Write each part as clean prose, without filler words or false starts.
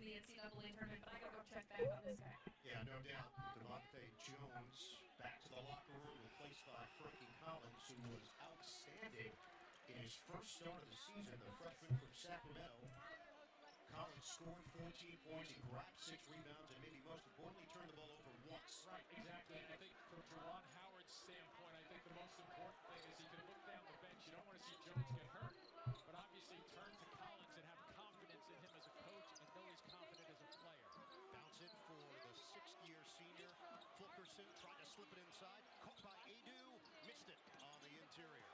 in the NCAA tournament, but I gotta go check back on this guy. Yeah, no doubt. Devontae Jones back to the locker room, replaced by Frankie Collins, who was outstanding in his first start of the season, the freshman from Sacramento. Collins scored 14 points, he grabbed 6 rebounds, and maybe most importantly, turned the ball over once. Right, exactly. I think from Jawan Howard's standpoint, I think the most important thing is he can look down the bench. You don't want to see Jones get hurt, but obviously turn to Collins and have confidence in him as a coach and know he's confident as a player. Bounce it for the 6th-year senior. Fulkerson tried to slip it inside, caught by Adu, missed it on the interior.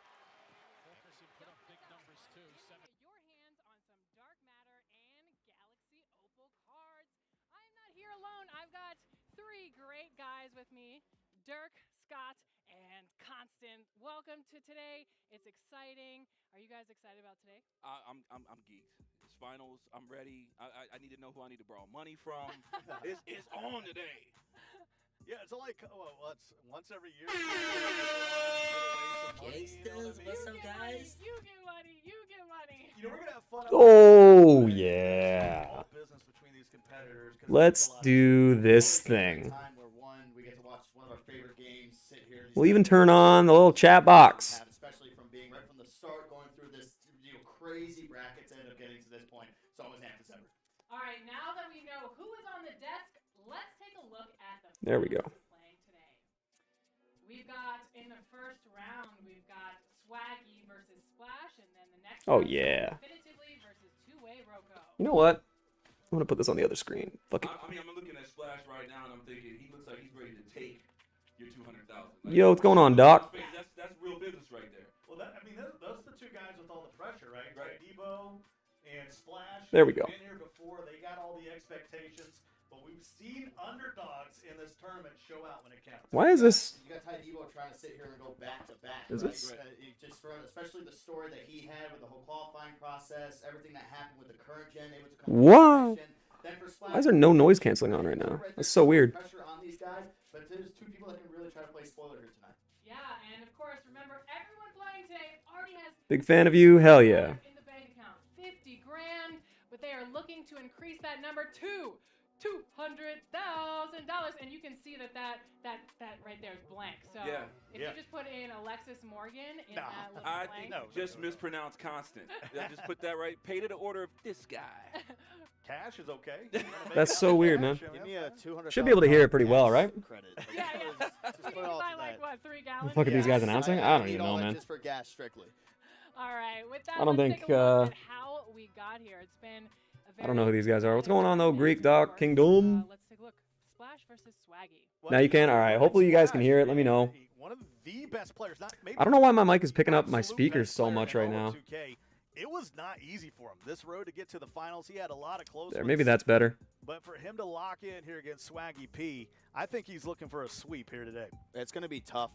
Fulkerson put up big numbers too. Your hands on some dark matter and Galaxy Opal cards. I'm not here alone. I've got 3 great guys with me, Dirk, Scott, and Constant. Welcome to today. It's exciting. Are you guys excited about today? I'm geeked. It's finals. I'm ready. I need to know who I need to borrow money from. it's on today. Yeah, it's only once every year. Gangsters, what's up, guys? You get money. You get money. You know, we're gonna have fun. Oh, yeah. All business between these competitors. 'Cause Let's do this thing. Time where we get to watch one of our favorite games, sit here. We'll even turn on the little chat box. Especially from being right from the start, going through this crazy brackets, end up getting to this point. It's almost half December. All right, now that we know who is on the desk, let's take a look at the There we go. playing today. We've got in the first round, we've got Swaggy versus Splash, and then the next Oh, round, yeah. Definitively versus Two-Way Roko. You know what? I'm going to put this on the other screen. Fuck it. I mean, I'm looking at Splash right now, and I'm thinking he looks like he's ready to take your 200,000. Yo, what's going on, Doc? That's real business right there. Well, those are the 2 guys with all the pressure, right? Right. Debo and Splash. There we go. Been here before. They got all the expectations, but we've seen underdogs in this tournament show out when it counts. Why is this? You got Ty Debo trying to sit here and go back to back. Is right? this- Just for especially the story that he had with the whole qualifying process, everything that happened with the current gen, able to come. Wow. Then for Splash, Why is there no noise canceling on right now? That's so weird. Pressure on these guys, but there's 2 people that can really try to play spoiler here tonight. Yeah, and of course, remember, everyone playing today already has Big fan of you. Hell yeah. in the bank account, 50 grand, but they are looking to increase that number to $200,000, and you can see that right there is blank. So Yeah. if you just put in Alexis Morgan in No. that little I blank, think No. just mispronounced constant. I just put that right. Paid to the order of this guy. Cash is okay. That's so weird, man. Give me a 200. Should be able to hear it pretty well, right? Credit. yeah, yeah. Just You put it all buy to like that. what, 3 gallons? Fuck are these guys Yes, announcing? I don't need even all know, that man. Just for gas, strictly. All right, with that, I don't let's think, take a look at how we got here. It's been a I don't know who very these guys are. What's going on, though? exciting Greek, tournament, of Doc, course. Kingdom? Let's take a look. Splash versus Swaggy. Now you can? All right. Hopefully you guys can hear it. Let me know. One of the best players. I don't know why my mic is picking up my absolute speakers best so player much in right all now. of 2K. It was not easy for him. This road to get to the finals, he had a lot of close There, ones. maybe that's better. But for him to lock in here against Swaggy P, I think he's looking for a sweep here today. It's going to be tough,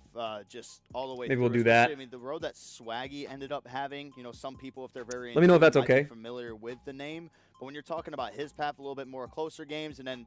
just all the way. Maybe through, we'll do especially, that. I mean, the road that Swaggy ended up having. Some people, if they're very Let me know if that's might be okay. familiar with the name, but when you're talking about his path, a little bit more closer games, and then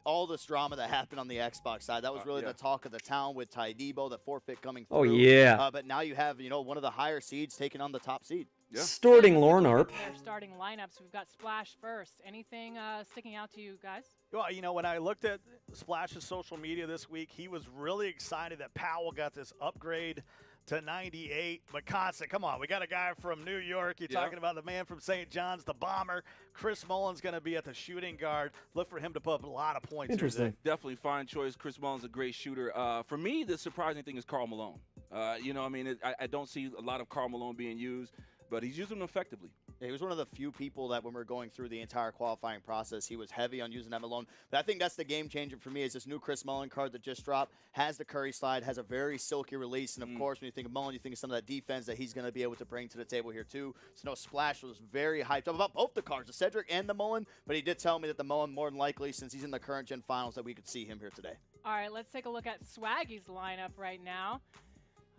all this drama that happened on the Xbox side, that was really the talk of the town with Ty Debo, the forfeit coming through. Oh, yeah. But now you have, one of the higher seeds taking on the top seed. Yeah. Starting Let's take a look Lornarp. at Their starting lineups. We've got Splash first. Anything sticking out to you guys? Well, when I looked at Splash's social media this week, he was really excited that Powell got this upgrade to 98. But Constant, come on, we got a guy from New York. You're talking about the man from St. John's, the bomber. Chris Mullen's going to be at the shooting guard. Look for him to put up a lot of points. Interesting. Definitely fine choice. Chris Mullen's a great shooter. For me, the surprising thing is Karl Malone. I don't see a lot of Karl Malone being used, but he's using them effectively. Yeah, he was one of the few people that when we were going through the entire qualifying process, he was heavy on using that Malone. But I think that's the game changer for me is this new Chris Mullen card that just dropped, has the Curry slide, has a very silky release. And, of course, when you think of Mullen, you think of some of that defense that he's going to be able to bring to the table here, too. So, Splash was very hyped up about both the cards, the Cedric and the Mullen. But he did tell me that the Mullen, more than likely, since he's in the current gen finals, that we could see him here today. All right, let's take a look at Swaggy's lineup right now.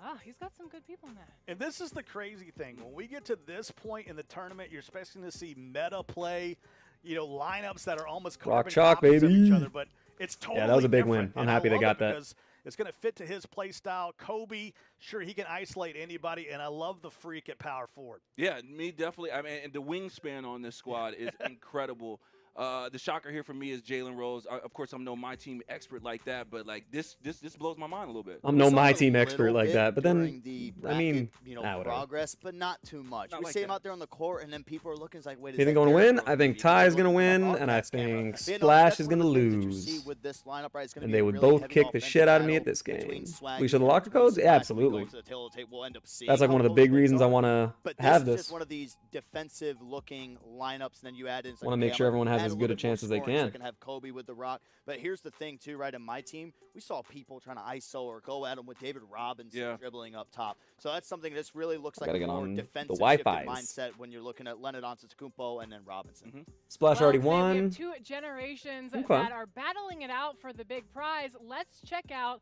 Oh, he's got some good people in that. And this is the crazy thing. When we get to this point in the tournament, you're expecting to see meta play, lineups that are almost Rock carbon chalk, copies of each baby. other. But it's totally Yeah, that was a big different, win. I'm and I happy they love got it that. because it's going to fit to his play style. Kobe, sure, he can isolate anybody, and I love the freak at power forward. Yeah, me definitely. I mean, and the wingspan on this squad is incredible. The shocker here for me is Jalen Rose. Of course, I'm no MyTEAM expert like that, but like this blows my mind a little bit. I'm no We saw a MyTEAM expert little like bit that, but during then the I mean, bracket, you know, whatever. progress, but not too much. Not We like see him that. out there on the court, and then people are looking like, wait, is You think that going to Derrick win? Rose I think maybe? Ty is Looking going to from a win, and I broadcast camera. think But, you know, Splash that's is one going to of the things that you see lose. with this lineup, right? It's gonna And be they a would really both heavy kick the offensive shit out of me battle at this between game. Swag We should and lock the between codes? Splash. Yeah, When we go absolutely. to the tape, we'll end up seeing That's like how one of the those big wins reasons I are. want to But have this is this. just one of these defensive-looking lineups, and then you add in. Wanna make sure everyone has as good a chance as they So can. I can have Kobe with the rock. But here's the thing, too, right? In MyTEAM, we saw people trying to ISO or go at him with David Robinson dribbling up top. So that's something that really looks like gotta a get more on the defensive Wi-Fis. mindset when you're looking at Leonard Antetokounmpo and then Robinson. Splash Well, already today we won. have two generations Okay. that are battling it out for the big prize. Let's check out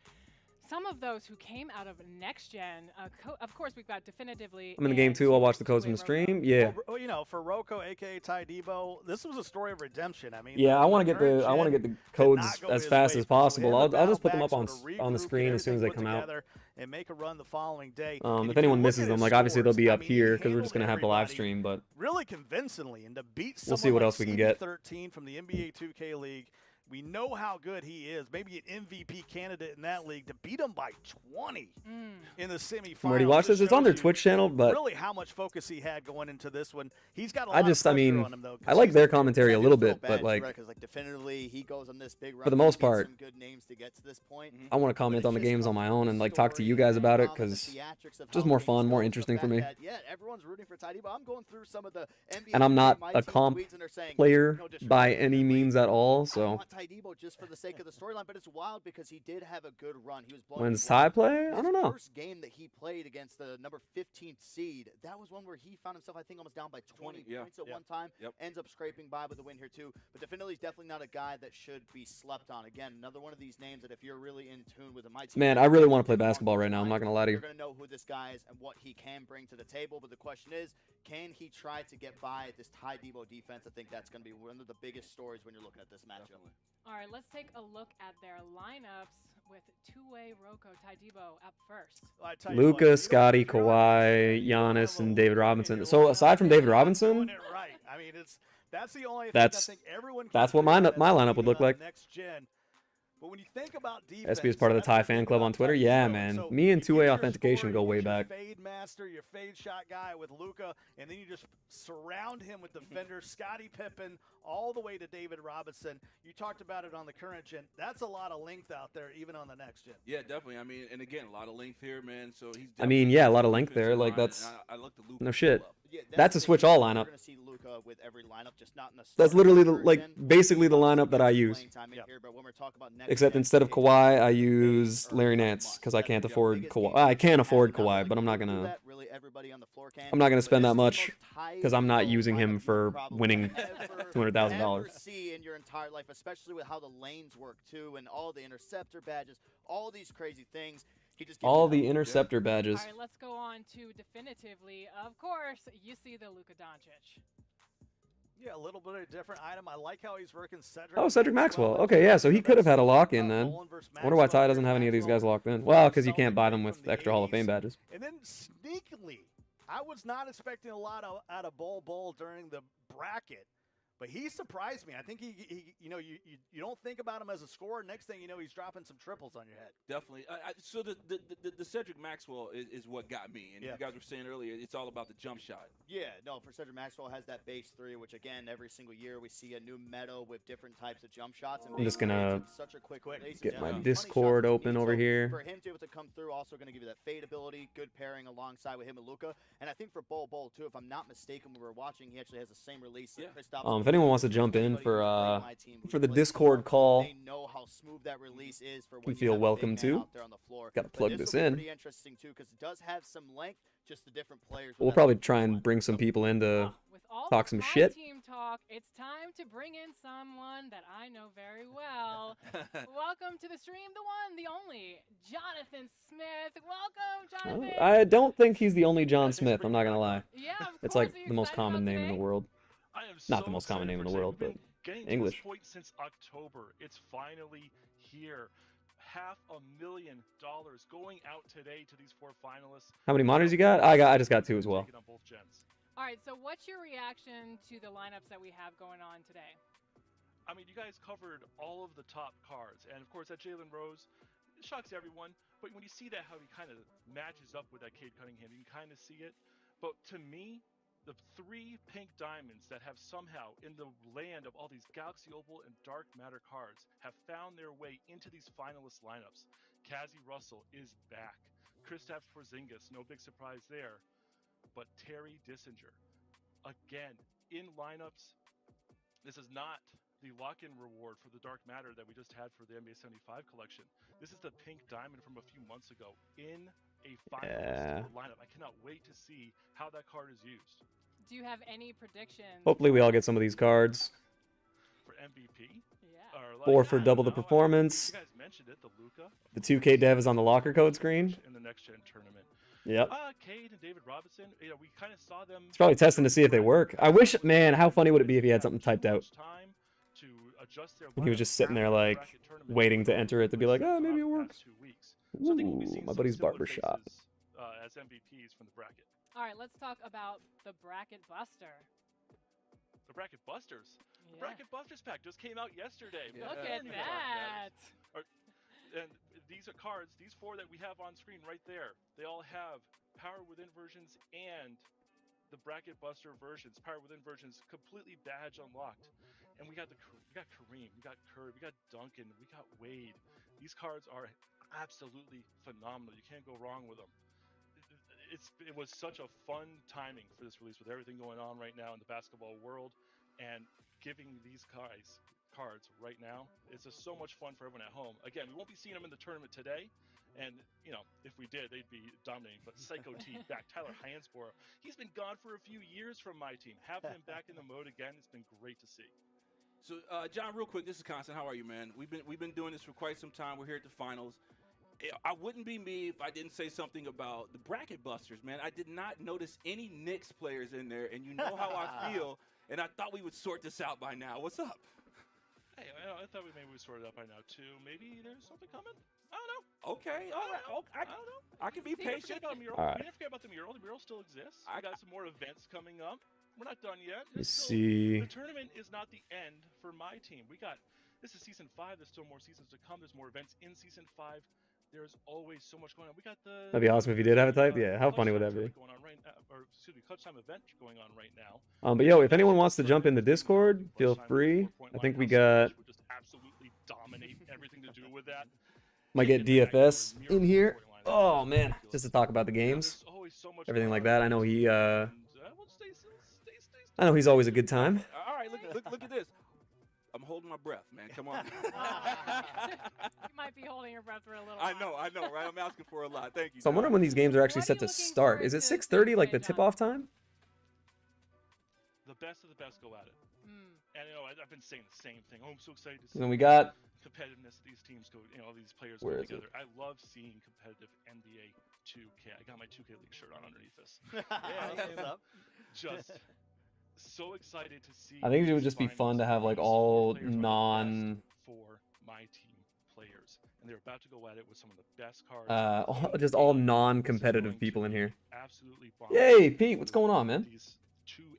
some of those who came out of next gen. Of course, we've got definitively. I'm in the game too. I'll watch the codes from the two-way stream. Yeah. Well, you know, for Rocco, aka Ty Debo, this was a story of redemption. I mean, Yeah, I want to get current the gen codes not go as his fast way. as So possible. him I'll and just put them Battle up on back sort of on the regroup, screen get as soon as they everything come put out. together and make a run the following day. If you anyone look misses at them, his like obviously they'll scores, be I up mean, he here because we're handled just gonna have the live everybody stream. But really convincingly, and to beat We'll see someone what like else we can get. CB13 from the NBA 2K League. We know how good he is. Maybe an MVP candidate in that league. To beat him by 20 in the semifinals. from where do you watch this? It's on their Twitch channel, but really how much focus he had going into this one. He's got a lot I of just, pressure I mean, on him, though, 'cause I like he's their the- commentary a I little do feel bit, but bad, like right, 'cause, like, definitively he goes on this big run. for the He most beats part, some good names to get to this point. I want to comment on the games on my own and like talk to you guys about it because just more fun, more interesting for me. Yeah, everyone's rooting for Ty Debo. I'm going through some of the NBA And I'm not My a Team comp tweets, and they're saying, player no disrespect by to any the means league. at all. I So want Ty Debo just for the sake of the storyline, but it's wild because he did have a good run. He was blowing when's people Ty out. play? I His don't know. first game that he played against the number 15th seed, that was one where he found himself, I think, almost down by 20 points at one time. Ends up scraping by with the win here too. But definitely, he's definitely not a guy that should be slept on. Again, another one of these names that if you're really in tune with the MyTEAM, Man, I really want to play basketball right now. I'm not gonna lie to you. You're gonna know who this guy is and what he can bring to the table. But the question is, can he try to get by this Ty Debo defense? I think that's gonna be one of the biggest stories when you're looking at this matchup. All right, let's take a look at their lineups with two-way Rocco Ty Debo up first. I tell you what, Luka, Scotty, Kawhi, Giannis, and David Robinson. So aside from David Robinson, right. I mean, that's the only thing That's- I think everyone can that's what agree my on lineup would look like. Next gen. But when you think about defense, SB is part of the that's Ty the thing fan club about on Twitter. Ty Yeah, Debo. man. So Me and you two-way get your authentication scorer, go you way get your back. Fade master, your fade shot guy with Luka, and then you just surround him with defenders, Scottie Pippen, all the way to David Robinson. You talked about it on the current gen. That's a lot of length out there, even on the next gen. Yeah, definitely. I mean, and again, a lot of length here, man. So he's. I mean, yeah, a lot of length there. defensive Like line, that's and I look to Luka no shit. pull up. Yeah, That's a the switch thing. all You're lineup. gonna see Luka with every lineup, just not in the That's starting literally the, like version. basically the lineup that I use. Playing time in here, but when we're talking about next Except gen, instead of it's Kawhi, I big use or Larry not Nance much. because I That's can't the afford biggest Kawhi. game I that can you afford have. Not Kawhi, only but I'm not can you do gonna. that, really everybody on the floor can, I'm not gonna but spend this that is the much most high because I'm not level using him lineup you'll for probably winning ever- $200,000. ever see in your entire life, especially with how the lanes work too, and all the interceptor badges, all these crazy things. He just gives All you the interceptor badges. All right, let's go on to definitively. Of course, you see the Luka Doncic. Yeah, a little bit of a different item. I like how he's working Cedric. Oh, Cedric Maxwell. Okay, yeah, so he could have had a lock in then. I wonder why Ty doesn't have any of these guys locked in. Well, because you can't buy them with extra Hall of Fame badges. And then sneakily, I was not expecting a lot out of Bol during the bracket, but he surprised me. I think he you know, you don't think about him as a scorer. Next thing you know, he's dropping some triples on your head. Definitely. So the Cedric Maxwell is what got me. And you guys were saying earlier, it's all about the jump shot. Yeah, no, for Cedric Maxwell has that base three, which again, every single year we see a new meta with different types of jump shots. And I'm just base gonna threes, such a quick pace. get my Funny Discord shots open that you over need. So here. For him to be able to come through, also going to give you that fade ability, good pairing alongside with him and Luka. And I think for Bol too, if I'm not mistaken, when we were watching, he actually has the same release. That Kristaps If anyone wants to jump in anybody for who's playing my team who's the played Discord before, call, they know how smooth that release is for you when feel have a big welcome man to. out there on the floor. Gotta But plug this this will be in. pretty interesting too, because it does have some length, just the different players. We'll with that probably length try line. and bring some people in to With all talk this some high shit. team talk, it's time to bring in someone that I know very well. Welcome to the stream, the one, the only, Jonathan Smith. Welcome, Jonathan. I don't think he's the only John Smith. I'm not gonna lie. Yeah, of It's course. like Are you the most excited common about name in the today? world. I am Not so the most common excited name in for the today. world, We've but been getting to English. this point since October. It's finally here. $500,000 going out today to these 4 finalists. How many monitors you got? I just got 2 as well. Taking on both gens. All right, so what's your reaction to the lineups that we have going on today? I mean, you guys covered all of the top cards, and of course that Jalen Rose shocks everyone. But when you see that, how he kind of matches up with that Cade Cunningham, you can kind of see it. But to me, the 3 pink diamonds that have somehow, in the land of all these Galaxy Opal and Dark Matter cards, have found their way into these finalist lineups. Kazi Russell is back. Kristaps Porzingis, no big surprise there. But Terry Dissinger, again, in lineups. This is not the lock-in reward for the Dark Matter that we just had for the NBA 75 collection. This is the pink diamond from a few months ago in a finalist lineup. I cannot wait to see how that card is used. Do you have any predictions? Hopefully we all get some of these cards. For MVP? Yeah. Or for double the performance. You guys mentioned it, the Luka. The 2K dev is on the locker code screen. In the next gen tournament. Yep. Cade and David Robinson, we kind of saw them. It's probably testing to see if they work. I wish, man, how funny would it be if he had something typed out? And he was just sitting there like waiting to enter it to be like, oh, maybe it works. Ooh, my buddy's barbershop. As MVPs from the bracket. All right, let's talk about the Bracket Buster. The Bracket Busters. Yeah. The Bracket Busters pack just came out yesterday. Look at that. And these are cards, these 4 that we have on screen right there. They all have Power Within versions and the Bracket Buster versions, Power Within versions, completely badge unlocked. And we got Kareem, we got Curry, we got Duncan, we got Wade. These cards are absolutely phenomenal. You can't go wrong with them. It was such a fun timing for this release with everything going on right now in the basketball world, and giving these guys cards right now, it's just so much fun for everyone at home. Again, we won't be seeing them in the tournament today, and if we did, they'd be dominating. But Psycho T back, Tyler Hansborough, he's been gone for a few years from MyTEAM. Having him back in the mode again, it's been great to see. So, John, real quick, this is Constant. How are you, man? We've been doing this for quite some time. We're here at the finals. I wouldn't be me if I didn't say something about the Bracket Busters, man. I did not notice any Knicks players in there, and you know how I feel, and I thought we would sort this out by now. What's up? Hey, I thought maybe we sorted it out by now, too. Maybe there's something coming? I don't know. Okay, all right. I don't know. I can be patient. All right. We didn't forget about the mural. The mural still exists. I got some more events coming up. We're not done yet. Let's see. The tournament is not the end for MyTEAM. This is season 5. There's still more seasons to come. There's more events in season 5. There's always so much going on. We got the. That'd be awesome if you did have a type. Yeah, how funny would that be? Going on right now, Clutch Time event going on right now. But yo, if anyone wants to jump in the Discord, feel free. I think we got. Just absolutely dominate everything to do with that. Might get DFS in here. Oh man, just to talk about the games, everything like that. I know he. I know he's always a good time. All right, look at this. I'm holding my breath, man. Come on. You might be holding your breath for a little while. I know, right? I'm asking for a lot. Thank you. So I'm wondering when these games are actually set to start. Is it 6:30, like the tip-off time? The best of the best go at it. And I've been saying the same thing. Oh, I'm so excited to see. And we got competitiveness. These teams go. These players Where go is together. I love seeing competitive NBA 2K. I got my 2K League shirt on underneath this. Just so excited to see. I think it would just be fun to have like all non for MyTEAM players, and they're about to go at it with some of the best cards. Just all non-competitive people in here. Absolutely. Yay, Pete! What's going on, man?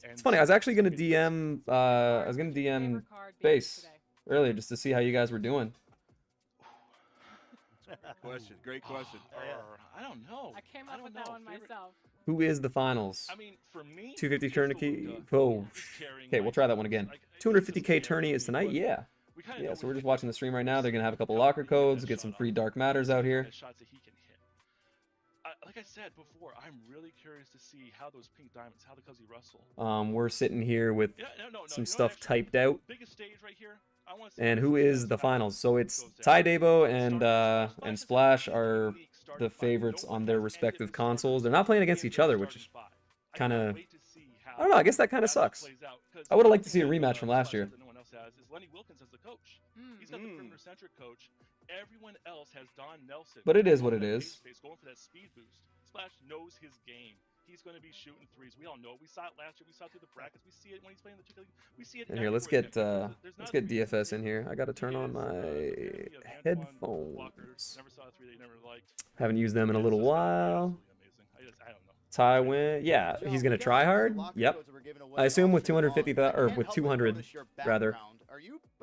It's funny. I was actually gonna DM. I was gonna DM Base earlier just to see how you guys were doing. Great question. I don't know. I came up with that one myself. Who is the finals? I mean, for me, 250 tourney. Oh, okay. We'll try that one again. 250K tourney is tonight. Yeah. Yeah. So we're just watching the stream right now. They're gonna have a couple locker codes, get some free Dark Matters out here. Like I said before, I'm really curious to see how those pink diamonds, how the Kazi Russell. We're sitting here with some stuff typed out. Biggest stage right here. And who is the finals? So it's Ty Dabo and Splash are the favorites on their respective consoles. They're not playing against each other, which is kind of, I don't know, I guess that kind of sucks. I would have liked to see a rematch from last year. No one else has is Lenny Wilkins as the coach. He's got the perimeter-centric coach. Everyone else has Don Nelson. But it is what it is. Going for that speed boost. Splash knows his game. He's going to be shooting threes. We all know it. We saw it last year. We saw it through the brackets. We see it when he's playing the 2K League. We see it. And here, let's get DFS in here. I got to turn on my headphones. Never saw a three that you never liked. Haven't used them in a little while. I don't know. Ty win. Yeah, he's gonna try hard. Yep. I assume with 250 or with 200 rather,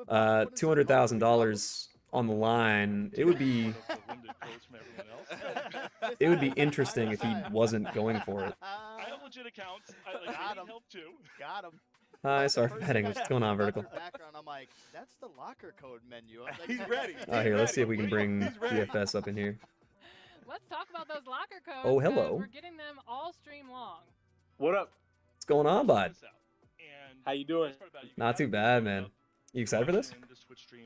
$200,000 on the line, it would be interesting if he wasn't going for it. I have legit accounts. I need help too. Got him. Hi, sorry for heading. What's going on, Vertical? Background, I'm like, that's the locker code menu. I'm like, He's ready. Here, let's see if we can bring GFS up in here. Let's talk about those locker codes. Oh, hello. We're getting them all stream long. What up? What's going on, bud? How you doing? Not too bad, man. You excited for this?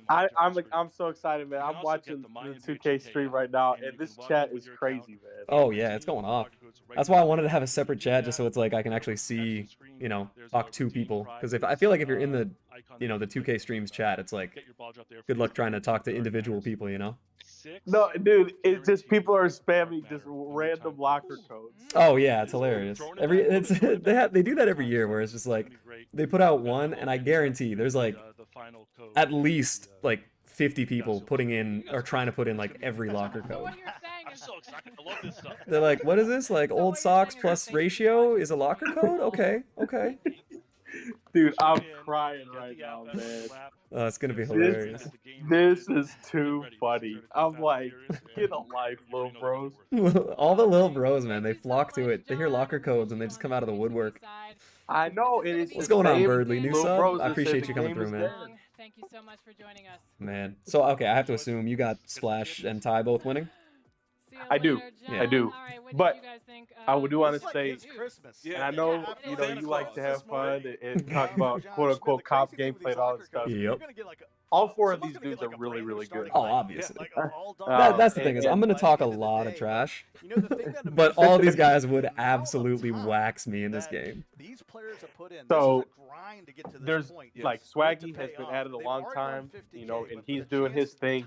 I'm so excited, man. I'm watching the 2K stream right now, and this chat is crazy, man. Oh yeah, it's going off. That's why I wanted to have a separate chat, just so it's like I can actually see, you know, talk to people. Because I feel like if you're in the, you know, the 2K streams chat, it's like good luck trying to talk to individual people, you know. No, dude, it's just people are spamming just random locker codes. Oh yeah, it's hilarious. They do that every year, where it's just like they put out one, and I guarantee there's like at least like 50 people putting in or trying to put in like every locker code. I'm so excited. I love this stuff. They're like, what is this? Like old socks plus ratio is a locker code? Okay. Dude, I'm crying right now, man. Oh, it's gonna be hilarious. This is too funny. I'm like, get a life, little bros. All the little bros, man, they flock to it. They hear locker codes and they just come out of the woodwork. I know it is. What's going on, Birdly? New Little sub? bros I that appreciate said you the coming game through, is man. dead. Thank you so much for joining us. Man. So, okay, I have to assume you got Splash and Ty both winning? I do. Yeah. I do. But I would do want to say, Christmas. and I know you like to have fun and talk about quote unquote cop gameplay and all that stuff. Yep. All four of these dudes are really, really good. Oh, obviously. That's the thing is, I'm going to talk a lot of trash, but all these guys would absolutely wax me in this game. So there's like Swaggy has been at it a long time, you know, and he's doing his thing.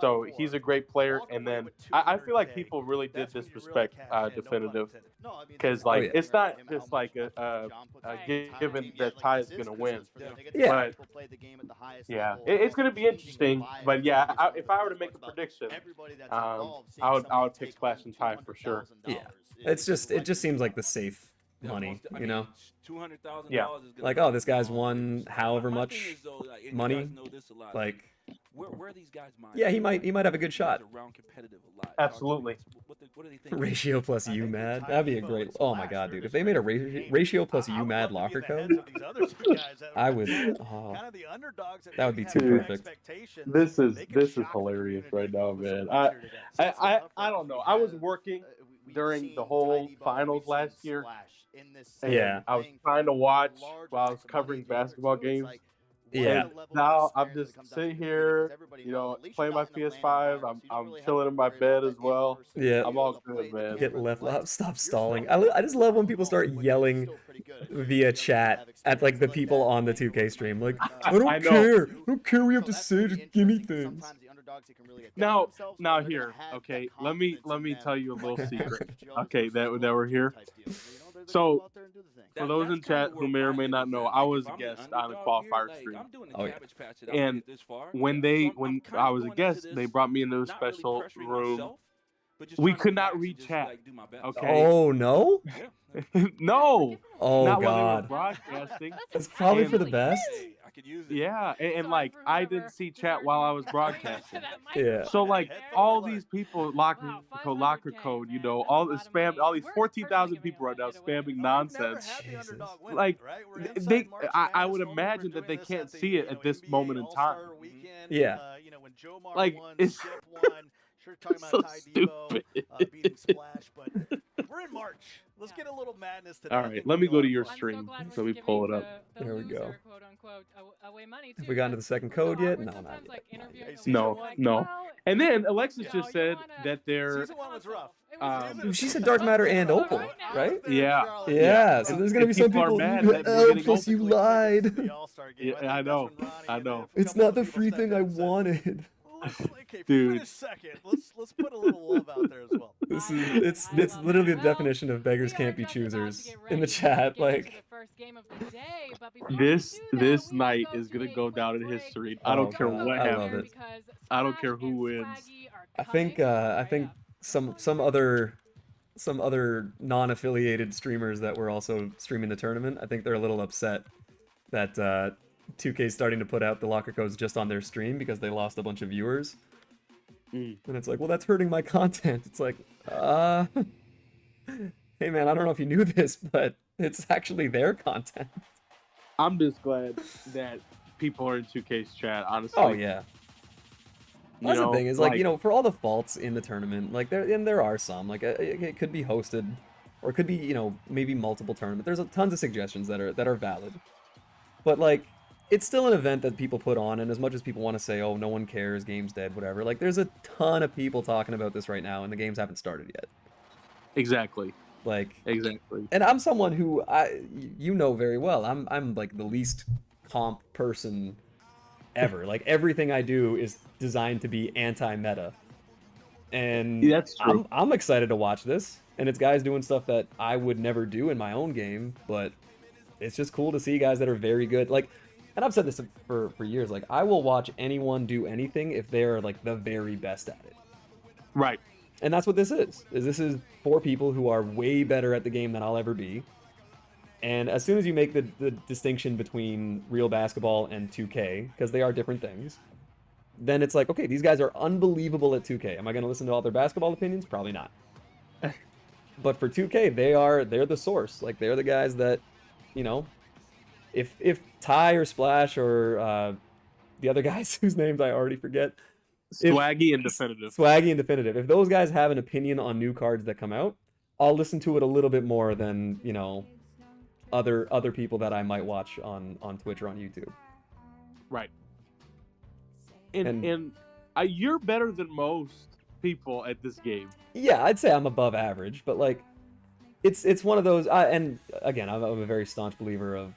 So he's a great player. And then I feel like people really did disrespect Definitive because like it's not just like a given that Ty is gonna win. Yeah. But, yeah, it's gonna be interesting. But yeah, if I were to make a prediction, I would pick Splash and Ty for sure. Yeah. It just seems like the safe money, you know? $200,000 Yeah. is gonna Like, oh, this guy's won however much money. Like, where are these guys minds? yeah, he might have a good shot. Around competitive a lot. Absolutely. What are they thinking? Ratio plus UMAD. That'd be a great. Oh my god, dude! If they made a ratio plus UMAD locker code, I would. Oh, that would be too perfect. This is hilarious right now, man. I don't know. I was working during the whole finals last year. And Yeah. I was trying to watch while I was covering basketball games. Yeah. And now I'm just sitting here, you know, playing my PS5. I'm chilling in my bed as well. Yeah. I'm all good, man. Get left. Stop stalling. I just love when people start yelling via chat at like the people on the 2K stream. Like, I don't care. I don't care. We have to say. Just give me things. Now here, okay. Let me tell you a little secret. Okay, that we're here. So, for those in chat who may or may not know, I was a guest on the qualifier stream. Oh yeah. And when I was a guest, they brought me into a special room. We could not read chat. Okay. Oh no. No. Oh not god. While they were broadcasting. That's probably for the best. Yeah, and like I didn't see chat while I was broadcasting. Yeah. So like all these people locker code, you know, all the spam, all these 14,000 people right now spamming nonsense. Like I would imagine that they can't see it at this moment in time. Yeah. Like it's so stupid. We're in March. Let's get a little madness today. All right, let me go to your stream. So we pull it up. There we go. Have Have we gotten to the second code yet? No, not yet. No. And then Alexis just said that they're. Season 1 was rough. She said Dark Matter and Opal, right? Yeah. Yeah. So there's gonna be some people. Plus you lied. Yeah, I know. It's not the free thing I wanted. Dude, second. Let's put a little love out there as well. It's literally the definition of beggars can't be choosers in the chat. Like this night is gonna go down in history. I don't care what happens. I don't care who wins. I think some other some other non-affiliated streamers that were also streaming the tournament. I think they're a little upset that 2K's starting to put out the locker codes just on their stream because they lost a bunch of viewers. And it's like, well, that's hurting my content. It's like, hey man, I don't know if you knew this, but it's actually their content. I'm just glad that people are in 2K's chat, honestly. Oh, yeah. That's the thing is, like, you know, for all the faults in the tournament, like, there are some. Like, it could be hosted, or it could be, you know, maybe multiple tournaments. There's tons of suggestions that are valid. But, like, it's still an event that people put on, and as much as people want to say, oh, no one cares, game's dead, whatever, like, there's a ton of people talking about this right now, and the games haven't started yet. Exactly. Like, exactly. And I'm someone who, you know very well, I'm like the least comp person ever. Like, everything I do is designed to be anti-meta. And yeah, that's true. I'm excited to watch this. And it's guys doing stuff that I would never do in my own game, but it's just cool to see guys that are very good. Like, and I've said this for years, like, I will watch anyone do anything if they're, like, the very best at it. Right. And that's what this is. This is for people who are way better at the game than I'll ever be. And as soon as you make the distinction between real basketball and 2K, because they are different things, then it's like, okay, these guys are unbelievable at 2K. Am I going to listen to all their basketball opinions? Probably not. But for 2K, they're the source. Like, they're the guys that, you know, if Ty or Splash or the other guys whose names I already forget. Swaggy and Definitive. Swaggy and Definitive. If those guys have an opinion on new cards that come out, I'll listen to it a little bit more than, you know, other people that I might watch on Twitch or on YouTube. Right. And you're better than most people at this game. Yeah, I'd say I'm above average, but like, it's one of those. And again, I'm a very staunch believer of,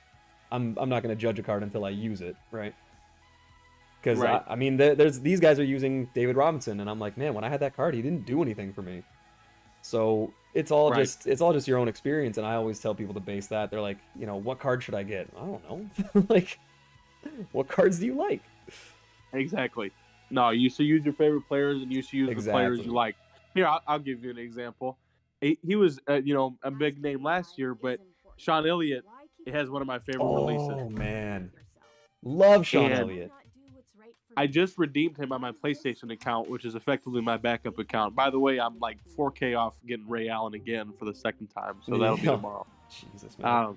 I'm not going to judge a card until I use it, right? Because right. I mean, there's these guys are using David Robinson, and I'm like, man, when I had that card, he didn't do anything for me. So it's all right. it's all just your own experience, and I always tell people to base that. They're like, you know, what card should I get? I don't know. Like, what cards do you like? Exactly. No, you should use your favorite players, and you should use exactly. the players you like. Here, I'll give you an example. He was, you know, a big name last year, but Sean Elliott has one of my favorite releases. Oh man, love Sean Elliott. I just redeemed him on my PlayStation account, which is effectively my backup account. By the way, I'm like 4K off getting Ray Allen again for the second time, so that'll be tomorrow. Jesus, man.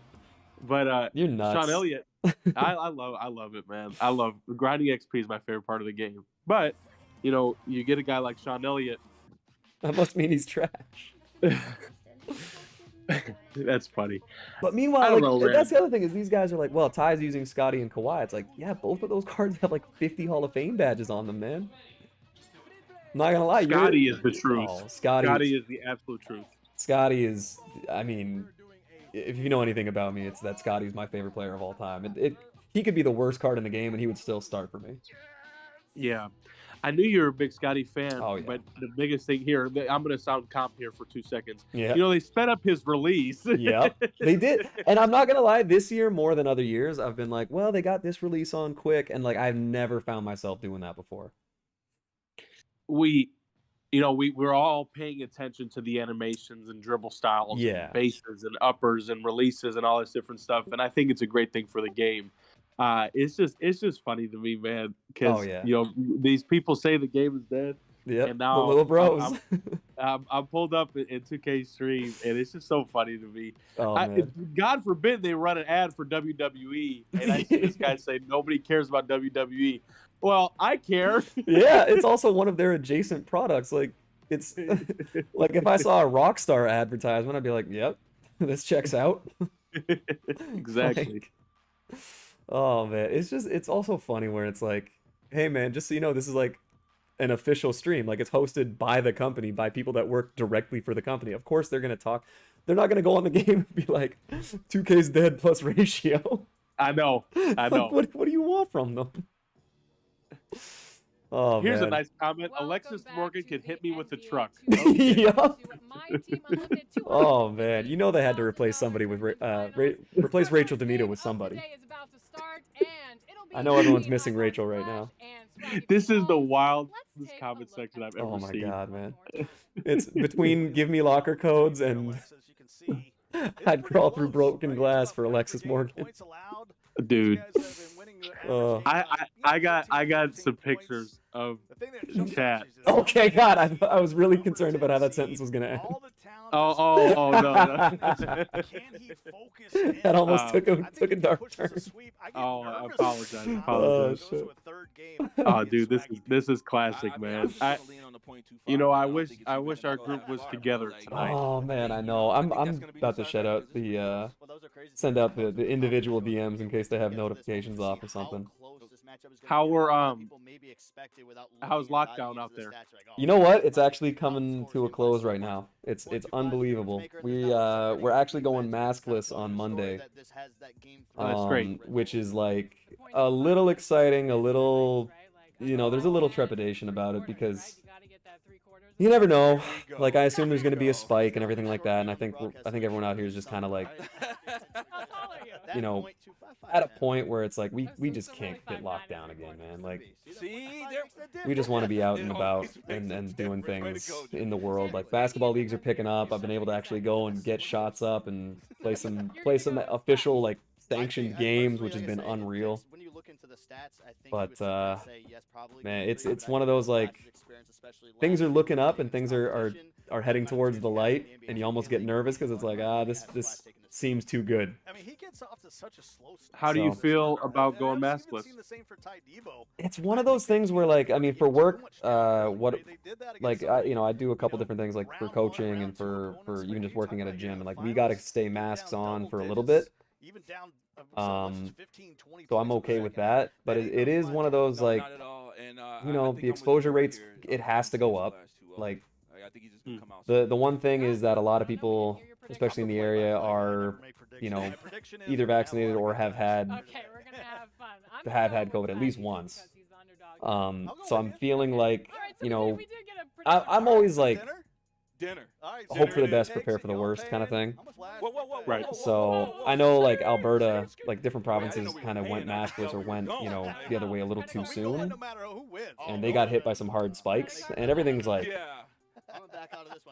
But you're nuts. Sean Elliott, I love it, man. I love grinding XP is my favorite part of the game. But you know, you get a guy like Sean Elliott. That must mean he's trash. That's funny. But meanwhile, like, that's the other thing is these guys are like, well, Ty's using Scotty and Kawhi. It's like, yeah, both of those cards have like 50 Hall of Fame badges on them, man. I'm not gonna lie, Scotty is the truth. Oh, Scotty is the absolute truth. Scotty is, I mean, if you know anything about me, it's that Scotty's my favorite player of all time. He could be the worst card in the game, and he would still start for me. Yeah. I knew you were a big Scotty fan, oh, yeah. But the biggest thing here, I'm going to sound comp here for 2 seconds. Yeah. You know, they sped up his release. Yep, they did. And I'm not going to lie, this year more than other years, I've been like, well, they got this release on quick, and like I've never found myself doing that before. We're all paying attention to the animations and dribble styles and bases and uppers and releases and all this different stuff, and I think it's a great thing for the game. It's just funny to me, man, because you know, these people say the game is dead. Yeah, and now the little bros. I'm pulled up in 2K stream, and it's just so funny to me. Oh, God forbid they run an ad for WWE, and I see this guy say nobody cares about WWE. Well, I care. Yeah, it's also one of their adjacent products. Like, it's like if I saw a Rockstar advertisement, I'd be like, yep, this checks out. Exactly. Like, oh man, it's also funny where it's like, hey man, just so you know, this is like an official stream. Like, it's hosted by the company, by people that work directly for the company. Of course they're gonna talk. They're not gonna go on the game and be like, 2K's dead plus ratio. I know. Like, what do you want from them? Oh, here's man. a nice comment. Welcome Alexis Morgan can hit me with a NBA truck. Yep. MyTEAM unlimited 200 Oh man, you know they had to replace somebody with replace Rachel Demeto with somebody. I know everyone's missing Rachel right now. And This is the wildest comment section I've ever Oh my seen. god, man. It's between give me locker codes and I'd crawl through broken glass for Alexis Morgan. Dude, I got got some pictures of chat. Okay, God, I was really concerned about how that sentence was gonna end. Oh no. That almost took a dark turn. Oh, I apologize. Shit. Oh, dude, this is classic, man. I wish our group was together tonight. Oh man, I know. I'm about to send out the individual DMs in case they have notifications off or something. How's lockdown out there? You know what? It's actually coming to a close right now. It's unbelievable. We're actually going maskless on Monday. That's great. Which is like a little exciting, a little, there's a little trepidation about it because you never know. Like I assume there's going to be a spike and everything like that, and I think everyone out here is just kind of like, at a point where it's like we just can't get locked down again, man. Like we just want to be out and about and doing things in the world. Like basketball leagues are picking up. I've been able to actually go and get shots up and play some official like sanctioned games, which has been unreal. But man, it's one of those like things are looking up and things are heading towards the light, and you almost get nervous because it's like this seems too good. How do you feel about going maskless? It's one of those things where, like, I mean, for work, I do a couple different things, like for coaching and for even just working at a gym, and like we got to stay masks on for a little bit. So I'm okay with that, but it is one of those like, the exposure rates, it has to go up. Like the one thing is that a lot of people, especially in the area, are either vaccinated or have had COVID at least once. So I'm feeling like I'm always like hope for the best, prepare for the worst kind of thing. Right. So I know like Alberta, like different provinces kind of went maskless or went the other way a little too soon, and they got hit by some hard spikes, and everything's like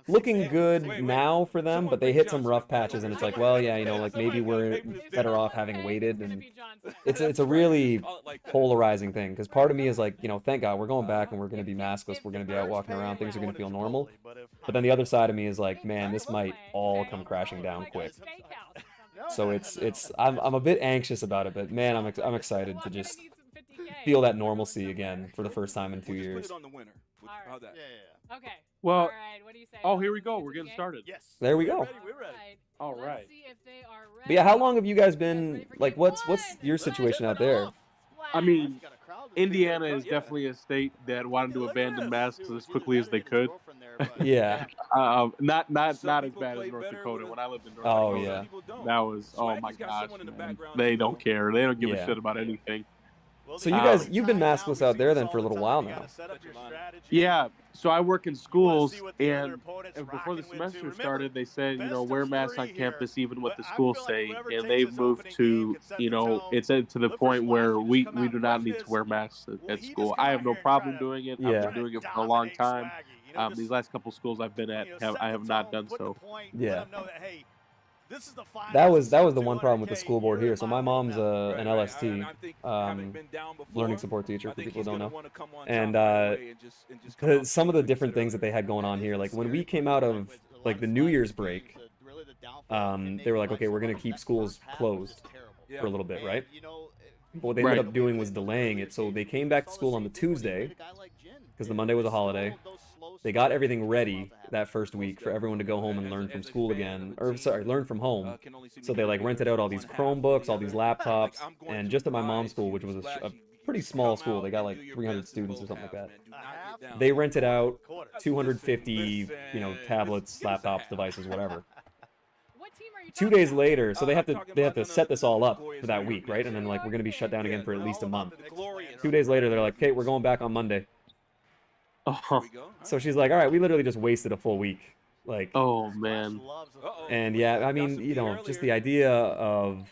looking good now for them, but they hit some rough patches, and it's like, well, yeah, like maybe we're better off having waited, and it's a really polarizing thing, because part of me is like, thank God we're going back and we're going to be maskless, we're going to be out walking around, things are going to feel normal, but then the other side of me is like, man, this might all come crashing down quick. So I'm a bit anxious about it, but man, I'm excited to just feel that normalcy again for the first time in 2 years. Okay. Well, all right. What do you say? Oh, here we go. We're getting started. Yes. There we go. We're ready. All right. Let's see if they are ready. But yeah, how long have you guys been, like, what's your situation out there? I mean, Indiana is definitely a state that wanted to abandon masks as quickly as they could. Yeah. Not as bad as North Dakota. When I lived in North Dakota, that was, oh my gosh, man. They don't care. They don't give a shit about anything. So you've been maskless out there then for a little while now. Yeah, so I work in schools, and before the semester started, they said, wear masks on campus even what the schools say, and they've moved to, it's to the point where we do not need to wear masks at school. I have no problem doing it. I've been doing it for a long time. These last couple schools I've been at, I have not done so. Yeah. That was the one problem with the school board here. So my mom's an LST, learning support teacher, for people who don't know. And some of the different things that they had going on here, like when we came out of like the New Year's break, they were like, okay, we're gonna keep schools closed for a little bit, right? But what they ended up doing was delaying it. So they came back to school on the Tuesday because the Monday was a holiday. They got everything ready that first week for everyone to go home and learn from school again, or sorry, learn from home. So they like rented out all these Chromebooks, all these laptops, and just at my mom's school, which was a pretty small school, they got like 300 students or something like that. They rented out 250, tablets, laptops, devices, whatever. 2 days later, so they have to set this all up for that week, right? And then like we're gonna be shut down again for at least a month. 2 days later, they're like, okay, we're going back on Monday. Oh. So she's like, all right, we literally just wasted a full week. Like, oh man. And yeah, I mean, just the idea of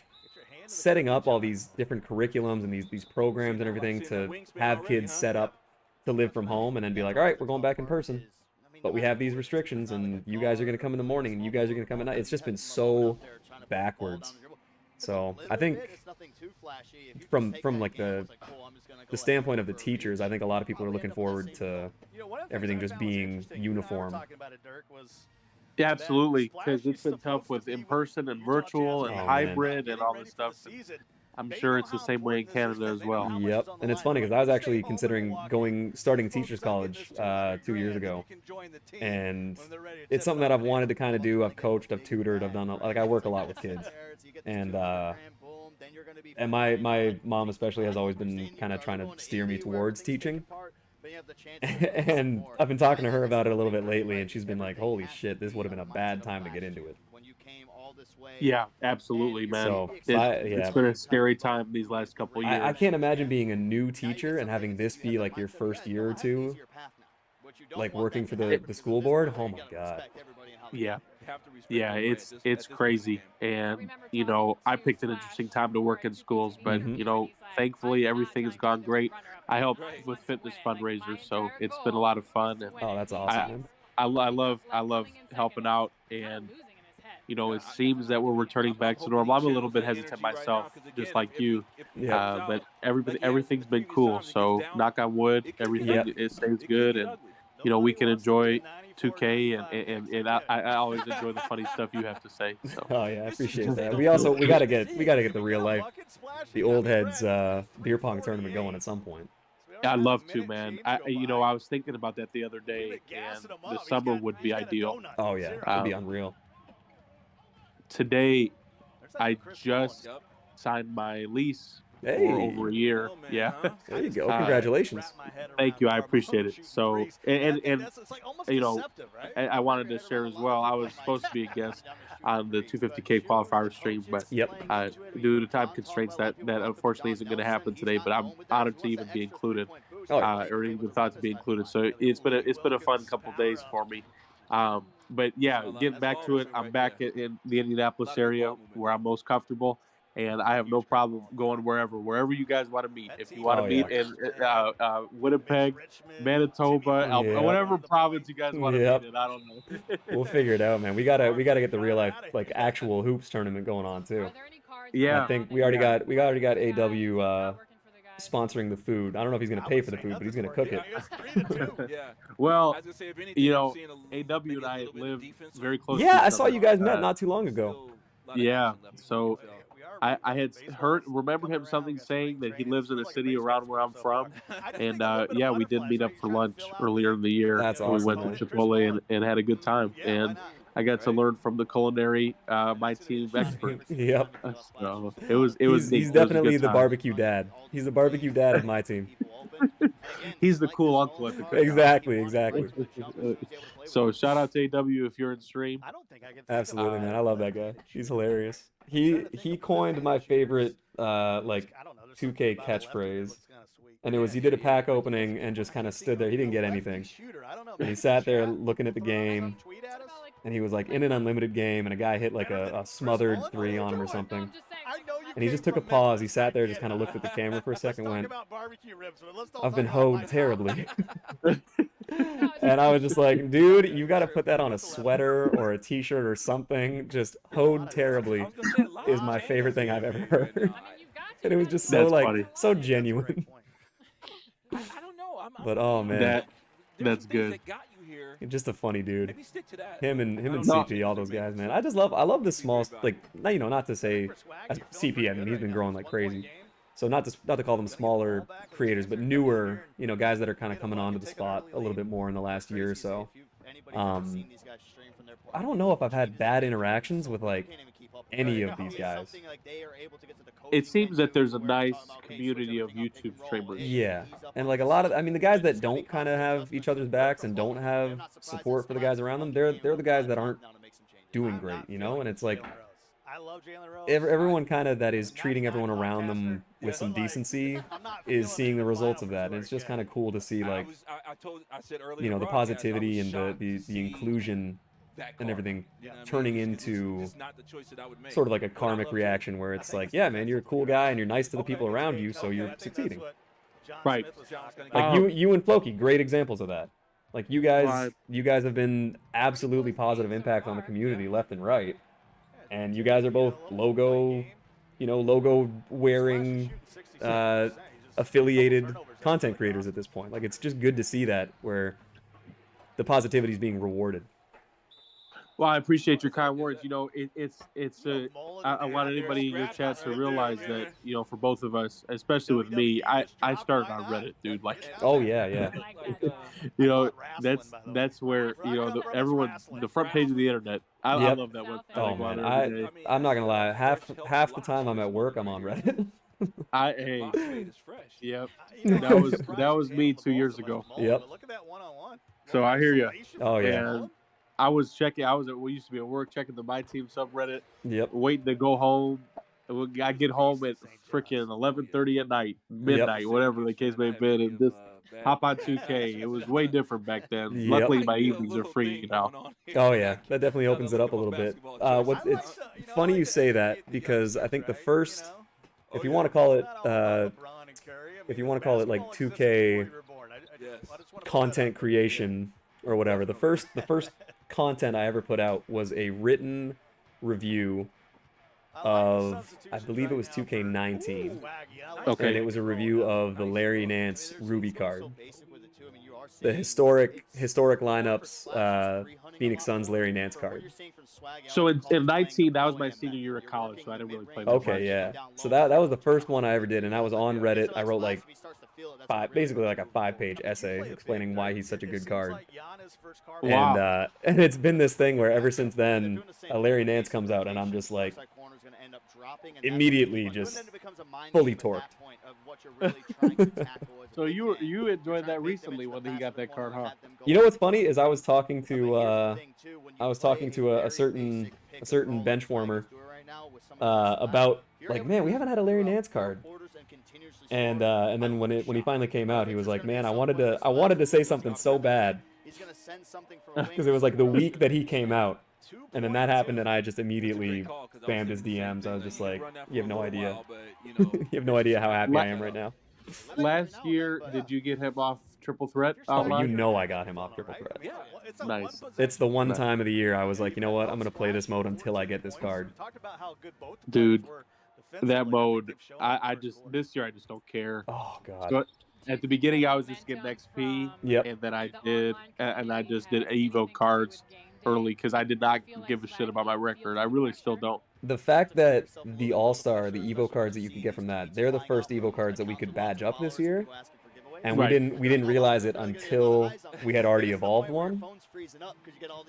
setting up all these different curriculums and these programs and everything to have kids set up to live from home and then be like, all right, we're going back in person, but we have these restrictions and you guys are going to come in the morning and you guys are going to come at night. It's just been so backwards. So I think from like the standpoint of the teachers, I think a lot of people are looking forward to everything just being uniform. Yeah, absolutely, because it's been tough with in-person and virtual and hybrid and all this stuff. I'm sure it's the same way in Canada as well. Yep, and it's funny because I was actually considering starting teachers college 2 years ago, and it's something that I've wanted to kind of do. I've coached, I've tutored, I've done like I work a lot with kids, and my mom especially has always been kind of trying to steer me towards teaching. And I've been talking to her about it a little bit lately, and she's been like, holy shit, this would have been a bad time to get into it. Yeah, absolutely, man. So, it's been a scary time these last couple years. I can't imagine being a new teacher and having this be like your first year or two, like working for the school board. Oh my god. Yeah. Yeah, it's crazy. And, you know, I picked an interesting time to work in schools, but, you know, thankfully everything has gone great. I helped with fitness fundraisers, so it's been a lot of fun. And oh, that's awesome, man. I love helping out, and you know, it seems that we're returning back to normal. I'm a little bit hesitant myself, just like you. But everything's been cool. So knock on wood, everything it stays good, and you know, we can enjoy 2K, and I always enjoy the funny stuff you have to say. So. Oh yeah, I appreciate that. We gotta get the real life, the old heads beer pong tournament going at some point. I'd love to, man. I was thinking about that the other day, and the summer would be ideal. Oh yeah, it'd be unreal. Today, I just signed my lease for over a year. Yeah. There you go. Congratulations. Thank you. I appreciate it. So, and you know, I wanted to share as well. I was supposed to be a guest on the 250K qualifier stream, but due to time constraints, that unfortunately isn't going to happen today. But I'm honored to even be included, or even thought to be included. So it's been a fun couple of days for me. But yeah, getting back to it, I'm back in the Indianapolis area where I'm most comfortable, and I have no problem going wherever you guys want to meet. If you want to meet in Winnipeg, Manitoba, whatever province you guys want to meet in, I don't know. We'll figure it out, man. We gotta get the real life, like actual hoops tournament going on too. Yeah, I think we already got AW sponsoring the food. I don't know if he's going to pay for the food, but he's going to cook it. Well, you know, AW and I live very close. Yeah, I saw you guys met not too long ago. Yeah, so I had remembered him saying that he lives in a city around where I'm from, and yeah, we did meet up for lunch earlier in the year. That's awesome. We went to Chipotle and had a good time, and I got to learn from the culinary MyTEAM expert. Yep. So it was. He's definitely the barbecue dad. He's the barbecue dad of MyTEAM. He's the cool uncle at the cookout. Exactly. So shout out to AW if you're in stream. Absolutely, man. I love that guy. He's hilarious. He coined my favorite like 2K catchphrase. And it was, he did a pack opening and just kind of stood there. He didn't get anything. And he sat there looking at the game. And he was like in an unlimited game, and a guy hit like a smothered 3 on him or something. And he just took a pause. He sat there, just kind of looked at the camera for a second, and went, I've been hoed terribly. And I was just like, dude, you got to put that on a sweater or a t-shirt or something. Just hoed terribly is my favorite thing I've ever heard. And it was just so funny. So genuine. I don't know. But oh man, that's good. Just a funny dude. Him and CP, all those guys, man. I love the small, like, not to say CP. I mean, he's been growing like crazy. So not to call them smaller creators, but newer, guys that are kind of coming onto the spot a little bit more in the last year or so. I don't know if I've had bad interactions with like any of these guys. It seems that there's a nice community of YouTube streamers. Yeah, and like a lot of, the guys that don't kind of have each other's backs and don't have support for the guys around them, they're the guys that aren't doing great, and it's like everyone kind of that is treating everyone around them with some decency is seeing the results of that, and it's just kind of cool to see, like, the positivity and the inclusion and everything You know what I turning mean? into It's not the choice that I would make. sort of like a But I karmic love reaction where it's like, yeah, man, you're a cool guy and you're nice to the people around you, so you're succeeding. Right. Like you and Floki, great examples of that. Like you guys have been absolutely positive impact on the community left and right, and you guys are both logo wearing, affiliated content creators at this point. Like it's just good to see that where the positivity is being rewarded. Well, I appreciate your kind words. You know, I want anybody in your chat to realize that, you know, for both of us, especially with me, I started on Reddit, dude. Like, oh yeah. You know, that's where, you know, the front page of the internet. I love that website. Oh man, I'm not gonna lie. Half the time I'm at work, I'm on Reddit. Yep. That was me 2 years ago. Yep. So I hear you. Oh yeah. And we used to be at work checking the MyTEAM subreddit. Yep. Waiting to go home. I get home at freaking 11:30 at night, midnight, whatever the case may have been, and just hop on 2K. It was way different back then. Yep. Luckily, my evenings are free now. Oh yeah, that definitely opens it up a little bit. It's funny you say that because I think the first, if you want to call it like 2K content creation or whatever, the first content I ever put out was a written review of, I believe it was 2K19. Okay. And it was a review of the Larry Nance Ruby card. The historic lineups, Phoenix Suns Larry Nance card. So in 19, that was my senior year of college, so I didn't really play that much. Okay, yeah. So that was the first one I ever did, and I was on Reddit. I wrote like basically like a 5-page essay explaining why he's such a good card. Wow. And it's been this thing where ever since then, Larry Nance comes out, and I'm just like immediately just fully torqued. So you enjoyed that recently when he got that card, huh? You know what's funny is I was talking to a certain bench warmer about like, man, we haven't had a Larry Nance card. And then when he finally came out, he was like, man, I wanted to say something so bad because it was like the week that he came out. And then that happened, and I just immediately spammed his DMs. I was just like, you have no idea. You have no idea how happy I am right now. Last year, did you get him off Triple Threat? Oh, you know I got him off Triple Threat. Nice. It's the one time of the year I was like, you know what? I'm going to play this mode until I get this card. Dude, that mode, this year I just don't care. Oh, God. So, at the beginning, I was just getting XP, yep. And then I just did Evo cards early because I did not give a shit about my record. I really still don't. The fact that the All-Star, the Evo cards that you could get from that, they're the first Evo cards that we could badge up this year. And we didn't realize it until we had already evolved one.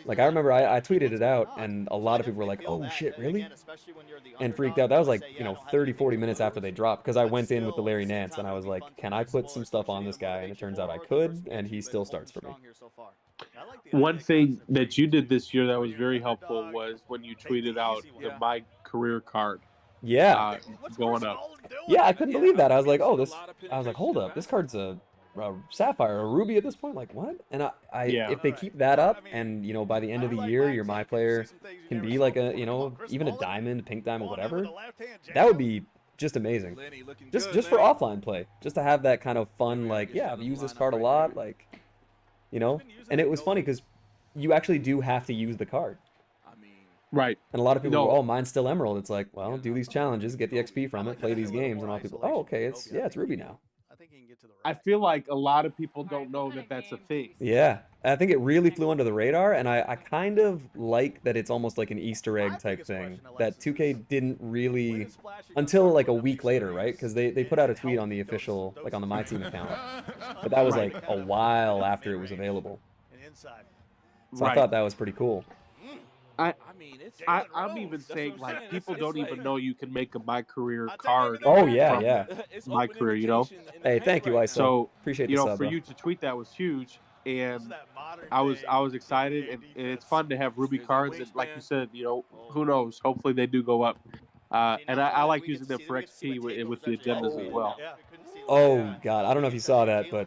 Like I remember I tweeted it out and a lot of people were like, oh shit, really? And freaked out. That was like, 30-40 minutes after they dropped because I went in with the Larry Nance and I was like, can I put some stuff on this guy? And it turns out I could, and he still starts for me. One thing that you did this year that was very helpful was when you tweeted out the My Career card. Yeah. Going up. Yeah, I couldn't believe that. I was like, I was like, hold up, this card's a Sapphire, a Ruby at this point? Like, what? And if they keep that up and, by the end of the year, your My Player can be like a, even a diamond, pink diamond, whatever, that would be just amazing. Just for offline play. Just to have that kind of fun, like, yeah, I've used this card a lot, like, And it was funny because you actually do have to use the card. Right. And a lot of people go, oh, mine's still Emerald. It's like, well, do these challenges, get the XP from it, play these games, and a lot of people, oh, okay, it's Ruby now. I feel like a lot of people don't know that that's a thing. Yeah. I think it really flew under the radar, and I kind of like that it's almost like an Easter egg type thing that 2K didn't really, until like a week later, right? Because they put out a tweet on the official, like on the MyTEAM account. But that was like a while after it was available. So I thought that was pretty cool. I'm even saying, like, people don't even know you can make a My Career card. Oh, yeah. My Career, Hey, thank you, ISO. So, appreciate the sub, for you to tweet that was huge, and I was excited, and it's fun to have Ruby cards, and like you said, who knows? Hopefully they do go up. And I like using them for XP with the agendas as well. Oh, God, I don't know if you saw that, but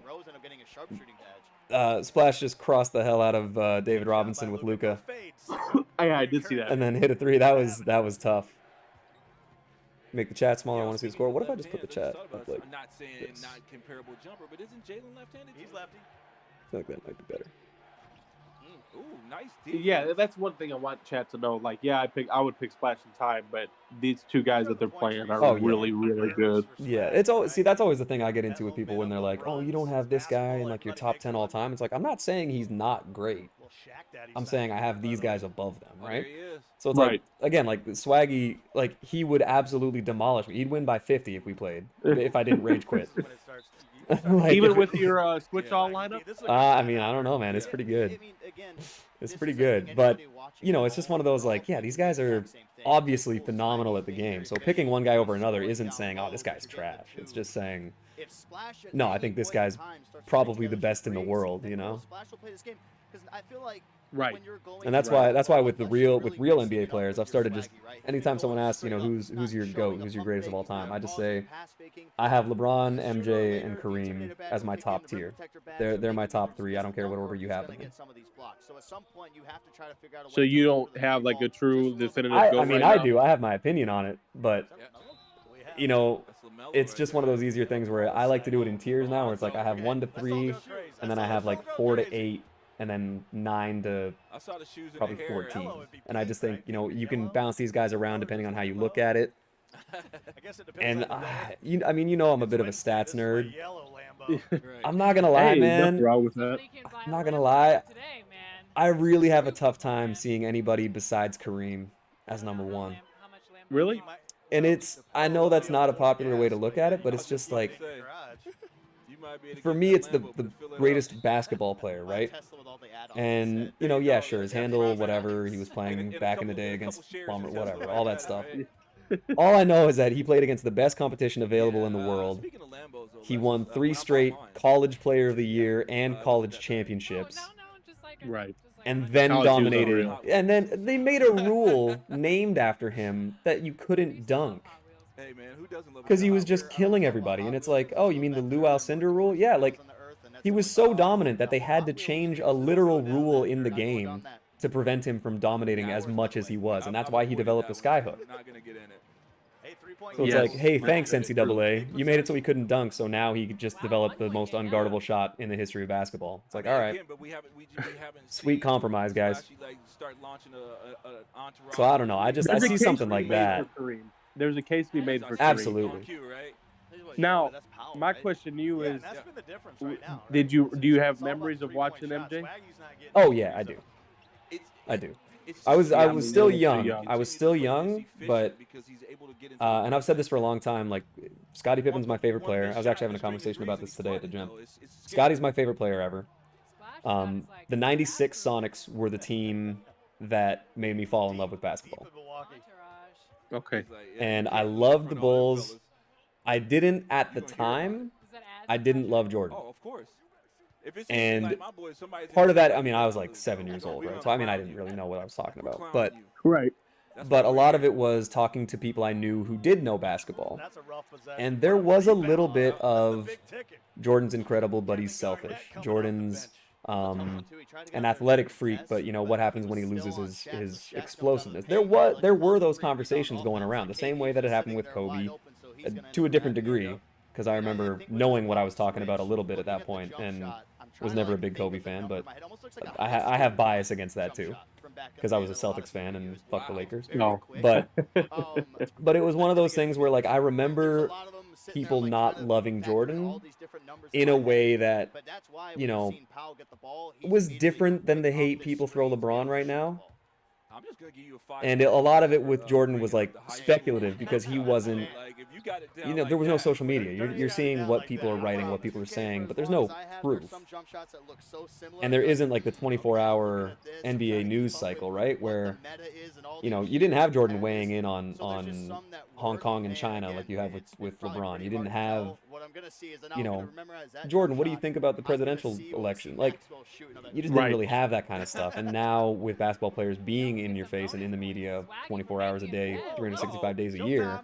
Splash just crossed the hell out of David Robinson with Luka. I did see that. And then hit a 3. That was tough. Make the chat smaller. I want to see the score. What if I just put the chat up like I'm not saying not comparable jumper, but isn't Jalen left-handed? He's lefty. I feel like that might be better. Ooh, nice defense. Yeah, that's one thing I want chat to know. Like, yeah, I would pick Splash and Ty, but these two guys that they're playing are really, really good. Yeah, it's always that's always the thing I get into with people when they're like, "Oh, you don't have this guy in like your top 10 all time." It's like, I'm not saying he's not great. I'm saying I have these guys above them, right? So it's like, again, like Swaggy, like he would absolutely demolish me. He'd win by 50 if we played, if I didn't rage quit. Like, even with your switch all lineup? I mean, I don't know, man. It's pretty good. It's pretty good. But, you know, it's just one of those, like, yeah, these guys are obviously phenomenal at the game. So picking one guy over another isn't saying, oh, this guy's trash. It's just saying, no, I think this guy's probably the best in the world, you know? Right. And that's why with real NBA players, I've started just anytime someone asks, you know, who's your GOAT, who's your greatest of all time, I just say I have LeBron, MJ, and Kareem as my top tier. They're my top 3. I don't care what order you have them in. So you don't have like a true definitive GOAT? I mean, I do. I have my opinion on it, but you know, it's just one of those easier things where I like to do it in tiers now, where it's like I have 1 to 3, and then I have like 4 to 8. And then 9 to probably 14. And I just think, you know, you can bounce these guys around depending on how you look at it. And, I mean, you know I'm a bit of a stats nerd. I'm not going to lie, man. I'm not going to lie. I really have a tough time seeing anybody besides Kareem as number 1. Really? And I know that's not a popular way to look at it, but it's just like, for me, it's the greatest basketball player, right? And, you know, yeah, sure, his handle, whatever, he was playing back in the day against Bomber, whatever, all that stuff. All I know is that he played against the best competition available in the world. He won 3 straight College Player of the Year and college championships. Right. And then dominated. And then they made a rule named after him that you couldn't dunk. Because he was just killing everybody. And it's like, oh, you mean the Lou Alcindor rule? Yeah, like, he was so dominant that they had to change a literal rule in the game to prevent him from dominating as much as he was. And that's why he developed the skyhook. So it's like, hey, thanks, NCAA. You made it so he couldn't dunk, so now he just developed the most unguardable shot in the history of basketball. It's like, all right. Sweet compromise, guys. So I don't know. I see something like that. There's a case to be made for Kareem. Absolutely. Now, my question to you is, do you have memories of watching MJ? Oh yeah, I do. I do. I was still young. I was still young, but and I've said this for a long time. Like, Scottie Pippen's my favorite player. I was actually having a conversation about this today at the gym. Scottie's my favorite player ever. The '96 Sonics were the team that made me fall in love with basketball. Okay. And I loved the Bulls. I didn't at the time. I didn't love Jordan. Oh, of course. And part of that, I mean, I was like 7 years old, right? So I mean, I didn't really know what I was talking about. But a lot of it was talking to people I knew who did know basketball. And there was a little bit of Jordan's incredible, but he's selfish. Jordan's an athletic freak, but you know what happens when he loses his explosiveness. There were those conversations going around the same way that it happened with Kobe, to a different degree, because I remember knowing what I was talking about a little bit at that point, and was never a big Kobe fan, but I have bias against that too, because I was a Celtics fan and fuck the Lakers. No, but it was one of those things where, like, I remember people not loving Jordan in a way that, you know, was different than the hate people throw LeBron right now. And a lot of it with Jordan was like speculative, because he wasn't, you know, there was no social media. You're seeing what people are writing, what people are saying, but there's no proof. And there isn't like the 24-hour NBA news cycle, right? Where, you know, you didn't have Jordan weighing in on Hong Kong and China like you have with LeBron. You didn't have, you know, Jordan, what do you think about the presidential election? Like, you just didn't really have that kind of stuff. And now with basketball players being in your face and in the media 24 hours a day, 365 days a year,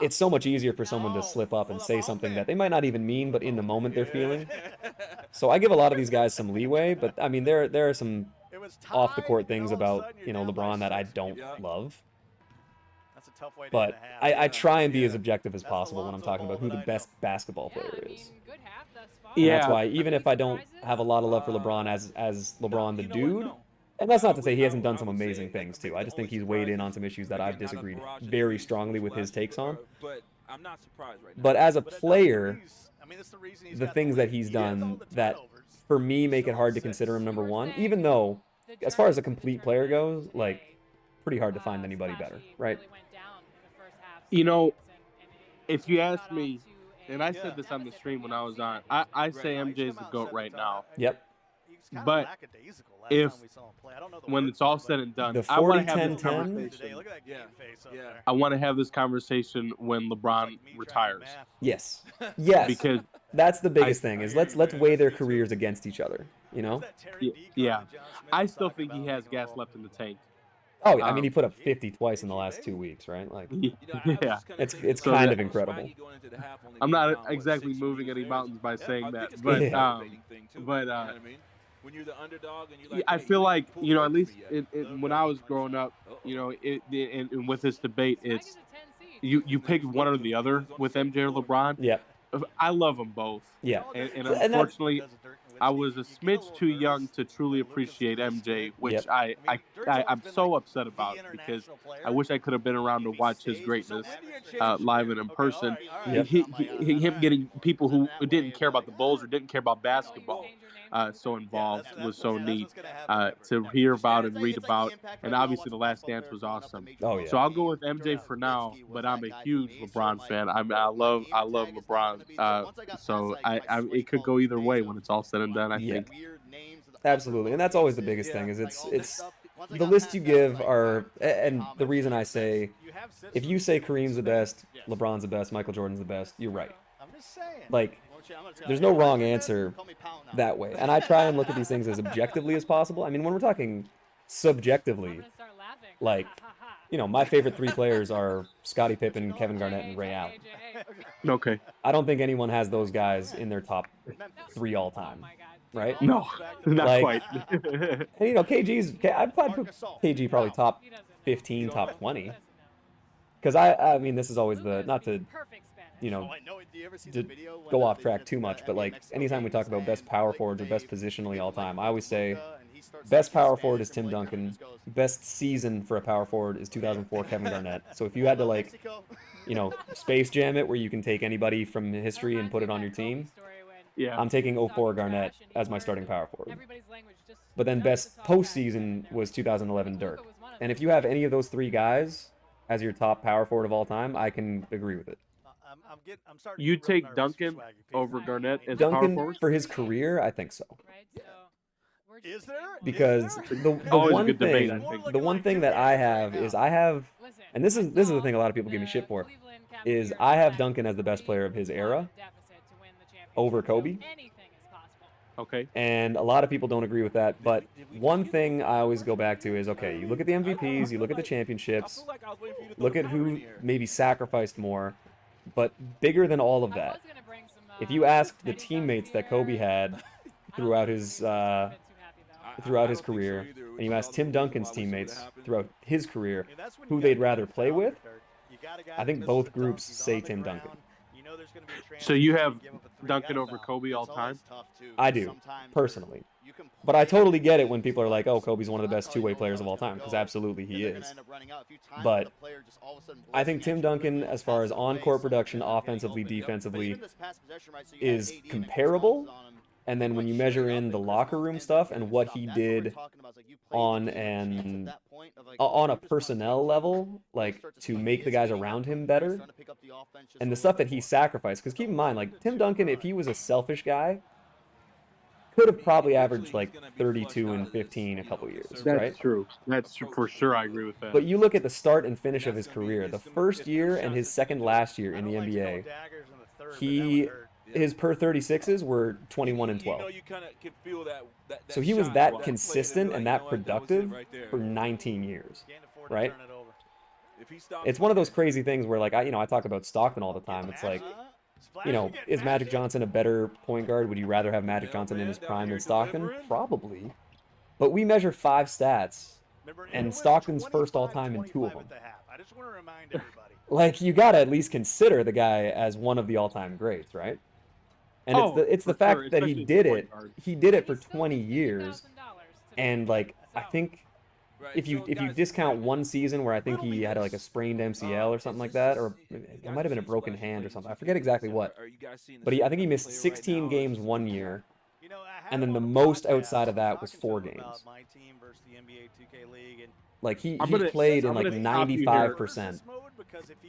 it's so much easier for someone to slip up and say something that they might not even mean, but in the moment they're feeling. So I give a lot of these guys some leeway, but I mean, there are some off the court things about LeBron that I don't love. That's a tough way to But I try and be as objective as possible when I'm talking about who the best basketball player is. And that's why even if I don't have a lot of love for LeBron as LeBron the dude, and that's not to say he hasn't done some amazing things too. I just think he's weighed in on some issues that I've disagreed very strongly with his takes on. But I'm not surprised right now. But as a player, the things that he's done that for me make it hard to consider him number one, even though as far as a complete player goes, like pretty hard to find anybody better, right? You know, if you ask me, and I said this on the stream when I was on, I say MJ's the GOAT right now. Yep. But if when it's all said and done, the 40, I want to have 10, this 10. conversation. I want to have this conversation when LeBron retires. Yes. Yes. Because that's the biggest thing is let's weigh their careers against each other, you know? Yeah. I still think he has gas left in the tank. Oh, yeah. I mean, he put up 50 twice in the last 2 weeks, right? Like, yeah, it's So kind that- of incredible. I'm not exactly moving any mountains by saying that, but when you're the underdog and you're yeah, like, I hey, feel like pull you know, at through least yet. when I was growing up, you know, and with this debate, it's you pick one or the other with MJ or LeBron. Yeah. I love them both. Yeah. And that- unfortunately, I was a smidge too young to truly appreciate MJ, which I'm so upset about because I wish I could have been around to watch his greatness live and in person. Yep. Him getting people who didn't care about the Bulls or didn't care about basketball so involved was so neat to hear about and read about. And obviously, The Last Dance was awesome. Oh, yeah. So I'll go with MJ for now, but I'm a huge LeBron fan. I love LeBron. So it could go either way when it's all said and done, I think. Absolutely. And that's always the biggest thing is it's the list you give are, and the reason I say, if you say Kareem's the best, LeBron's the best, Michael Jordan's the best, you're right. Like, there's no wrong answer that way. And I try and look at these things as objectively as possible. I mean, when we're talking subjectively, like, you know, my favorite three players are Scottie Pippen, Kevin Garnett, and Ray Allen. Okay. I don't think anyone has those guys in their top three all time, right? No, not Like, quite. And, you know, I'd probably put KG probably top 15, top 20. Because I mean, this is always the, not to, you know, to go off track too much, but like anytime we talk about best power forwards or best positionally all time, I always say best power forward is Tim Duncan. Best season for a power forward is 2004 Kevin Garnett. So if you had to, like, you know, Space Jam it where you can take anybody from history and put it on your team, yeah, I'm taking 04 Garnett as my starting power forward. But then best postseason was 2011 Dirk. And if you have any of those three guys as your top power forward of all time, I can agree with it. You take Duncan over Garnett as power Duncan forward? for his career, I think so. Is there? Because the Always a one good debate, thing I think. the one thing that I have is and this is the thing a lot of people give me shit for, is I have Duncan as the best player of his era over Kobe. Okay. And a lot of people don't agree with that, but one thing I always go back to is, okay, you look at the MVPs, you look at the championships, look at who maybe sacrificed more, but bigger than all of that, if you ask the teammates that Kobe had throughout his career, and you ask Tim Duncan's teammates throughout his career who they'd rather play with, I think both groups say Tim Duncan. So you have Duncan over Kobe all time? I do, personally. But I totally get it when people are like, oh, Kobe's one of the best two-way players of all time, because absolutely he is. But I think Tim Duncan, as far as on-court production, offensively, defensively, is comparable. And then when you measure in the locker room stuff and what he did on a personnel level, like to make the guys around him better, and the stuff that he sacrificed, because keep in mind, like Tim Duncan, if he was a selfish guy, could have probably averaged like 32 and 15 a couple years, right? That's true. That's true, for sure. I agree with that. But you look at the start and finish of his career, the first year and his second last year in the NBA, his per 36s were 21 and 12. So he was that consistent and that productive for 19 years, right? It's one of those crazy things where, like, I talk about Stockton all the time. It's like, you know, is Magic Johnson a better point guard? Would you rather have Magic Johnson in his prime than Stockton? Probably. But we measure 5 stats, and Stockton's first all-time in 2 of them. I just want to remind everybody. Like, you got to at least consider the guy as one of the all-time greats, right? And it's the fact that he did it. He did it for 20 years, and like I think if you discount one season where I think he had like a sprained MCL or something like that, or it might have been a broken hand or something. I forget exactly what. But I think he missed 16 games one year, and then the most outside of that was 4 games. Like he played in like 95%.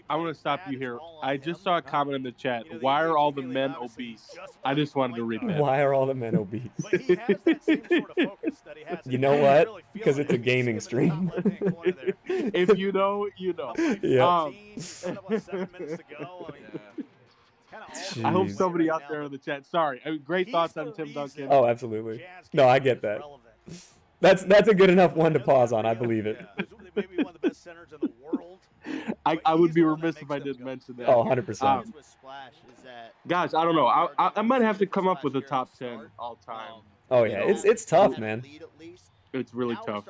I'm going to stop you here. I just saw a comment in the chat. Why are all the men obese? I just wanted to read that. Why are all the men obese? You know what? Because it's a gaming stream. If you know, you know. Yeah. I hope somebody out there in the chat. Sorry. Great thoughts on Tim Duncan. Oh, absolutely. No, I get that. That's a good enough one to pause on. I believe it. Maybe one of the best centers in the world. I would be remiss if I didn't mention that. Oh, 100%. Guys, I don't know. I might have to come up with a top 10 all time. Oh yeah, it's tough, man. It's really tough.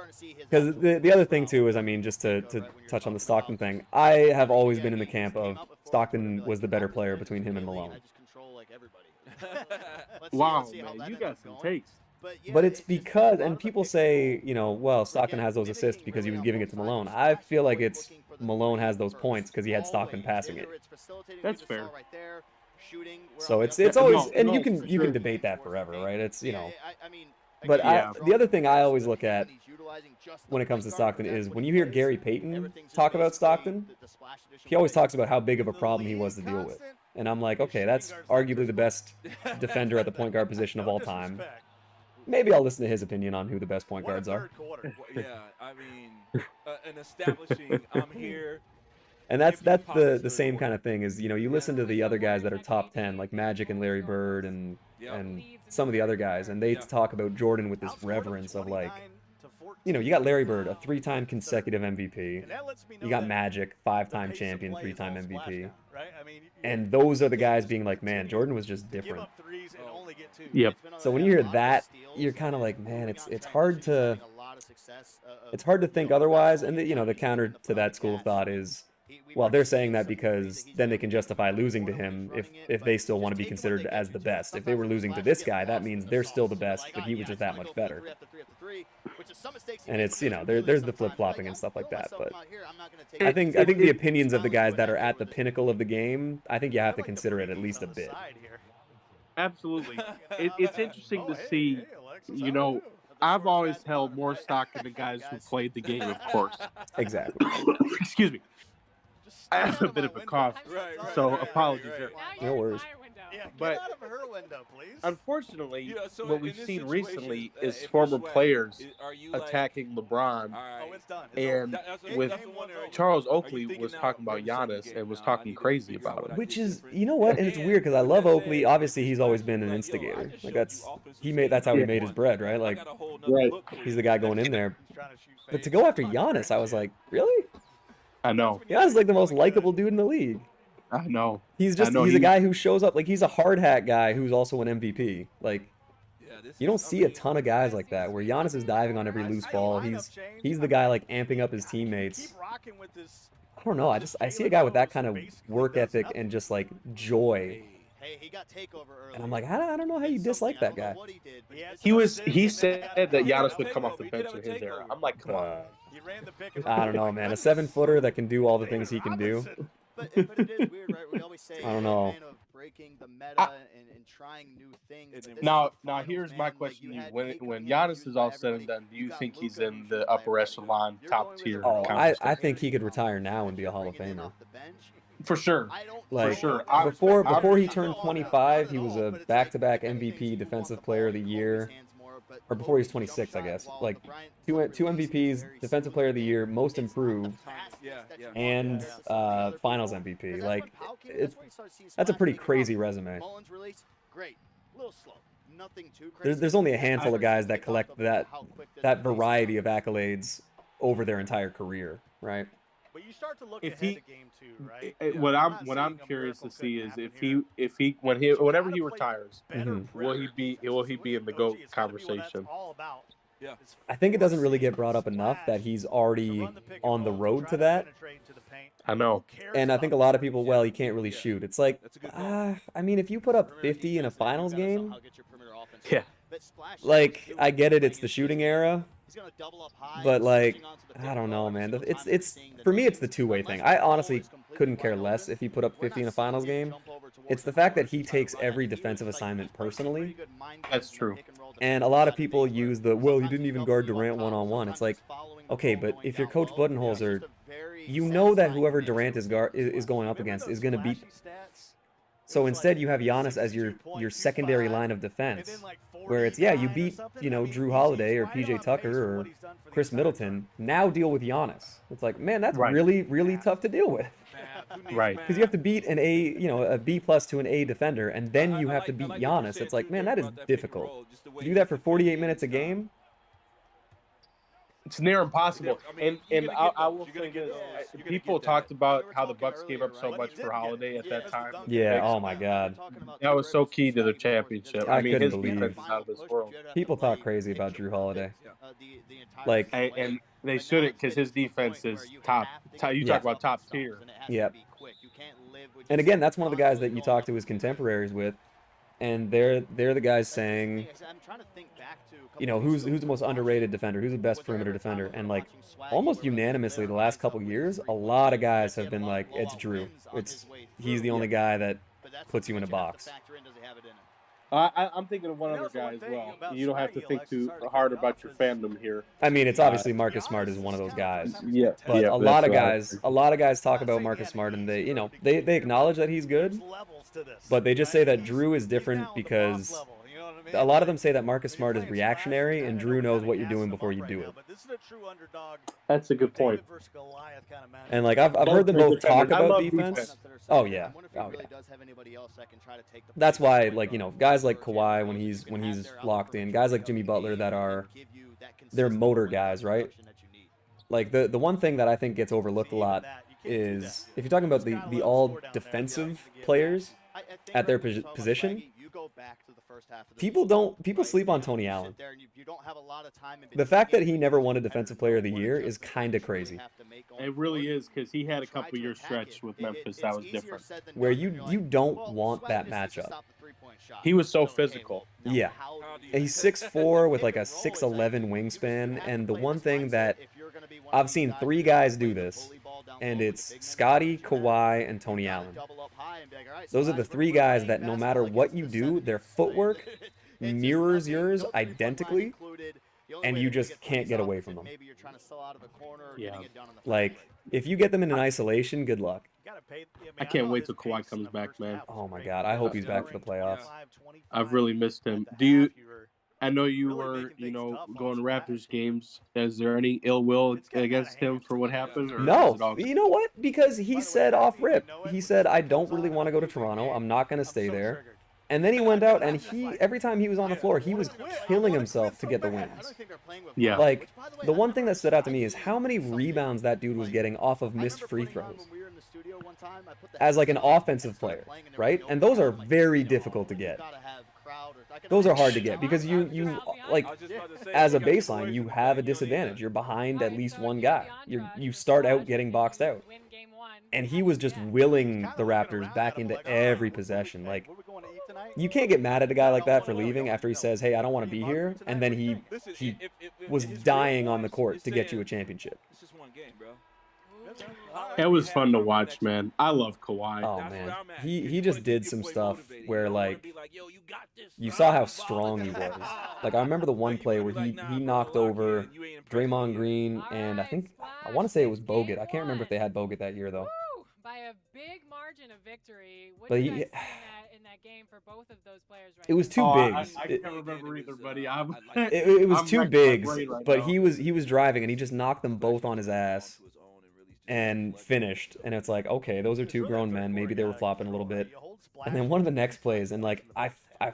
Because the other thing too is, I mean, just to touch on the Stockton thing, I have always been in the camp of Stockton was the better player between him and Malone. Wow, man, you got some takes. But it's because, and people say, you know, well, Stockton has those assists because he was giving it to Malone. I feel like it's Malone has those points because he had Stockton passing it. That's fair. So it's always, and you can debate that forever, right? It's, you know. But the other thing I always look at when it comes to Stockton is when you hear Gary Payton talk about Stockton, he always talks about how big of a problem he was to deal with. And I'm like, okay, that's arguably the best defender at the point guard position of all time. Maybe I'll listen to his opinion on who the best point guards are. Yeah, I mean, an establishing, I'm here. And that's the same kind of thing is, you know, you listen to the other guys that are top 10, like Magic and Larry Bird and some of the other guys, and they talk about Jordan with this reverence of like, you know, you got Larry Bird, a 3-time consecutive MVP. You got Magic, 5-time champion, 3-time MVP. And those are the guys being like, man, Jordan was just different. Yep. So when you hear that, you're kind of like, man, it's hard to think otherwise. And you know, the counter to that school of thought is, well, they're saying that because then they can justify losing to him if they still want to be considered as the best. If they were losing to this guy, that means they're still the best, but he was just that much better. And it's, you know, there's the flip-flopping and stuff like that. But I think the opinions of the guys that are at the pinnacle of the game, I think you have to consider it at least a bit. Absolutely. It's interesting to see, you know, I've always held more stock in the guys who played the game, of course. Exactly. Excuse me. I have a bit of a cough, so apologies there. No worries. But unfortunately, what we've seen recently is former players attacking LeBron. And with Charles Oakley was talking about Giannis and was talking crazy about him. Which is, you know what? And it's weird because I love Oakley. Obviously, he's always been an instigator. Like that's how he made his bread, right? Like he's the guy going in there. But to go after Giannis, I was like, really? I know. Giannis is like the most likable dude in the league. I know. He's a guy who shows up, like he's a hard hat guy who's also an MVP. Like you don't see a ton of guys like that where Giannis is diving on every loose ball. He's the guy like amping up his teammates. I don't know. I see a guy with that kind of work ethic and just like joy. And I'm like, I don't know how you dislike that guy. He said that Giannis would come off the bench in his era. I'm like, come on. I don't know, man. A 7-footer that can do all the things he can do. But it is weird, right? We always say I don't know. Fan of breaking the meta and trying new things. Now here's my question to you. When Giannis is all said and done, do you think he's in the upper echelon, top tier? Oh, I think he could retire now and be a Hall of Famer. For sure. Like, for sure. Before he turned 25, he was a back-to-back MVP, Defensive Player of the Year. Or before he was 26, I guess. Like, two MVPs, Defensive Player of the Year, Most Improved, and Finals MVP. Like, that's a pretty crazy resume. There's only a handful of guys that collect that variety of accolades over their entire career, right? But you start to look if ahead he, to game 2, right? what I'm curious to see is if he whenever he retires, will he be in the GOAT conversation? Yeah. I think it doesn't really get brought up enough that he's already on the road to that. I know. And I think a lot of people, well, he can't really shoot. It's like, I mean, if you put up 50 in a finals game, yeah. Like, I get it, it's the shooting era, but like, I don't know, man. It's for me, it's the two-way thing. I honestly couldn't care less if he put up 50 in a finals game. It's the fact that he takes every defensive assignment personally. That's true. And a lot of people use the, well, he didn't even guard Durant one-on-one. It's like, okay, but if you're Coach Budenholzer, you know that whoever Durant is going up against is going to beat. So instead, you have Giannis as your secondary line of defense, where it's, yeah, you beat, Drew Holiday or PJ Tucker or Chris Middleton. Now deal with Giannis. It's like, man, that's really, really tough to deal with. Right. Because you have to beat a B+ to an A defender, and then you have to beat Giannis. It's like, man, that is difficult. To do that for 48 minutes a game? It's near impossible. And I will say this: people talked about how the Bucks gave up so much for Holiday at that time. Yeah. Oh my God. That was so key to the championship. I mean, his defense is out of this world. People talk crazy about Drew Holiday. Like, and they shouldn't, because his defense is top. You talk about top tier. Yep. And again, that's one of the guys that you talk to his contemporaries with, and they're the guys saying, who's the most underrated defender, who's the best perimeter defender, and like almost unanimously the last couple years, a lot of guys have been like, it's Drew. He's the only guy that puts you in a box. I'm thinking of one other guy as well. You don't have to think too hard about your fandom here. I mean, it's obviously Marcus Smart is one of those guys. Yeah, but a lot of guys talk about Marcus Smart, and they acknowledge that he's good, but they just say that Drew is different because a lot of them say that Marcus Smart is reactionary, and Drew knows what you're doing before you do it. That's a good point. And like I've heard them both talk about defense. Oh yeah. That's why, like, guys like Kawhi when he's locked in, guys like Jimmy Butler they're motor guys, right? Like the one thing that I think gets overlooked a lot is if you're talking about the all defensive players at their position. People sleep on Tony Allen. The fact that he never won a Defensive Player of the Year is kind of crazy. It really is, because he had a couple year stretch with Memphis that was different. Where you don't want that matchup. He was so physical. Yeah. He's 6'4" with like a 6'11" wingspan, and the one thing that I've seen 3 guys do this, and it's Scotty, Kawhi, and Tony Allen. Those are the 3 guys that no matter what you do, their footwork mirrors yours identically, and you just can't get away from them. Yeah. Like, if you get them in an isolation, good luck. I can't wait till Kawhi comes back, man. Oh my God, I hope he's back for the playoffs. I've really missed him. I know you were, going to Raptors games. Is there any ill will against him for what happened? Or no. You know what? Because he said off rip, he said, I don't really want to go to Toronto. I'm not going to stay there. And then he went out, and every time he was on the floor, he was killing himself to get the wins. Yeah. Like, the one thing that stood out to me is how many rebounds that dude was getting off of missed free throws. As like an offensive player, right? And those are very difficult to get. Those are hard to get because you like, as a baseline, you have a disadvantage. You're behind at least one guy. You start out getting boxed out. And he was just willing the Raptors back into every possession. Like, you can't get mad at a guy like that for leaving after he says, hey, I don't want to be here. And then he was dying on the court to get you a championship. It's just one game, bro. It was fun to watch, man. I love Kawhi. Oh, man. He just did some stuff where, like, you saw how strong he was. Like, I remember the one play where he knocked over Draymond Green, and I want to say it was Bogut. I can't remember if they had Bogut that year, though. By a big margin of victory. What But did you guys see in that game for both of those players? It was two bigs. I can't remember either, buddy. It was two bigs, but he was driving, and he just knocked them both on his ass and finished. And it's like, okay, those are two grown men. Maybe they were flopping a little bit. And then one of the next plays, and like I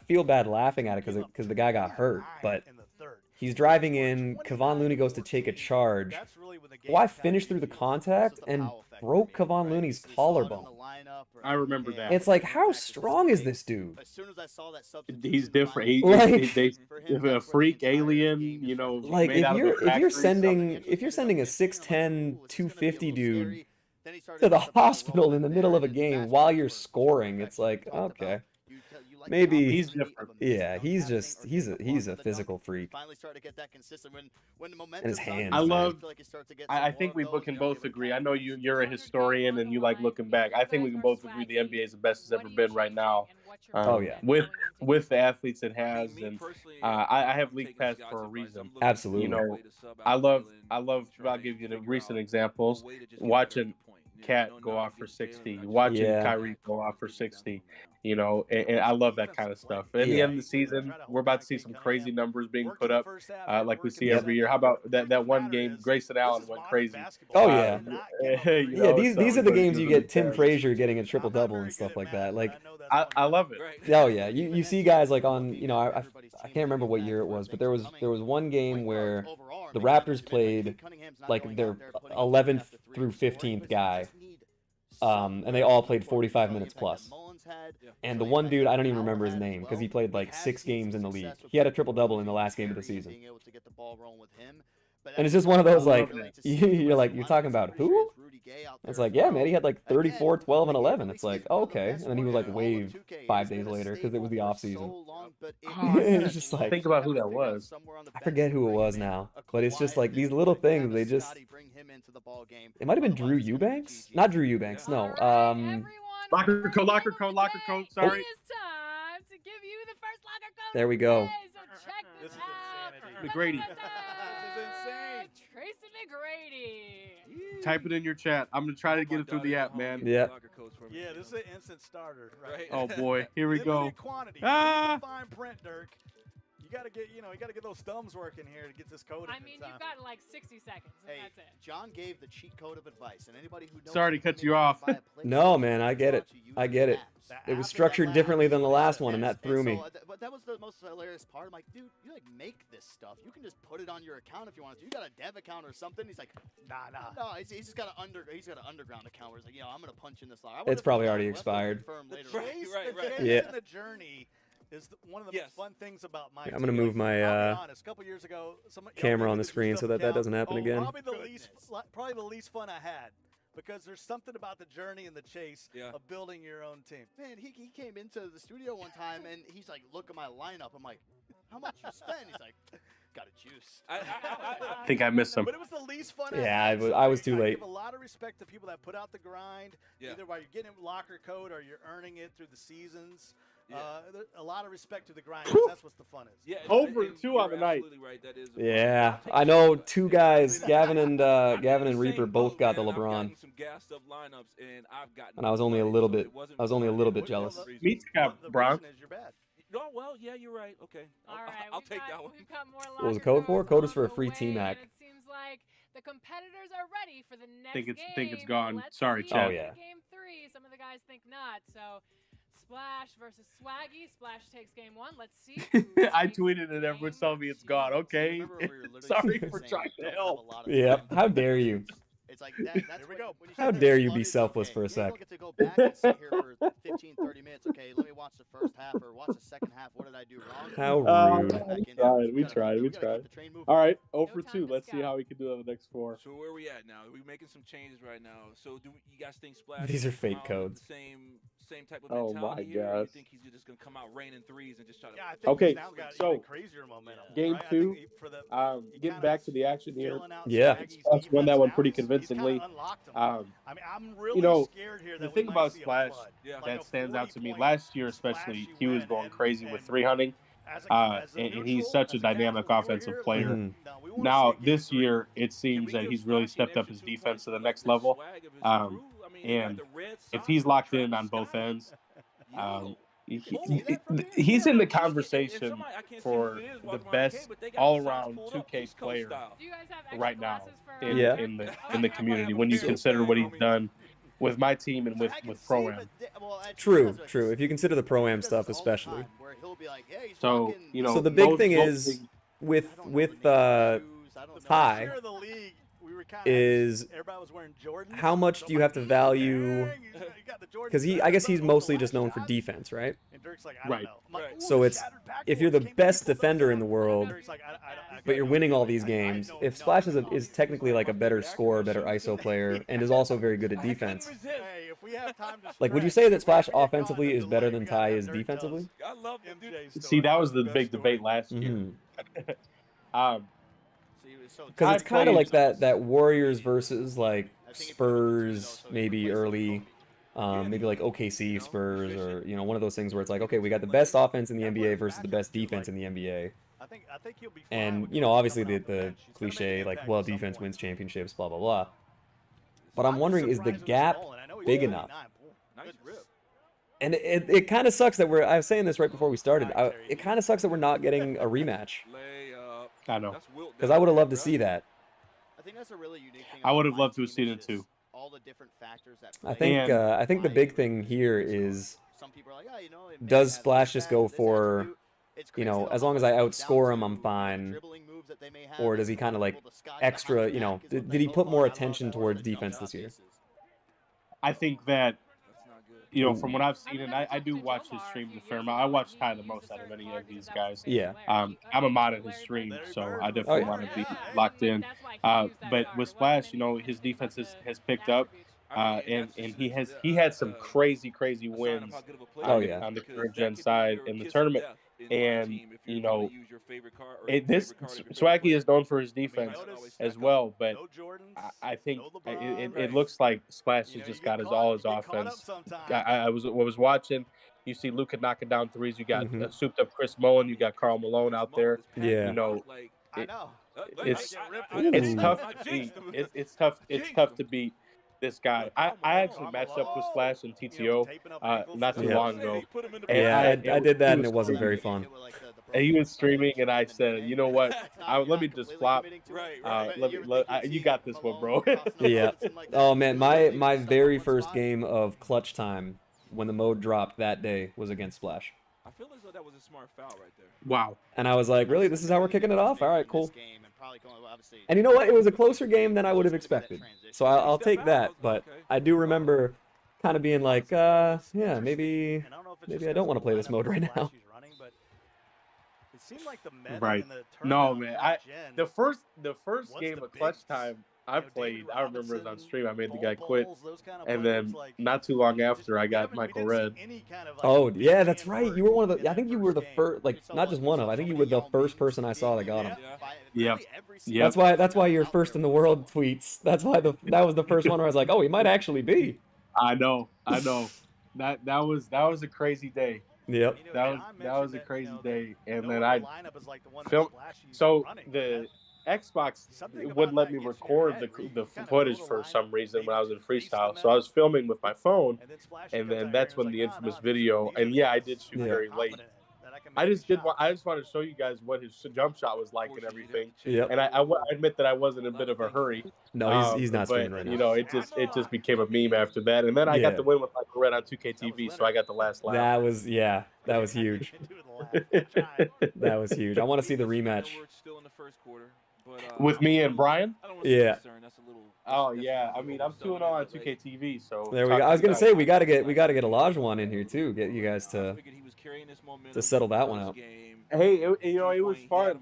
feel bad laughing at it because the guy got hurt, but He's driving in. Kevon Looney goes to take a charge. Kawhi finished through the contact and broke Kevon Looney's collarbone. I remember that. It's like, how strong is this dude? He's different. He's a freak alien, you know. Like made out of a if you're factory, sending a 6'10", 250 dude to the hospital in the middle of a game while you're scoring, it's like, okay. Maybe he's different. Yeah, he's a physical freak. And his hands. I think we can both agree. I know you're a historian and you like looking back. I think we can both agree the NBA is the best it's ever been right now. Oh yeah. With the athletes it has, and I have League Pass for a reason. Absolutely. You know, I love. I'll give you the recent examples. Watching Cat go off for 60, watching Kyrie go off for 60. You know, and I love that kind of stuff. At the end of the season, we're about to see some crazy numbers being put up, like we see every year. How about that one game? Grayson Allen went crazy. Oh yeah, you know, these are the games you get Tim Frazier getting a triple double and stuff like that. Like, I love it. Oh yeah, you see guys like on, you know, I can't remember what year it was, but there was one game where the Raptors played like their 11th through 15th guy, and they all played 45 minutes plus. And the one dude, I don't even remember his name because he played like 6 games in the league. He had a triple-double in the last game of the season. And it's just one of those, like, you're talking about who? It's like, yeah, man, he had like 34, 12, and 11. It's like, oh, okay. And then he was like waived 5 days later because it was the offseason. It's just like, think about who that was. I forget who it was now, but it's just like these little things. They just. It might have been Drew Eubanks. Not Drew Eubanks. No. Locker code. Sorry. It is time to give you the first locker code. There we go. So check this out. McGrady. Tracy McGrady. Type it in your chat. I'm gonna try to get it through the app, man. Yeah. Yeah, this is an instant starter. Right? Oh boy, here we go. Quantity. Fine print, Dirk. You gotta get those thumbs working here to get this code. I mean, you've got like 60 seconds, and that's it. John gave the cheat code of advice, and anybody who knows. Sorry to cut you off. No, man, I get it. It was structured differently than the last one, and that threw me. But that was the most hilarious part. I'm like, dude, you like make this stuff. You can just put it on your account if you want to. You got a dev account or something? He's like, nah. No, he's just got an underground account where he's like, I'm gonna punch in this line. It's probably already expired. Right. Yeah. The journey is one of the most fun things about my. I'm gonna move my couple years ago, camera on the screen so that doesn't happen again. Probably the least fun I had. Because there's something about the journey and the chase of building your own team. Man, he came into the studio one time and he's like, look at my lineup. I'm like, how much you spend? He's like, got a juice. I think I missed some. But it was the least fun. Yeah, I was too late. I give a lot of respect to people that put out the grind, either while you're getting locker code or you're earning it through the seasons. A lot of respect to the grind. That's what the fun is. Yeah, over 2 on the night. Right. That is I know 2 guys, Gavin and Reaper, both got the LeBron. Some gassed up lineups, and I've gotten. And I was only a little bit jealous. Meets got Bron. No, well, yeah, you're right. Okay, All right, I'll take that one. We've got more What was the code for? Code is for a free T-Mac. It seems like the competitors are ready for the next Think it's gone. Let's Sorry, see chat. Oh yeah. Game 3. Some of the guys think not. So. Splash versus Swaggy. Splash takes game 1. Let's see. I tweeted and everyone told me it's gone. Okay. Sorry for trying to help. Yeah. How dare you? It's like that's Here we go. How dare you be selfless for a sec? You don't get to go back and sit here for 15, 30 minutes. Okay, let me watch the first half or watch the second half. What did I do wrong? How rude. We tried. All right, 0 for 2. Let's see how we can do on the next 4. So where are we at now? Are we making some changes right now? So do you guys think Splash? These are fake codes. The same type of Oh mentality my here? Or God. you think he's just gonna come out raining threes and just try to? Yeah, I think Okay, he's now got so, even crazier momentum. Game right? 2, getting back to the action here. Splash won that one pretty convincingly. I mean, I'm really scared here. The thing about Splash that stands out to me last year, especially, he was going crazy with 300. And he's such a dynamic offensive player. Mm-hmm. Now, this year, it seems that he's really stepped up his defense to the next level. And if he's locked in on both ends, he's in the conversation for the best all-around 2K player right now in the community. When you consider what he's done with my team and with Pro-Am. True. If you consider the Pro-Am stuff especially. So, So the big thing is with Ty is how much do you have to value? Because I guess he's mostly just known for defense, right? Right. So it's if you're the best defender in the world, but you're winning all these games. If Splash is technically like a better scorer, better ISO player, and is also very good at defense. Like, would you say that Splash offensively is better than Ty is defensively? I love him, dude. See, that was the big debate last year. Because it's kind of like that Warriors versus like Spurs, maybe early, maybe like OKC Spurs, or one of those things where it's like, okay, we got the best offense in the NBA versus the best defense in the NBA. And obviously the cliche like, well, defense wins championships, blah blah blah. But I'm wondering, is the gap big enough? Nice rip. And it kind of sucks that I was saying this right before we started. It kind of sucks that we're not getting a rematch. I know. Because I would have loved to see that. I think that's a really unique thing. I would have loved to have seen it too. All the different factors that I think the big thing here is, does Splash just go for, as long as I outscore him, I'm fine? Or does he kind of like extra, did he put more attention towards defense this year? I think that, from what I've seen, and I do watch his streams a fair amount. I watch Ty the most out of any of these guys. Yeah. I'm a mod in his stream, so I definitely want to be locked in. But with Splash, his defense has picked up, and he had some crazy wins on the current gen side in the tournament. And Swaggy is known for his defense as well, but I think it looks like Splash has just got all his offense. I was watching. You see Luka knocking down threes. You got souped up Chris Mullen. You got Karl Malone out there. Yeah. It's tough to beat. It's tough to beat this guy. I actually matched up with Splash and TTO not too long ago. And I did that, and it wasn't very fun. And he was streaming, and I said, you know what? Let me just flop. You got this one, bro. Yeah. Oh man, my very first game of clutch time when the mode dropped that day was against Splash. I feel as though that was a smart foul right there. Wow. And I was like, really? This is how we're kicking it off? All right, cool. And you know what? It was a closer game than I would have expected. So I'll take that. But I do remember kind of being like, yeah, maybe I don't want to play this mode right now. Right. No, man. The first game of clutch time I played, I remember it was on stream. I made the guy quit, and then not too long after, I got Michael Red. Oh yeah, that's right. You were one of the. I think you were the first. Like, not just one of. I think you were the first person I saw that got him. Yep. That's why you're first in the world tweets. That's why that was the first one where I was like, oh, he might actually be. I know. That was a crazy day. Yep. That was a crazy day, and then I filmed. So the Xbox wouldn't let me record the footage for some reason when I was in freestyle. So I was filming with my phone, and then that's when the infamous video. And yeah, I did shoot very late. I just wanted to show you guys what his jump shot was like and everything. Yep. And I admit that I wasn't in a bit of a hurry. No, he's not streaming right now. It just became a meme after that. And then I got the win with Michael Red on 2K TV, so I got the last lap. That was huge. That was huge. I want to see the rematch. With me and Brian? Yeah. Oh yeah, I mean I'm 2-0 on 2K TV, so there we go. I was gonna say we gotta get Olajuwon in here too. Get you guys to settle that one out. Hey, it was fun.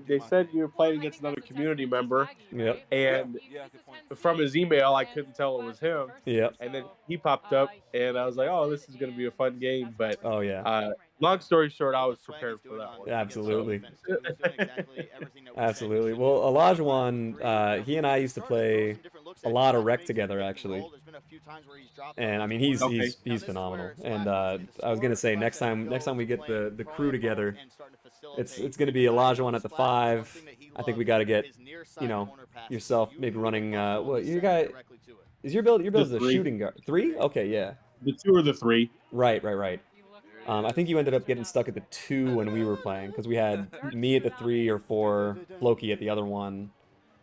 They said you were playing against another community member. Yep. And from his email, I couldn't tell it was him. Yep. And then he popped up, and I was like, "Oh, this is gonna be a fun game." But oh yeah. Long story short, I was prepared for that one. Absolutely. Absolutely. Well, Olajuwon, he and I used to play a lot of rec together, actually. And I mean, he's phenomenal. And I was gonna say next time we get the crew together, it's gonna be Olajuwon at the 5. I think we got to get yourself maybe running. Well, you guys, is your build is a shooting guard 3? Okay, yeah. The 2 or the 3. Right. I think you ended up getting stuck at the 2 when we were playing, because we had me at the 3 or 4, Floki at the other one,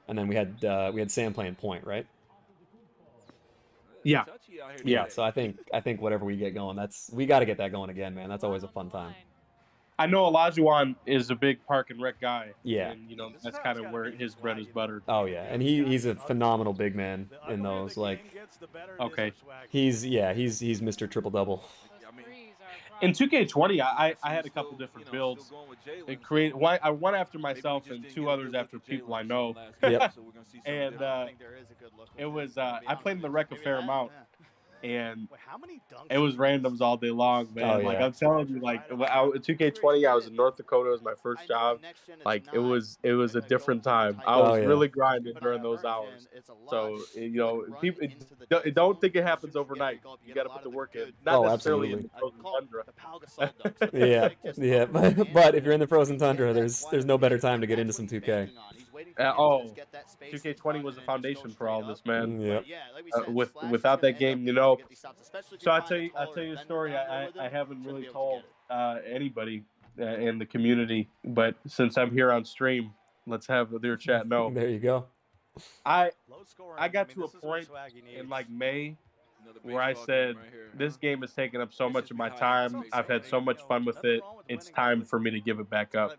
and then we had Sam playing point, right? Yeah. So I think whatever we get going, we got to get that going again, man. That's always a fun time. I know Olajuwon is a big park and rec guy. Yeah. And, you know, that's kind of where his bread is buttered. Oh yeah, and he's a phenomenal big man in those. Like, Okay. he's Mr. Triple Double. In 2K20, I had a couple different builds. It created one after myself and 2 others after people I know. Yep. And it was I played in the rec a fair amount, and it was randoms all day long, man. Oh, yeah. Like I'm telling you, like in 2K20, I was in North Dakota. It was my first job. Like it was a different time. I was really grinding during those hours. So you know, people don't think it happens overnight. You got to put the work in. Not necessarily in the frozen tundra. Yeah. But if you're in the frozen tundra, there's no better time to get into some 2K. 2K20 was the foundation for all this, man. Yeah. Without that game, you know. So I'll tell you a story I haven't really told anybody in the community, but since I'm here on stream, let's have their chat know. There you go. I got to a point in like May where I said, this game has taken up so much of my time. I've had so much fun with it. It's time for me to give it back up.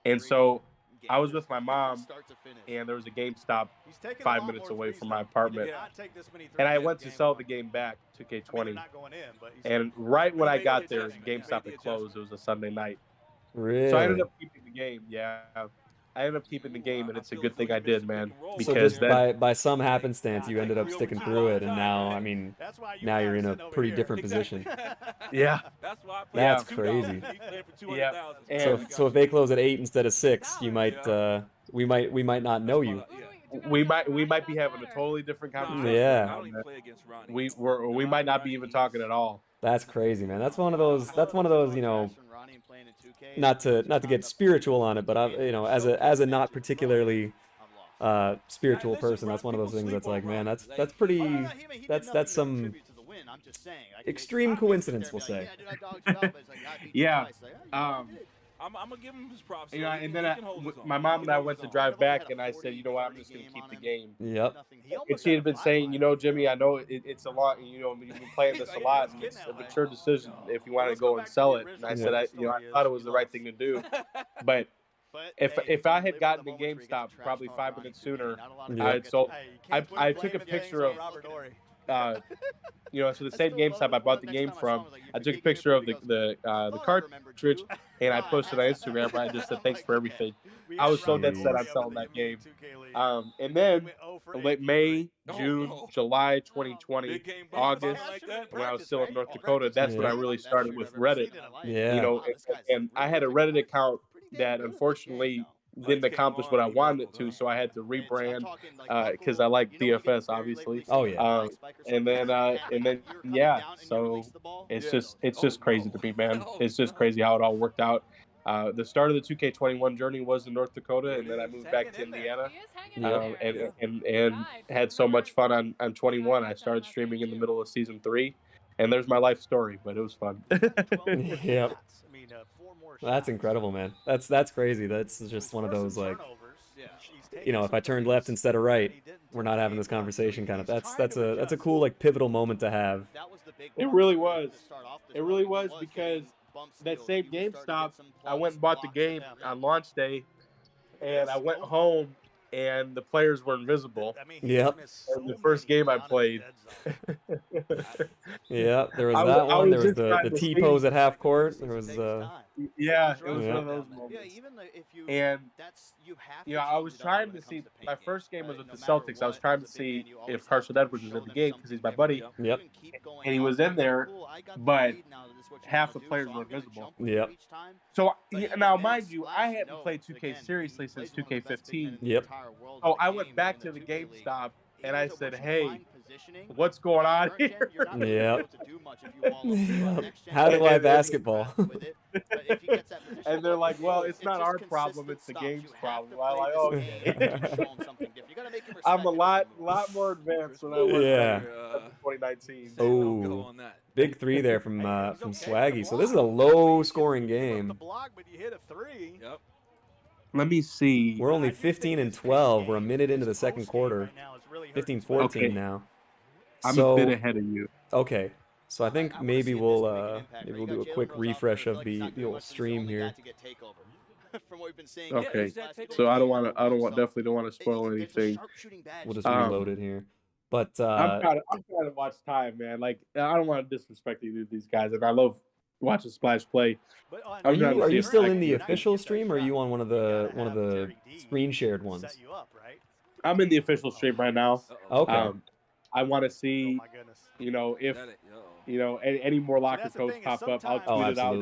And so I was with my mom, and there was a GameStop 5 minutes away from my apartment. And I went to sell the game back, 2K20. And right when I got there, GameStop had closed. It was a Sunday night. Really? So I ended up keeping the game, yeah. I ended up keeping the game, and it's a good thing I did, man. So just by some happenstance, you ended up sticking through it, and now, I mean, now you're in a pretty different position. Yeah. That's crazy. Yeah. So if they close at 8 instead of 6, you might we might not know you. We might be having a totally different conversation. Yeah. We might not be even talking at all. That's crazy, man. That's one of those, you know, not to get spiritual on it, but as a not particularly spiritual person, that's one of those things that's like, man, that's some extreme coincidence, we'll say. Yeah. I'm gonna give him his props. You know, and then my mom and I went to drive back, and I said, you know what, I'm just gonna keep the game. Yep. And she had been saying, you know, Jimmy, I know it's a lot. You know, you've been playing this a lot. And it's a mature decision if you want to go and sell it. And I said, I thought it was the right thing to do, but if I had gotten to GameStop probably 5 minutes sooner, I had sold. I took a picture of. You know, so the same GameStop I bought the game from, I took a picture of the cartridge, and I posted on Instagram where I just said, thanks for everything. I was so dead set on selling that game. And then late May, June, July 2020, August, when I was still in North Dakota, that's when I really started with Reddit. Yeah. You know, and I had a Reddit account that unfortunately didn't accomplish what I wanted it to, so I had to rebrand because I like DFS, obviously. Oh yeah. And then yeah, so it's just crazy to me, man. It's just crazy how it all worked out. The start of the 2K21 journey was in North Dakota, and then I moved back to Indiana, and had so much fun on 21. I started streaming in the middle of season 3, and there's my life story, but it was fun. Yep. That's incredible, man. That's crazy. That's just one of those, like, you know, if I turned left instead of right, we're not having this conversation kind of. That's a cool, like, pivotal moment to have. It really was. It really was, because that same GameStop, I went and bought the game on launch day, and I went home, and the players were invisible. Yep. And the first game I played. Yeah, there was that one. There was the T-pose at half court. There was yeah, it was one of those moments. And you know, I was trying to see. My first game was with the Celtics. I was trying to see if Carson Edwards was in the game because he's my buddy. Yep. And he was in there, but half the players were invisible. Yep. So now, mind you, I hadn't played 2K seriously since 2K15. Yep. Oh, I went back to the GameStop and I said, "Hey, what's going on here?" Yep. How do I basketball? And they're like, "Well, it's not our problem; it's the game's problem." I'm like, "Oh, okay." I'm a lot more advanced than I was in 2019. Oh, big 3 there from Swaggy. So this is a low-scoring game. Yep. Let me see. We're only 15 and 12. We're a minute into the second quarter. 15-14 now. I'm a bit ahead of you. Okay. So I think maybe we'll do a quick refresh of the old stream here. From what we've been seeing. Okay. Yeah, So definitely don't want to spoil anything. We'll just reload it here. But I'm trying to watch time, man. Like I don't want to disrespect these guys, and I love watching Splash play. Are you still in the official stream, or are you on one of the screen shared ones? I'm in the official stream right now. Okay. I want to see, if any more locker codes pop up, I'll tweet it out.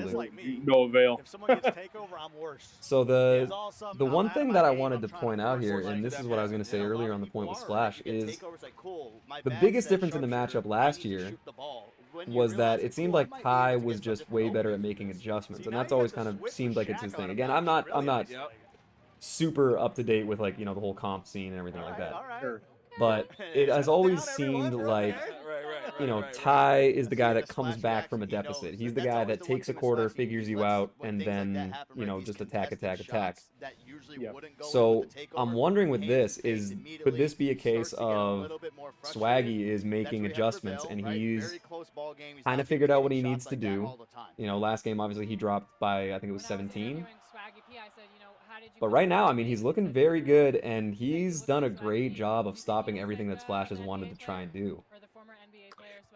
No avail. If someone gets takeover, I'm worse. So the one thing that I wanted to point out here, and this is what I was going to say earlier on the point with Splash, is the biggest difference in the matchup last year was that it seemed like Ty was just way better at making adjustments, and that's always kind of seemed like it's his thing. Again, I'm not super up to date with the whole comp scene and everything like that. But it has always seemed like, Ty is the guy that comes back from a deficit. He's the guy that takes a quarter, figures you out, and then, just attack. Yep. So I'm wondering with this, could this be a case of Swaggy is making adjustments and he's kind of figured out what he needs to do? Last game, obviously, he dropped by, I think it was 17. But right now, I mean, he's looking very good, and he's done a great job of stopping everything that Splash has wanted to try and do.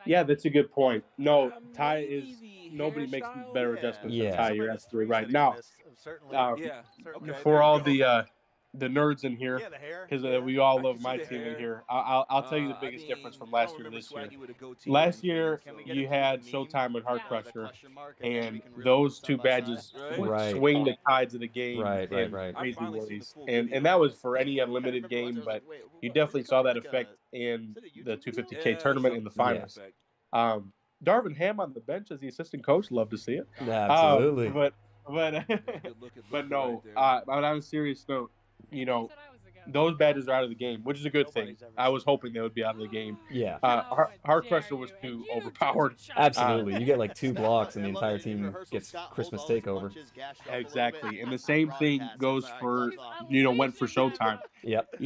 Yeah, that's a good point. No, Ty is nobody makes better adjustments than Ty. You're absolutely right. Now, for all the nerds in here, because we all love MyTEAM in here, I'll tell you the biggest difference from last year to this year. Last year, you had Showtime and Heart Crusher, and those two badges would swing the tides of the game in crazy ways. And that was for any unlimited game, but you definitely saw that effect in the 250K tournament in the finals. Darvin Ham on the bench as the assistant coach, love to see it. Absolutely. But no, on a serious note, those badges are out of the game, which is a good thing. I was hoping they would be out of the game. Yeah. Heart Crusher was too overpowered. Absolutely. You get like 2 blocks and the entire team gets Christmas takeover. Exactly. And the same thing goes for, went for Showtime. Yep.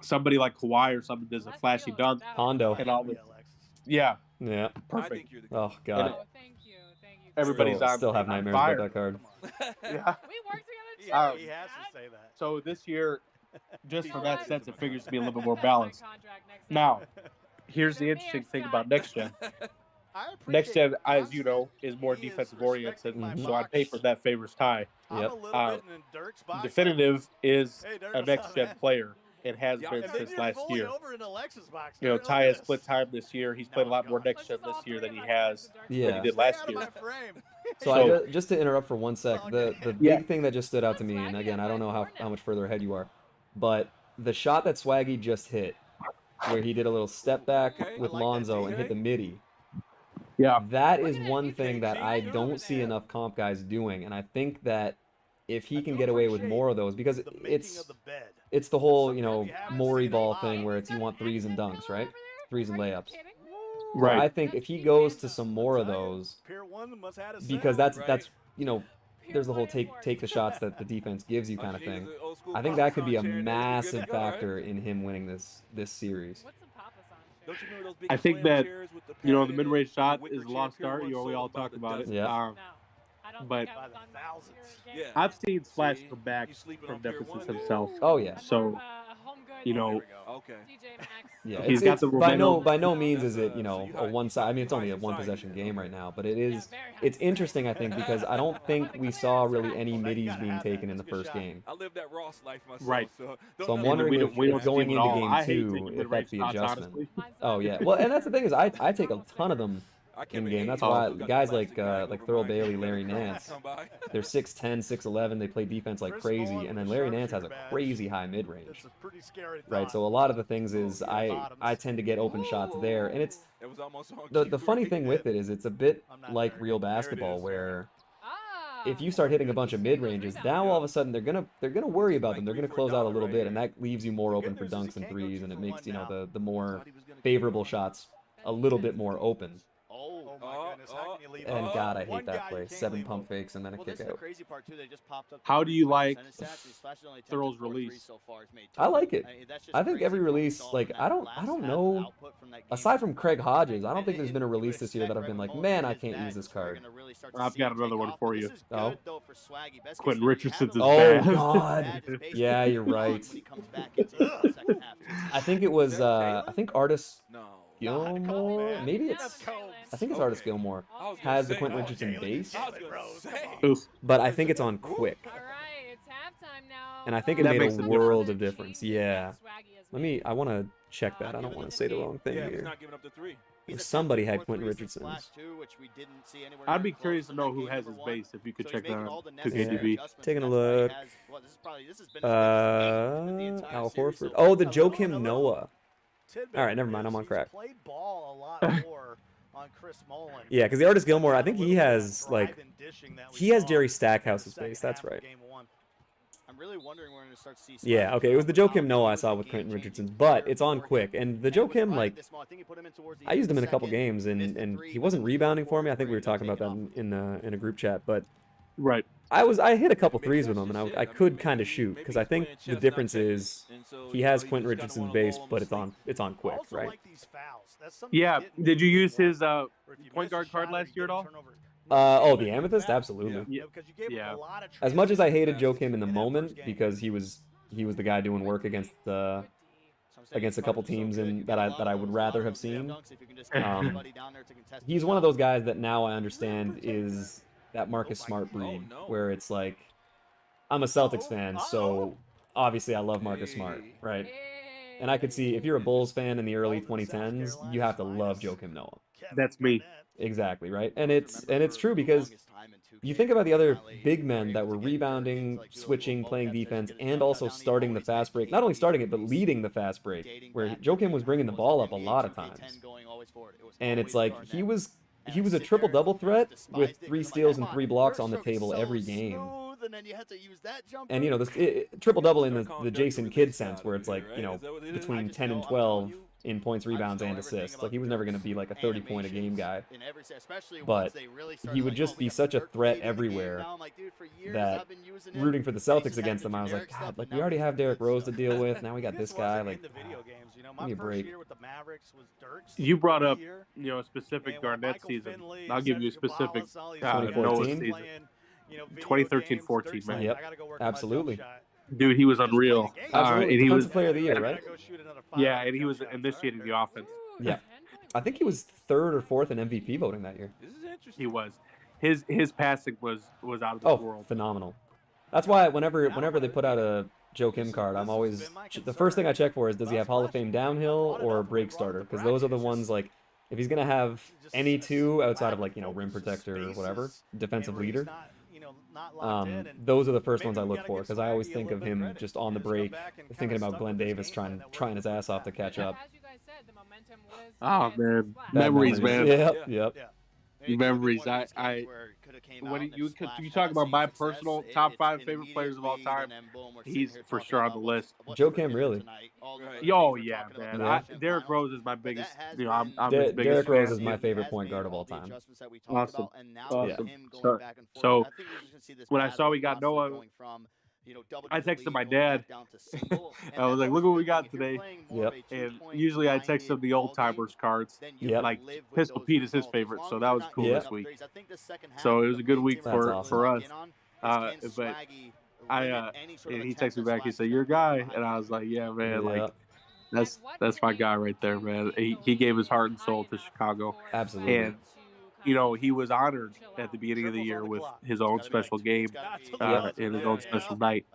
Somebody like Kawhi or something does a flashy dunk. Hondo. And all the, yeah. Yeah. Perfect. Oh, God. Thank you. Everybody's still have nightmares about that card. Yeah. We work together too. He has to say that. So this year, just for that sense, it figures to be a little bit more balanced. Now, here's the interesting thing about next gen. Next gen, as you know, is more defensive oriented, so on paper that favors Ty. Yep. Definitive is a next gen player. It has been since last year. Ty has split time this year. He's played a lot more next gen this year than he has than he did last year. So just to interrupt for 1 sec, the big thing that just stood out to me, and again, I don't know how much further ahead you are, but the shot that Swaggy just hit, where he did a little step back with Lonzo and hit the midi. Yeah. That is one thing that I don't see enough comp guys doing, and I think that if he can get away with more of those, because it's the whole, Maury ball thing where you want threes and dunks, right? Threes and layups. Right. So I think if he goes to some more of those, because that's there's the whole take the shots that the defense gives you kind of thing. I think that could be a massive factor in him winning this series. I think that the mid-range shot is a lost art. We all talk about it. Yeah. But I've seen Splash come back from deficits himself. Oh yeah. So yeah, he's got the by no means is it a one side. I mean, it's only a 1 possession game right now, but it's interesting, I think, because I don't think we saw really any middies being taken in the first game. I live that Ross life myself. Right. So I'm wondering if going into game 2, if that's the adjustment. Oh yeah. Well, and that's the thing is I take a ton of them in game. That's why guys like Thurl Bailey, Larry Nance, they're 6'10", 6'11". They play defense like crazy, and then Larry Nance has a crazy high mid range. Right. So a lot of the things is I tend to get open shots there, and it's the funny thing with it is it's a bit like real basketball where if you start hitting a bunch of mid ranges, now all of a sudden they're gonna worry about them. They're gonna close out a little bit, and that leaves you more open for dunks and threes, and it makes the more favorable shots a little bit more open. And God, I hate that play. 7 pump fakes and then a Well, kick this is the out. crazy part too. They just popped up. How do you like Thurl's release? So far. He's made I like it. I mean, that's just I think crazy every from what we release, saw like, from I that don't last half know. output from that game. Aside from Craig Hodges, I don't think there's And been a you would release this year that expect I've been Greg like, Mullen man, and I his can't use bag this is where we're card. gonna really start to I've see got him another take one off, for but you. this is Oh. good, though, for Swaggy. Best Quentin case scenario, you Richardson's have is him Oh, bad. God. bad is basically Yeah, you're gone right. when he comes back into the second half, too. I think it was, I think Artis No. Gilmore, maybe it's, I think it's Artis Okay. Gilmore, I was gonna has the say, Quentin oh, Richardson base, I was gonna say. Oof. but I think it's on quick. All right, it's halftime now. And I think it That made makes a a world of Changes difference. that Yeah. Swaggy has Let made. me, I want to check that. I don't want to say the wrong thing Yeah, he's here. not giving up the 3. Somebody had Quentin Richardson's. I'd be curious to know who has his base if you could check that out. 2KDB. Taking a look. Al Horford. Oh, the Joakim Noah. All right, never mind. I'm on crack. Played ball a lot more on Chris Mullen. Yeah, because the Artis Gilmore, I think he has, like, he has Jerry Stackhouse's base. That's right. I'm really wondering when we're going to start to see. Yeah, okay. It was the Joakim Noah I saw with Quentin Richardson, but it's on quick. And the Joakim, like, I used him in a couple games, and he wasn't rebounding for me. I think we were talking about that in a group chat, but right. I hit a couple threes with him, and I could kind of shoot because I think the difference is he has Quentin Richardson's base, but it's on quick, right? Yeah. Did you use his point guard card last year at all? Oh, the Amethyst, absolutely. Yeah. As much as I hated Joakim in the moment because he was the guy doing work against a couple teams and that I would rather have seen. He's one of those guys that now I understand is that Marcus Smart breed, where it's like, I'm a Celtics fan, so obviously I love Marcus Smart, right? And I could see if you're a Bulls fan in the early 2010s, you have to love Joakim Noah. That's me. Exactly, right? And it's true because you think about the other big men that were rebounding, switching, playing defense, and also starting the fast break. Not only starting it, but leading the fast break, where Joakim was bringing the ball up a lot of times. And it's like he was a triple-double threat with 3 steals and 3 blocks on the table every game. And, you know, this triple-double in the Jason Kidd sense, where it's like, you know, between 10 and 12 in points, rebounds, and assists. Like, he was never going to be like a 30-point-a-game guy. But he would just be such a threat everywhere that rooting for the Celtics against them, I was like, God, like, we already have Derrick Rose to deal with. Now we got this guy. Like, give me a break. You brought up, you know, a specific Garnett season. I'll give you a specific Noah season. 2013-14, man. Yep, absolutely. Dude, he was unreal. Absolutely. And he was Player of the Year, right? Yeah, and he was initiating the offense. Yeah, I think he was 3rd or 4th in MVP voting that year. This is interesting. He was. His passing was out of this world. Phenomenal. That's why whenever they put out a Joakim card, I'm always the first thing I check for is does he have Hall of Fame downhill or break starter? Because those are the ones, like, if he's gonna have any two outside of, like, you know, rim protector or whatever, defensive leader. Those are the first ones I look for because I always think of him just on the break, thinking about Glenn Davis trying his ass off to catch up. Oh man, memories, man. Yep. Memories. When you talk about my personal top 5 favorite players of all time, he's for sure on the list. Joakim, really? Oh yeah, man. Yeah. Derrick Rose is my biggest. You know, I'm his biggest Derrick Rose fan. is my favorite point guard of all time. Awesome. So when I saw we got Noah, I texted my dad. I was like, "Look what we got today." Yep. And usually I text him the old timers cards. Yep. Like Pistol Pete is his favorite, so that was cool this week. So it was a good week for us. But and he texted me back. He said, "Your guy," and I was like, "Yeah, man, like that's my guy right there, man." He gave his heart and soul to Chicago. Absolutely. And you know, he was honored at the beginning of the year with his own special game and his own special night.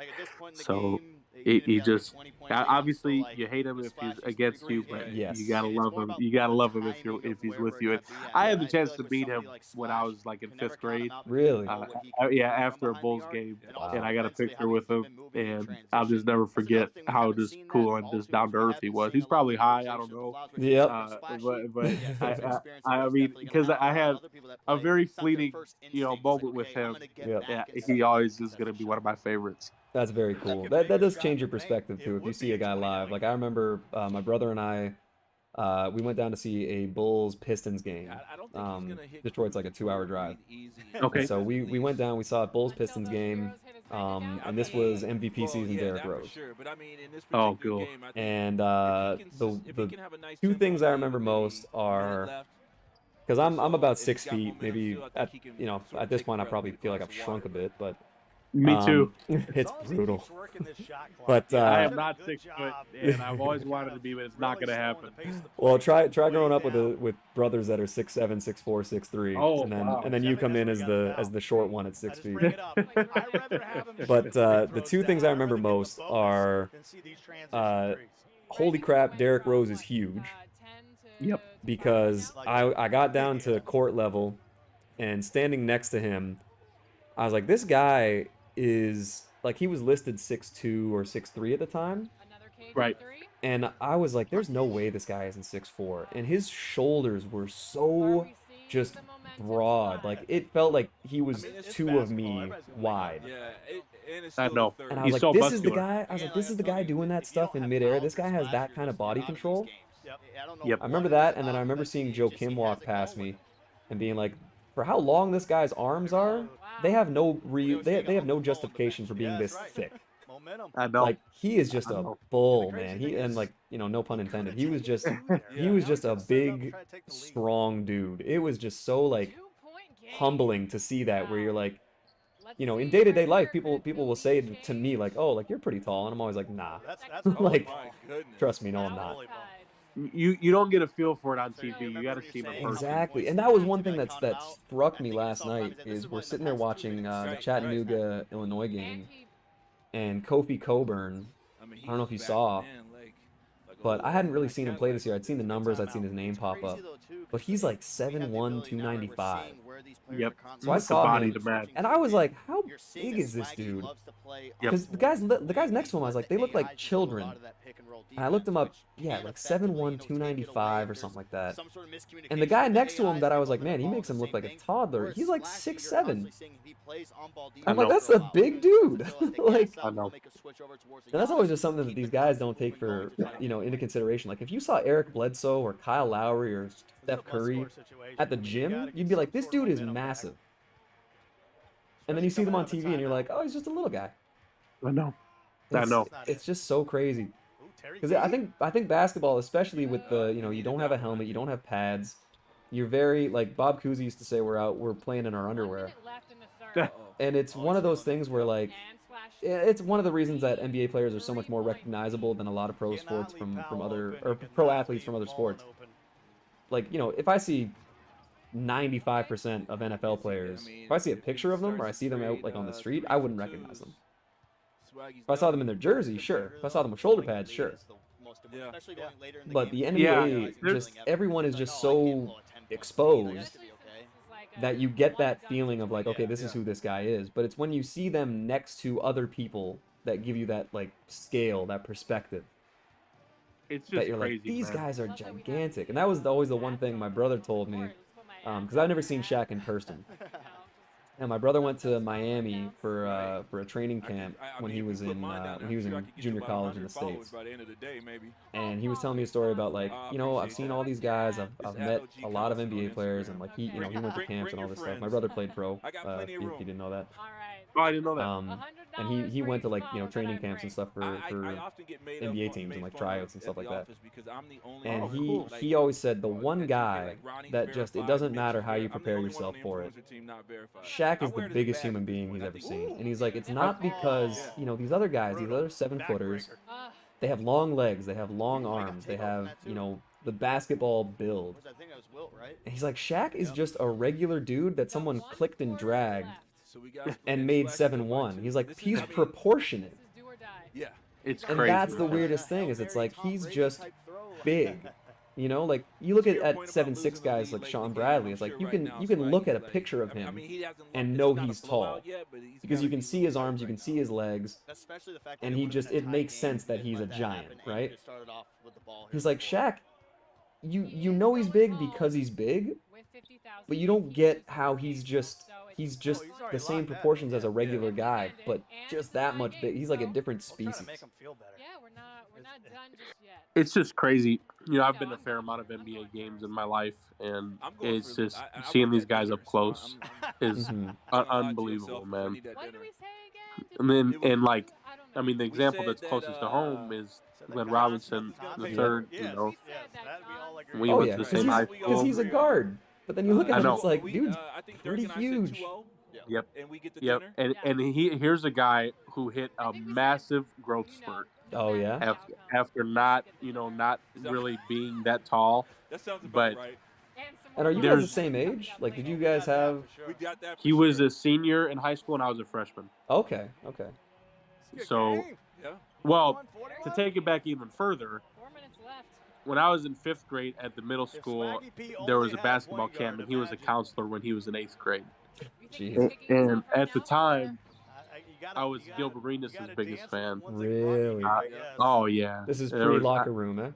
So he just obviously you hate him if he's against you, but you gotta love him. You gotta love him if he's with you. And I had the chance to meet him when I was like in 5th grade. Really? Yeah, after a Bulls game, and I got a picture with him, and I'll just never forget how just cool and just down to earth he was. He's probably high, I don't know. Yeah. But I mean, because I had a very fleeting, you know, moment with him. Yeah, he always is gonna be one of my favorites. That's very cool. That does change your perspective too if you see a guy live. Like I remember my brother and I We went down to see a Bulls-Pistons game. I don't think he's gonna hit Detroit's like a 2-hour drive. easy. Okay. So we went down, we saw a Bulls-Pistons game, and this was MVP season Derrick Rose. Sure, but I mean, in this Oh, particular cool. game, I think And if he can have a nice two tempo things I game remember with most a are, minute left, because I'm so about if 6 he's got feet, momentum maybe still, I at think he can you know sort of at this take point I a probably relatively feel like glass I've of shrunk a water, bit, but Me too. it's brutal. But But I am not 6 foot, and I've always wanted to be, but it's not going to happen. Well, try growing up with brothers that are 6'7", 6'4", 6'3", Oh, and then wow. and then you come in as the short one at 6 feet. But The two things I remember most are, holy crap, Derrick Rose is huge. Yep. Because I got down to court level, and standing next to him, I was like, this guy is like, he was listed 6'2" or 6'3" at the time. Right. And I was like, there's no way this guy isn't 6'4". And his shoulders were so just broad. Like, it felt like he was two of me wide. Yeah, and it's I still know. the third. And I was He's like, so this is the muscular. guy. I was like, this is the guy doing that stuff in midair. This guy has that kind of body control. Yep. I remember that, and then I remember seeing Joe Kim walk past me and being like, for how long this guy's arms are, they have no they have no justification for being this thick. I know. Like, he is just a bull, man. And like, you know, no pun intended. He was just a big, strong dude. It was just so like humbling to see that, where you're like, you know, in day-to-day life, people will say to me like, oh, like, you're pretty tall, and I'm always like, nah. Like, My goodness. trust me, no, I'm not. You don't get a feel for it on TV. You got to see him in person. Exactly, and that was one thing that struck me last night. Is we're sitting there watching the Chattanooga, Illinois game, and Kofi Coburn. I don't know if you saw, but I hadn't really seen him play this year. I'd seen the numbers, I'd seen his name pop up, but he's like 7'1", 295. Yep. So I That's the saw body him, to match. and I was like, how big is this dude? Because the guys next to him, I was like, they look like children. And I looked him up, yeah, like 7'1", 295 or something like that. And the guy next to him that I was like, man, he makes him look like a toddler. He's like 6'7". I'm like, that's a big dude. Like, I know. and that's always just something that these guys don't take for, you know, into consideration. Like, if you saw Eric Bledsoe or Kyle Lowry or Steph Curry at the gym, you'd be like, this dude is massive. And then you see them on TV and you're like, oh, he's just a little guy. I know. I know. It's just so crazy. Because I think basketball, especially with the, you know, you don't have a helmet, you don't have pads. You're very, like Bob Cousy used to say, we're playing in our underwear. And it's one of those things where, like, it's one of the reasons that NBA players are so much more recognizable than a lot of pro sports from other, or pro athletes from other sports. Like, you know, if I see 95% of NFL players, if I see a picture of them or I see them out like on the street, I wouldn't recognize them. If I saw them in their jersey, sure. If I saw them with shoulder pads, sure. But the NBA, just everyone is just so exposed that you get that feeling of like, okay, this is who this guy is. But it's when you see them next to other people that give you that like scale, that perspective. It's just That you're crazy, like, these man. guys are gigantic. And that was always the one thing my brother told me, because I've never seen Shaq in person. And my brother went to Miami for a training camp when he was in junior college in the States. And he was telling me a story about, like, you know, I've seen all these guys, I've met a lot of NBA players, and like he went to camps and all this stuff. My brother played pro. If you didn't know that. Oh, I didn't know that. And he went to, like, you know, training camps and stuff for NBA teams and like tryouts and stuff like that. And he always said the one guy that just, it doesn't matter how you prepare yourself for it. Shaq is the biggest human being he's ever seen. And he's like, it's not because, you know, these other guys, these other 7-footers, they have long legs, they have long arms, they have, you know, the basketball build. And he's like, Shaq is just a regular dude that someone clicked and dragged and made 7'1". He's like, he's proportionate. Yeah. It's And crazy. that's the weirdest thing, is it's like, he's just big. You know, like, you look at 7'6" guys like Sean Bradley, it's like, you can look at a picture of him and know he's tall. Because you can see his arms, you can see his legs, and it makes sense that he's a giant, right? He's like, Shaq, you know he's big because he's big, but you don't get how he's just the same proportions as a regular guy, but just that much big. He's like a different species. Yeah, we're not done just yet. It's just crazy. I've been to a fair amount of NBA games in my life, and it's just seeing these guys up close is unbelievable, man. What did we say again? And like, I mean, the example that's closest to home is Glenn Robinson the third. We Oh went yeah, to the same high because school. he's a guard. But then you look at I him, know. it's like, dude's pretty huge. Yep. And we get the Yep. dinner. And here's a guy who hit a massive growth spurt. Oh yeah. After not really being that tall. That sounds about but right. And are you guys the same age? Like, did you guys have? We got that. He was a senior in high school, and I was a freshman. Okay. So, well, to take it back even further, 4 minutes left. when I was in 5th grade at the middle school, there was a basketball camp, and he was a counselor when he was in 8th grade. Jeez. And at the time, I was Gilbert Arenas' biggest fan. Really? Oh yeah. This is There pre was- locker room, eh?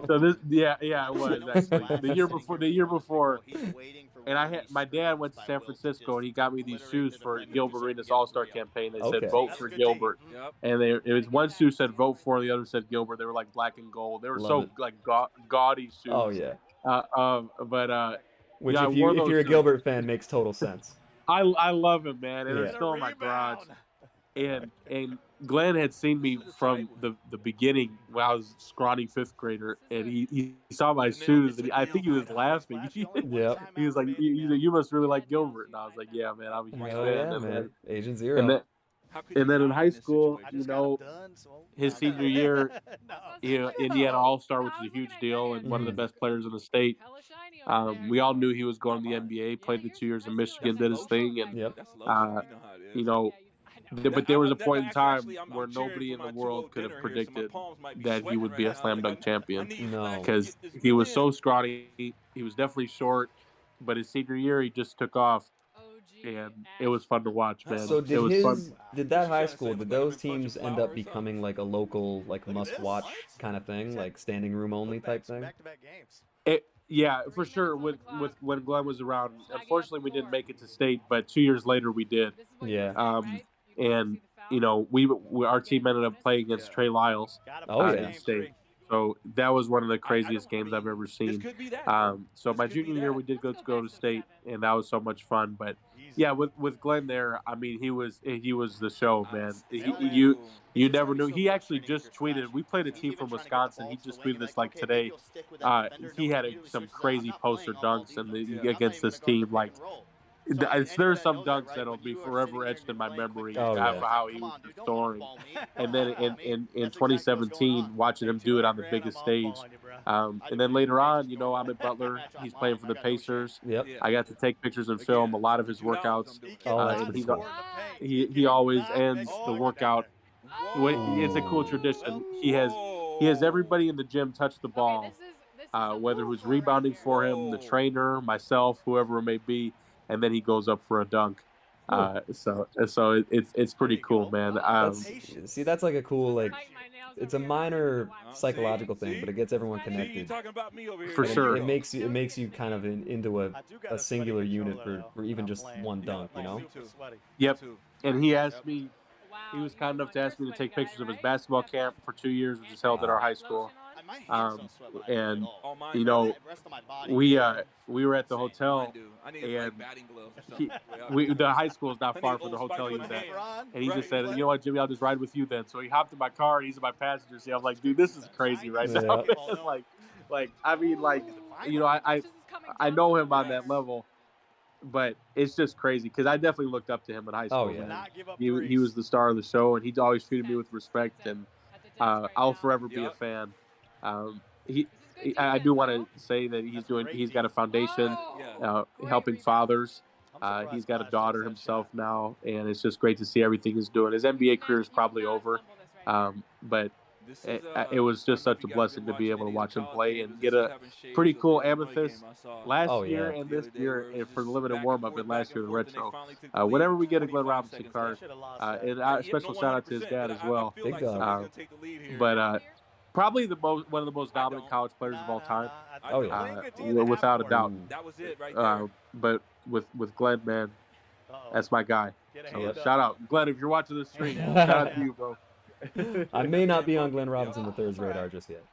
So this, yeah, it was actually the year before, and my dad went to San Francisco and he got me these shoes for Gilbert Arenas All-Star campaign. They Okay. said vote for Gilbert, Yep. and it was one shoe said vote for, and the other said Gilbert. They were like black and gold. They were Love so it. like gaudy shoes. Oh yeah. But Which, yeah, I if wore you're those a shoes. Gilbert fan, makes total sense. I love him, man, and Yeah. they're still in my garage. And Glenn had seen me from the beginning when I was scrawny 5th grader, and he saw my shoes, and I think he was laughing. Yep. He was like, "You must really like Gilbert," and I was like, "Yeah, man, I'm a huge Oh fan." yeah, And man. Agent Zero. then in high school, his senior year, Indiana All-Star, which is a huge deal, and one of the best players in the state. Hella shiny over there. We all knew he was going to the NBA. Played the 2 years in Michigan, did his thing, and Yep. That's love. You know how it is. you know. I know. But there was a That- point in time actually, I'm where cheering nobody for in my the 2-0 world could have dinner here, so my predicted palms might be that he sweating would be right a now. slam Like, dunk champion. I need No. Black to Because get this he was win. so scrawny. He was definitely short, but his senior year he just took off, OG and it was fun to watch, man. So it did was fun. did that high school, did those teams end up becoming like a local, like must-watch kind of thing, like standing room only type thing? Yeah, for sure. With when Glenn was around, unfortunately we didn't make it to state, but 2 years later we did. This is what Yeah. you say, right? And you know, our team ended up playing against Trey Lyles Oh yeah. in state. So that was one of the craziest games I've ever This seen. could be that. So my junior year we did go to state, and that was so much fun. But yeah, with Glenn there, I mean, he was the show, man. You never knew. He actually just tweeted. We played a team from Wisconsin. He just tweeted this like today. He had some crazy poster dunks against this team. Like there's some dunks that'll be forever etched in my memory Oh, yeah. of how he was just soaring. And then in 2017, watching him do it on the biggest stage. And then later on, you know, I'm at Butler. He's playing for the Pacers. Yep. I got to take pictures and film a lot of his workouts. Oh, that's And pretty he cool. he always ends the workout. It's a cool tradition. He has everybody in the gym touch the ball, Okay, this is whether who's rebounding for him, the trainer, myself, whoever it may be, and then he goes up for a dunk. So it's pretty cool, man. That's like a cool, like, it's a minor psychological thing, but it gets everyone See, you connected. talking about me over here. For There you sure. go. It makes you kind of into a singular unit for even just one dunk, you know? Me too. Yep. Me too. And he asked me. wow, He was you kind were enough to ask me to first take sweaty pictures of guy, his right? basketball camp for 2 years, which is held at our high school. And Oh, mine you do. know, we were at the Mine hotel, do. I need like and batting gloves or something. the high school is not I far need from the Old hotel Spice he was for the at. hands. And he Right. just said, "You know what, Jimmy, I'll just ride with you then." So he hopped in my car, and he's in my passenger seat. I'm like, "Dude, this is crazy right now." I mean, you know, I know him on that level, but it's just crazy because I definitely looked up to him in high school. Oh, yeah. Man. He was the star of the show, and he always treated me with respect, and I'll forever be a fan. I do want to say that he's got a foundation helping fathers. He's got a daughter himself now, and it's just great to see everything he's doing. His NBA career is probably over, but it was just such a blessing to be able to watch him play and get a pretty cool amethyst last year and this year for the limited warm-up, and last year the retro. Whenever we get a Glenn Robinson card, and a special shout out to his dad as well. Big dog. But probably one of the most dominant college players of all time. Oh, yeah. Without a doubt. That was it right there. But with Glenn, man, that's my guy. So shout out, Glenn, if you're watching this stream. Shout out to you, bro. I may not be on Glenn Robinson III's radar just yet.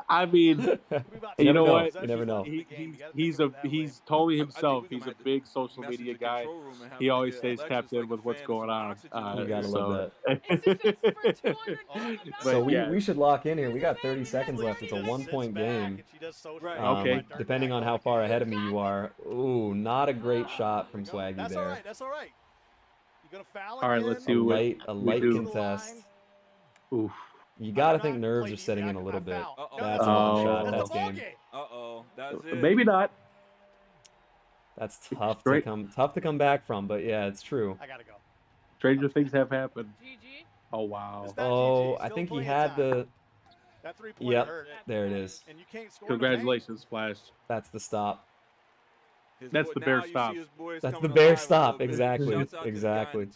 I mean, you know what? You never know. He's totally himself. He's a big social media guy. He always stays tapped in with what's going on. You gotta love that. So we should lock in here. We got 30 seconds left. It's a 1-point game. Okay. Depending on how far ahead of me you are. Ooh, not a great shot from Swaggy That's there. all right. That's all right. You gonna foul All right, again? let's see what A we light do. contest. Oof. You gotta think nerves are setting in a little bit. That's a long shot. That's game. That's it. Maybe not. That's tough to come back from, but yeah, it's true. I gotta go. Stranger things have happened. GG. Oh wow. Oh, I think he had the. That 3-point Yep, hurt. there it is. And you can't score. Congratulations, Splash. That's the stop. That's the bear stop. That's the bear stop. Exactly. Exactly.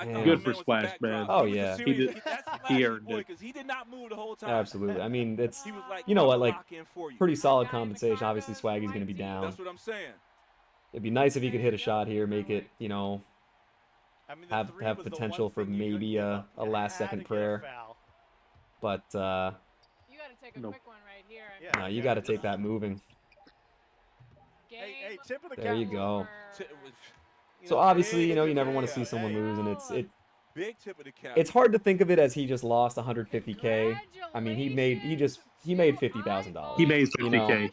Good for Splash, man. Oh yeah. He earned it. He did not move the whole time. Absolutely. I mean, it's you know what, like pretty solid compensation. Obviously, Swaggy's gonna be down. That's what I'm saying. It'd be nice if he could hit a shot here, make it, you know, have potential for maybe a last-second prayer. But You gotta take a quick one right here. no, you got to take that moving. Hey, tip of the cap. There you go. So obviously, you know, you never want to see someone lose, and big tip of the cap. it's hard to think of it as he just lost 150K. I mean, he made $50,000. He made 50K. You know,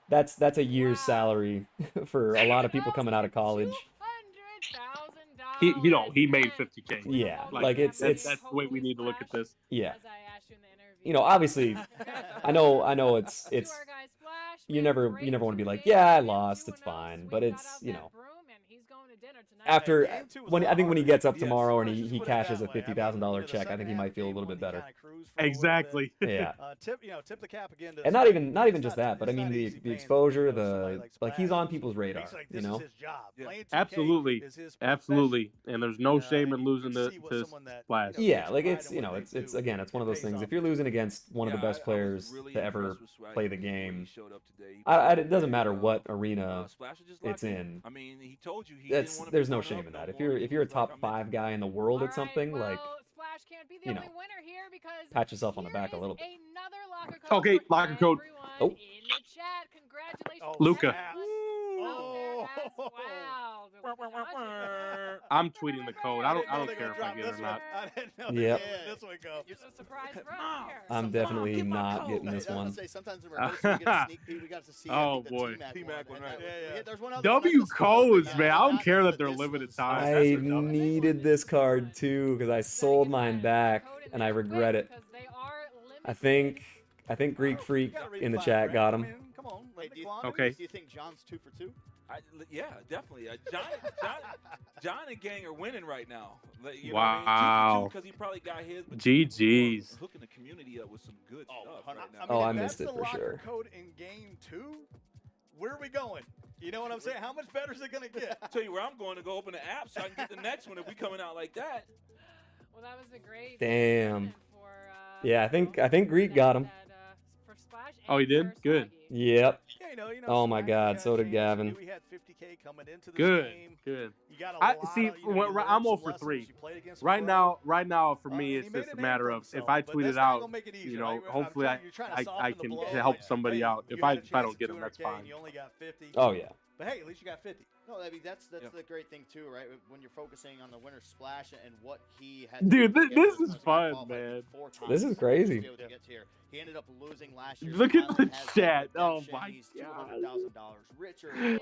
that's a year's salary for a lot of people coming out of college. He made 50K. Yeah, like it's that's the way we need to look at this. Yeah. You know, obviously, I know it's you never want to be like, yeah, I lost, it's fine, but it's, you know, after I think when he gets up tomorrow and he cashes a $50,000 check, I think he might feel a little bit better. Exactly. Yeah. Tip the cap again. And not even just that, but I mean the exposure, like he's on people's radar, you know. Absolutely, absolutely, and there's no shame in losing to Splash. Yeah, like it's you know it's again it's one of those things. If you're losing against one of the best players to ever play the game, it doesn't matter what arena it's in. I mean, he told you there's no shame in that. If you're a top 5 guy in the world at something, like, you know, pat yourself on the back a little bit. Okay, locker code. Oh, Luca. Oh. I'm tweeting the code. I don't care if I get it or not. Yep. This one go. It's a surprise for us here. I'm definitely not getting this one. Oh boy. Yeah. W codes, man. I don't care that they're limited time. I needed this card too because I sold mine back and I regret it. I think Greek Freak in the chat got him. Come on. Okay. Do you think John's 2 for 2? Yeah, definitely. John and gang are winning right now. You know wow. Because he probably got his. GG's. Hooking the community up with some good stuff right now. Oh, I missed it for sure. Code in game 2. Where are we going? You know what I'm saying? How much better is it gonna get? I'll tell you where I'm going to go open the app so I can get the next one if we coming out like that. Well, that was a great. Damn. Yeah, I think Greek got him. Oh, he did? Good. Yep. Yeah, you know, Oh my God, so did Gavin. We had 50K coming into this Good. game. Good. You got I'm 0 for 3. Right now, for me, it's just a matter of if I tweet it out, you know, hopefully I can help somebody out. If I don't get them, that's fine. You only got 50. Oh yeah. But hey, at least you got 50. No, I mean that's the great thing too, right? When you're focusing on the winner Splash and what he had. Dude, this is fun, man. This is crazy. He ended up losing last year. Look at the chat. Oh my God. $200,000 richer.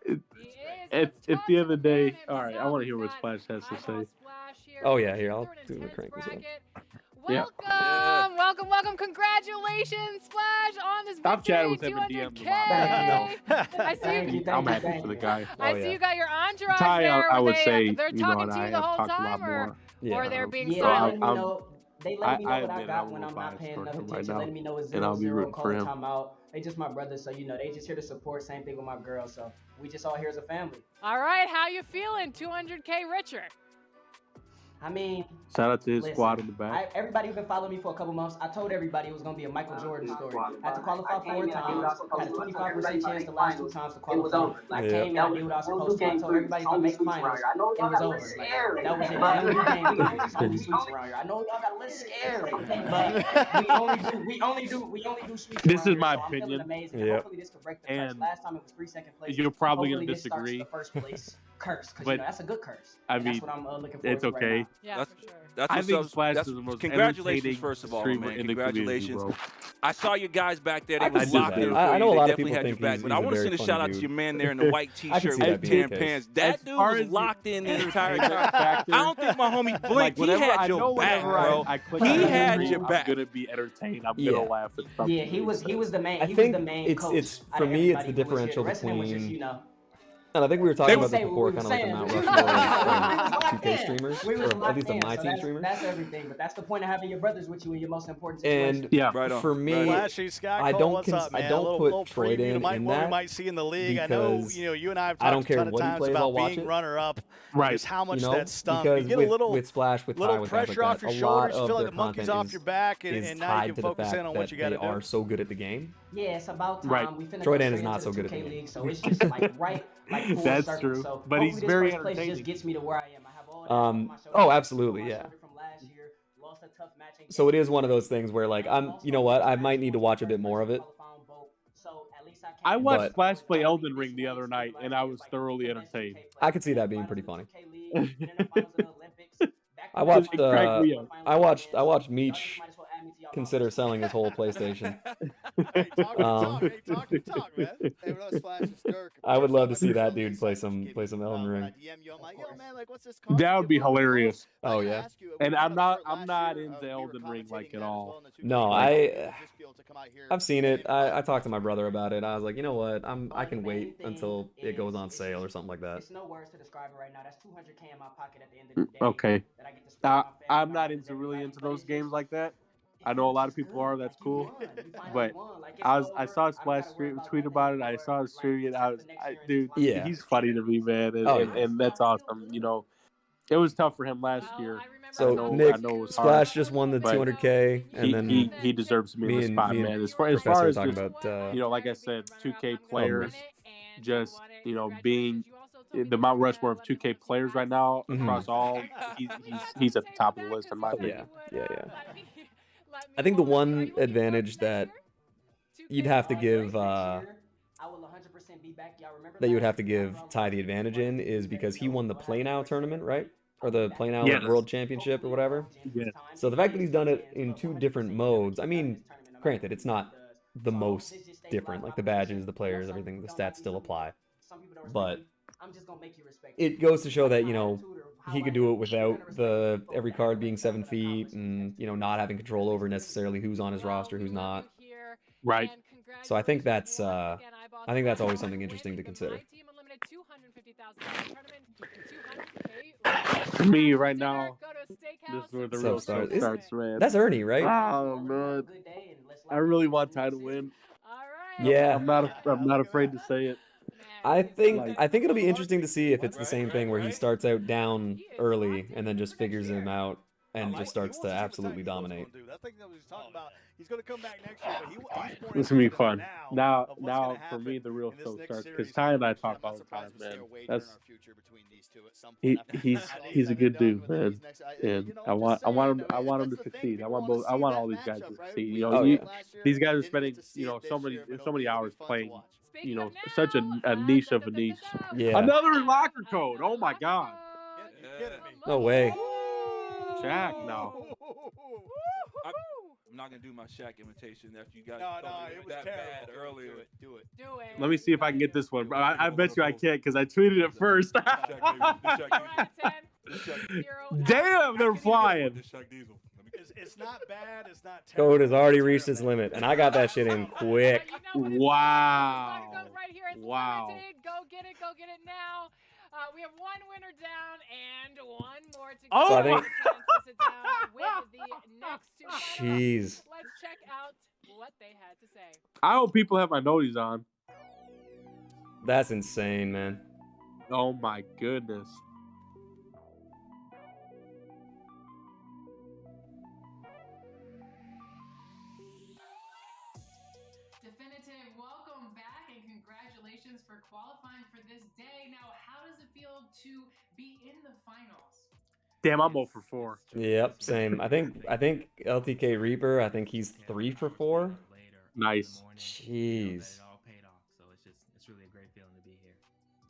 It's at the end of the day. All right, I want to hear what Splash has to say. Oh yeah, here I'll do the crank this up. Welcome. Congratulations, Splash, on this Stop victory. chatting with him and DM him. I see you. I'm happy for the guy. I see you got your entourage Ty, there. I would say, They're talking to you the whole time, or they're being silent. They let me know what I admit got I'm when a I'm little not paying biased enough towards attention, him right letting me know it's and I'll be 0-0, rooting for calling him. time out. They just my brothers, so they just here to support. Same thing with my girl, so we just all here as a family. All right, how you feeling? 200K richer. I mean, Shout out to his listen, squad in the back. everybody who's been following me for a couple months, I told everybody it was going to be a Michael Jordan story. I had to qualify 4 times, had a 25% chance the last 2 times to qualify. I came in, I did what I was supposed to. I told everybody to make finals. It was over. Like, that was it. The only game, it's only sweeps around here. I know y'all got a little scared, but we only do sweeps. This is my so opinion. Amazing. Yep. Hopefully this could break the curse. And Last time it was 3 second place. you're probably Hopefully gonna this starts disagree. the first place curse, because But, that's a good curse. I And mean, that's what I'm looking forward it's to right okay. now. Yeah, That's- for sure. That's I what's think up. Splash That's, is the most congratulations, entertaining first of all, streamer man. in the community, Congratulations. bro. I saw you guys back there. They I was can see locked that. in. For I you. know a They lot of definitely people had think your back. he's But a I want to very send a funny shout out to dude. your man there in the white I can T-shirt see with that the being tan the case. pants. That dude far was as the locked in the entire entertainment time. factor, I don't think my homie like blinked. He whenever had I your know back, whenever bro. I click He on the had stream, your back. I'm gonna be entertained. I'm Yeah. gonna laugh at something. Yeah, he was the main. I He think was the main it's coach. it's out for of me it's everybody the who was here. differential The rest of them was just, between. you know. And I think we were They talking would about this say what before, we kind were of like the saying. Mount We was Rushmore of 2K locked in. streamers, We was or at locked least of in, my so team streamers. that's everything. But that's the point of having your brothers with you in your most important situation. And Yeah. Right on. for me, Flashy Scott I Cole, don't what's up, man? I A don't little, put little Troy preview to in what we that might see in the league. I know, because you and I have I talked don't a care ton of what he times plays, about I'll watch being it. runner-up, Right. just how much You know, that stunk. because You get with, a little with Splash, with Ty, little with guys pressure like off that, your a shoulders. lot You of feel like their the monkey's content off your back, is and now tied you to can the focus fact in on that what you got they to do. are so good at the game. Yeah, it's about time. Right. We finna Troy go Dan straight is not into so the good at 2K the game. league, so it's just like full That's circle. true. So But he's hopefully very this first place entertaining. just gets me to where I am. I have all that on my shoulders. Oh, absolutely, On my yeah. shoulder from last year, lost a tough match in So it game is one of those things where like you know what, I might need to watch a bit more of it. So at least I came watched But- Splash play Elden Ring the other night, and I was thoroughly entertained. I could see that being pretty funny. I I watched It cracked me up. I watched Meech consider selling his whole PlayStation. Hey, talk, Um, talk, man. Hey, what up, Splash? It's Dirk. I would love to see I'm that really dude play excited to some give you, Elden when Ring. I DM you, I'm like, yo, man, like, what's this card? That would be hilarious. But I Oh, gotta yeah. ask you, we And brought I'm up not Shirt I'm last not year, into we were Elden Ring like commentating at that as all. well in the 2K No, league. I- How does this feel to come out here I've seen and it. play I live? talked to my brother about it. I was like, you know what, I can wait until it goes on sale or something like that. It's no words to describe it right now. That's 200K in my pocket at the end of the day. Okay. That I get to spend with my family, I'm my not brothers, into really everybody. into But those it's games just- like that. it I know a feels lot of just people good. are. That's Like, you cool. won. You finally But won. Like, it's I over. saw I don't Splash gotta worry about tweet nothing about it. I anymore. saw his Like, stream. just I have was, the next I, year and dude, just Yeah. he's funny to me, man, Oh, and, yeah. and that's awesome. You know, it was tough for him last year. So, I know Nick, it was hard. Splash just won the But 200K, and then he deserves to be in me the and spot, me and man. As far Professor were as talking just, about you know, like I said, 2K players, just you know, being the Mount Rushmore of 2K players right now Mhm. across all, he's at the top of the list in my opinion. yeah. I think the one advantage that you'd have to give that you would have to give Ty the advantage in is because he won the Play Now tournament, right? Or the Play Now Yes. World Championship or whatever. Yes. So the fact that he's done it in 2 different modes, I mean, granted, it's not the most different. Like the badges, the players, everything, the stats still apply. But it goes to show that, you know, he could do it without every card being 7 feet and, you know, not having control over necessarily who's on his roster, who's not. Right. So I think that's always something interesting to consider. For me right now, this is where the So real stuff starts. starts, man. That's Ernie, right? Oh man, I really want Ty to win. Yeah. I'm not afraid to say it. I think it'll be interesting to see if it's the same thing where he starts out down early and then just figures him out and just starts to absolutely dominate. He's going to come back next year, but he's more It's gonna be interested fun. now of what's Now gonna for me, happen the real in this show next starts series. because Ty and I I'm talk not all the surprised time, we see man. a wager in That's our future between these two at some point. he's a good dude, man. And You know, I want just saying, I want him to that's the thing. succeed. I People want wanna both. I see want that all these guys to matchup, right? succeed. We You know, Oh, saw yeah. it last year. these guys are Didn't spending get to see you know it so this many year, but so many hopefully hours it's fun to playing. watch. You know, such a niche of a niche. Yeah. Another locker code. Oh my God. You're kidding me. No way. Jack, no. I'm not gonna do my Shaq imitation after you got No, told me it was that terrible. bad earlier. Do it. Do it. Let me see if I can get this one. I bet you I can't because I tweeted it first. Damn, they're flying. It's not bad. It's not terrible. Code has already reached its limit, and I got that shit in quick. Wow. Right here. It's Wow. limited. Go get it now. We have one winner down and one more to Oh, go. So I think- Chance to sit down with the next 2 finalists. Jeez. Let's check out what they had to say. I hope people have my noties on. That's insane, man. Oh my goodness. congratulations for qualifying for this day. Now, how does it feel to be in the finals? Damn, I'm 0 for 4. Yep, same. I think LTK Reaper, I think he's 3 for 4. Nice. Jeez. It's really a great feeling to be here.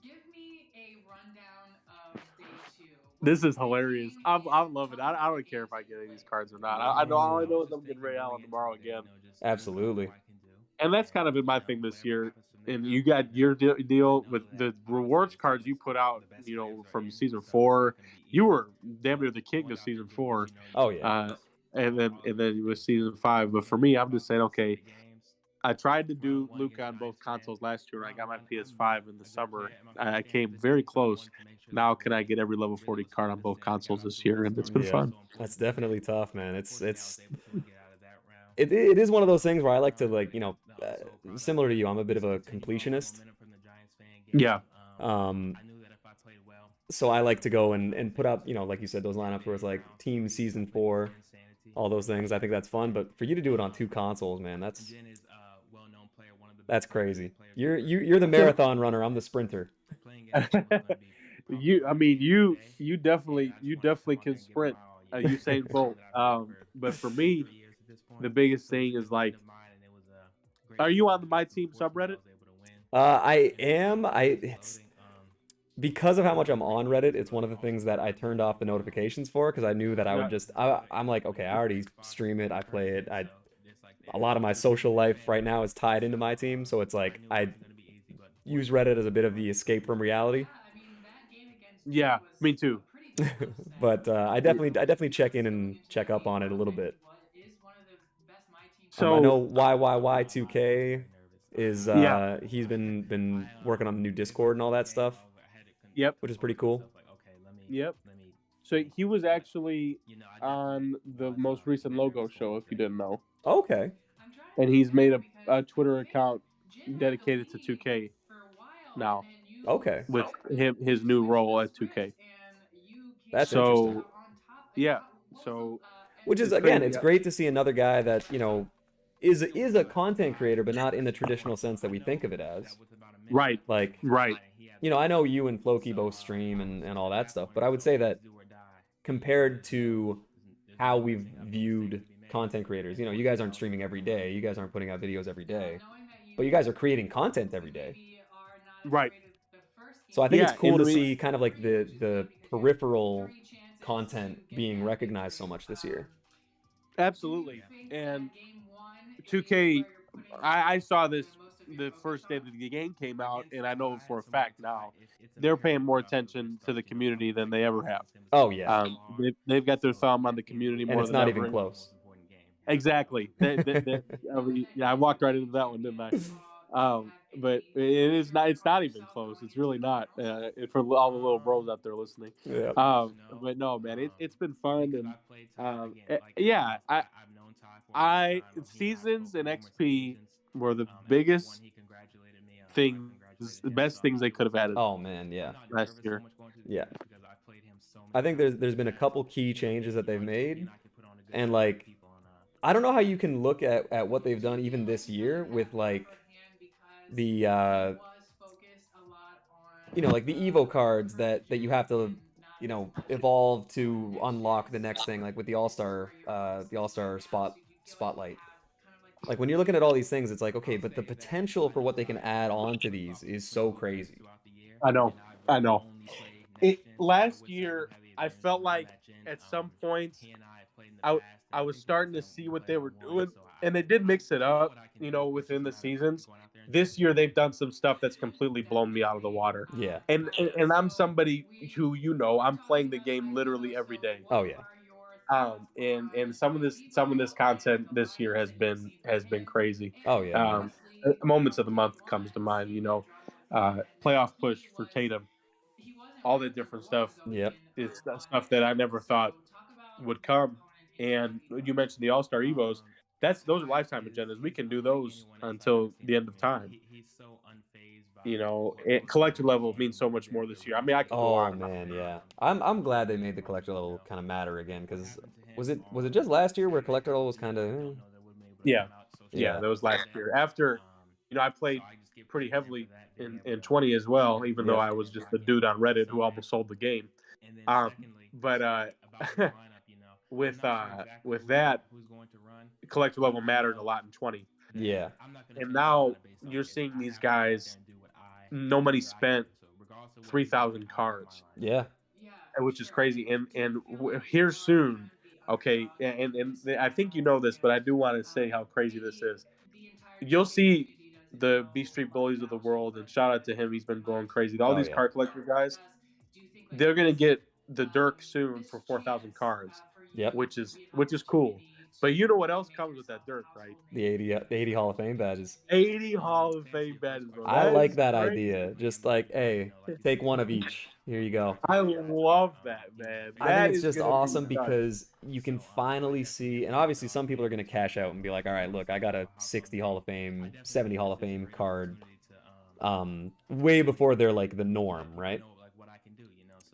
Give me a rundown of day 2. This is hilarious. I love it. I don't care if I get any of these cards or not. I know all I know is I'm getting Ray Allen tomorrow again. Absolutely. And that's kind of been my thing this year. And you got your deal with the rewards cards you put out, from season 4. You were damn near the king of season 4. Oh yeah. And then with season 5. But for me, I'm just saying, okay, I tried to do Luca on both consoles last year. I got my PS5 in the summer. I came very close. Now can I get every level 40 card on both consoles this year? And it's been fun. That's definitely tough, man. It is one of those things where I like to similar to you, I'm a bit of a completionist. Yeah. So I like to go and put up, like you said, those lineups where it's like Team Season 4, all those things. I think that's fun. But for you to do it on 2 consoles, man, that's crazy. You're the marathon runner. I'm the sprinter. You definitely can sprint. Usain Bolt. But for me, the biggest thing is are you on the MyTEAM subreddit? I am. It's because of how much I'm on Reddit. It's one of the things that I turned off the notifications for because I knew that I would just. I'm like, okay, I already stream it. I play it. A lot of my social life right now is tied into MyTEAM, so it's like I use Reddit as a bit of the escape from reality. Yeah, me too. But I definitely check in and check up on it a little bit. So I know YYY2K is he's been working on the new Discord and all that stuff. Yep, which is pretty cool. Yep. So he was actually on the most recent logo show, if you didn't know. Okay. And he's made a Twitter account dedicated to 2K now. Okay. With his new role at 2K. That's interesting. Yeah. So which is again, it's great to see another guy that, is a content creator, but not in the traditional sense that we think of it as. Right. Right. I know you and Floki both stream and all that stuff, but I would say that compared to how we've viewed content creators, you guys aren't streaming every day, you guys aren't putting out videos every day, but you guys are creating content every day. Right. So I think it's cool to see kind of like the peripheral content being recognized so much this year. Absolutely. And 2K, I saw this the first day that the game came out, and I know for a fact now they're paying more attention to the community than they ever have. Oh yeah, they've got their thumb on the community more. And it's than not ever. even close. Exactly. I walked right into that one, didn't I? But it is not. It's not even close. It's really not. For all the little bros out there listening. Yeah. But no, man, it's been fun, and yeah, I Seasons and XP were the biggest things, the best things they could have added. Oh man, yeah. Last year. Yeah. I think there's been a couple key changes that they've made, and I don't know how you can look at what they've done even this year with the the Evo cards that you have to evolve to unlock the next thing, like with the All-Star spotlight. Like when you're looking at all these things, it's like, okay, but the potential for what they can add on to these is so crazy. I know. Last year, I felt like at some points I was starting to see what they were doing, and they did mix it up, within the seasons. This year, they've done some stuff that's completely blown me out of the water. Yeah. And I'm somebody who, I'm playing the game literally every day. Oh yeah. And some of this content this year has been crazy. Oh yeah. Moments of the month comes to mind. Playoff push for Tatum, all that different stuff. Yep. It's stuff that I never thought would come. And you mentioned the All-Star Evos. Those are lifetime agendas. We can do those until the end of time. Collector level means so much more this year. I mean, I can go on. Oh man, yeah. I'm glad they made the collector level kind of matter again, because was it just last year where collector level was kind of Yeah, that was last year. After I played pretty heavily in 20 as well, even though Yep. I was just a dude on Reddit who almost sold the game. But with that, collector level mattered a lot in 20. Yeah. And now you're seeing these guys, no money spent, 3,000 cards. Yeah. Which is crazy. And here soon, okay, and I think you know this, but I do want to say how crazy this is. You'll see the B Street Bullies of the world, and shout out to him. He's been going crazy. All these card collector guys, they're gonna get the Dirk soon for 4,000 cards. Yep. Which is cool. But you know what else comes with that Dirk, right? The 80 Hall of Fame badges. 80 Hall of Fame badges, bro. I like that idea. Just like, hey, take one of each. Here you go. I love that, man. I think it's just awesome because you can finally see, and obviously some people are going to cash out and be like, all right, look, I got a 60 Hall of Fame, 70 Hall of Fame card way before they're like the norm, right?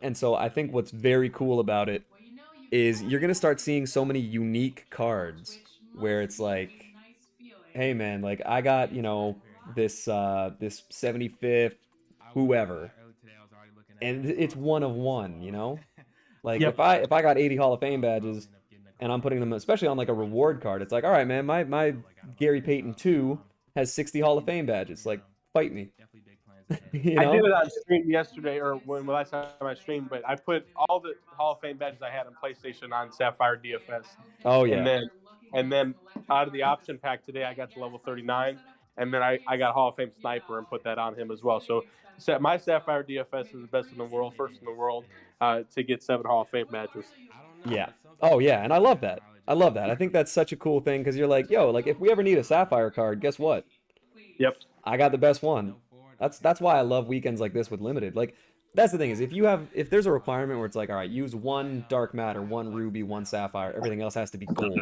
And so I think what's very cool about it is you're going to start seeing so many unique cards where it's like, hey man, like I got, you know, this 75th whoever, and it's one of one, you know? Like if I got 80 Hall of Fame badges and I'm putting them especially on like a reward card, it's like, all right man, my Gary Payton 2 has 60 Hall of Fame badges. Like, fight me. You know? I did it on stream yesterday, or when last time I streamed, but I put all the Hall of Fame badges I had on PlayStation on Sapphire DFS. Oh yeah. And then out of the option pack today, I got to level 39, and then I got Hall of Fame Sniper and put that on him as well. So my Sapphire DFS is the best in the world, first in the world, to get 7 Hall of Fame badges. Yeah. Oh yeah, and I love that. I love that. I think that's such a cool thing because you're like, yo, like if we ever need a Sapphire card, guess what? Yep. I got the best one. That's why I love weekends like this with limited. Like that's the thing is if there's a requirement where it's like, all right, use 1 dark matter, 1 ruby, 1 sapphire, everything else has to be gold.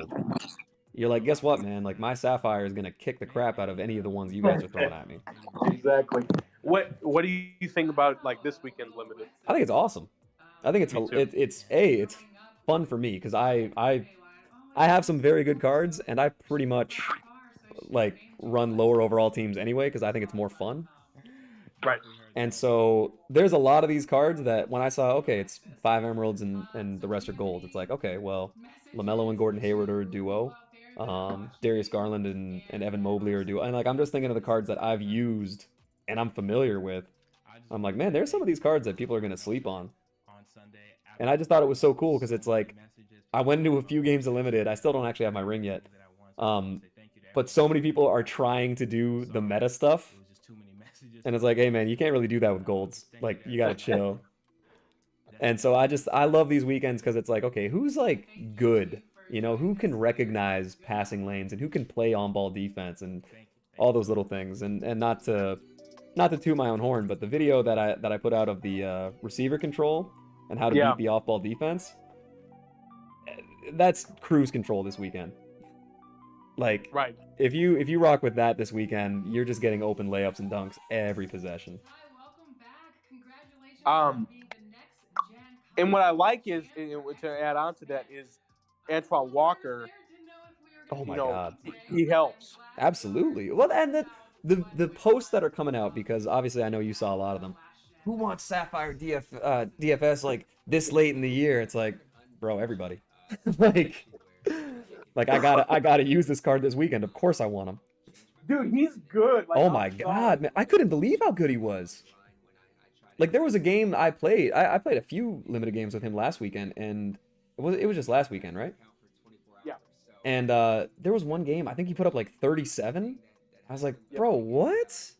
You're like, guess what, man? Like my sapphire is gonna kick the crap out of any of the ones you guys are throwing at me. Exactly. What do you think about like this weekend limited? I think it's awesome. I think it's fun for me because I have some very good cards and I pretty much like run lower overall teams anyway because I think it's more fun. Right. And so there's a lot of these cards that when I saw, okay, it's 5 emeralds and the rest are gold. It's like, okay, well, LaMelo and Gordon Hayward are a duo. Darius Garland and Evan Mobley are a duo. And like I'm just thinking of the cards that I've used and I'm familiar with. I'm like, man, there's some of these cards that people are gonna sleep on. And I just thought it was so cool because it's like I went into a few games of limited. I still don't actually have my ring yet. But so many people are trying to do the meta stuff. And it's like, hey man, you can't really do that with golds. Like you gotta chill. And so I love these weekends because it's like, okay, who's like good? You know, who can recognize passing lanes and who can play on-ball defense and all those little things. And not to toot my own horn, but the video that I put out of the receiver control and how to beat the off-ball defense, that's cruise control this weekend. Like, right. If you rock with that this weekend, you're just getting open layups and dunks every possession. And what I like is, to add on to that, is Antoine Walker. Oh my God, he helps. Absolutely. Well, and the posts that are coming out, because obviously I know you saw a lot of them. Who wants Sapphire DFS like this late in the year? It's like, bro, everybody. Like I gotta use this card this weekend. Of course I want him. Dude, he's good. Like, oh my God, man. I couldn't believe how good he was. Like there was a game I played. I played a few limited games with him last weekend, and it was just last weekend, right? Yeah. And there was one game, I think he put up like 37. I was like, bro, what?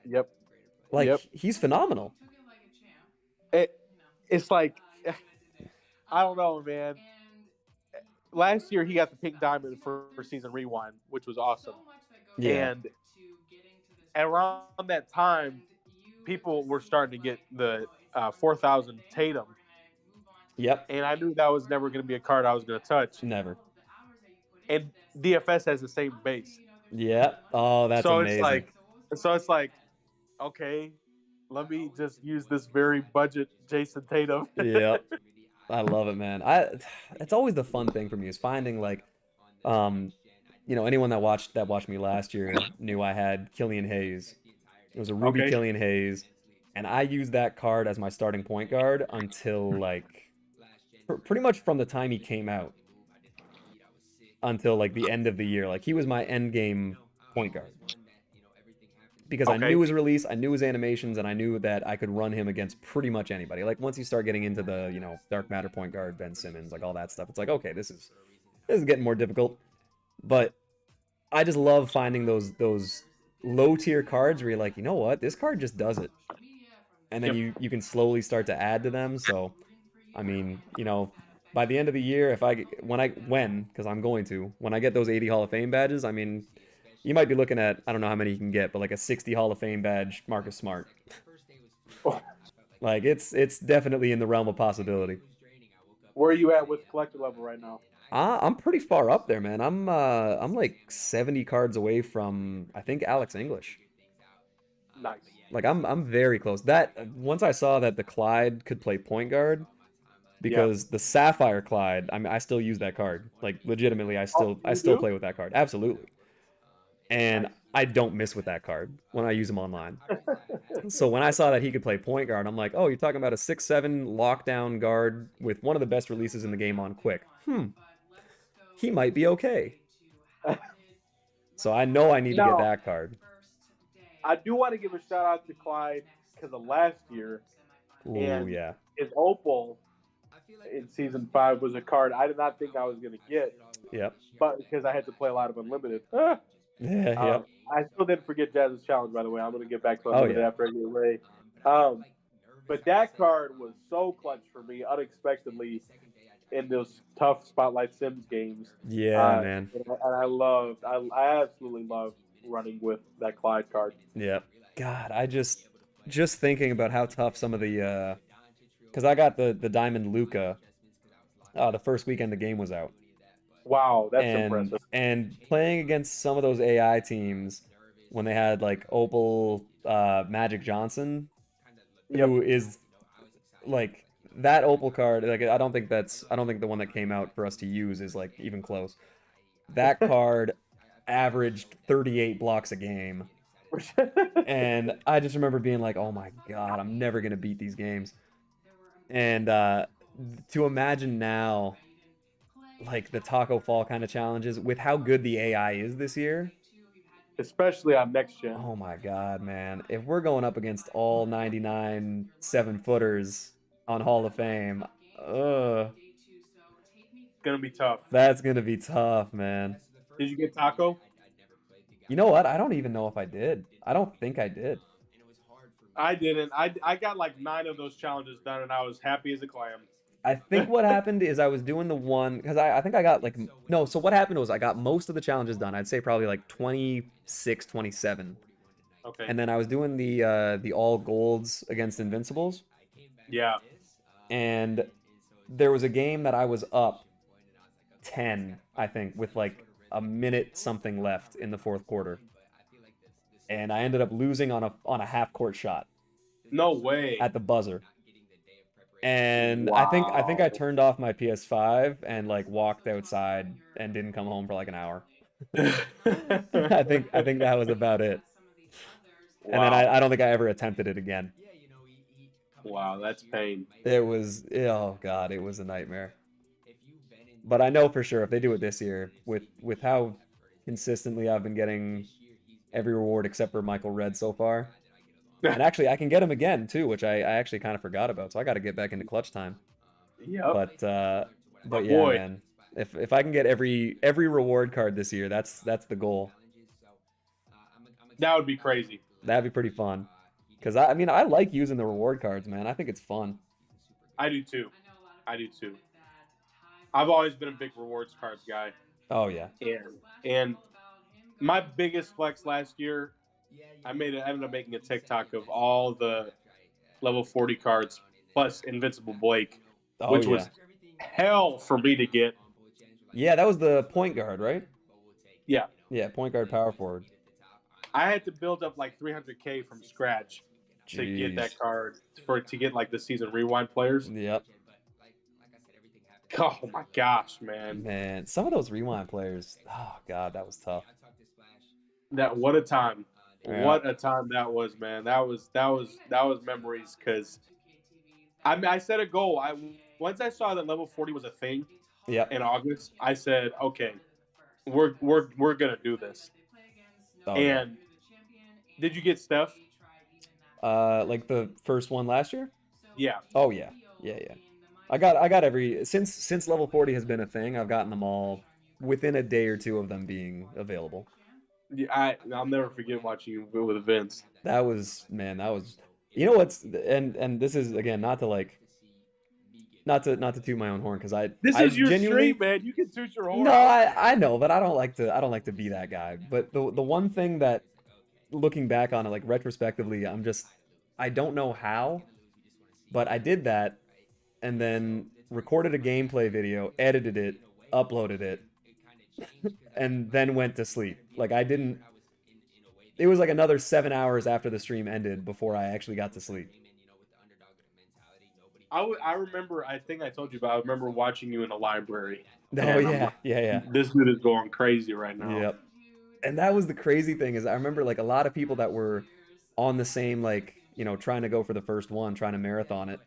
Yep. Like he's phenomenal. It's like, I don't know, man. Last year he got the pink diamond for season rewind, which was awesome. Yeah. And around that time, people were starting to get the 4,000 Tatum. Yep. And I knew that was never going to be a card I was going to touch. Never. And DFS has the same base. Yeah. Oh, that's amazing. It's like, okay, let me just use this very budget Jason Tatum. Yeah. I love it, man. It's always the fun thing for me is finding like, you know, anyone that watched me last year knew I had Killian Hayes, It was a Ruby Killian Hayes, and I used that card as my starting point guard until like pretty much from the time he came out until like the end of the year. Like he was my end game point guard because I knew his release, I knew his animations, and I knew that I could run him against pretty much anybody. Like once you start getting into the dark matter point guard, Ben Simmons, like all that stuff, it's like okay, this is getting more difficult. But I just love finding those low tier cards where you're like, you know what, this card just does it, and then you can slowly start to add to them. So I mean, by the end of the year, when I get those 80 Hall of Fame badges, I mean, you might be looking at, I don't know how many you can get, but like a 60 Hall of Fame badge Marcus Smart. Like it's definitely in the realm of possibility. Where are you at with collector level right now? I'm pretty far up there, man. I'm like 70 cards away from, I think, Alex English. Nice. Like I'm very close. That once I saw that the Clyde could play point guard, because the Sapphire Clyde, I mean, I still use that card. Like legitimately, I still play with that card. Absolutely. And I don't miss with that card when I use him online. So when I saw that he could play point guard, I'm like, oh, you're talking about a 6'7" lockdown guard with one of the best releases in the game on quick. He might be okay. So I know I need to get that card. I do want to give a shout out to Clyde because of last year. Ooh, yeah. His Opal in Season 5 was a card I did not think I was going to get. Yep. But because I had to play a lot of Unlimited. Yep. I still didn't forget Jazz's Challenge, by the way. I'm going to get back to Unlimited after I get away. But that card was so clutch for me unexpectedly in those tough Spotlight Sims games. Yeah, man. And I absolutely loved running with that Clyde card. Yep. God, I just thinking about how tough some of the because I got the Diamond Luca the first weekend the game was out. Wow, that's impressive. And playing against some of those AI teams when they had like Opal Magic Johnson, who is like that Opal card, like I don't think the one that came out for us to use is like even close. That card averaged 38 blocks a game. And I just remember being like, oh my God, I'm never going to beat these games. And to imagine now, like the Taco Fall kind of challenges with how good the AI is this year. Especially on next gen. Oh my God, man. If we're going up against all 99 7-footers on Hall of Fame, it's going to be tough. That's going to be tough, man. Did you get Taco? You know what? I don't even know if I did. I don't think I did. I didn't. I got like 9 of those challenges done, and I was happy as a clam. I think what happened is I was doing the one, because I think I got like, no, so what happened was I got most of the challenges done. I'd say probably like 26, 27. Okay. And then I was doing the all golds against Invincibles. Yeah. And there was a game that I was up 10, I think, with like a minute something left in the fourth quarter. And I ended up losing on a half court shot. No way. At the buzzer. And wow. I think I turned off my PS5 and like walked outside and didn't come home for like an hour. I think that was about it. Wow. And then I don't think I ever attempted it again. Wow, that's pain. It was, oh God, it was a nightmare. But I know for sure if they do it this year, with how consistently I've been getting every reward except for Michael Redd so far. And actually, I can get him again, too, which I actually kind of forgot about. So I got to get back into clutch time. Yeah. But yeah, man. If I can get every reward card this year, that's the goal. That would be crazy. That'd be pretty fun. Because, I mean, I like using the reward cards, man. I think it's fun. I do, too. I've always been a big rewards cards guy. Oh, yeah. And my biggest flex last year, I ended up making a TikTok of all the level 40 cards plus Invincible Blake, which was hell for me to get. Yeah, that was the point guard, right? Yeah. Yeah, point guard power forward. I had to build up like 300K from scratch to get that card to get like the season rewind players. Yep. Oh my gosh, man. Man, some of those rewind players, oh God, that was tough. What a time. What a time that was, man. That was memories because I set a goal. Once I saw that level 40 was a thing in August, I said, okay, we're gonna do this. Oh, and did you get Steph? Like the first one last year? Yeah. Oh yeah. I got every since level 40 has been a thing. I've gotten them all within a day or two of them being available. Yeah, I'll never forget watching you with Vince. That was you know what's and this is again not to toot my own horn because I is your genuinely, stream, man. You can toot your horn. No, I know, but I don't like to be that guy. But the one thing that looking back on it, like retrospectively, I don't know how, but I did that and then recorded a gameplay video, edited it, uploaded it, and then went to sleep. Like it was like another 7 hours after the stream ended before I actually got to sleep. I remember, I think I told you, but I remember watching you in the library. Oh, yeah. This dude is going crazy right now. Yep. And that was the crazy thing is I remember like a lot of people that were on the same, like, you know, trying to go for the first one, trying to marathon it.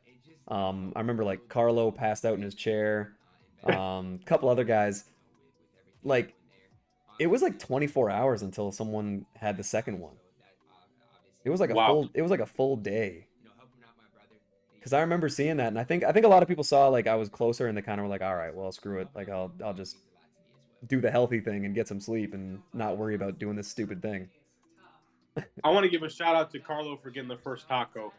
I remember like Carlo passed out in his chair. A couple other guys. Like, it was like 24 hours until someone had the second one. It was like a full day. Because I remember seeing that, and I think a lot of people saw like I was closer, and they kind of were like, all right, well, screw it. Like I'll just do the healthy thing and get some sleep and not worry about doing this stupid thing. I want to give a shout out to Carlo for getting the first taco.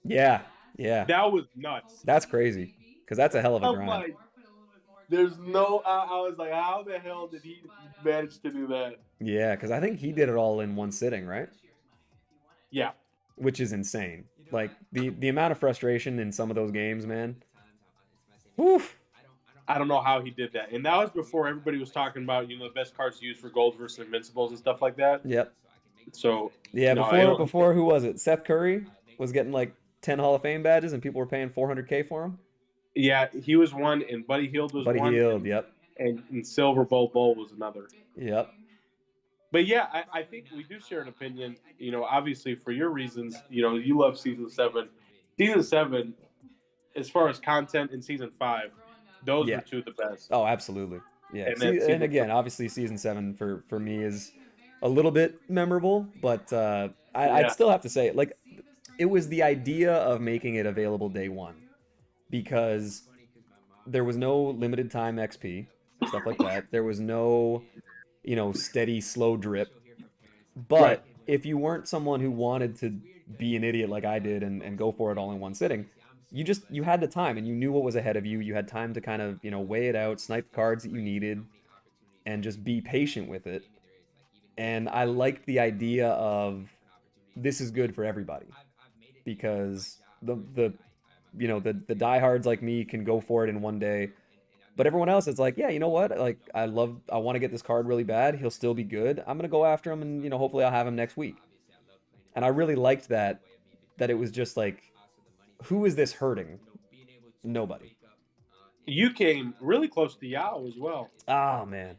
Yeah. That was nuts. That's crazy, because that's a hell of a grind. Like, there's no. I was like, how the hell did he manage to do that? Yeah, because I think he did it all in one sitting, right? Yeah. Which is insane. Like the amount of frustration in some of those games, man. Oof. I don't know how he did that. And that was before everybody was talking about, you know, the best cards to use for gold versus invincibles and stuff like that. Yep. So yeah, before who was it? Seth Curry was getting like 10 Hall of Fame badges and people were paying $400K for him. Yeah, he was one, and Buddy Hield was one. Buddy Hield, yep. And Silver Bull was another. Yep. But yeah, I think we do share an opinion. You know, obviously for your reasons, you know, you love Season 7. Season 7, as far as content, in Season 5, those were two of the best. Oh, absolutely. Yeah. And again, obviously Season 7 for me is a little bit memorable, but I'd still have to say, like, it was the idea of making it available day one, because there was no limited time XP, stuff like that. There was no, you know, steady, slow drip. But if you weren't someone who wanted to be an idiot like I did and go for it all in one sitting, you had the time and you knew what was ahead of you. You had time to kind of, you know, weigh it out, snipe the cards that you needed, and just be patient with it. And I liked the idea of this is good for everybody, because the you know, the diehards like me can go for it in one day. But everyone else is like, yeah, you know what? Like, I want to get this card really bad. He'll still be good. I'm going to go after him, and, you know, hopefully I'll have him next week. And I really liked that it was just like, who is this hurting? Nobody. You came really close to Yao as well. Oh, man.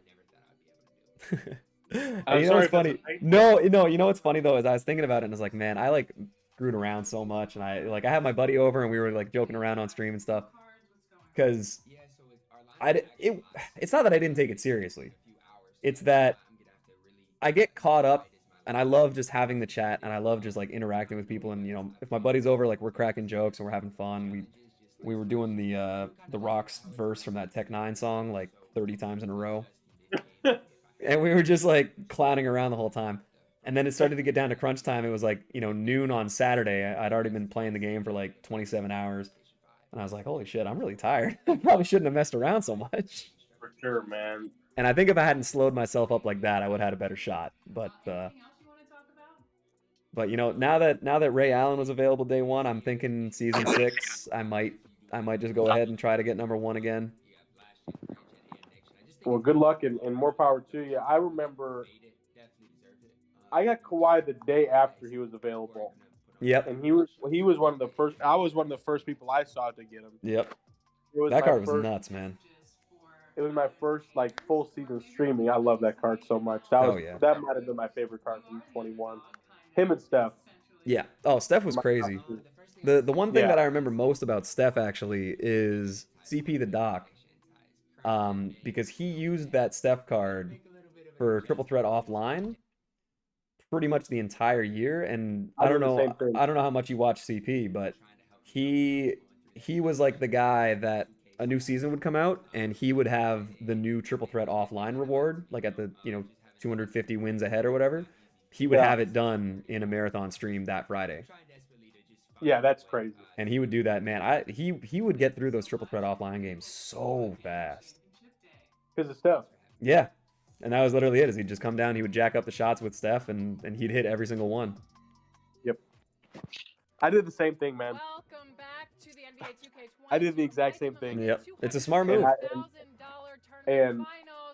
You know what's funny? No, you know what's funny, though, is I was thinking about it, and I was like, man, I, like, screwed around so much. And I had my buddy over, and we were, like, joking around on stream and stuff. Because it's not that I didn't take it seriously. It's that I get caught up, and I love just having the chat, and I love just like interacting with people. And, you know, if my buddy's over, like, we're cracking jokes and we're having fun. We were doing the Rocks verse from that Tech 9 song like 30 times in a row, and we were just like clowning around the whole time. And then it started to get down to crunch time. It was like, you know, noon on Saturday. I'd already been playing the game for like 27 hours. And I was like, holy shit, I'm really tired. I probably shouldn't have messed around so much. For sure, man. And I think if I hadn't slowed myself up like that, I would have had a better shot. But you know, now that Ray Allen was available day one, I'm thinking Season 6, I might just go ahead and try to get number 1 again. Well, good luck and more power to you. I remember I got Kawhi the day after he was available. Yep. And he was one of the first. I was one of the first people I saw to get him. Yep. That card was nuts, man. It was my first like full season streaming. I love that card so much. That might have been my favorite card from 21. Him and Steph. Yeah. Oh, Steph was crazy. The one thing that I remember most about Steph actually is CP the Doc, because he used that Steph card for triple threat offline pretty much the entire year, and I don't know how much you watch CP, but he was like the guy that a new season would come out and he would have the new triple threat offline reward, like at the 250 wins ahead or whatever. He would have it done in a marathon stream that Friday. Yeah, that's crazy. And he would do that, man. He would get through those triple threat offline games so fast. Because of Steph. Yeah. And that was literally it. Is he'd just come down, he would jack up the shots with Steph, and he'd hit every single one. Yep. I did the same thing, man. Welcome back to the NBA 2K20. I did the exact same thing. Yep. It's a smart move. And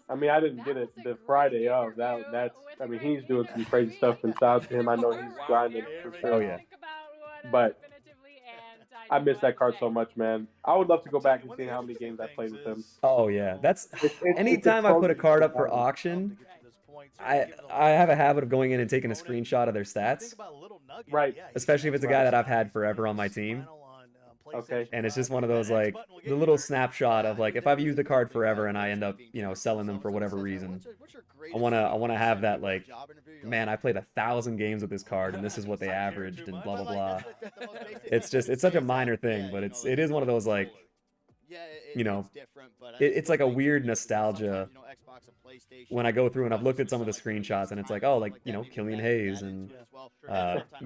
I mean, I didn't get it the Friday of. I mean, he's doing some crazy stuff, and shout out to him. I know he's grinding for sure. Oh, yeah. But I miss that card so much, man. I would love to go back and see how many games I played with him. Oh yeah, that's anytime I put a card up for auction, I have a habit of going in and taking a screenshot of their stats. Right. Especially if it's a guy that I've had forever on my team. Okay. And it's just one of those, like, the little snapshot of, like, if I've used a card forever and I end up, selling them for whatever reason, I wanna have that, like, man, I played 1,000 games with this card and this is what they averaged and blah blah blah. It's such a minor thing, but it is one of those, like, it's like a weird nostalgia when I go through and I've looked at some of the screenshots and it's like, oh, like, Killian Hayes and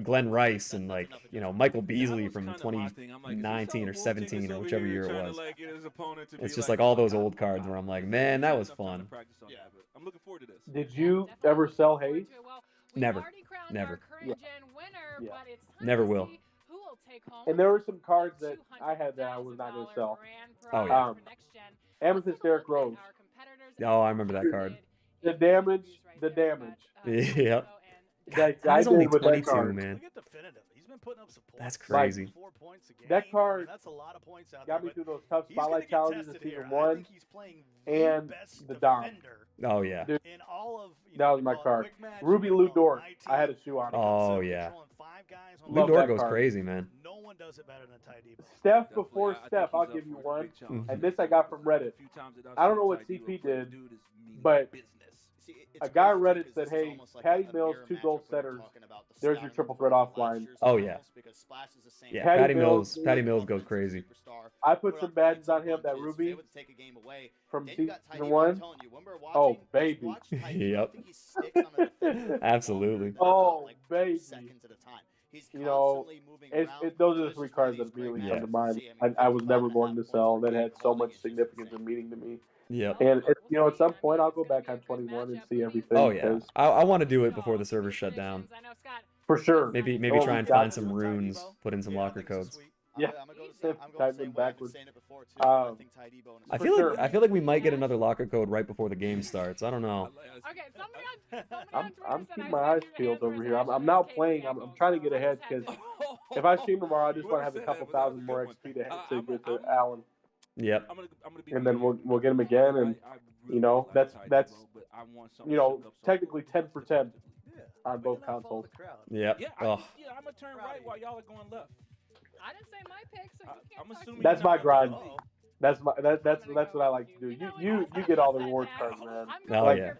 Glenn Rice and, like, Michael Beasley from 2019 or 17 or whichever year it was. It's just like all those old cards where I'm like, man, that was fun. I'm looking forward to this. Did you ever sell Hayes? Never. Never. Yeah. Never will. And there were some cards that I had that I was not going to sell. Oh, yeah. Amethyst Derrick Rose. Oh, I remember that card. The damage. Yep. That guy's only 22, card. man. That's crazy. That card got me through those tough spotlight challenges in season 1 and the Dom. Oh, yeah. Dude, that was my card. Ruby Lou Dort. I had a shoe on it. Oh, yeah. Lou Dort goes crazy, man. Steph before Steph, I'll give you one. And this I got from Reddit. I don't know what CP did, but a guy on Reddit said, hey, Patty Mills, 2 gold setters. There's your triple threat offline. Oh, yeah. Yeah, Patty Mills goes crazy. I put some badges on him, that Ruby from season 1. Oh, baby. Yep. Absolutely. Oh, baby. Those are the 3 cards that immediately come to mind. I was never going to sell. That had so much significance and meaning to me. Yeah. And at some point I'll go back on 21 and see everything. Oh yeah. I want to do it before the servers shut down. For sure. Maybe try and find some runes, put in some locker codes. Yeah. Type them backwards. I feel like we might get another locker code right before the game starts. I don't know. Okay, I'm keeping my eyes peeled over here. I'm now playing. I'm trying to get ahead because if I stream tomorrow, I just want to have a couple thousand more XP to get to Allen. Yep. And then we'll get him again, and that's technically 10 for 10 on both consoles. Yep. Yeah, I'm gonna turn right while y'all are going left. I didn't say my pick, so you can't. I'm assuming that's my grind. That's what I like to do. You get all the reward cards, man. Oh yeah.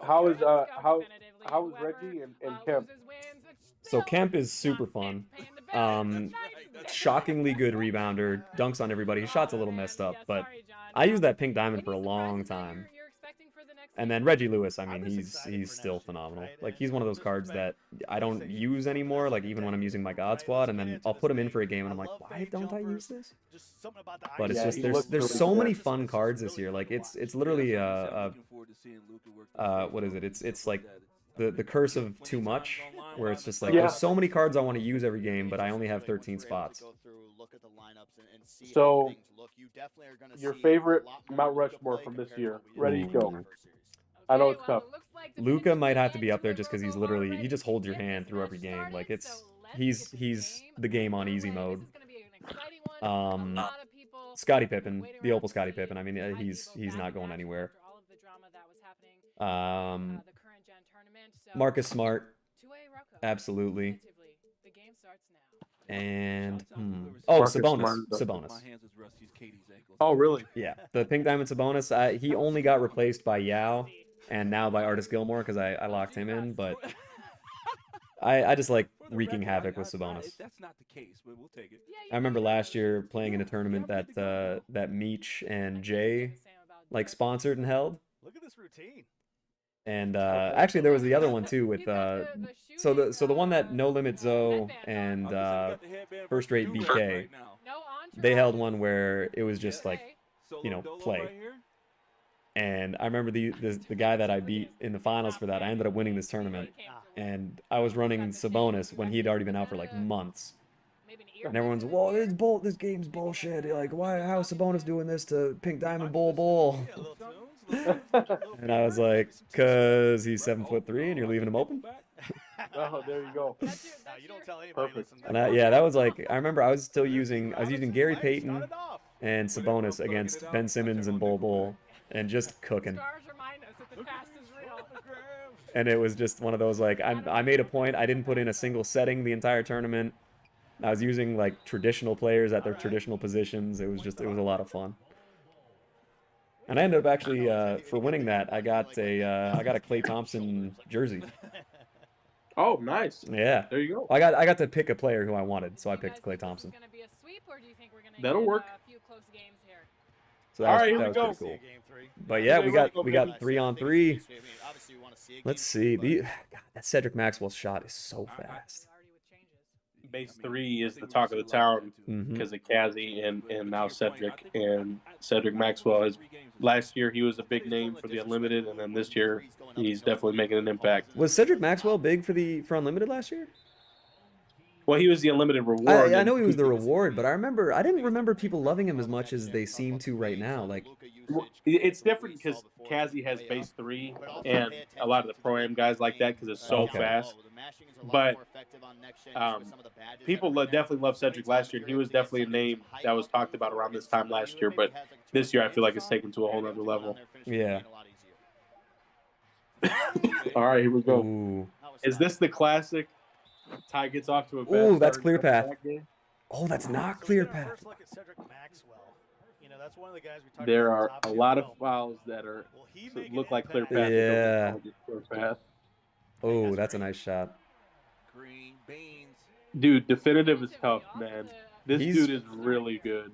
How is Reggie and Kemp? So Kemp is super fun. Shockingly good rebounder, dunks on everybody. His shot's a little messed up, but I used that pink diamond for a long time. And then Reggie Lewis, I mean, he's still phenomenal. Like, he's one of those cards that I don't use anymore, like, even when I'm using my God Squad, and then I'll put him in for a game, and I'm like, why don't I use this? But it's just, there's so many fun cards this year. Like, it's literally, what is it? It's like the curse of too much, where it's just like, there's so many cards I want to use every game, but I only have 13 spots. So, your favorite Mount Rushmore from this year. Ready to go. I know it's tough. Luka might have to be up there just because he just holds your hand through every game. Like, he's the game on easy mode. Scottie Pippen, the Opal Scottie Pippen. I mean, he's not going anywhere. Marcus Smart. Absolutely. The game starts now. And oh, Marcus Sabonis. Smart. Sabonis. Oh, really? Yeah, the Pink Diamond Sabonis. He only got replaced by Yao, and now by Artis Gilmore because I locked him in. But I just like wreaking havoc with Sabonis. That's not the case, but we'll take it. I remember last year playing in a tournament that Meech and Jay like sponsored and held. Look at this routine. And actually, there was the other one too with so the one that No Limit Zoe and First Rate BK, they held one where it was just like, you know, play. And I remember the guy that I beat in the finals for that. I ended up winning this tournament, and I was running Sabonis when he'd already been out for like months. And everyone's, whoa, this game's bullshit. Like, how is Sabonis doing this to Pink Diamond Bull? And I was like, cause he's 7'3" and you're leaving him open. Oh, there you go. You don't tell anybody. Perfect. And that was like, I remember I was using Gary Payton and Sabonis against Ben Simmons and Bull and just cooking. Stars remind us that the past is real. And it was just one of those like, I made a point. I didn't put in a single setting the entire tournament. I was using like traditional players at their traditional positions. It was a lot of fun. And I ended up actually for winning that, I got a Klay Thompson jersey. Oh, nice. Yeah. There you go. I got to pick a player who I wanted, so I picked Klay Thompson. That'll work. So that was pretty cool. But yeah, we got 3-on-3. Let's see. God, that Cedric Maxwell shot is so fast. Base 3 is the talk of the town because of Kazi and now Cedric. And Cedric Maxwell last year he was a big name for the Unlimited, and then this year he's definitely making an impact. Was Cedric Maxwell big for Unlimited last year? Well, he was the Unlimited reward. I know he was the reward, but I didn't remember people loving him as much as they seem to right now. Like, it's different because Kazi has base 3 and a lot of the pro-am guys like that because it's so fast. But people definitely love Cedric last year, and he was definitely a name that was talked about around this time last year. But this year, I feel like it's taken to a whole other level. Yeah. All right, here we go. Ooh. Is this the classic? Ty gets off to a bad Ooh, that's start clear in path. that game? Oh, that's not clear path. First look at Cedric Maxwell. You know, that's one of the guys we talked There about are top a two. lot of fouls that are look like clear path. Yeah. Clear path. Oh, that's a nice shot. Dude, definitive is tough, man. This dude is really good.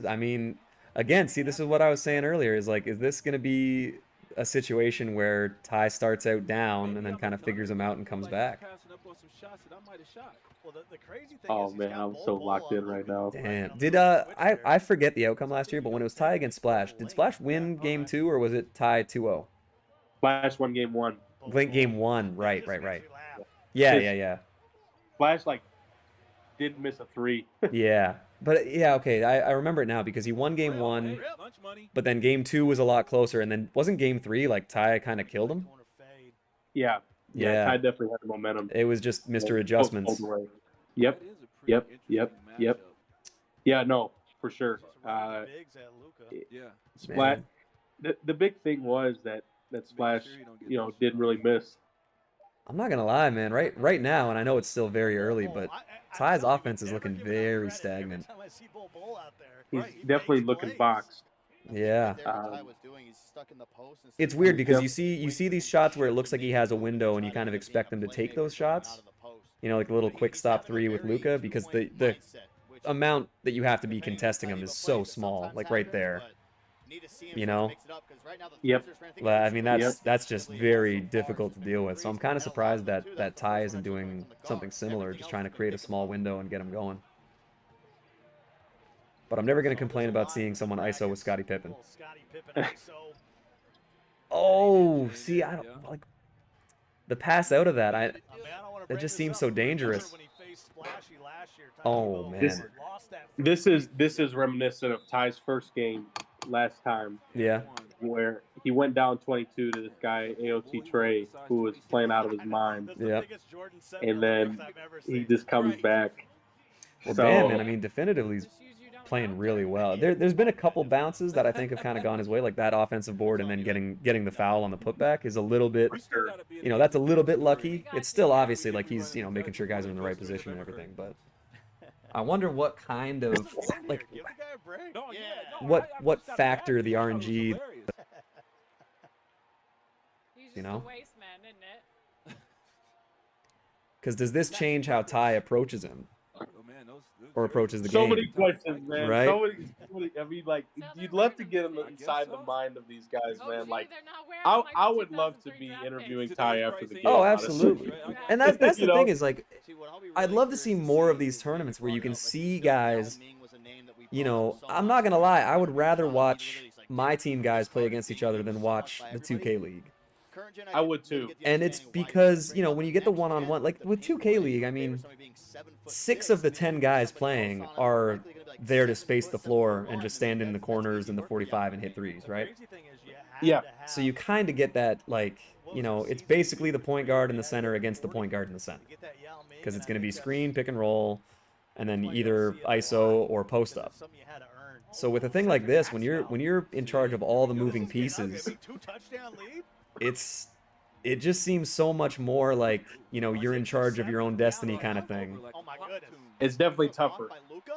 I mean, again, see, this is what I was saying earlier. Is this going to be a situation where Ty starts out down and then kind of figures him out and comes back? Oh man, I'm so locked in right now. Damn. Did I forget the outcome last year? But when it was Ty against Splash, did Splash win game 2 or was it Ty 2-0? Splash won game 1. Game 1, right. Yeah. Splash did miss a 3. Yeah. But yeah, okay, I remember it now because he won game 1, but then game 2 was a lot closer, and then wasn't game 3 like Ty kind of killed him? Yeah. Ty definitely had the momentum. It was just Mr. Adjustments. Yep. Yeah, no, for sure. Splash. The big thing was that Splash, didn't really miss. I'm not gonna lie, man. Right now, and I know it's still very early, but Ty's offense is looking very stagnant. He's definitely looking boxed. Yeah. It's weird because you see these shots where it looks like he has a window, and you kind of expect him to take those shots. Like a little quick stop 3 with Luka, because the amount that you have to be contesting him is so small, like right there. Yep. I mean, that's just very difficult to deal with. So I'm kind of surprised that Ty isn't doing something similar, just trying to create a small window and get him going. But I'm never going to complain about seeing someone ISO with Scottie Pippen. Oh, see, I don't like the pass out of that. It just seems so dangerous. Oh man. This is reminiscent of Ty's first game last time. Yeah. Where he went down 22 to this guy AOT Trey, who was playing out of his mind. Yeah. And then he just comes back. Well, damn, man. I mean, definitively, he's playing really well. There's been a couple bounces that I think have kind of gone his way, like that offensive board and then getting the foul on the putback is a little bit, you know, that's a little bit lucky. It's still obviously like he's, you know, making sure guys are in the right position and everything, but I wonder what kind of, like, what factor the RNG, you know? Because does this change how Ty approaches him? Or approaches the game? So many questions, man. Right? So many, I mean, like, you'd love to get inside the mind of these guys, man. Like, I would love to be interviewing Ty after the game. Oh, absolutely. And that's the know? thing is, like, I'd love to see more of these tournaments where you can see guys, you know, I'm not going to lie, I would rather watch my team guys play against each other than watch the 2K League. I would too. And it's because, you know, when you get the one-on-one, like with 2K League, I mean, 6 of the 10 guys playing are there to space the floor and just stand in the corners in the 45 and hit threes, right? Yeah. So you kind of get that, like, you know, it's basically the point guard in the center against the point guard in the center. Because it's going to be screen, pick and roll, and then either ISO or post up. So with a thing like this, when you're in charge of all the moving pieces, it just seems so much more like, you know, you're in charge of your own destiny kind of thing. It's definitely tougher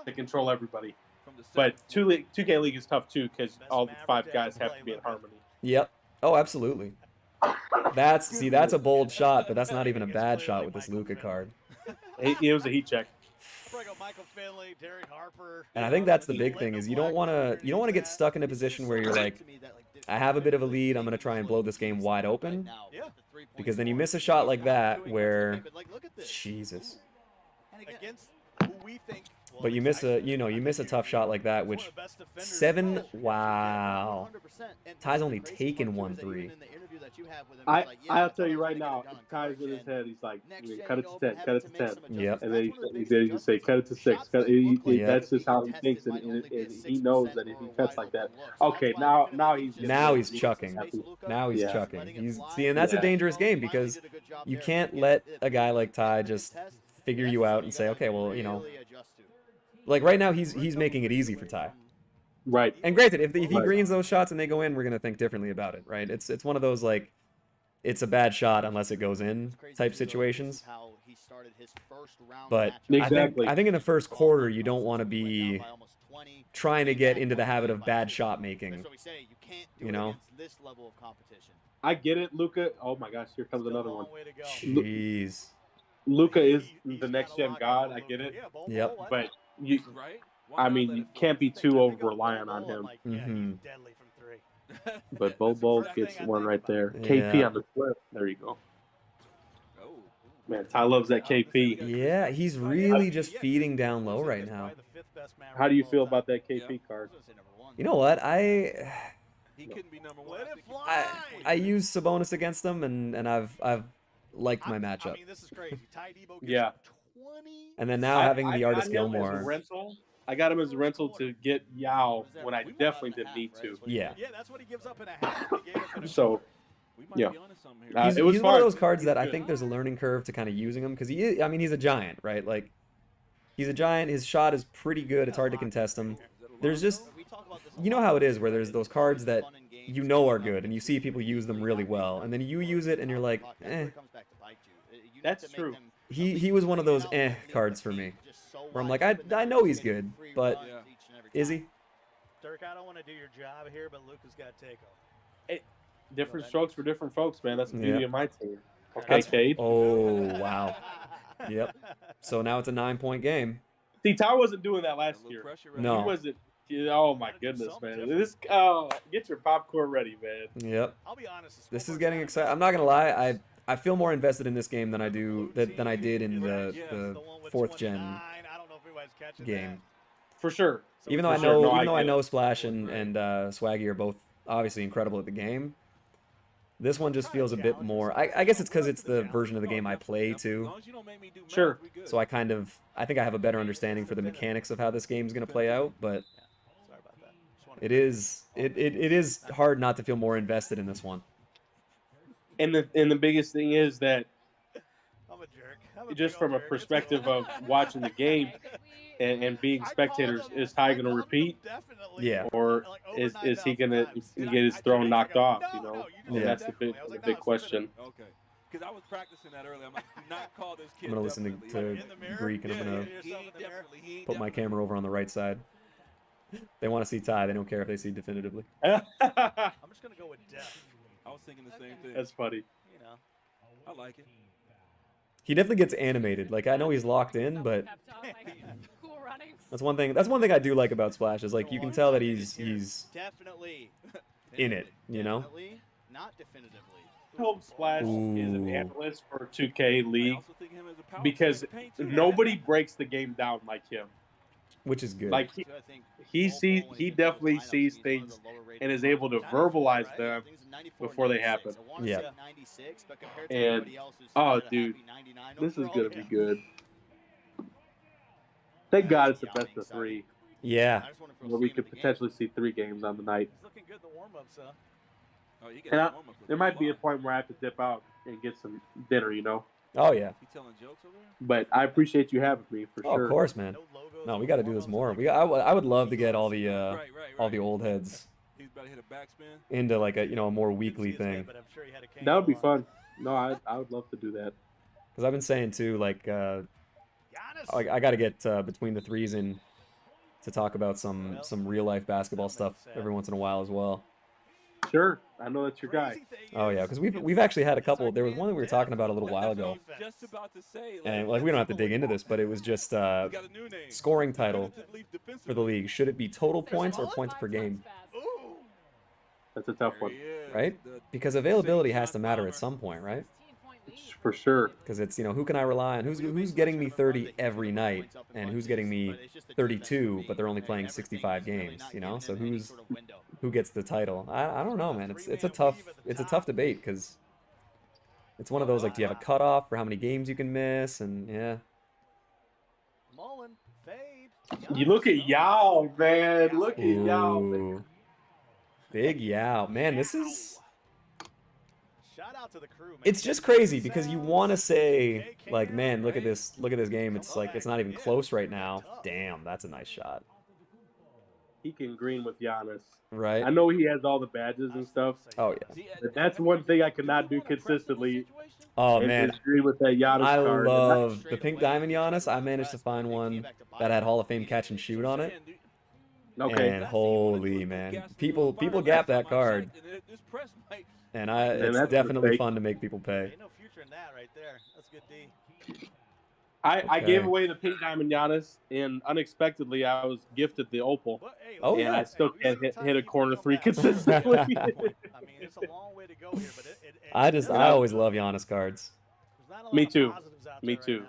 to control everybody. But 2K League is tough too because all 5 guys have to be in harmony. Yep. Oh, absolutely. That's a bold shot, but that's not even a bad shot with this Luka card. It was a heat check. And I think that's the big thing is you don't want to get stuck in a position where you're like, I have a bit of a lead, I'm going to try and blow this game wide open. Because then you miss a shot like that where, Jesus. But you miss a tough shot like that, which 7, wow. Ty's only taken 1-3. I'll tell you right now, if Ty's in his head, he's like, cut it to 10, cut it to 10. Yep. And then he just say, cut it to 6. That's just how he thinks, and he knows that if he cuts like that, okay, now he's chucking. Now he's chucking. And that's a dangerous game because you can't let a guy like Ty just figure you out and say, okay, well, you know, like right now he's making it easy for Ty. Right. And granted, if he greens those shots and they go in, we're gonna think differently about it, right? It's one of those like, it's a bad shot unless it goes in type situations. But exactly. I think in the first quarter you don't want to be trying to get into the habit of bad shot making. You know. I get it, Luka. Oh my gosh, here comes another one. Jeez. Luka is the next gen god. I get it. Yep. But you can't be too over reliant on him. Mm-hmm. But Bobo gets one right there. Yeah. KP on the flip. There you go. Man, Ty loves that KP. Yeah, he's really just feeding down low right now. How do you feel about that KP card? You know what? I used Sabonis against them, and I've liked my matchup. Yeah. And then now having the Artist Gilmore. I got him as a rental to get Yao when I definitely didn't need to. Yeah. That's what he gives up in a half. So, yeah. He's one of those cards that I think there's a learning curve to kind of using him because he's a giant, right? Like, he's a giant. His shot is pretty good. It's hard to contest him. There's just, you know how it is where there's those cards that you know are good and you see people use them really well, and then you use it and you're like, eh. That's true. He was one of those cards for me. Where I'm like, I know he's good, but is he? Dirk, I don't want to do your job here, but Luka's got to take him. Different strokes for different folks, man. That's the beauty of my team. Okay, Cade. Oh, wow. Yep. So now it's a 9-point game. See, Ty wasn't doing that last year. No. He wasn't. Oh, my goodness, man. Get your popcorn ready, man. Yep. I'll be honest. This is getting exciting. I'm not going to lie. I feel more invested in this game than I did in the 4th gen game. For sure. Even though I know Splash and Swaggy are both obviously incredible at the game, this one just feels a bit more. I guess it's because it's the version of the game I play too. Sure. So I think I have a better understanding for the mechanics of how this game is going to play out, but it is hard not to feel more invested in this one. And the biggest thing is that just from a perspective of watching the game and being spectators, is Ty going to repeat? Yeah. Or is he going to get his throw knocked off? You know, and that's the big question. Okay. Because I was practicing that earlier. I'm like, do not call this kid. I'm gonna listen to Greek, and I'm gonna put my camera over on the right side. They want to see Ty. They don't care if they see definitively. I'm just gonna go with Def. I was thinking the same thing. That's funny. You know, I like it. He definitely gets animated. Like, I know he's locked in, but that's one thing. That's one thing I do like about Splash is like you can tell that he's definitely in it. You know. Not definitively. Hope Splash is an analyst for 2K League because nobody breaks the game down like him. Which is good. Like he definitely sees things and is able to verbalize them before they happen. Yeah. And oh, dude, this is gonna be good. Thank God it's the best of 3. Yeah. Where we could potentially see 3 games on the night. It's looking good in the warm-ups, huh? Oh, you And there might be a point where I have to dip out and get some dinner, you know. Oh yeah. He telling jokes over there? But I appreciate you having me for sure. Of course, man. No, we got to do this more. I would love to get all the all the old heads He's about to hit a backspin. into like a a more weekly thing. That would be fun. No, I would love to do that. Because I've been saying too, like I got to get between the threes in to talk about some real life basketball stuff every once in a while as well. Sure, I know that's your guy. Oh yeah, because we've actually had a couple. There was one that we were talking about a little while ago, and like we don't have to dig into this, but it was just scoring title for the league. Should it be total points or points per game? That's a tough one, right? Because availability has to matter at some point, right? For sure. Because it's who can I rely on? Who's getting me 30 every night, and who's getting me 32, but they're only playing 65 games. So who gets the title? I don't know, man. It's a tough debate because it's one of those like, do you have a cutoff for how many games you can miss? And yeah. You look at Yao, man. Look at Yao, man. Big Yao, man. This is. Shout out to the crew, man. It's just crazy because you want to say like, man, look at this game. It's like it's not even close right now. Damn, that's a nice shot. He can green with Giannis. Right. I know he has all the badges and stuff. Oh yeah. But that's one thing I cannot do consistently. Oh man, agree with that Giannis I card. love the pink diamond Giannis. I managed to find one that had Hall of Fame catch and shoot on it. Okay. And holy man, people gap that card. And it's definitely fun to make people pay. Ain't no future in that right there. That's good D. I gave away the pink diamond Giannis, and unexpectedly I was gifted the opal. Oh, and yeah. I still can't hit a corner 3 consistently. I mean, it's a long way to go here, but I always love Giannis cards. Me too. Me too.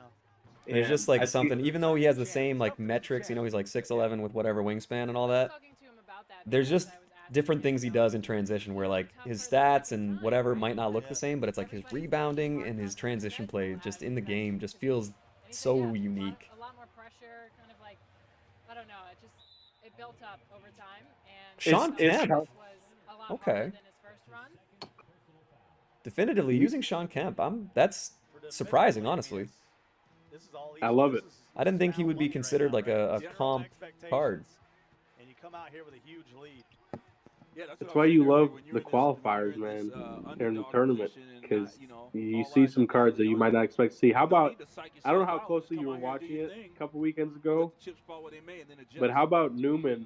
There's just like something, even though he has the same like metrics, he's like 6'11" with whatever wingspan and all that. There's just different things he does in transition where like his stats and whatever might not look the same, but it's like his rebounding and his transition play just in the game just feels so unique. A lot more pressure, kind of like, I don't know, it built up over time. And Sean Kemp. was a lot Okay. harder than his first run. Definitively using Sean Kemp. That's surprising, honestly. I love it. I didn't think he would be considered like a comp card. And you come out here with a huge lead. That's why you love the qualifiers, man, during the tournament, because you see some cards that you might not expect to see. How about, I don't know how closely you were watching it a couple weekends ago, but how about Newman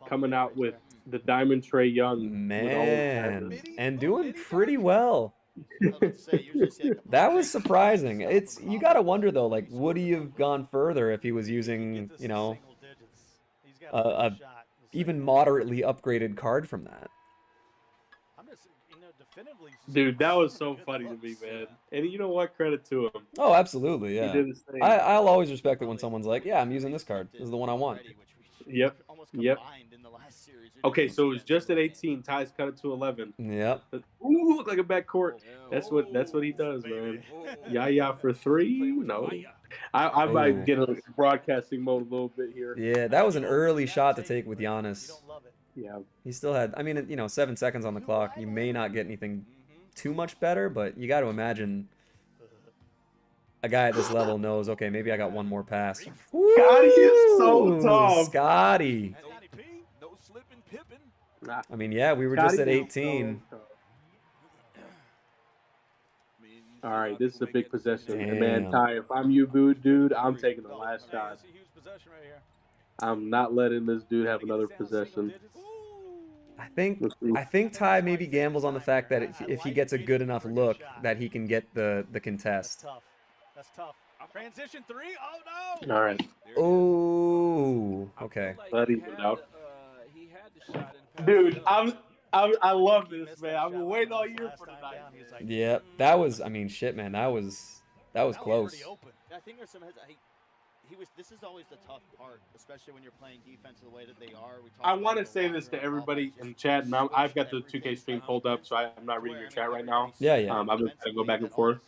coming out with the Diamond Trae Young? Man, and doing pretty well. That was surprising. You got to wonder though, like, would he have gone further if he was using, a even moderately upgraded card from that? Dude, that was so funny to me, man. And you know what? Credit to him. Oh, absolutely, yeah. He did his thing. I'll always respect it when someone's like, yeah, I'm using this card. This is the one I want. Yep. Okay, so it was just at 18. Ty's cut it to 11. Yep. Ooh, look like a backcourt. That's what he does, man. Yeah, for 3? No. I might get a broadcasting mode a little bit here. Yeah, that was an early shot to take with Giannis. Yeah. He still had, 7 seconds on the clock. You may not get anything too much better, but you got to imagine a guy at this level knows, okay, maybe I got one more pass. Scotty is so Ooh, tough. Scotty. No slipping, pipping. Nah. I mean, yeah, we were just at 18. All right, this is a big possession. And Damn. man, Ty, if I'm you, dude, I'm taking the last shot. I'm not letting this dude have another possession. I think Ty maybe gambles on the fact that if he gets a good enough look, that he can get the contest. That's tough. Transition 3. Oh no! All right. Oh, okay. That evened out. Dude, I love this, man. I've been waiting all year for tonight. Yeah, that was. I mean, shit, man. That was close. I think there's some. This is always the tough part, especially when you're playing defense the way that they are. I want to say this to everybody in chat, and I've got the 2K stream pulled up, so I'm not reading your chat right now. Yeah. I'm going to go back and forth.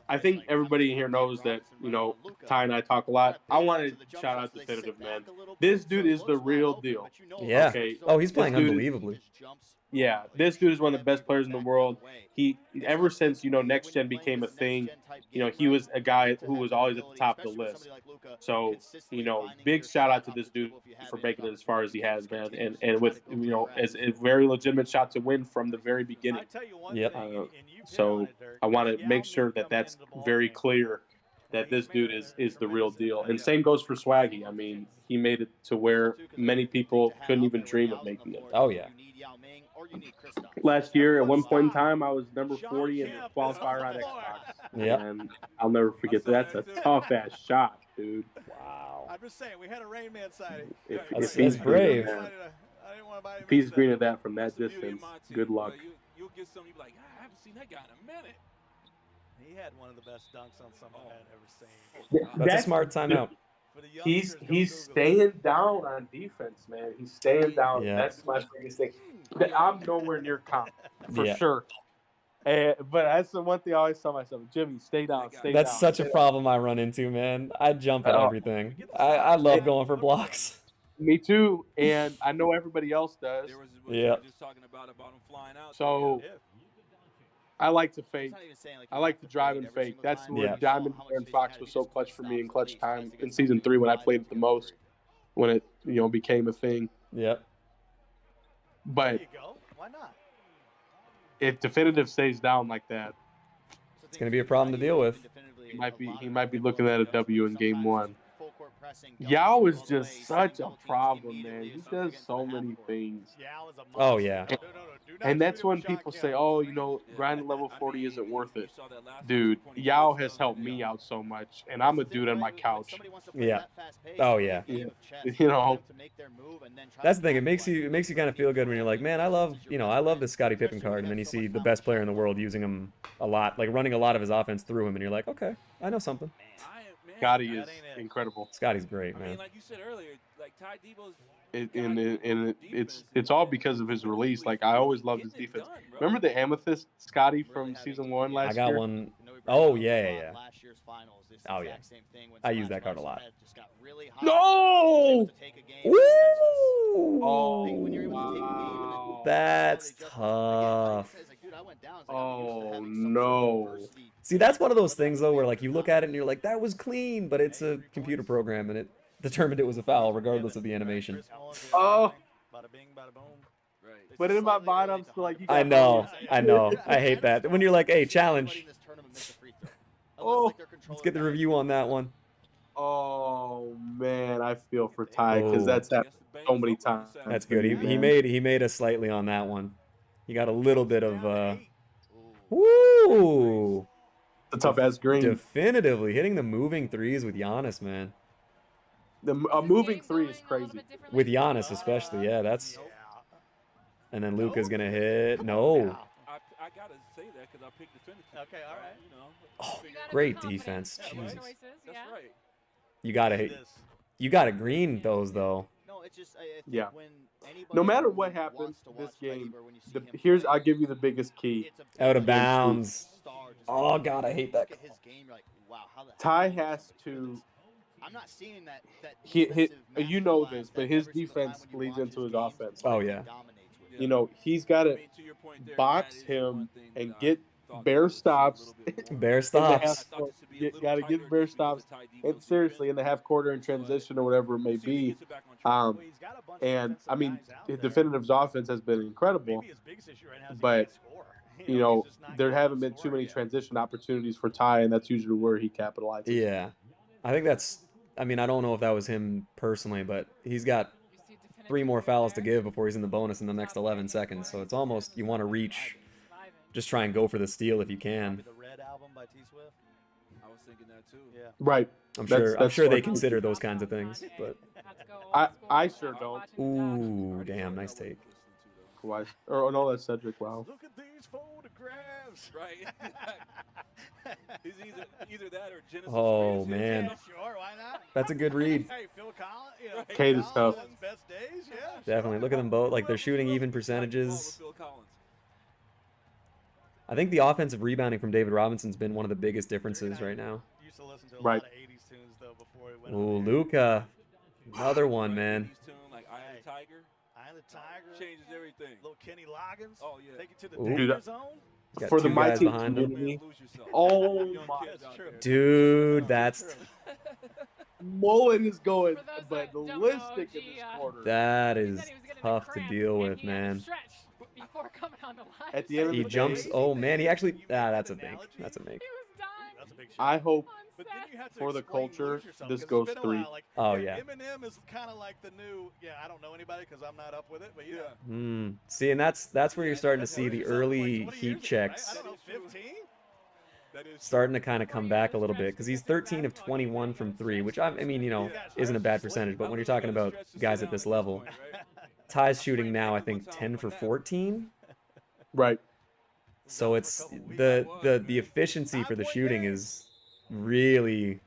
I think everybody here knows that, Ty and I talk a lot. I want to shout out Definitive, man. This dude is the real deal. Yeah. Okay? Oh, he's playing unbelievably. Yeah, this dude is one of the best players in the world. He, ever since, Next Gen became a thing, he was a guy who was always at the top of the list. So, big shout out to this dude for making it as far as he has, man. And with, as a very legitimate shot to win from the very beginning. Yep. So I want to make sure that that's very clear that this dude is the real deal. And same goes for Swaggy. I mean, he made it to where many people couldn't even dream of making it. Oh, yeah. Last year, at one point in time, I was number 40 in the qualifier on Xbox. Yeah. And I'll never forget that. That's a tough-ass shot, dude. Wow. I'm just saying, we had a Rain Man sighting. That's brave. If he's greening that from that distance, good luck. You'll get some, you'll be like, I haven't seen that guy in a minute. He had one of the best dunks on someone I've ever seen. That's a smart timeout. He's staying down on defense, man. He's staying down. Yeah. That's my biggest thing. I'm nowhere near comp, for Yeah. sure. But that's the one thing I always tell myself, Jimmy, stay down, stay down. That's such a problem I run into, man. I jump at everything. I love going for blocks. Me too, and I know everybody else does. Yeah. So I like to fake. I like to drive and fake. That's where Diamond and Fox was so clutch for me in clutch time in season 3 when I played it the most, when it became a thing. Yep. But why not? If Definitive stays down like that, it's going to be a problem to deal with. He might be looking at a W in game 1. Yao is just such a problem, man. He does so many things. Oh, yeah. And that's when people say, oh, grinding level 40 isn't worth it. Dude, Yao has helped me out so much, and I'm a dude on my couch. Yeah. Oh, yeah. That's the thing. It makes you kind of feel good when you're like, man, I love this Scottie Pippen card, and then you see the best player in the world using him a lot, like running a lot of his offense through him, and you're like, okay, I know something. Scotty is incredible. Scotty's great, man. I mean, like you said earlier, like Ty Debo's. It's all because of his release. Like, I always loved his defense. Remember the Amethyst Scotty from season 1 last year? I got one. Oh, yeah. Oh, yeah. I use that card a lot. No! Ooh! Oh, wow. That's tough. Oh, no. See, that's one of those things, though, where, like, you look at it and you're like, that was clean, but it's a computer program, and it determined it was a foul, regardless of the animation. Oh. But in my mind, I'm still like, I know. I hate that. When you're like, hey, challenge. Oh. Let's get the review on that one. Oh, man, I feel for Ty, because that's happened so many times. That's good. He made us slightly on that one. He got a little bit of, woo! The tough-ass green. Definitively hitting the moving threes with Giannis, man. A moving 3 is crazy. With Giannis especially, yeah, that's... And then Luka's going to hit. No. I got to say that because I picked Definitive. Okay, all right. Oh, great defense. Jesus. That's right. You got to green those, though. Yeah. No matter what happens this game, I'll give you the biggest key. Out of bounds. Oh, God, I hate that. Ty has to... I'm not seeing that you know this, but his defense leads into his offense. Oh, yeah. He's got to box him and get Bear stops. Bear stops. Got to get bear stops. And seriously, in the half quarter in transition or whatever it may be. And I mean, Definitive's offense has been incredible, but you know there haven't been too many transition opportunities for Ty, and that's usually where he capitalizes. Yeah, I think that's. I mean, I don't know if that was him personally, but he's got 3 more fouls to give before he's in the bonus in the next 11 seconds. So it's almost you want to reach, just try and go for the steal if you can. The Red album by T Swift. I was thinking that too. Yeah. Right. I'm sure they consider those kinds of things, but I sure don't. ooh, damn, nice take. Why? Or no, that's Cedric. Wow. Look at these photographs. Right. He's either that or Genesis. Oh man, Sure, why not? that's a good read. Hey, Phil Collins. You know, Kate is tough. Best days, yeah. Definitely. Look at them both. Like they're shooting even percentages. I think the offensive rebounding from David Robinson's been one of the biggest differences right now. Used to listen to a Right. lot of 80s tunes though before he went Ooh, on there. Luka, another one, man. Like I Am the Tiger. I Am the Tiger. Changes everything. Little Kenny Loggins. Oh yeah. Take it to the Ooh. danger zone. He's got For the 2 guys MyTEAM behind him. community. Oh my. Dude, that's Mullen is going For those that don't know, ballistic in G, this uh, quarter. that He is said he was getting a tough to cramp, deal and with, he had to man. stretch before coming on the line. At the end of He the jumps. day, Oh man, he actually. That's a make. That's a make. He was done. That's a big shot. I hope But then you have to for the explain culture, lose yourself, this 'cause it's goes been a 3. while, like, Oh, yeah. Eminem is kind of like the new. Yeah, I don't know anybody because I'm not up with it, but yeah. See, and that's where you're starting to see the early heat checks I don't know, 15. starting to kind of come back a little bit because he's 13 of 21 from 3, which I mean, you know, isn't a bad percentage. But when you're talking about guys at this level, Ty's shooting now, I think 10 for 14. Right. So it's the efficiency for the shooting is really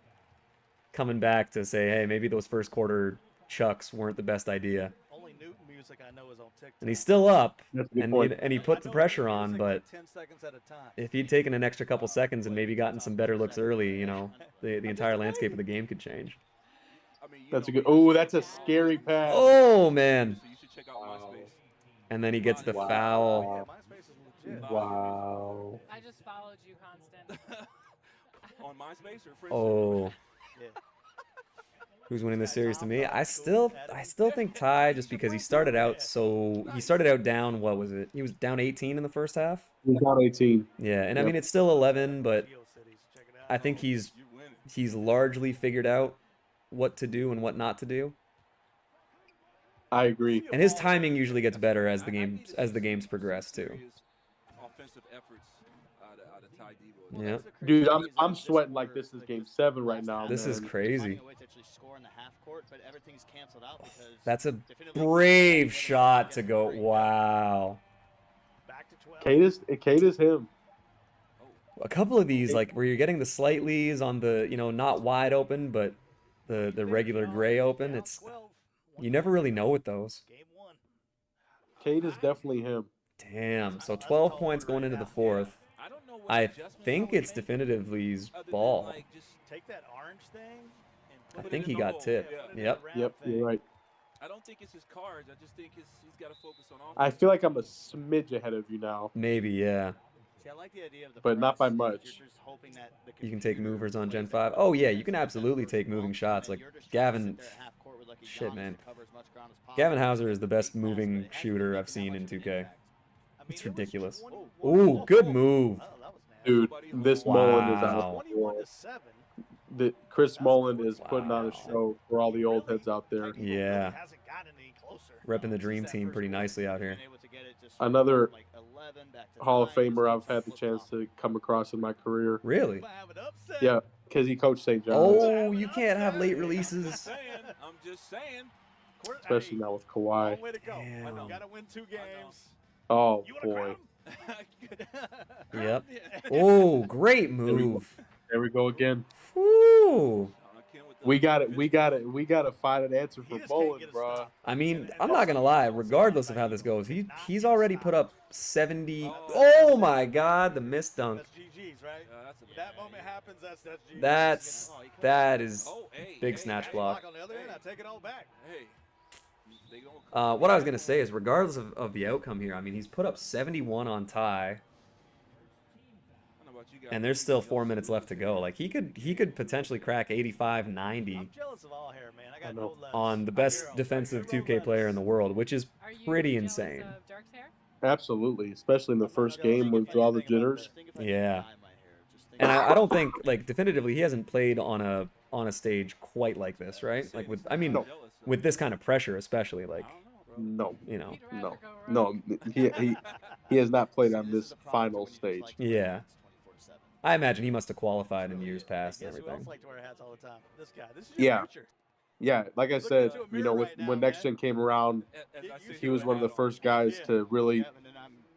coming back to say, hey, maybe those first quarter chucks weren't the best idea. Only Newton music I know is on TikTok. And he's still up, That's a good and point. he put the pressure on, but 10 seconds at a time. if he'd taken an extra couple seconds and maybe gotten some better looks early, you know, the entire landscape of the game could change. That's a good. Oh, that's a scary pass. Oh man! So you should check out MySpace. And then he gets the Yeah, foul. MySpace is legit. Wow. I just followed you, Constant. On MySpace or Friendster? Oh, Yeah. who's winning this series to me? I still think Ty, just because he started out down. What was it? He was down 18 in the first half. He's on 18. Yeah, and I Yep. mean it's still 11, but Cities, check it out. I think he's largely figured out what to do and what not to do. I agree. And his timing usually gets better as the games progress too. Offensive efforts out of Ty Debo. Yeah. Dude, I'm sweating like this is game 7 right now. This is man. crazy. Finding a way to actually score in the half court, but everything's canceled out because That's a definitively brave shot to go. Wow. Back to 12. Kate is him. A couple of these, like where you're getting the slightlies on the, you know, not wide open, but the regular gray open. It's you never really know with those. Game 1. Kate is definitely him. Damn. So 12 points going into the fourth. I don't know what I adjustments think would it's make definitively's other than, ball. like, just Take that orange thing and I put it think in he the got hole. tipped. Yeah, put it in Yep. the round Yep, thing. you're right. I don't think it's his cards. I just think he's got to focus on offense. I feel like I'm a smidge ahead of you now. Maybe, yeah. See, I like the idea of the But not by press. much. You're just hoping that the You can take computer movers on Gen plays that 5. Oh yeah, ball you can absolutely take moving shots. Like You're just trying to Gavin, sit there at half court with Lucky shit, Johnson man. to cover as much ground as possible. Gavin Hauser is the best moving shooter I've seen in 2K. It's ridiculous. Ooh, good move. Oh, that was nasty. Dude, this Mullen is out Wow. of 21 control. to 7. Chris Mullen is putting on a show for all the old heads out there. Yeah. Hasn't gotten any closer. Repping the dream team pretty nicely out here. Being able to get it just Another like 11 back to Hall of 9, Famer I've just had the chance to come across in my career. Really? Might have an upset. Yeah, because he coached St. John's, Oh, you can't have late releases. I'm just saying. especially now with Long Kawhi. way to go. Damn. Got to win 2 games. Oh, You wanna boy. Yep. Oh, great move. There we go again. Woo. We got it. We got it. We got to find an answer for He just can't Mullen, get a bro. stop. I mean, I'm not gonna lie. Regardless of how this goes, he's already put up 70. Oh my God, the missed dunk. That's GG's, right? That moment happens. That's GG's. That is Oh, hey, big hey, snatch hey, block. On the other end, I take it all back. Hey, they gonna What I was gonna say is, regardless of the outcome here, I mean, he's put up 71 on Ty. and there's still 4 minutes left to go. Like he could potentially crack 85, 90 I'm jealous of all hair, man. I got no less. on the best defensive 2K player in the world, which is pretty insane. Absolutely, especially in the first game with all the jitters. Yeah. And I don't think, like, definitively, he hasn't played on a stage quite like this, right? Like with this kind of pressure, especially, like, no, you know, no, he has not played on this final stage. Yeah, I imagine he must have qualified in years past and everything. Yeah, like I said, you know, when Next Gen came around, he was one of the first guys to really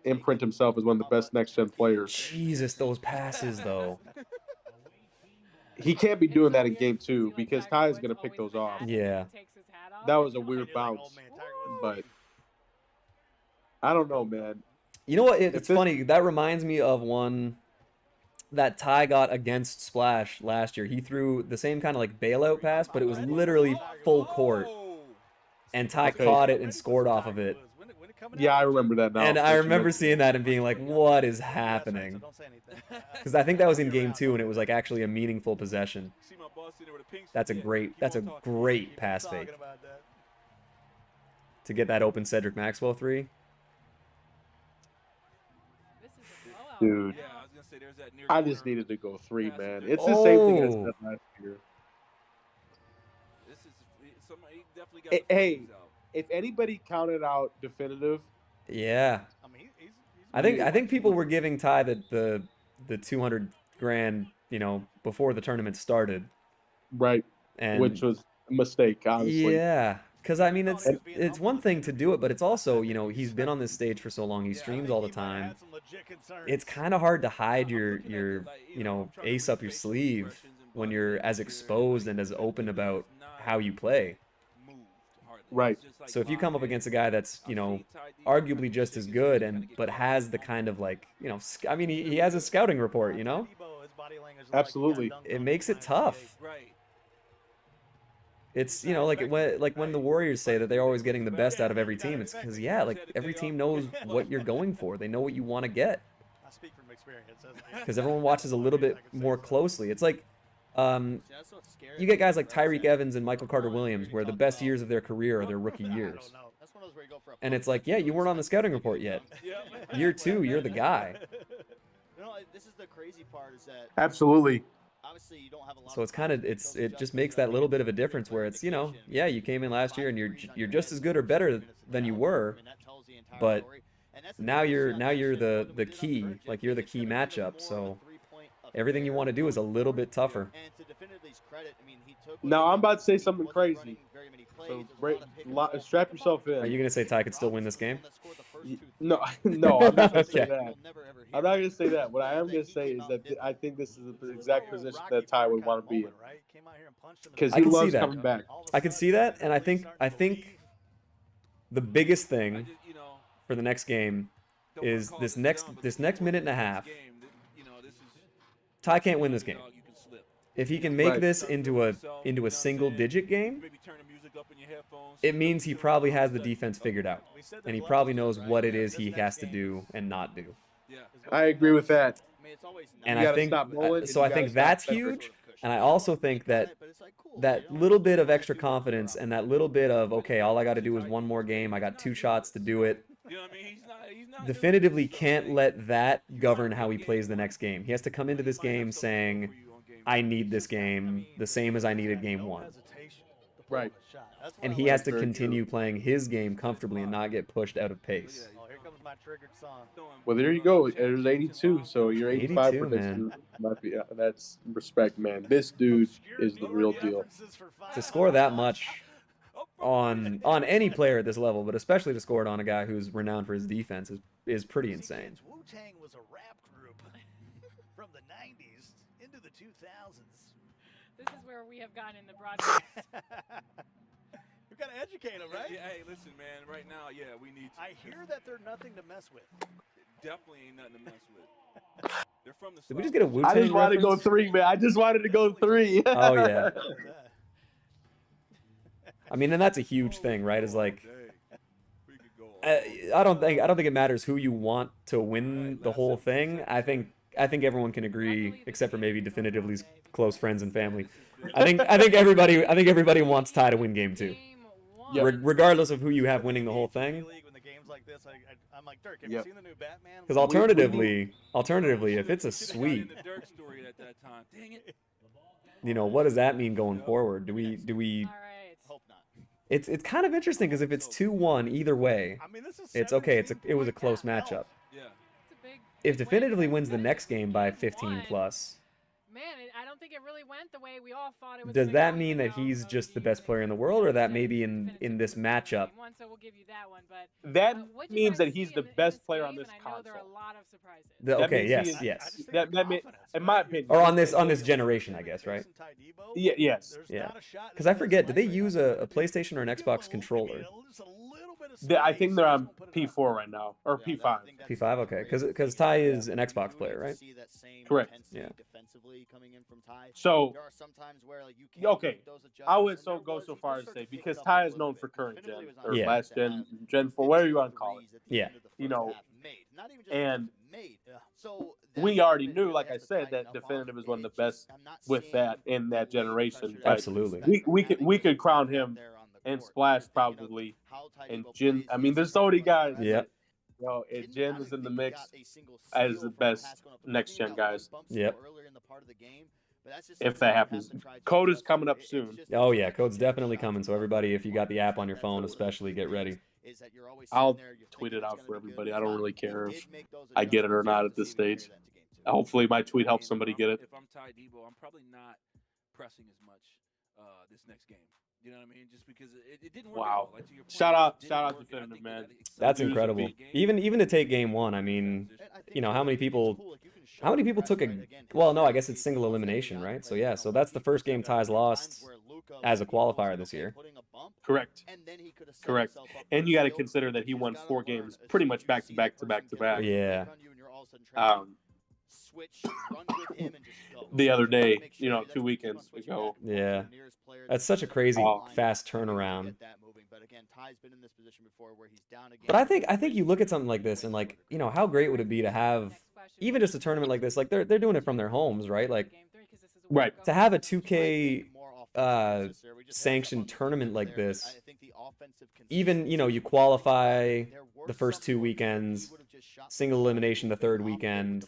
imprint himself as one of the best Next Gen players. Jesus, those passes though. He can't be doing that in game 2 because Ty is going to pick those off. Yeah. That was a weird bounce, but I don't know, man. You know what? It's funny. That reminds me of one that Ty got against Splash last year. He threw the same kind of like bailout pass, but it was literally full court. And Ty caught it and scored off of it. Yeah, I remember that now. And I remember seeing that and being like, what is happening? Because I think that was in game 2 and it was like actually a meaningful possession. That's a great pass fake. To get that open Cedric Maxwell 3. Dude, I just needed to go 3, man. It's the same thing as that last year. Hey, if anybody counted out definitive, yeah, I think people were giving Ty the 200 grand, you know, before the tournament started, right? And which was a mistake, honestly. Yeah, because I mean it's one thing to do it, but it's also, you know, he's been on this stage for so long, he streams all the time. It's kind of hard to hide your you know, ace up your sleeve when you're as exposed and as open about how you play. Right. So if you come up against a guy that's, you know, arguably just as good but has the kind of like, you know, I mean, he has a scouting report, you know? Absolutely. It makes it tough. It's, you know, like when the Warriors say that they're always getting the best out of every team, it's because, yeah, like every team knows what you're going for. They know what you want to get. Because everyone watches a little bit more closely. It's like, you get guys like Tyreek Evans and Michael Carter-Williams where the best years of their career are their rookie years. And it's like, yeah, you weren't on the scouting report yet. Year 2, you're the guy. This is the crazy part is that absolutely. Obviously, you don't have a lot. So it's kind of it just makes that little bit of a difference where it's, you know, yeah, you came in last year and you're just as good or better than you were, but now you're the key, like you're the key matchup. So everything you want to do is a little bit tougher. Now I'm about to say something crazy. So strap yourself in. Are you gonna say Ty could still win this game? No, I'm not gonna say that. I'm not gonna say that. What I am gonna say is that I think this is the exact position that Ty would want to be in. Because he loves coming back. I can see that, and I think the biggest thing for the next game is this next minute and a half. Ty can't win this game. If he can make this into a single-digit game, it means he probably has the defense figured out, and he probably knows what it is he has to do and not do. I agree with that. And I think so. I think that's huge, and I also think that little bit of extra confidence and that little bit of, okay, all I got to do is one more game. I got 2 shots to do it. Definitively can't let that govern how he plays the next game. He has to come into this game saying, I need this game the same as I needed game 1. Right. And he has to continue playing his game comfortably and not get pushed out of pace. Well, there you go. There's 82, so you're 85 for this dude. That's respect, man. This dude is the real deal. To score that much on any player at this level, but especially to score it on a guy who's renowned for his defense is pretty insane. Wu-Tang was a rap group from the 90s into the 2000s. This is where we have gotten in the broadcast. We've got to educate them, right? Hey, listen, man. Right now, yeah, we need to. I hear that they're nothing to mess with. Definitely ain't nothing to mess with. They're from the. Did we just get a Wu-Tang I just wanted to go reference? 3, man. I just wanted to go 3. Oh, yeah. I mean, and that's a huge thing, right? Is like, I don't think it matters who you want to win the whole thing. I think I think everyone can agree, except for maybe Definitively's close friends and family. I think everybody wants Ty to win game 2. Regardless of who you have winning the whole thing. I'm like, Dirk, have you seen the new Batman? Because alternatively, if it's a sweep, you know, what does that mean going forward? Do we? Hope not. It's kind of interesting because if it's 2-1 either way, it's okay. It was a close matchup. Yeah. If Definitively wins the next game by 15 plus, man, I don't think it really went the way we all thought it was. does that mean that he's just the best player in the world, or that maybe in this matchup? So we'll give you that one, but that means that he's the best player on this console. There are a lot of surprises. Okay, yes. That mean, in my opinion, or on this generation, I guess, right? Yeah, yes. Yeah. Because I forget, did they use a PlayStation or an Xbox controller? I think they're on P4 right now, or P5. P5, okay. Because Ty is an Xbox player, right? Correct. Yeah. So, okay, I would go so far as to say, because Ty is known for current gen, or last gen, Gen 4, whatever you want to call it. Yeah. You know, and we already knew, like I said, that Definitive is one of the best with that in that generation. Absolutely. We could crown him and Splash probably, and Jin. I mean, there's so many guys. Yeah. You know, and Jin is in the mix as the best next gen guys. Yep. If that happens, Code is coming up soon. Oh yeah, Code's definitely coming. So everybody, if you got the app on your phone, especially, get ready. I'll tweet it out for everybody. I don't really care if I get it or not at this stage. Hopefully, my tweet helps somebody get it. If I'm Ty Debo, I'm probably not pressing as much this next game. You know what I mean? Just because it didn't work. Wow! Like, to your point, Shout out Definitive, man. That's incredible. Even to take game 1, I mean, you know, how many people took a? Well, no, I guess it's single elimination, right? So yeah, so that's the first game Ty's lost as a qualifier this year. Correct. Correct. And you got to consider that he won 4 games pretty much back to back to back to back. Yeah. The other day, you know, 2 weekends ago. Yeah. That's such a crazy fast turnaround. But I think you look at something like this and, like, you know, how great would it be to have even just a tournament like this? Like they're doing it from their homes, right? Like, right. To have a 2K sanctioned tournament like this, even, you know, you qualify the first 2 weekends, single elimination the 3rd weekend,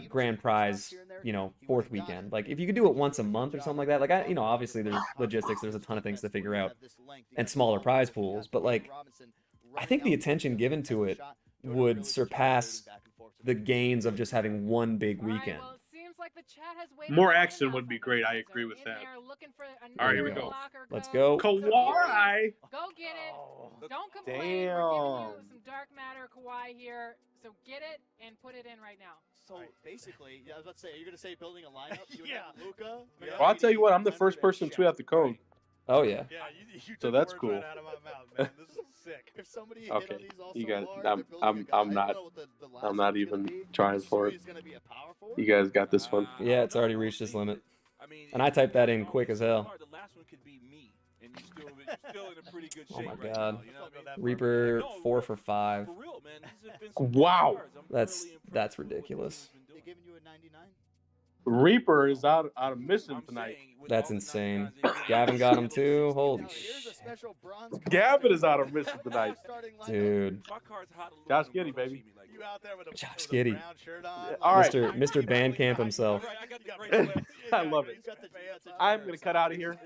grand prize, you know, 4th weekend. Like, if you could do it once a month or something like that, like, you know, obviously there's logistics, there's a ton of things to figure out, and smaller prize pools, but, like, I think the attention given to it would surpass the gains of just having one big weekend. More action would be great. I agree with that. All right, here we go. Let's go. Kawhi. Go get it. Don't complain. Damn. We're giving you some dark matter Kawhi here. So get it and put it in right now. So basically, I was about to say, are you going to say building a lineup? You and Luka? Well, I'll tell you what. I'm the first person to tweet out the code. Oh yeah. Yeah, you so that's cool. Right out of my mouth, man. This is sick. If somebody hit Okay, on these all you so guys. hard, I'm not even trying for it. You guys got this one. Yeah, it's already reached its limit. And I typed that in quick as hell. The last one could be me, and you're still in a pretty good shape. Oh my right god. now, you know what I mean? Reaper 4 for 5. For real, man. These have been some Wow. cards. I'm really impressed That's with what ridiculous. he's been doing. They giving you a 99? Reaper is out of mission I'm tonight. saying, with That's all the insane. 99s, they've been Gavin got him too. Holy Here's a shit. special bronze Gavin is out of mission tonight. Dude. My card's hot aluminum, Josh bro. Giddey, Don't baby. cheat me like You that. out there with a, Josh with Giddey. a brown shirt on. All right. Mr. Bandcamp himself. Right, I got the great sweat. I love it. I'm going to cut out of here.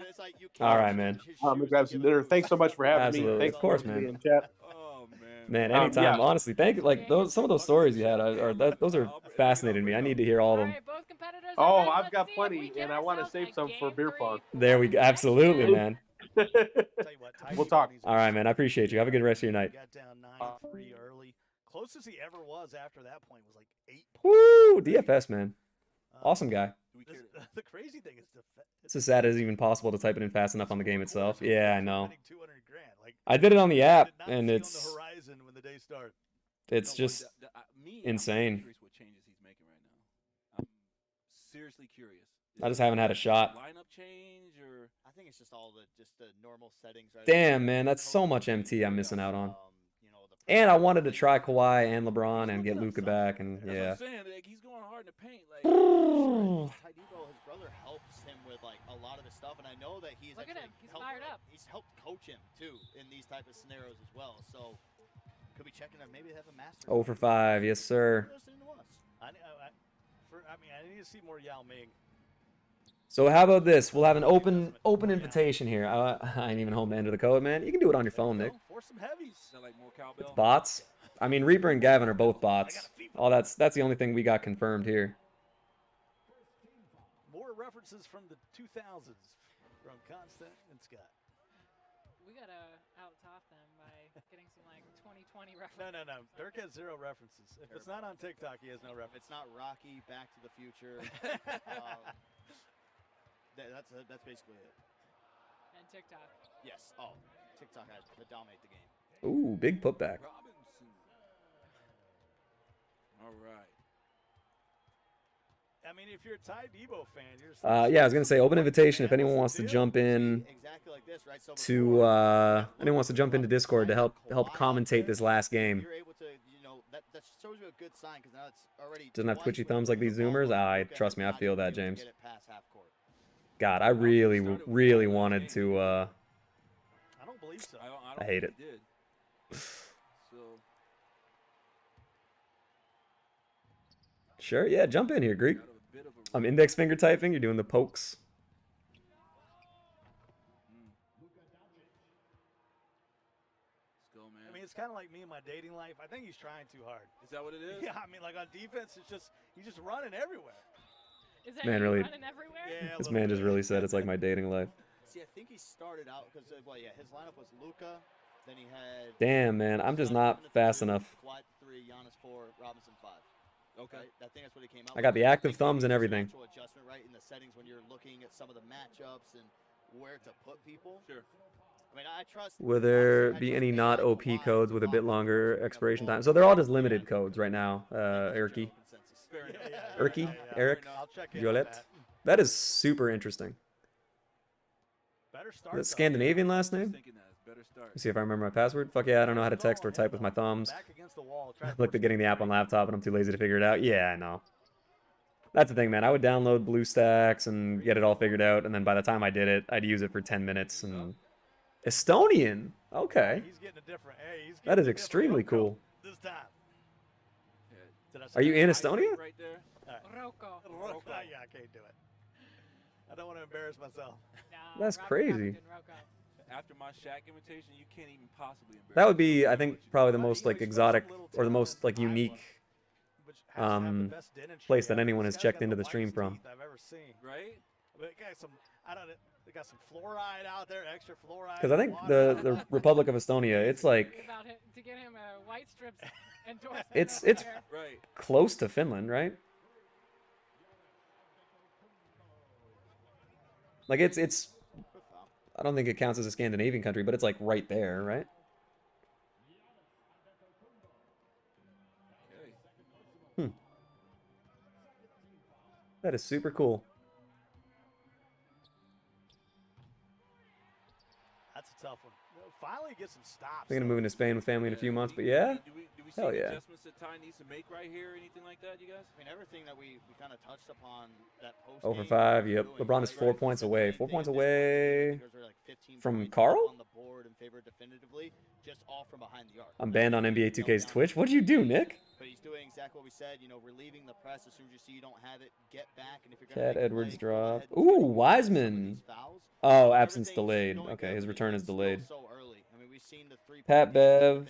All right, man. I'm going to grab some dinner. Thanks so much for having Absolutely. me. Thanks Of course, for being man. in chat. Oh, man. Man, anytime. yeah. Honestly, like some of those stories you had those are fascinating me. I need to hear all of them. Both competitors Oh, are ready. I've Let's got see if plenty, we get and I want to ourselves save a some for game beer 3. pong. There we go. Absolutely, man. Tell you what, Ty We'll talk. All right, man. I appreciate you. Have a good rest of your night. got down 9-3 early. Closest he ever was after that point was like 8 points. Woo! DFS, man. Awesome guy. The crazy thing is It's just sad it isn't even possible to type it in fast enough on the game itself. Yeah, I know. winning $200,000. Like, I did it on the app, did not and see it's on the horizon when the day started. it's just insane. I'm curious what changes he's making right now. I'm seriously curious. I just haven't had a shot. Lineup change or I think it's just the normal settings. Right? Damn, man, that's so much MT I'm missing out on. And I wanted to try Kawhi and LeBron and get Luka back, and That's what yeah. I'm saying. Like, he's going hard in the paint. Like, Ty Debo, his brother helps him with like a lot of the stuff, and I know that he's Look at him. He's fired up. He's helped coach him too in these type of scenarios as well. So could be checking them. Maybe they have a master. 0 for 5, yes sir. I need to see more Yao Ming. So how about this? We'll have an open invitation here. I ain't even home to enter the code, man. You can do it on your phone, Nick. Force some heavies. Is that like more cowbell? It's bots. I mean, Reaper and Gavin are both bots. Oh, that's the only thing we got confirmed here. More references from the 2000s from Constant and Scott. We gotta out-top them by getting some like 2020 references. No. Dirk has 0 references. If it's not on TikTok, he has no reference. It's not Rocky, Back to the Future. That's basically it. And TikTok. Yes. Oh, TikTok has to dominate the game. Ooh, big putback. All right. I mean, if you're a Ty Debo fan, you're. Yeah, I was gonna say open invitation if anyone wants to jump in. Exactly like this, right? So Anyone wants to jump into Discord to help commentate this last game. You're able to, that shows you a good sign because now it's already. Doesn't have twitchy thumbs like these Zoomers. Trust me, I feel that, James. God, I really wanted to. I don't believe so. I hate it. Sure, yeah, jump in here, Greek. I'm index finger typing. You're doing the pokes. Let's go, man. I mean, it's kind of like me in my dating life. I think he's trying too hard. Is that what it is? Yeah, I mean, like on defense, he's just running everywhere. Is that Man, you really, running everywhere? Yeah, this man just really said it's like my dating life. See, I think he started out because, his lineup was Luka. Then he had. Damn, man, I'm just not fast enough. Kawhi 3, Giannis 4, Robinson 5. Okay. Right? I think that's what he came out I got the active thumbs and everything. Adjustment, right, in the settings when you're looking at some of the matchups and where to put people. Sure. I mean, I trust. Will there be any not OP codes with a bit longer expiration time? So they're all just limited codes right now, Erky. Erky? Eric? Violet? That is super interesting. Is that Scandinavian last name? Let's see if I remember my password. Fuck yeah, I don't know how to text or type with my thumbs. I looked at getting the app on laptop and I'm too lazy to figure it out. Yeah, I know. That's the thing, man. I would download BlueStacks and get it all figured out, and then by the time I did it, I'd use it for 10 minutes. And Estonian? Okay. That is extremely cool. This time. Are you in Estonia? Right there. Rocco. Yeah, I can't do it. I don't want to embarrass myself. No, That's Rocky crazy. Compton, Rocco. After my Shaq invitation, you can't even possibly embarrass. That would be, I think, probably the most like exotic or the most like unique place that anyone has checked into the stream from. I've ever seen. Right? But they got some fluoride out there, extra fluoride. Because I think the Republic of Estonia, it's like About him, to get him a white strips endorsement. it's over there. Right. close to Finland, right? Like it's I don't think it counts as a Scandinavian country, but it's like right there, right? Okay. That is super cool. That's a tough one. Finally get some stops. I'm gonna move into Spain with family in a few months, but yeah. Do we see Hell any yeah. adjustments that Ty needs to make right here or anything like that, you guys? I mean, everything that we kind of touched upon that post. 0 for 5, yep. LeBron is 4 points away. 4 points away from Carl? On the board in favor definitively, just all from behind the arc. I'm banned on NBA 2K's Twitch. What'd you do, Nick? But he's doing exactly what we said, relieving the press as soon as you see you don't have it, get back, and if you're Cat Edwards drop. Ooh, Wiseman. Oh, absence delayed. Okay, his return is delayed. So early. I mean, we've seen the 3 Pat Bev.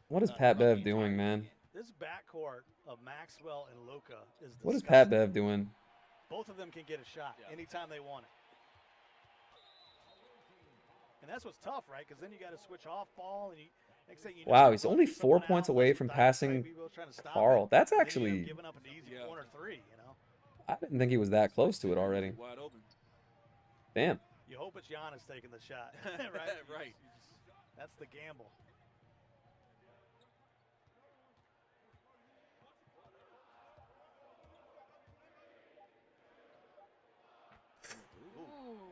What is Pat Bev doing, man? This backcourt of Maxwell and Luka is What is Pat Bev doing? Both of them can get a shot anytime they want it. And that's what's tough, right? Because then you got to switch off ball, and next thing you know, Wow, he's only 4 points away from passing Carl. That's actually. Giving up an easy corner 3, I didn't think he was that close to it already. Wide open. Damn. You hope it's Giannis taking the shot, right? Right. That's the gamble.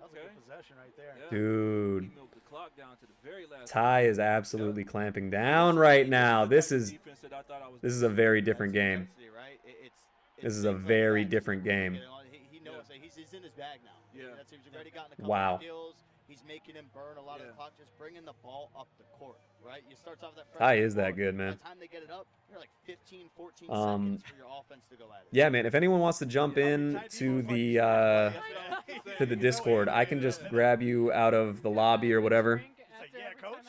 That was a good possession right there. Yeah. Dude. He milked the clock down to the very last Ty is absolutely clamping down right now. This is a very different game. Right? This is a very different game. He knows that he's in his bag now. Yeah. He's already gotten a couple Wow. of deals. He's making him burn a lot of the clock, just bringing the ball up the court, right? You start off that Ty is that good, man. By the time they get it up, you're like 15, 14 seconds for your offense to go at it. Yeah, man. If anyone wants to jump in to the Discord, I can just grab you out of the lobby or whatever. Yeah, coach.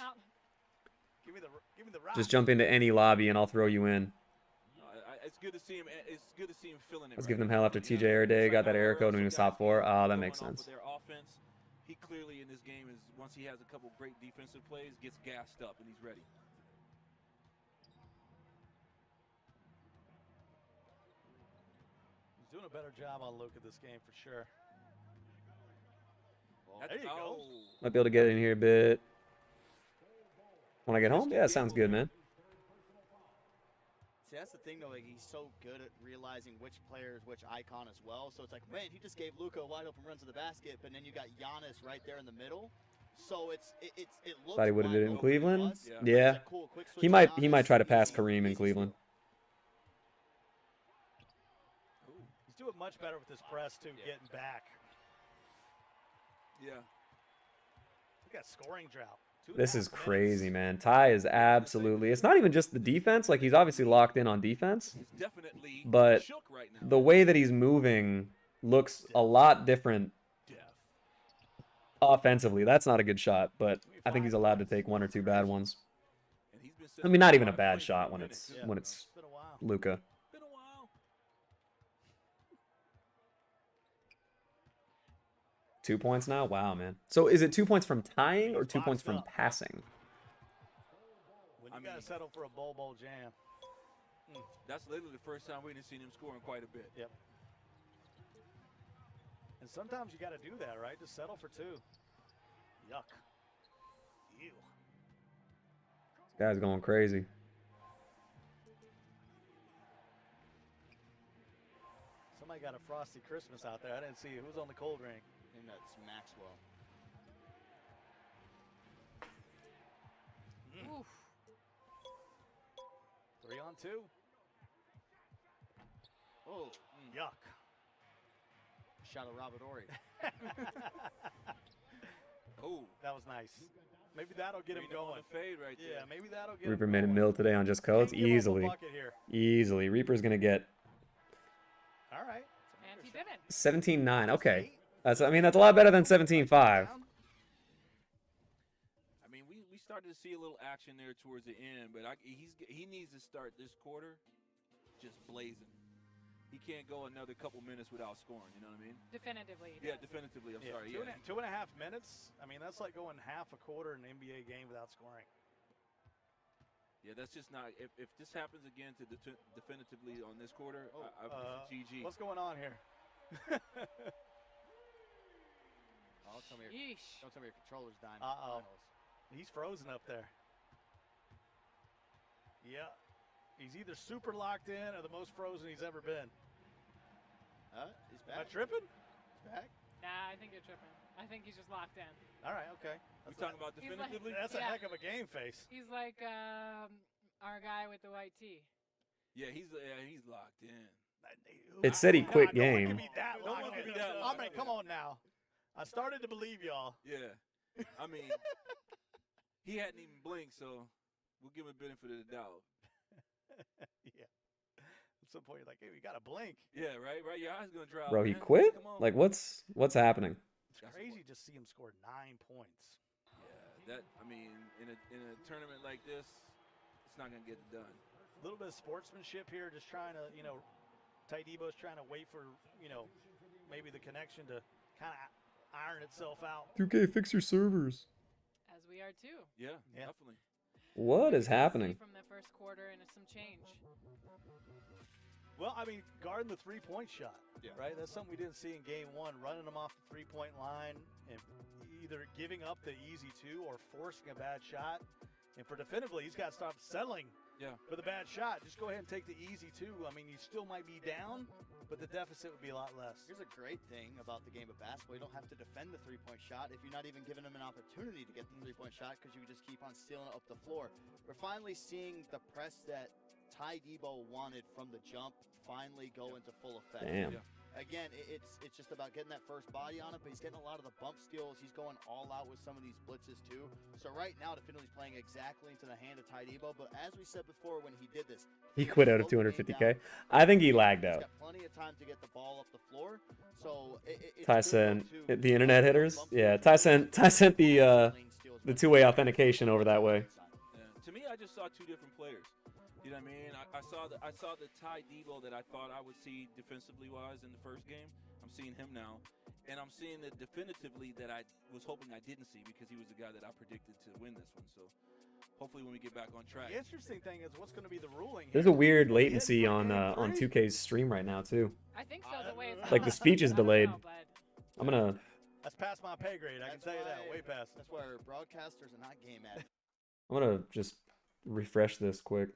Give me the rock. Just jump into any lobby and I'll throw you in. It's good to see him. It's good to see him feeling it. I was giving him hell after TJ Air Day. Got that air code when he was top 4. Oh, that makes sense. Their offense, he clearly in this game is once he has a couple great defensive plays, gets gassed up and he's ready. He's doing a better job on Luka this game for sure. There you go. Might be able to get in here a bit. When I get home? Yeah, sounds good, man. See, that's the thing, though. Like, he's so good at realizing which player is which icon as well. So it's like, man, he just gave Luka a wide open run to the basket, but then you got Giannis right there in the middle. So it looks. Thought he would have did it in Cleveland. Yeah. Yeah. It's a cool, quick switch He to might try to Giannis. pass Kareem in Cleveland. He's doing much better with his press too, getting back. Yeah. Look at that scoring drought. This is crazy, man. Ty is absolutely. It's not even just the defense. Like, he's obviously locked in on defense. He's definitely But shook right now. the way that he's moving looks a lot different offensively. That's not a good shot, but I think he's allowed to take 1 or 2 bad ones. I mean, not even a bad shot when it's Luka. Been a while. 2 points now? Wow, man. So is it 2 points from tying or 2 points from passing? When you gotta settle for a bowl jam. That's literally the first time we didn't see him scoring quite a bit. Yep. And sometimes you got to do that, right? Just settle for 2. Yuck. Ew. This guy's going crazy. Somebody got a frosty Christmas out there. I didn't see who's on the cold ring. I think that's Maxwell. Oof. 3 on 2. Oh, yuck. Shot of Robert Ory. Oh, that was nice. Maybe that'll get him going. Fade right there. Yeah, maybe that'll get Reaper him made a going. mill today on just codes. Can't give up a Easily. bucket here. Easily. Reaper's going to get All right. And he didn't. 17-9. Okay. That's a lot better than 17-5. I mean, we started to see a little action there towards the end, but he needs to start this quarter just blazing. He can't go another couple minutes without scoring. You know what I mean? Definitively. Yeah, definitively. I'm sorry. Two and a half minutes. I mean, that's like going half a quarter in an NBA game without scoring. Yeah, that's just not. If this happens again to definitively on this quarter, GG. What's going on here? Don't tell me your controller's dying. He's frozen up there. Yeah. He's either super locked in or the most frozen he's ever been. He's Am I back. tripping? He's back. Nah, I think you're tripping. I think he's just locked in. All right, okay. We talking about definitively? That's a heck of a game face. He's like our guy with the white tee. Yeah, he's locked in. It said he quit No one game. can be that locked in. I mean, come on now. I started to believe y'all. Yeah. I mean, he hadn't even blinked, so we'll give him a benefit of the doubt. Yeah. At some point, you're like, hey, we got to blink. Yeah, right. Your eyes gonna drop. Bro, he man. quit? Come on. Like, what's happening? It's crazy to see him score 9 points. Yeah, I mean, in a tournament like this, it's not gonna get it done. A little bit of sportsmanship here, just trying to, Ty Debo's trying to wait for, maybe the connection to kind of iron itself out. 2K, fix your servers. As we are too. Yeah, definitely. What is happening? From the first quarter and some change. Well, I mean, guarding the three-point shot, right? That's something we didn't see in game 1, running them off the three-point line and either giving up the easy 2 or forcing a bad shot. And for definitively, he's got to stop settling for the bad shot. Just go ahead and take the easy 2. I mean, you still might be down, but the deficit would be a lot less. Here's a great thing about the game of basketball. You don't have to defend the three-point shot if you're not even giving them an opportunity to get the three-point shot because you just keep on stealing it up the floor. We're finally seeing the press that Ty Debo wanted from the jump finally go into full effect. Damn. Again, it's just about getting that first body on it, but he's getting a lot of the bump skills. He's going all out with some of these blitzes too. So right now, Definitively's playing exactly into the hand of Ty Debo. But as we said before, when he did this, He quit out of 250K. I think he lagged he's out. got plenty of time to get the ball up the floor. So it's Ty good sent to the internet hitters. Yeah, Ty sent the two-way authentication over that way. Yeah. To me, I just saw two different players. You know what I mean? I saw the Ty Debo that I thought I would see defensively wise in the first game. I'm seeing him now, and I'm seeing the definitively that I was hoping I didn't see because he was the guy that I predicted to win this one. So hopefully when we get back on track. The interesting thing is what's going to be the ruling. There's a weird latency on 2K's stream right now too. I think so. The way it's Like the speech is delayed. I'm gonna. That's past my pay grade. I can tell you that. Way past. That's why our broadcasters are not game at. I'm gonna just refresh this quick.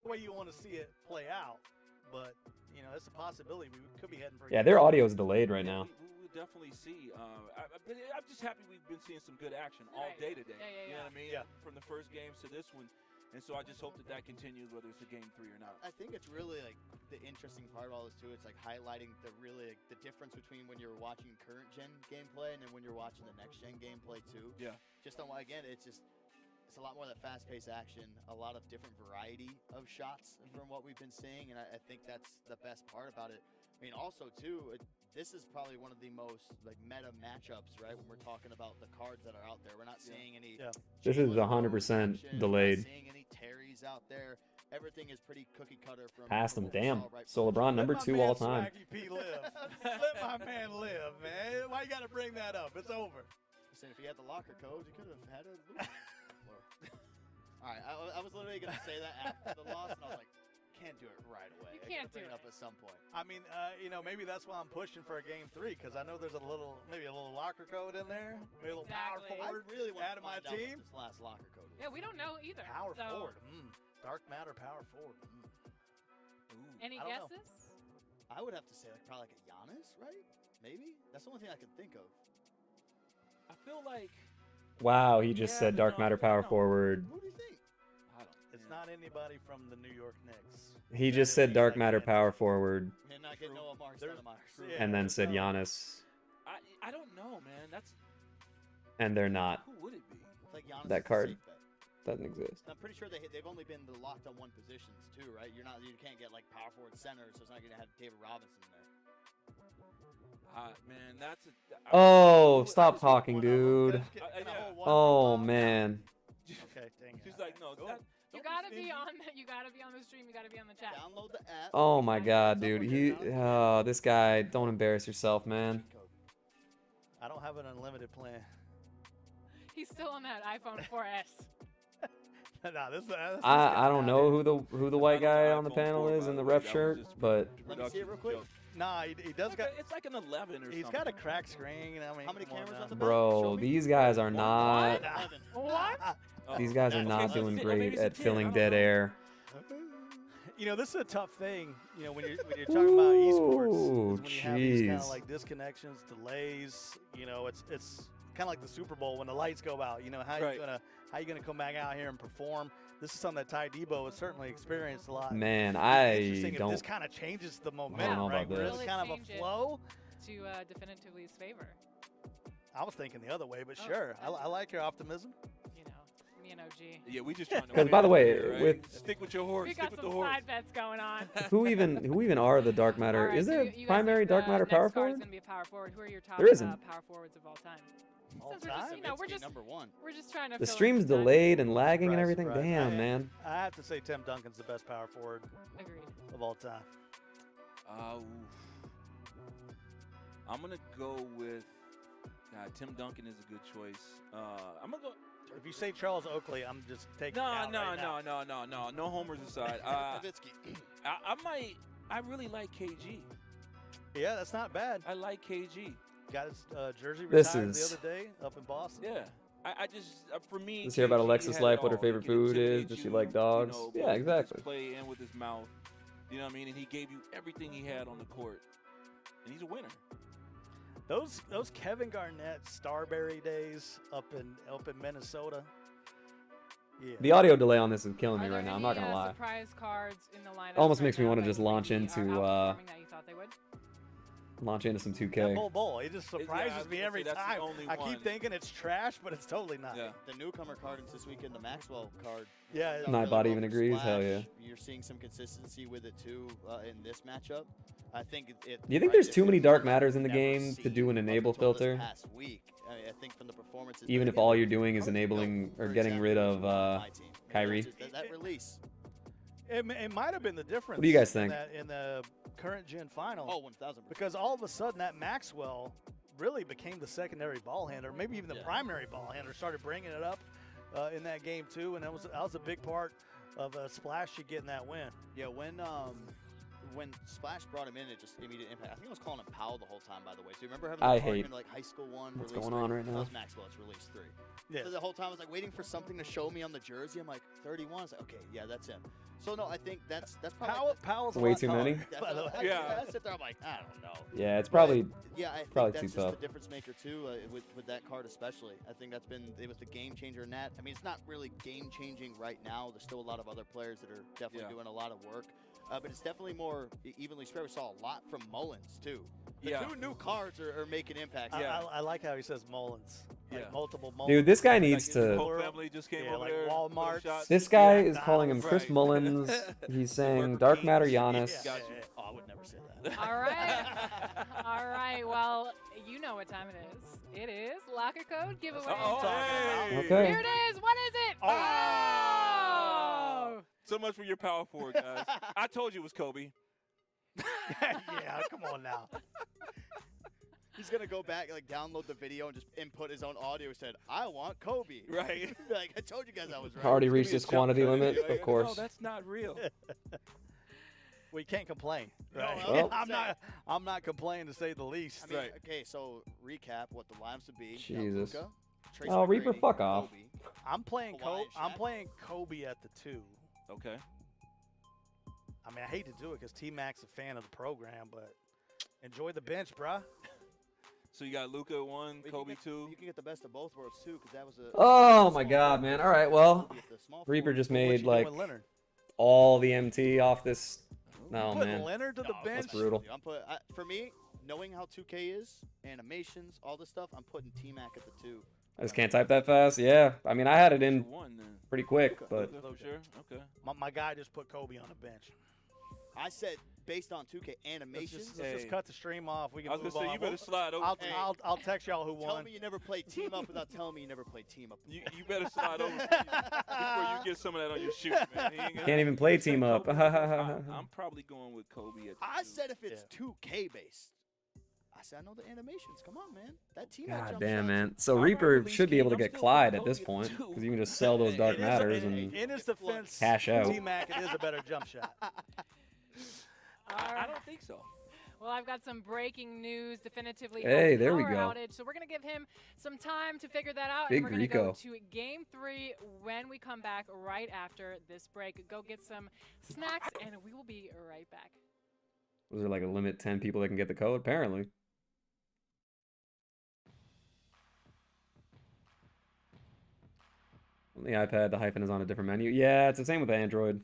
The way you want to see it play out, but you know, it's a possibility. We could be heading for. Yeah, their audio is delayed right now. We'll definitely see. But I'm just happy we've been seeing some good action all day today. You know what I mean? Yeah. From the first games to this one. And so I just hope that continues, whether it's a game 3 or not. I think it's really like the interesting part of all this too. It's like highlighting the difference between when you're watching current gen gameplay and then when you're watching the next gen gameplay too. Yeah. Just on again, it's a lot more of that fast-paced action, a lot of different variety of shots from what we've been seeing, and I think that's the best part about it. I mean, also too, this is probably one of the most like meta matchups, right? When we're talking about the cards that are out there, we're not seeing any. Yeah. This is 100% delayed. Not seeing any Terrys out there. Everything is pretty cookie cutter from. Passed him, damn. So LeBron number 2 all time. Let my man live, man. Why you got to bring that up? It's over. Listen, if he had the locker code, you could have had a. All right, I was literally going to say that after the loss, and I was like, can't do it right away. You can't bring do it up at some point. I mean, you know, maybe that's why I'm pushing for a game 3 because I know there's maybe a little locker code in there, maybe a little power forward. I really want out of my team. This last locker code. Yeah, we don't know either. Power forward. Dark matter power forward. Any guesses? I would have to say probably like a Giannis, right? Maybe that's the only thing I could think of. I feel like. Wow, he just said dark matter power forward. Who do you think? It's not anybody from the New York Knicks. He just said dark matter power forward. And not get Noah Marks. And then said Giannis. I don't know, man. That's. And they're not. Who would it be? Like Giannis that card doesn't exist. I'm pretty sure they've only been the locked on one positions too, right? You can't get like power forward center, so it's not going to have David Robinson there. Man, that's a. Oh, stop talking, dude. Oh man. Okay, dang it. She's like, no. You gotta be on. You gotta be on the stream. You gotta be on the chat. Download the app. Oh my God, dude. This guy. Don't embarrass yourself, man. I don't have an unlimited plan. He's still on that iPhone 4S. Nah, this I don't know who the white guy on the panel is in the ref shirt, but. Let me see it real quick. Nah, he does got. It's like an 11 or something. He's got a crack screen. I mean, how many cameras on the back? Bro, these guys are not. What? These guys are not doing great at filling dead air. You know, this is a tough thing. You know, when you're talking about esports, is when you have these kind of like disconnections, delays. You know, it's kind of like the Super Bowl when the lights go out. You know, how you gonna come back out here and perform? This is something that Ty Debo has certainly experienced a lot. Man, if this kind of changes the momentum, right? This. Really kind of a flow to Definitiely's favor. I was thinking the other way, but sure, I like your optimism. You know, me and OG. Yeah, we just trying to. Because by the way, stick with your horse. We got some side bets going on. who even are the dark matter? Right, is there you primary dark matter power forward? forward? Going to be a power forward. Who are your top There isn't. Power forwards of all time? All We're just, you know, we're just number one. We're just trying to. The fill in stream's some time. delayed and lagging and everything. Surprise. Damn, man. I have to say Tim Duncan's the best power forward Agreed. of all time. I'm gonna go with. Tim Duncan is a good choice. I'm gonna go. If you say Charles Oakley, I'm just taking. No homers aside. I really like KG. Yeah, that's not bad. I like KG. Got his jersey This retired is- the other day up in Boston. Yeah. I just, for me. Let's hear about KG Alexis' had life, it what her all. favorite He could food is. intimidate Does she you, like dogs? you know, Yeah, but he could just exactly. play in with his mouth. You know what I mean? And he gave you everything he had on the court. And he's a winner. Those Kevin Garnett Starberry days up in Minnesota. Yeah. The audio delay on this is killing me Are right there now. I'm not any, gonna lie. surprise cards in the lineup Almost right makes me now want to that just you launch think into are outperforming that you thought they would? some 2K. That bull. It just Yeah, I surprises was me gonna every say, that's the time. only I one. keep thinking it's trash, but it's totally not. Yeah. The newcomer card into this weekend, the Maxwell card. Yeah, done Nightbot well even for agrees. Splash. Hell yeah. You're seeing some consistency with it too in this matchup. I think it. Do you think right, there's if too many it's dark one matters in the never game to seen do an up enable until this filter? past week. I think from the performances. Even but if again, all the you're doing is card's enabling built or for getting rid exactly of what you want on my team. Kyrie. That release. It might have been the difference. What do you guys think? In the current gen finals? Oh, 1,000%. Because all of a sudden that Maxwell really became the secondary ball handler, maybe even the primary ball handler. Started bringing it up in that game too, and that was a big part of Splash getting that win. Yeah, when Splash brought him in, it just immediate impact. I think I was calling him Powell the whole time, by the way. So you remember having the argument like high school 1, what's release going 3? on right now. That was Maxwell, it's release 3. Yeah. So the whole time I was like waiting for something to show me on the jersey. I'm like 31. I was like, okay, yeah, that's him. So no, I think that's probably Powell's way too many. By the way. I sit there, I'm like, I don't know. Yeah, it's probably Yeah, I think probably that's too just tough. the difference maker too with that card especially. I think it was the game changer in that. I mean, it's not really game changing right now. There's still a lot of other players that are definitely doing a lot of work, but it's definitely more evenly spread. We saw a lot from Mullins too. The 2 new cards are making impacts. I like how he says Mullins. Like multiple Mullins. Dude, this guy needs The to. whole family just came over like there. Walmart. This guy is calling him Chris Mullins. He's saying Dark Matter Giannis. Oh, I would never say that. All right. All right. Well, you know what time it is. It is locker code giveaway. Okay. Here it is. What is it? Oh! So much for your power forward, guys. I told you it was Kobe. Yeah, come on now. He's gonna go back, like download the video and just input his own audio. He said, "I want Kobe." Right. Like I told you guys, I was right. Already reached this quantity limit, of course. No, that's not real. We can't complain. Right? Well, I'm not complaining to say the least. I mean, okay, so recap what the lineups would be. Jesus. Luka, Tracy Oh, Reaper, McGrady, fuck off. Kobe. I'm playing Kawhi, I'm Shaq. playing Kobe at the 2. Okay. I mean, I hate to do it because T-Mac's a fan of the program, but enjoy the bench, bruh. So you got Luka 1, Kobe 2. You can get the best of both worlds too, because that was a. Oh my God, man! All right, well, You get the small Reaper forward. just What made you like doing, Leonard? all the MT off this. No, Put man. Leonard to the bench. That's brutal. For me, knowing how 2K is, animations, all this stuff, I'm putting T-Mac at the 2. I just can't type that fast. Yeah, I mean, I had it in One, then. pretty quick, but Luka for sure. Okay. My guy just put Kobe on the bench. I said based on 2K animations. Let's just cut the stream off. We can I was move gonna say on. you better slide over. I'll text y'all who Tell won. me you never played team up without telling me you never played team up. You better slide over before you get some of that on your shoe, man. He ain't gonna- can't even play team up. I'm probably going with Kobe at the I 2. said if it's 2K based. I said I know the animations. Come on, man. That team. God damn, man. So Reaper should be able to get Clyde at this point because you can just sell those dark matters and In his defense, cash out. T-Mac, it is a better jump shot. I don't think so. Well, I've got some breaking news definitively. Hey, there we power go. Outage, so we're going to give him some time to figure that out. Big and we're going to go Rico. to game 3 when we come back right after this break. Go get some snacks, and we will be right back. Was there like a limit 10 people that can get the code? Apparently. On the iPad, the hyphen is on a different menu. Yeah, it's the same with Android.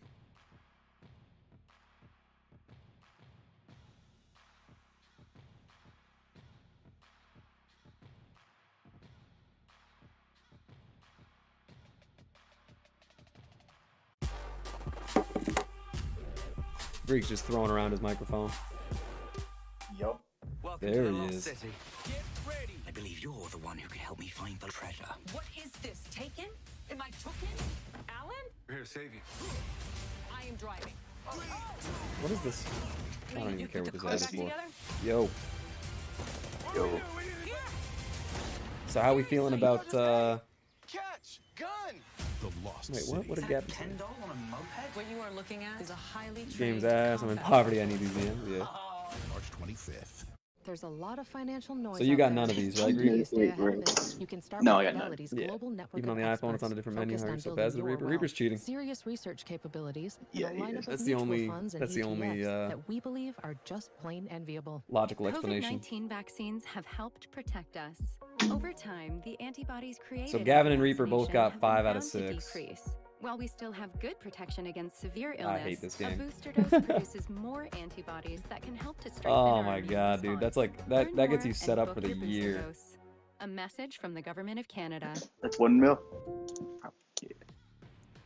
Greek's just throwing around his microphone. Yup. Welcome There to the he Lost is. City. Get ready. I believe you're the one who can help me find the treasure. What is this? Taken? Am I taken? Alan? We're here to save you. I am driving. What is this? I don't even care what this Back ad is for. together? Yo. Yo. So how we feeling about Catch! Gun! The Lost wait, what? City. What did Gavin say? $10 on a moped? What you are looking at is a highly Game's trained ass, I'm in combat poverty, I need these DMs, yeah. March 25th. There's a lot of financial noise. So you out got there. none of these, right, You Reaper? stay ahead of it. You can start No, with I got none. Fidelity's Yeah. global network Even on of the iPhone, it's on a experts different menu. focused How are on you so building bad as the your Reaper? wealth. Reaper's cheating. Serious research capabilities and Yeah, a he lineup is. of That's the mutual only- funds and that's the only, ETFs that we believe are just plain enviable. Logical explanation. COVID-19 vaccines have helped protect us. Over time, the antibodies created So Gavin by and Reaper both vaccination got have been 5 out of found to 6. decrease. While we still have good protection against severe I illness, hate this a game. booster dose produces more antibodies that can help to strengthen Oh our my immune god, dude. response. That's like Learn that gets more you set and up book for the your booster year. dose. A message from the Government of Canada. That's 1 mil.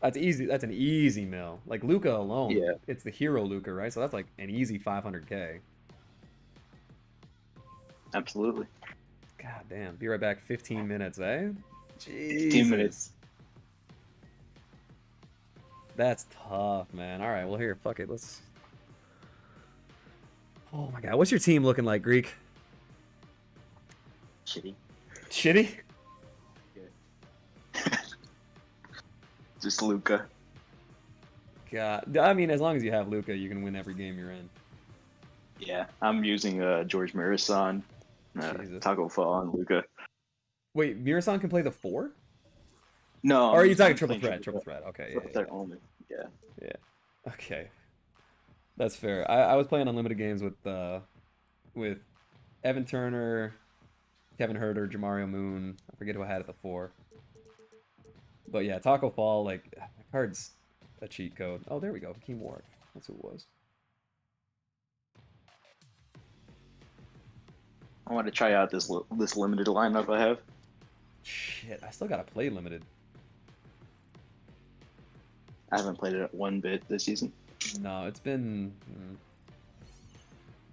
That's easy. That's an easy mill. Like Luca alone, Yeah. it's the hero Luca, right? So that's like an easy 500k. Absolutely. God damn. Be right back. 15 minutes, eh? 15 minutes. That's tough, man. All right, well here, fuck it. Let's. Oh my god, what's your team looking like, Greek? Shitty. Shitty? Just Luca. God, I mean, as long as you have Luca, you can win every game you're in. Yeah, I'm using George Mirasan, Taco Fall, and Luca. Wait, Mirasan can play the 4? No. Or are you talking I'm triple playing threat? Triple threat. Okay. Triple threat only. Yeah. Yeah. Okay. That's fair. I was playing unlimited games with Evan Turner, Kevin Herter, Jamario Moon. I forget who I had at the 4. But yeah, Taco Fall, like, that card's a cheat code. Oh, there we go. Hakeem Ward. That's who it was. I want to try out this limited lineup I have. Shit, I still gotta play limited. I haven't played it one bit this season. No, it's been...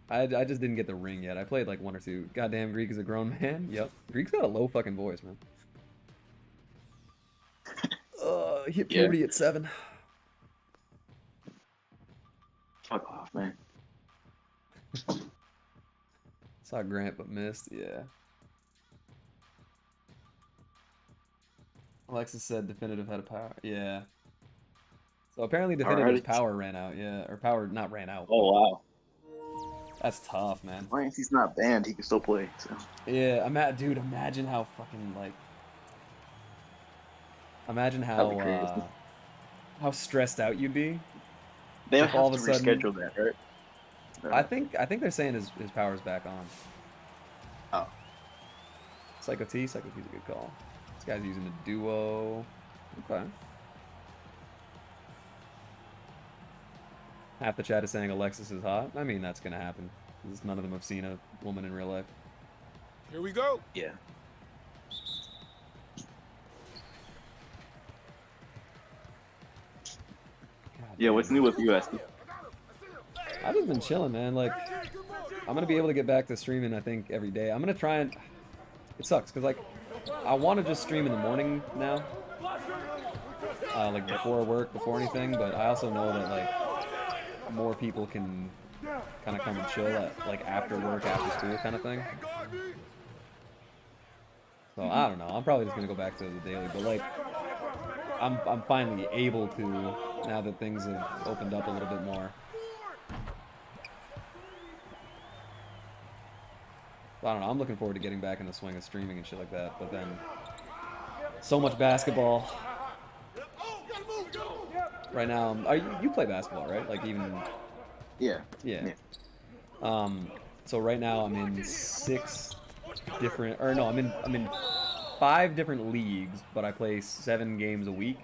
I just didn't get the ring yet. I played like 1 or 2. Goddamn, Greek is a grown man. Yep. Greek's got a low fucking voice, man. Hit puberty at 7. Fuck off, man. Saw Grant but missed. Yeah. Alexis said Definitive had a power. Yeah. So apparently Definitive's power ran out. Yeah, or power not ran out. Oh wow. That's tough, man. As long as he's not banned, he can still play. So. Yeah, dude, imagine how fucking like. Imagine how stressed out you'd be. They have all to of a sudden, reschedule that, right? I think they're saying his power's back on. Oh. Psycho T's a good call. This guy's using a duo. Okay. Half the chat is saying Alexis is hot. I mean, that's gonna happen. Because none of them have seen a woman in real life. Here we go. Yeah. Yeah, what's new with you, Esty? I've just been chilling, man. Like, I'm gonna be able to get back to streaming, I think, every day. I'm gonna try and... It sucks, because, like, I want to just stream in the morning now. Like, before work, before anything, but I also know that, like, more people can kind of come and chill at, like, after work, after school kind of thing. So, I don't know. I'm probably just gonna go back to the daily, but, like, I'm finally able to, now that things have opened up a little bit more. I don't know, I'm looking forward to getting back in the swing of streaming and shit like that, but then so much basketball. Right now, you play basketball, right? Like even... Yeah. Yeah. So right now I'm in 6 different, or no, I'm in 5 different leagues, but I play 7 games a week.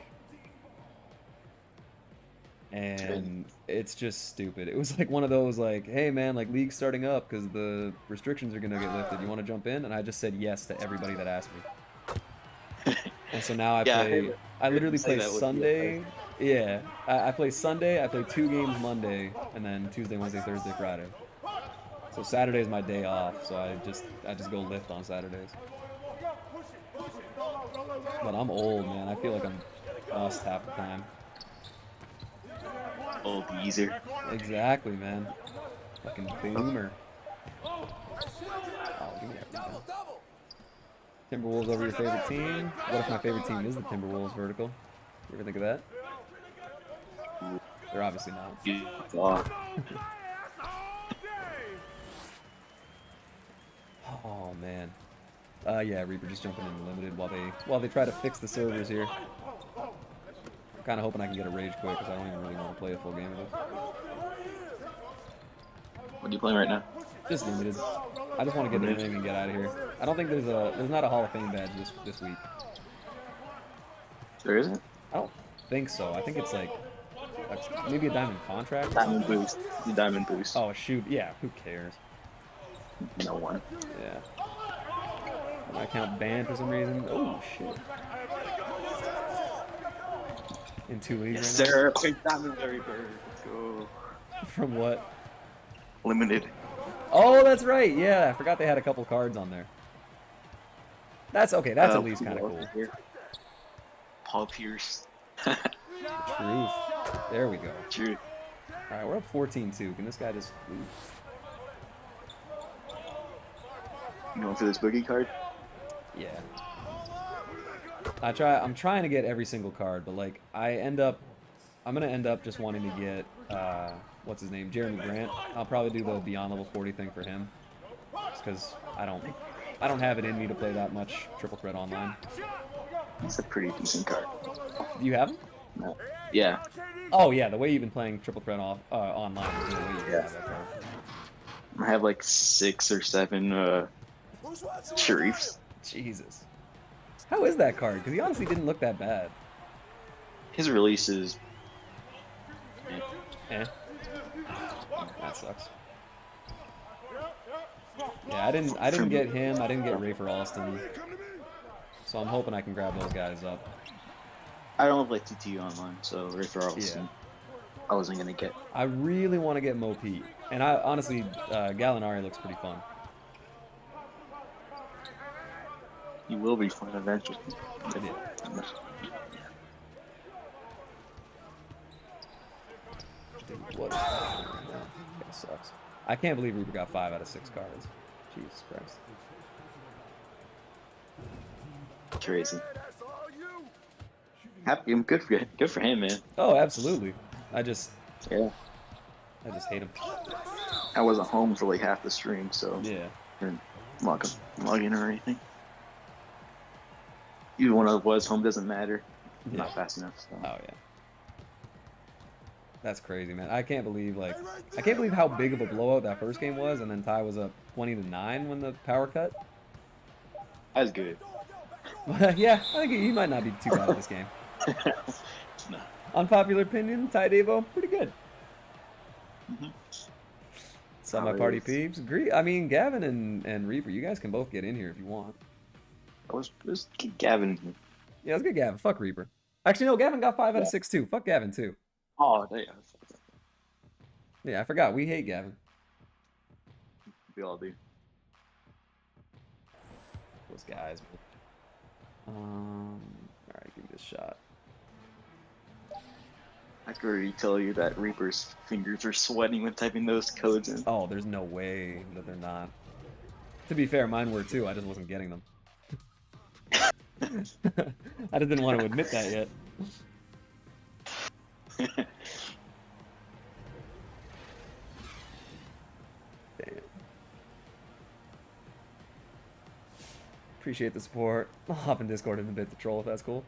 And it's just stupid. It was like one of those like, hey man, like league's starting up because the restrictions are gonna get lifted. You want to jump in? And I just said yes to everybody that asked me. And so now I literally play Sunday. Yeah, I play Sunday. I play 2 games Monday, and then Tuesday, Wednesday, Thursday, Friday. So Saturday is my day off. So I just go lift on Saturdays. But I'm old, man. I feel like I'm lost half the time. Old geezer. Exactly, man. Fucking boomer. Oh, give me that rebound. Timberwolves over your favorite team? What if my favorite team is the Timberwolves vertical? You ever think of that? They're obviously not. Oh man. Yeah, Reaper just jumping in limited while they try to fix the servers here. I'm kind of hoping I can get a rage quit because I don't even really want to play a full game of this. What are you playing right now? Just limited. I just want to get in the ring and get out of here. I don't think there's not a Hall of Fame badge this week. There isn't? I don't think so. I think it's like maybe a diamond contract. Diamond boost. The diamond boost. Oh shoot, yeah. Who cares? No one. Yeah. My account banned for some reason. Oh shit. In 2 leagues Yes, right sir. Pink diamond Larry Bird. Let's go. now. From what? Limited. Oh, that's right. Yeah, I forgot they had a couple cards on there. That's okay. That's at least kind of cool. Paul Pierce. Truth. There we go. Truth. All right, we're up 14-2. Can this guy just lose? You going for this boogie card? Yeah. I'm trying to get every single card, but like I'm gonna end up just wanting to get what's his name, Jeremy Grant. I'll probably do the beyond level 40 thing for him, just because I don't have it in me to play that much triple threat online. It's a pretty decent card. Do you have him? No. Yeah. Oh yeah, the way you've been playing triple threat online is the way you have that card. I have like 6 or 7 Sharifs. Jesus. How is that card? Because he honestly didn't look that bad. His release is... Eh. That sucks. Yeah, I didn't get him. I didn't get Rafer Alston. So I'm hoping I can grab those guys up. I don't have like TTU online, so Rafer Alston I wasn't gonna get. I really want to get Mo Pete. And I honestly, Gallinari looks pretty fun. He will be fun eventually. Dude, what is that? That sucks. I can't believe Reaper got 5 out of 6 cards. Jesus Christ. Crazy. Happy, I'm good for him, man. Oh, absolutely. I just hate him. I wasn't home for like half the stream, so yeah, didn't log in or anything. Even when I was home, doesn't matter. Yeah. Not fast enough. So. Oh yeah. That's crazy, man. I can't believe how big of a blowout that first game was, and then Ty was up 20-9 when the power cut. That's good. Yeah, I think he might not be too bad at this game. No. Unpopular opinion, Ty Devo, pretty good. Some of my party peeps agree. I mean, Gavin and Reaper, you guys can both get in here if you want. Let's get Gavin in here. Yeah, let's get Gavin. Fuck Reaper. Actually, no, Gavin got 5 out of 6 too. Fuck Gavin too. Oh, yeah. Yeah, I forgot. We hate Gavin. We all do. Those guys. Alright, give me this shot. I could already tell you that Reaper's fingers are sweating when typing those codes in. Oh, there's no way that they're not. To be fair, mine were too. I just wasn't getting them. I just didn't want to admit that yet. Damn. Appreciate the support. I'll hop in Discord in a bit to troll if that's cool.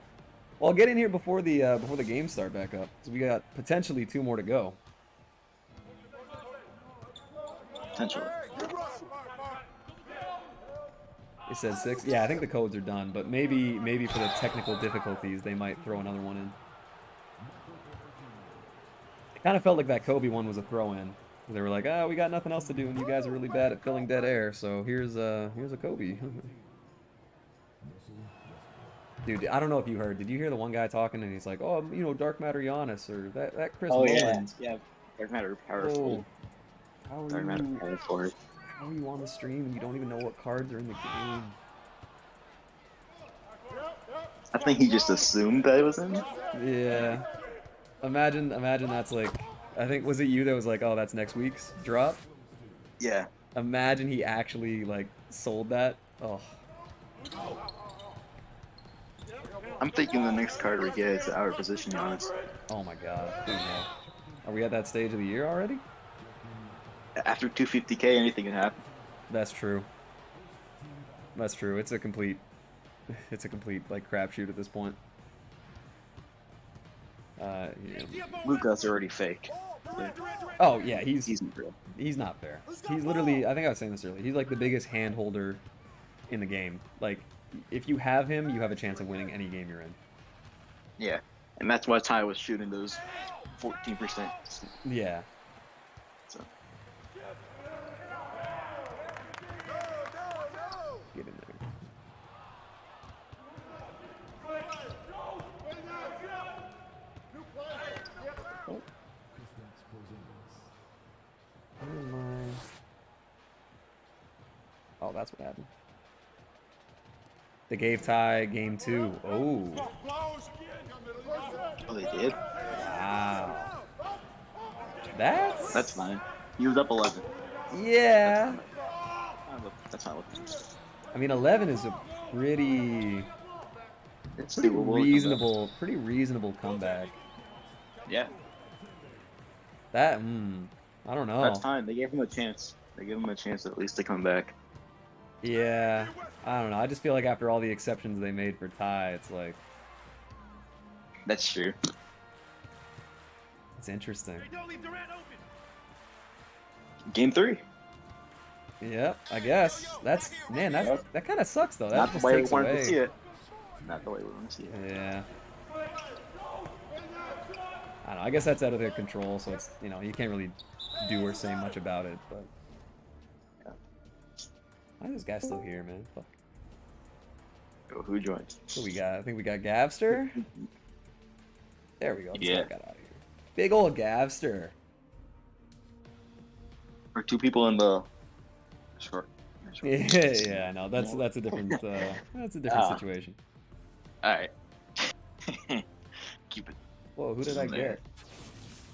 Well, I'll get in here before the games start back up. So we got potentially 2 more to go. Potentially. It said 6. Yeah, I think the codes are done, but maybe for the technical difficulties, they might throw another one in. It kind of felt like that Kobe one was a throw-in. They were like, we got nothing else to do, and you guys are really bad at filling dead air, so here's a Kobe. Dude, I don't know if you heard. Did you hear the one guy talking, and he's like, oh, you know, Dark Matter Giannis, or that Chris Mullins. Yeah, Dark Matter powerful. Dark Matter powerful. How are you on the stream and you don't even know what cards are in the game? I think he just assumed that it was him. Yeah. Imagine that's like, I think, was it you that was like, oh, that's next week's drop? Yeah. Imagine he actually, like, sold that. Oh. I'm thinking the next card we get is our position, Giannis. Oh my god. Are we at that stage of the year already? After 250k, anything can happen. That's true. That's true. It's a complete like crapshoot at this point. Yeah. Luka's already fake. Yeah. Oh yeah, he's not fair. He's literally, I think I was saying this earlier, he's like the biggest hand holder in the game. Like, if you have him, you have a chance of winning any game you're in. Yeah. And that's why Ty was shooting those 14%. Yeah. So. Get in there. Oh. Oh, that's what happened. They gave Ty game 2. Oh. Oh, they did? Wow. That's fine. He was up 11. Yeah. That's not what. I mean, 11 is a pretty reasonable comeback. Yeah. That, I don't know. That's fine. They gave him a chance. They gave him a chance at least to come back. Yeah. I don't know. I just feel like after all the exceptions they made for Ty, it's like. That's true. It's interesting. Game 3. Yep, I guess. That kind of sucks though. That Not the just way we takes wanted away. to see it. Not the way we want to see it. Yeah. I don't know. I guess that's out of their control, so it's, you can't really do or say much about it. But why is this guy still here, man? Fuck. Yo, who joined? Who we got? I think we got Gavster. There we go. Yeah. Got out of here. Big old Gavster. Or 2 people in the short. Yeah, I know. That's a different situation. All right. Keep it. Whoa, who did I get?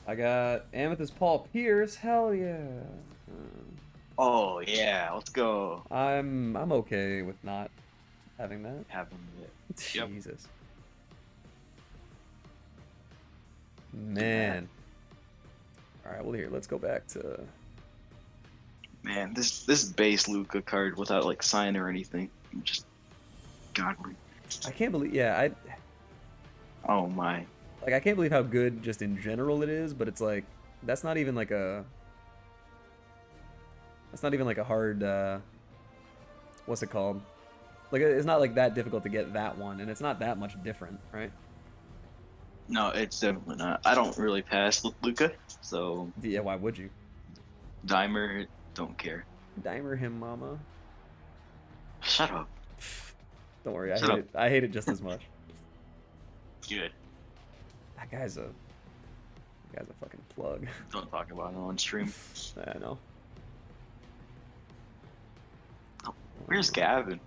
I got Amethyst Paul Pierce. Hell yeah. Oh yeah, let's go. I'm okay with not having that. Having it. Jesus. Man. All right, well here, let's go back to. Man, this base Luka card without like sign or anything, just godly. I can't believe. Yeah, Oh my. Like I can't believe how good just in general it is, but it's like that's not even like a. That's not even like a hard. What's it called? Like it's not like that difficult to get that one, and it's not that much different, right? No, it's definitely not. I don't really pass Luka, so. Yeah, why would you? Dimer, don't care. Dimer him, mama. Shut up. Don't worry, I hate it just as much. Good. That guy's a fucking plug. Don't talk about it on stream. I know. Oh, where's Gavin?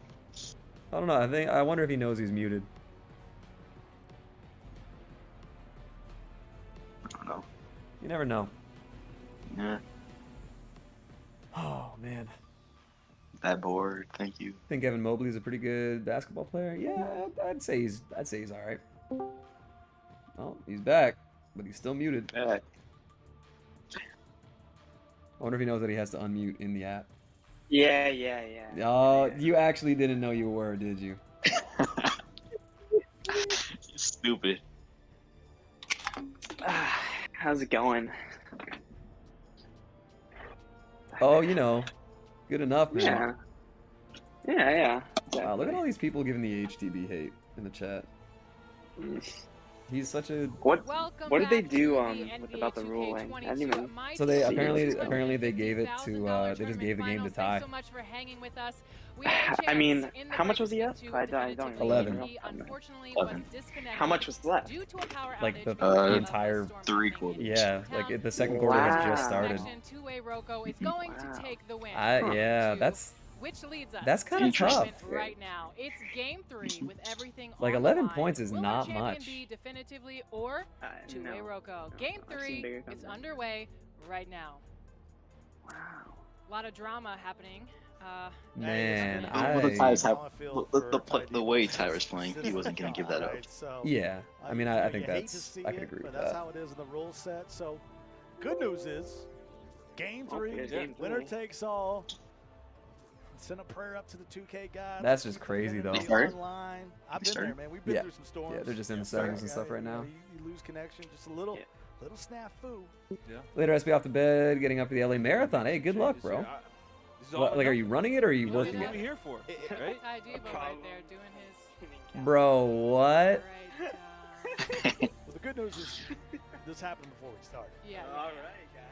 I don't know. I wonder if he knows he's muted. I don't know. You never know. Yeah. Oh man. That board. Thank you. I think Evan Mobley's a pretty good basketball player. Yeah, I'd say he's all right. Oh, he's back, but he's still muted. Back. I wonder if he knows that he has to unmute in the app. Yeah. Oh, you actually didn't know you were, did you? Stupid. How's it going? Oh, good enough, man. Yeah. Exactly. Wow, look at all these people giving the HTB hate in the chat. He's such a. What did they do about the ruling? I didn't even. So they apparently they gave it to they just gave the game to Ty. So much for hanging with us. I mean, how much was he up? I don't even 11. know. 11. How much was left? Like the entire 3 quarters. Yeah, like the second quarter has just started. Yeah, which leads us that's kind of tough. Right now, it's game 3 with everything. Like on 11 the line. points is Will not the champion much. Be definitively or two-way Rocco. Game 3 is underway right now. Wow. A lot of drama happening. Man, the way Tyra's playing, he wasn't going to give that up. Yeah, I mean, I think I could agree with that. That's how it is in the rule set. So, good news is, game 3, winner takes all. Send a prayer up to the 2K guys. That's just crazy, though. Online. I've been there, man. We've been through some storms. Yeah, they're just in the settings and stuff right now. You lose connection, just a little snafu. Yeah. Later, SB off the bed, getting up for the LA Marathon. Hey, good luck, bro. Like, are you running it or are you working it? Here for, right? Ty Debo right there doing his. Bro, what? good news is this happened before we started. Yeah. All right, guys.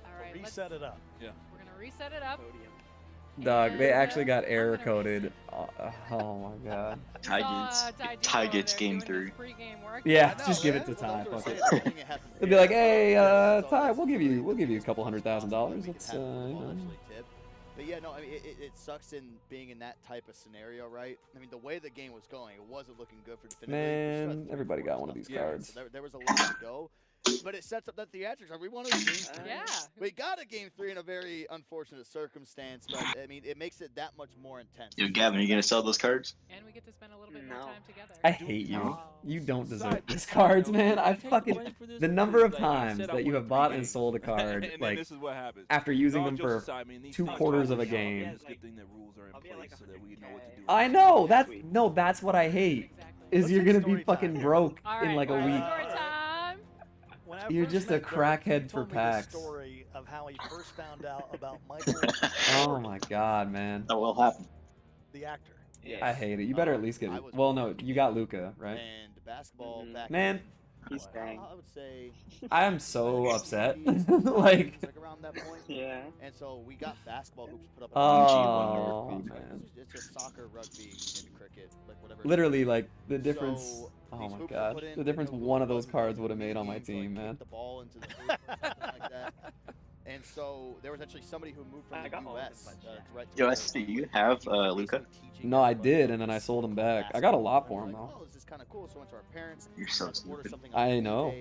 All right. Reset it up. Yeah. We're gonna reset it up. Dog, they actually got error coded. Oh my god. Ty gets game 3. Yeah, just give it to Ty. Fuck it. They'll be like, hey, Ty, we'll give you a couple $100,000. It's you know. But yeah, no, I mean, it sucks in being in that type of scenario, right? I mean, the way the game was going, it wasn't looking good for definitive. Man, everybody got one of these cards. So there was a lot to go. But it sets up that theatrics. We wanted a game 3. Yeah. We got a game 3 in a very unfortunate circumstance, but I mean, it makes it that much more intense. Yo, Gavin, you gonna sell those cards? And we get to spend a little bit more time together. I hate you. You don't deserve these cards, man. I fucking the number of times that you have bought and sold a card, like this is what happens. after using them for 2/4 of a game. I know. That's what I hate. Is you're gonna be fucking broke in like a week. You're just a crackhead for packs. Story of how he first found out about Michael. Oh my god, man. That will happen. The actor. I hate it. You better at least get. Well, no, you got Luca, right? And basketball back Man, he's staying. I would say I am so upset. Like. around that point. Yeah. And so we got basketball hoops put up. Oh man. It's just soccer, rugby, and cricket, like whatever. Literally, like the difference. So, oh my god, the difference one of those cards would have made on my team, man. The ball into the hoop or something like that. And so there was actually somebody who moved from the U.S. Yo, do you have Luca? No, I did, and then I sold him back. I got a lot for him though. Oh, this is kind of cool. So I went to our parents. You're so stupid. I know.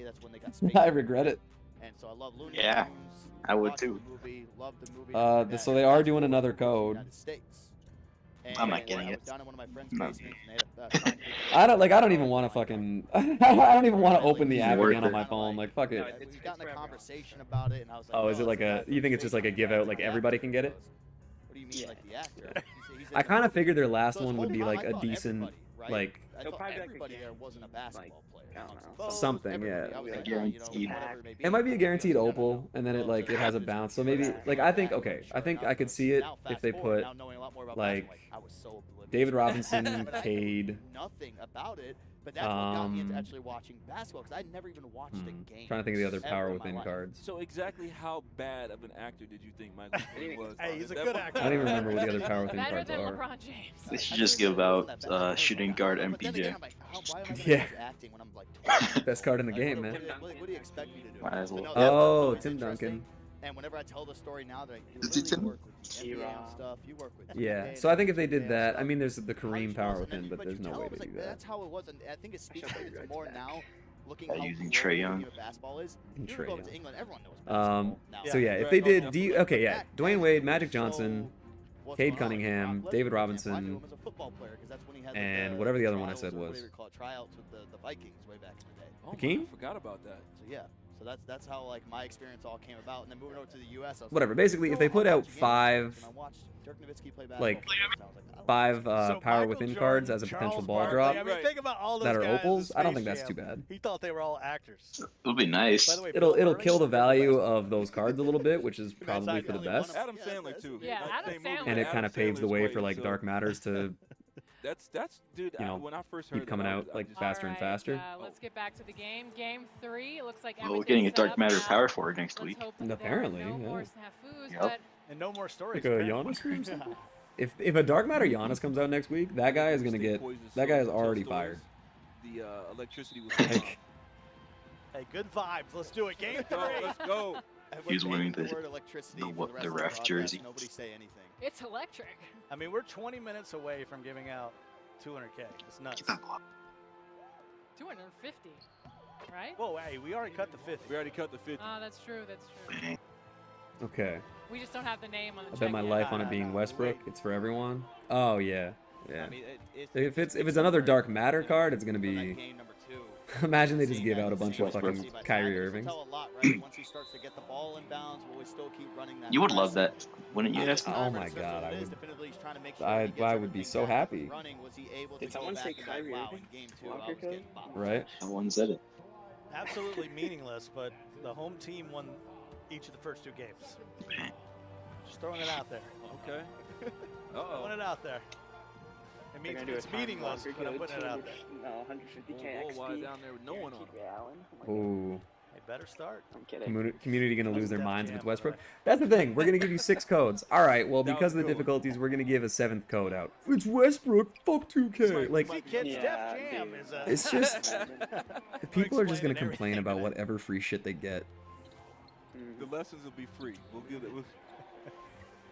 I regret it. And so I love Looney Yeah, Tunes, I would watched too. the movie, loved the movie. So they are doing another code. I'm not getting it. No. I don't even want to fucking. I don't even want to open the app again on my phone. Like fuck it. We got in a conversation about it, and I was like, Oh, is it like a? You think it's just like a give out? Like everybody can get it? What do you mean, like the actor? I kind of figured their last one would be like a decent, like I thought everybody there wasn't a basketball player. something, yeah. Guaranteed. It might be a guaranteed opal, and then it has a bounce. So maybe like I think I could see it if they put like David Robinson, Cade. Nothing about it, but that's what got me into actually watching basketball because I'd never even watched a game. Trying to think of the other power within cards. So exactly how bad of an actor did you think Michael Jordan was? Hey, he's a good actor. I don't even remember what the other power within Better cards than are. LeBron James. They should just give out shooting guard MPJ. Yeah. Best card in the game, man. What do you expect me to do? Might as well. Oh, Tim Duncan. And whenever I tell the story now, that Is it Tim? you work with the NBA and stuff, you work with Yeah. So I think if they did that, I mean, there's the Kareem power within, but there's no way to like, do that. That's how it was, and I think it speaks to it more now. Looking how Using Trae Young. basketball is. And You Trae go Young. to England, everyone knows basketball now. So yeah, if they did, okay, yeah, Dwayne Wade, Magic Johnson, Cade Cunningham, David Robinson, and whatever the other one I said was. Tryouts with the Vikings way back in the day. Oh, Hakeem? I forgot about that. So yeah, so that's how like my experience all came about, and then moving over to the U.S. I was Whatever. Like, Basically, if they put out five, like five power within cards as a potential ball drop I mean, think about all those that are guys in opals, I don't Space think that's too Jam. bad. He thought they were all actors. It would be nice. It'll kill the value of those cards a little bit, which is probably for the best. Adam Sandler too. Yeah, Adam Sandler. And it kind of paves the way for like Dark Matters to That's dude. You know, when I first heard keep coming out like faster and faster. Let's get back to the game. Game 3. It looks like Well, we're getting a Dark Matter power forward next week. Apparently, no more yeah. snafus, Yep. but And no more stories. Like a Giannis or something? If a Dark Matter Giannis comes out next week, that guy is gonna get. That guy is already fired. The electricity was. Like, Hey, good vibes. Let's do it. Game 3. Let's go. He's wearing the ref jersey. Nobody say anything. it's electric. I mean, we're 20 minutes away from giving out 200K. It's nuts. 250, right? Whoa, hey, we already cut the 50. We already cut the 50. Oh, that's true. That's true. okay. We just don't have the name on the I check bet my yet. life on it being Westbrook. It's for everyone. Oh yeah, yeah. I mean, If it's another Dark Matter card, it's gonna be. game number 2. Imagine they just give out a bunch of fucking Kyrie Irvings. Tell a lot, right? Once he starts to get the ball in bounds, will we still keep running that? You would love that, wouldn't you, Eston? Oh my God, I would be so happy. Did someone say Kyrie Irving? Locker code? Right? Someone said it. Absolutely meaningless, but the home team won each of the first 2 games. Just throwing it out there. Okay. Throwing it out there. I mean, it's meaningless, but I'm putting it out there. No, 150k Why XP. down there with no one on? Ooh. They better start. I'm kidding. Community gonna lose their minds if it's Westbrook. That's the thing. We're gonna give you 6 codes. All right. Well, because of the difficulties, we're gonna give a 7th code out. It's Westbrook. Fuck 2K. Like, it's just people are just gonna complain about whatever free shit they get. The lessons will be free. We'll give it.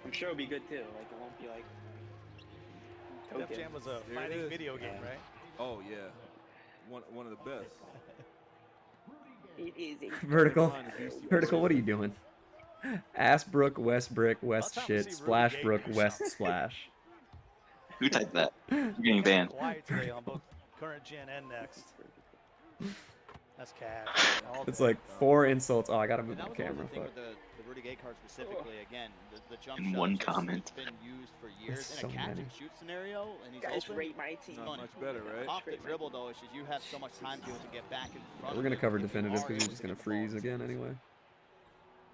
I'm sure it'll be good too. Like it won't be like. Def Jam was a fighting video game, right? Oh yeah, one of the best. It is a Vertical. What are you doing? Assbrook, West Brick, West shit, Splashbrook, West splash. Who typed that? You're getting banned. Quiet today on both current gen and next. That's cash. It's like 4 insults. Oh, I gotta move the camera. The Rudy Gay card specifically, again, the jump In shot one is just- comment. It's been used for years That's in a so catch many. and shoot scenario, and he's Guys, open. rate my team. Not much better, right? Off the dribble though, it's just you have so much time to be able to get back in front. We're gonna cover definitives because he's just gonna freeze again anyway.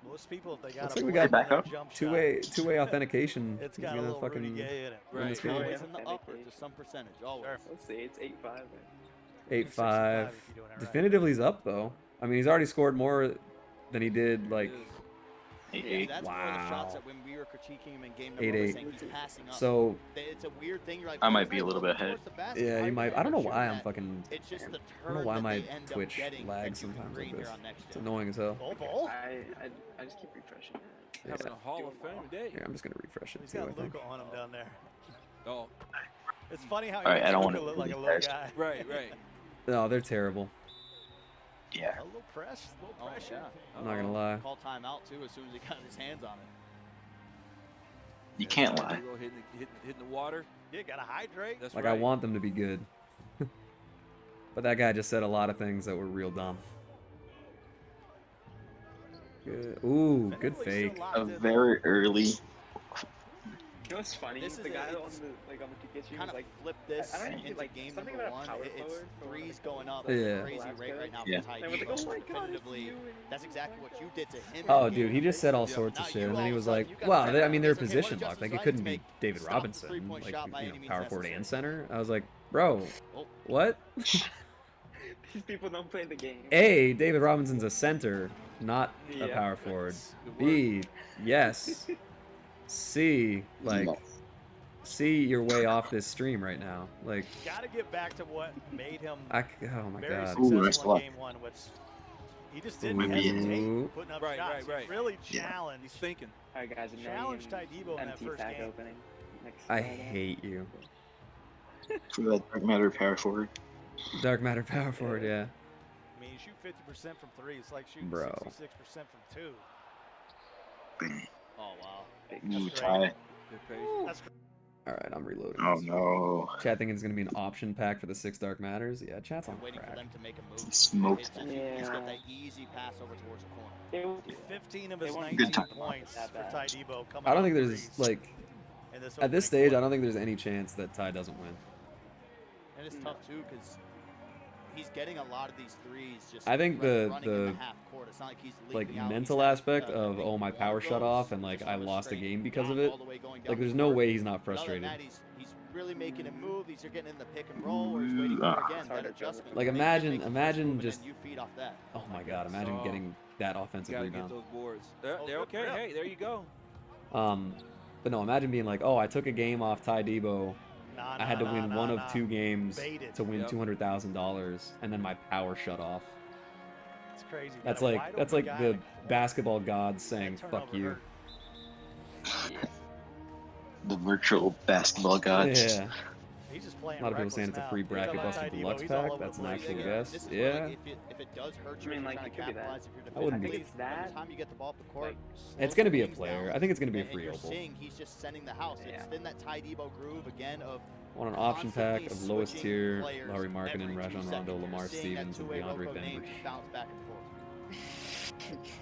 Most people, if they got Looks a like we blade got on their jump shot, two-way authentication. It's He's got a gonna little fucking Rudy Gay in it. win this game. Always in the upper to some percentage, always. Let's see, it's 8-5. 8-5. Definitively's up though. I mean, he's already scored more than he did like. Yeah, that's one of the shots Wow. that when we were critiquing him in game number 1 saying he's passing up. So It's a weird thing. You're like, I might be a little bit ahead. yeah, you might. I don't know why I'm fucking. It's just the I don't know turn why that my they end up Twitch getting lags that you can sometimes bring like here this. on next It's gen. annoying as hell. I just keep refreshing it. Yeah. Having a Hall of Fame day. Here, I'm just gonna refresh it He's too. I got think. Luka on him down there. Oh. It's funny how he All right, makes I don't Luka wanna look like a do little this. guy. Right. No, they're terrible. Yeah. A little press, a little pressure. I'm not gonna lie. Call timeout too as soon as he got his hands on it. You can't lie. Hitting the water. You gotta hydrate. That's Like right. I want them to be good. But that guy just said a lot of things that were real dumb. Good. Ooh, good fake. A very early. You know what's funny? This The is guy a- on the Ticket stream Kind was of like, flip this I don't know, into like, game something number about 1. power It's forward for, threes like, going up Yeah. at a crazy rate right now Yeah. for Ty And I was like, Devo. oh my God, Definitively, that's exactly what you did to him. Oh, in dude, game he just said all two. sorts of Now shit, you and then he all was of a like, sudden, you "Wow, gotta they, I mean, they're okay, what position adjustments locked. Like do it I couldn't need to be make David to stop the Robinson, three-point like shot by any means power forward necessary? and center." I was like, "Bro, Oh. what?" these people don't play the game. A, David Robinson's a center, not a Yeah. power forward. B, yes. C, like, C, you're way off this stream right now. Like, Gotta get back to what made him oh my very god. successful in game 1, which he just didn't Ooh. hesitate putting up Right, shots. right. He really Yeah. challenged. He's thinking. All right, guys, Challenge Ty Devo in that empty first pack game. opening. Next I Friday. hate you. For that dark matter power forward. Dark matter power forward, yeah. I mean, you shoot 50% from 3. It's like shooting Bro. 66% from 2. Oh, wow. Ooh, Ty. That's All right, I'm reloading. Oh this. no. Chat thinking it's gonna be an option pack for the 6 Dark Matters. Yeah, chat's on Waiting for crack. them to make a move. He smoked. It's just, he's got that easy pass over towards the corner. 15 of his They won't 19 Good time. points That for bad. Ty Devo coming I don't off think there's threes like in this at this opening stage. I quarter. don't think there's any chance that Ty doesn't win. And it's tough too because he's getting a lot of these threes. Just I think running in the half court. It's not like he's like leaping out, he's mental having, aspect I of think oh my one power of shut those off and like just I on a lost a straight game because down of it. all the way going down Like there's the no court. way he's not But other than frustrated. that, he's really making him move. He's getting in the pick and roll, or he's waiting for again that adjustment. Like to make imagine the first imagine move, and just then you feed off that. oh my god, imagine Oh. getting that offensive Gotta rebound. get those boards. They're Oh, okay. good rip. Hey, there you go. But no, imagine being like, oh, I took a game off Ty Debo. Nah, I had to nah, win nah, one nah. of 2 games Baited. to win Yep. $200,000, and then my power shut off. It's crazy. That's Got a like wide that's open like guy the in corner. basketball gods saying That "fuck turnover you." hurt. The virtual basketball gods. Yeah. He's just playing A lot of people saying it's a reckless free now. bracket He's busted all Ty deluxe Devo. He's all pack. over That's the an place. actual Yeah, guess. this is where, Yeah. like, if it does hurt you, I mean, if like, you're it trying could to be that. capitalize, if you're I wouldn't defending, be- It's by that. the time you get the ball up the court, It's gonna be a slow player. things I think it's gonna be a down, free and opal. you're seeing he's just sending the house. It's been that Ty Debo groove again of On an option pack constantly of lowest switching tier, players Larry Markkinen, every 2 Rajon seconds. Rondo, You're Lamar seeing that Stevens, and two-way DeAndre loco name Bembry. just bounce back and forth.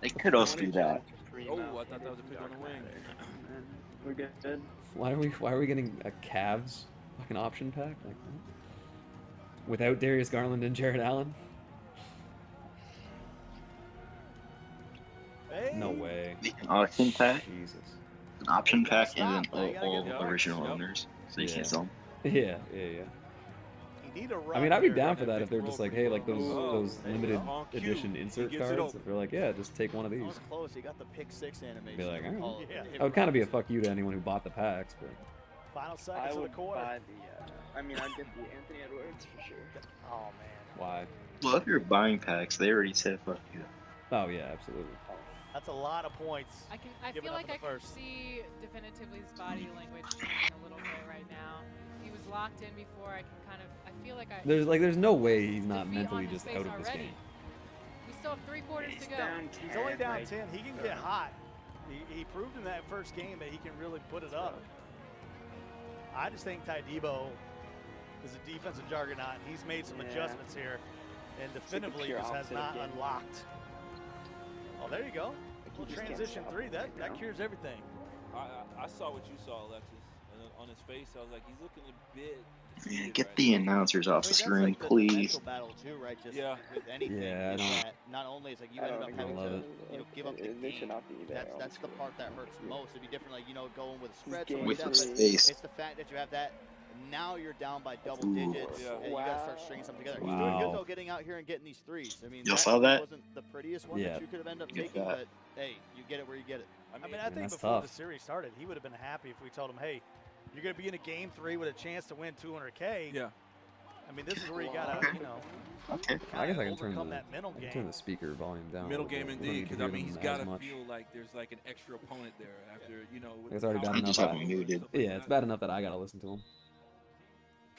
They could also do that. Oh, I thought that was a pick on the wing. We're good. Why are we getting a Cavs fucking option pack like that? Without Darius Garland and Jared Allen? No way. An option pack. Jesus. An option pack and then stop, though. You gotta all get original Yep. owners. So you Yeah. can't sell them. Yeah. I mean, I'd be down for that if they're just like, hey, like those limited edition insert cards. If they're like, yeah, just take one of these. Close. He got the pick 6 animation. Be like, all right. Yeah. That would kind of be a fuck you to anyone who bought the packs, but. Final seconds of the quarter. Buy the, I'd get the Anthony Edwards for sure. Oh man. Why? Well, if you're buying packs, they already said fuck you. Oh yeah, absolutely. That's a lot of points. I feel like I can see Definitively's body language changing a little bit right now. He was locked in before. I can kind of. I feel like I. There's no way he's not mentally just out of this game. We still have 3 quarters to go. He's only down 10. He can get hot. He proved in that first game that he can really put it up. I just think Ty Debo is a defensive juggernaut. He's made some adjustments here, and definitively just has not unlocked. Oh, there you go. Transition 3. That cures everything. I saw what you saw, Alexis. On his face, I was like, he's looking a bit. Yeah, get the announcers off the screen, please. Battle too, right? Just yeah. With anything, yeah, not only is like you ended up having to give up the game. That's the part that hurts most. It'd be different, like going with spreads. With space. It's the fact that you have that. Now you're down by double digits, and you gotta start stringing something together. He's doing good though, getting out here and getting these 3s. I mean, you saw that? Wasn't the prettiest one that you could have ended up taking, but hey, you get it where you get it. I mean, I think before the series started, he would have been happy if we told him, hey, you're going to be in a game 3 with a chance to win $200K. Yeah. I mean, this is where you got to, Okay. I guess I can turn the speaker volume down. Middle game indeed, because I mean, he's got to feel like there's like an extra opponent there after, It's already bad enough. Yeah, it's bad enough that I got to listen to him.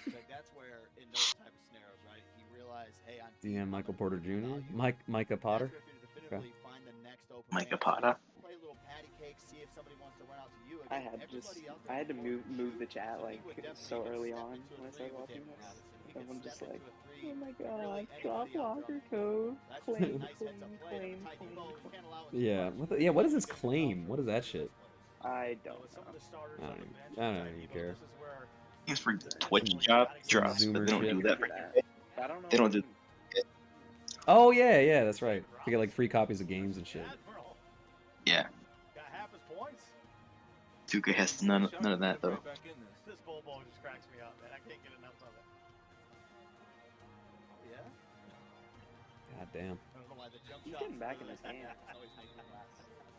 Like that's where in those type of scenarios, right? He realized, hey, I'm DM Michael Porter Jr. Micah Potter. Okay. Find the next open Micah Potter. Play a little patty cake, see if somebody wants to run out to you. I had to move the chat like so early on when I started watching this. Everyone just like, oh my god, drop locker code, claim. Yeah, what is this claim? What is that shit? I don't know. I don't even care. It's for Twitch drops, but they don't do that for They don't do. Oh yeah, that's right. You get like free copies of games and shit. Yeah. 2K has none of that though. This bowl just cracks me up, man. I can't get enough of it. Oh yeah. God damn. He's getting back in this game.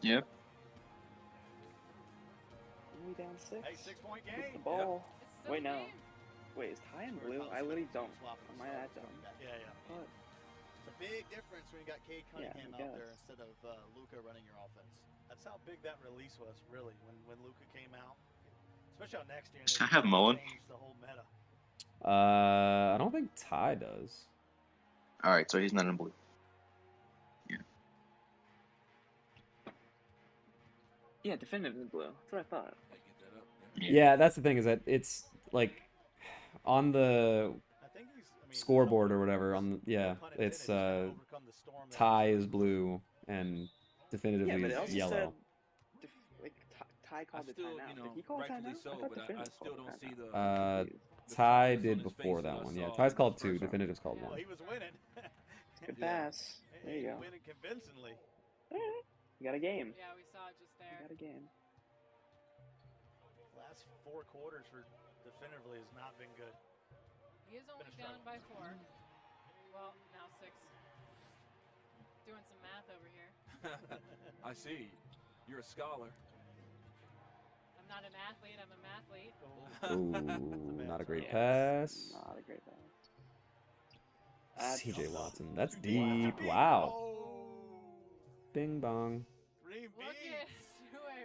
Yep. We down 6. Hey, 6-point game. With the ball. Wait, no. Wait, is Ty in blue? I literally don't. Am I that dumb? Yeah. What? It's a big difference when you got Cade Cunningham out there instead of Luka running your offense. That's how big that release was, really, when Luka came out. Especially on next year. Does I have Mullen? The whole meta. I don't think Ty does. All right, so he's not in blue. Yeah. Yeah, definitively blue. That's what I thought. Yeah, that's the thing, is that it's like on the scoreboard or whatever. It's Ty is blue and definitively yellow. Ty called the timeout. Did he call timeout? So, but I still don't see the. Ty did before that one. Yeah, Ty's called 2. Definitive's called 1. He was winning. Good pass. There you go. Winning convincingly. You got a game. Yeah, we saw it just there. You got a game. Last 4 quarters for definitively has not been good. He is only down by 4. Well, now 6. Doing some math over here. I see. You're a scholar. I'm not an athlete. I'm a mathlete. Ooh, not a great pass. Not a great pass. CJ Watson. That's deep. Wow. Bing bong. Look at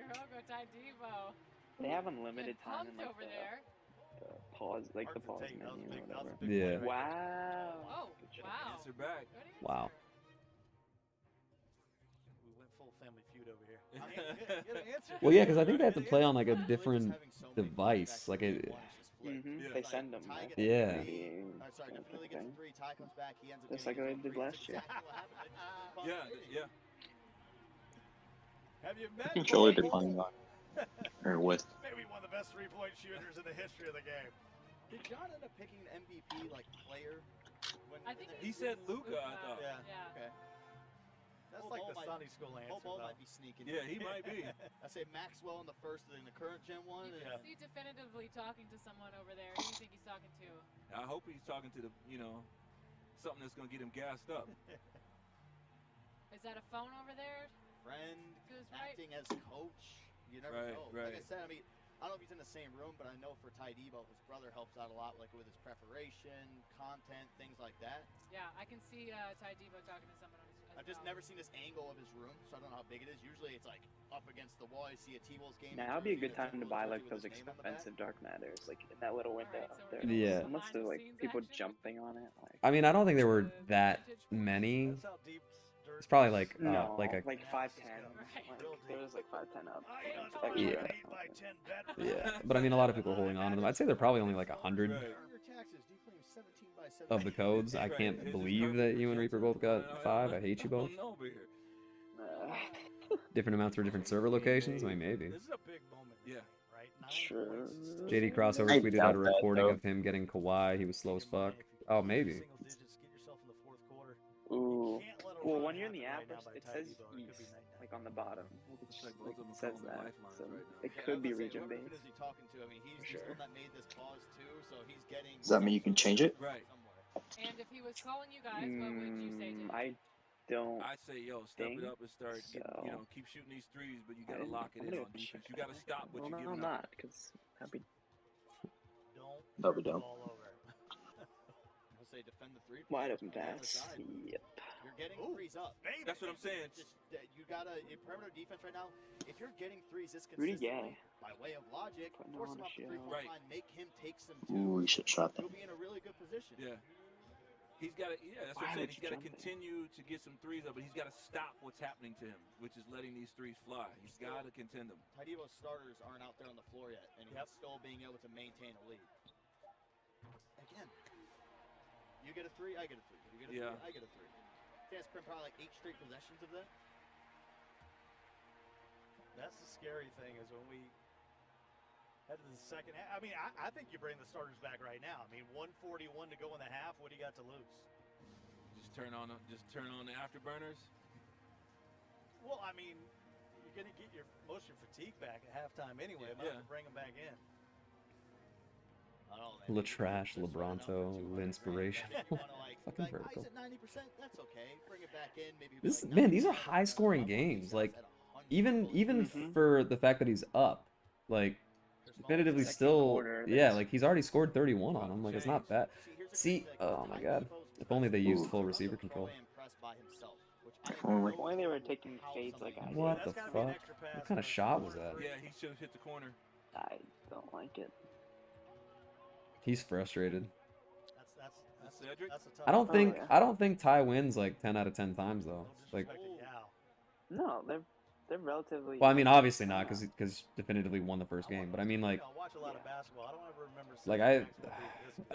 Rogo Ty Debo. They have unlimited time in like over there. Pause menu or whatever. Yeah. Wow. Oh, wow. Answer back. Wow. We went full Family Feud over here. Well, yeah, because I think they have to play on like a different device, like a. They send them. Right? Yeah. Just like I did last year. Yeah. Have you met controller they're playing on. Or with. Maybe one of the best 3-point shooters in the history of the game. Did John end up picking an MVP like player? He said Luka, I thought. Yeah. Okay. That's like the Sunday school answer. Hobo might be sneaking. Yeah, he might be. I say Maxwell in the first, in the current Gen 1. You can see definitively talking to someone over there. Who do you think he's talking to? I hope he's talking to something that's gonna get him gassed up. Is that a phone over there? Friend, acting as coach. You never know. Right. Like I said, I mean, I don't know if he's in the same room, but I know for Ty Debo, his brother helps out a lot, like with his preparation, content, things like that. Yeah, I can see Ty Debo talking to someone on his. I've just never seen this angle of his room, so I don't know how big it is. Usually it's like up against the wall. You see a T-Wolves game. Now would be a good time to buy like those expensive dark matters, like in that little window up there. Yeah. Unless there's like people jumping on it. Like, I mean, I don't think there were that many. It's probably like no, like 5'10". Like, there was like 5'10" up. Yeah. Yeah, but I mean, a lot of people are holding on to them. I'd say they're probably only like 100 of the codes. I can't believe that you and Reaper both got 5. I hate you both. Different amounts for different server locations. I mean, maybe. This is a big moment. Yeah. Right. Sure. JD Crossover tweeted out a recording of him getting Kawhi. He was slow as fuck. Oh, maybe. Ooh. Well, when you're in the app, it says East, like on the bottom. Like, it says that. So it could be region based. He's the one that made this pause too, so he's getting. Does that mean you can change it? Right. And if he was calling you guys, what would you say to him? I don't. I say, yo, step it up and start. Keep shooting these threes, but you gotta lock it in on defense. You gotta stop what you're giving up. I'm not, because that'd be. That'd be dumb. Say defend the three. Wide open pass. Yep. You're getting threes up. That's what I'm saying. Just, you gotta perimeter defense right now. If you're getting threes this Rudy consistently, Gay. by way of logic, force him off the three-point line, make him take some Ooh, you should shot that. You'll be in a really good position. Yeah. He's got to. Yeah, that's what I'm saying. He's got to continue to get some threes up, but he's got to stop what's happening to him, which is letting these threes fly. He's got to contend them. Ty Debo's starters aren't out there on the floor yet, and he's still being able to maintain a lead. Again. You get a 3, I get a 3. You get a 3, I get a 3. That's probably like 8 straight possessions of that. That's the scary thing is when we head to the second half. I mean, I think you bring the starters back right now. I mean, 141 to go in the half. What do you got to lose? Just turn on the afterburners. Well, I mean, you're gonna get most of your fatigue back at halftime anyway. Might as well bring them back in. Latrash, Lebronto, Linspiration. Fucking vertical. These are high-scoring games. Like, even for the fact that he's up, like, definitively still, like he's already scored 31 on him. Like, it's not bad. See, oh my God, if only they used full receiver control. If only they were taking fades like I did. What the fuck? What kind of shot was that? Yeah, he should have hit the corner. I don't like it. He's frustrated. That's I don't think Ty wins like 10 out of 10 times though. Like, no, they're relatively. well, I mean, obviously not because definitively won the first game. But I mean, like, watch a lot of basketball. I don't ever remember. Like I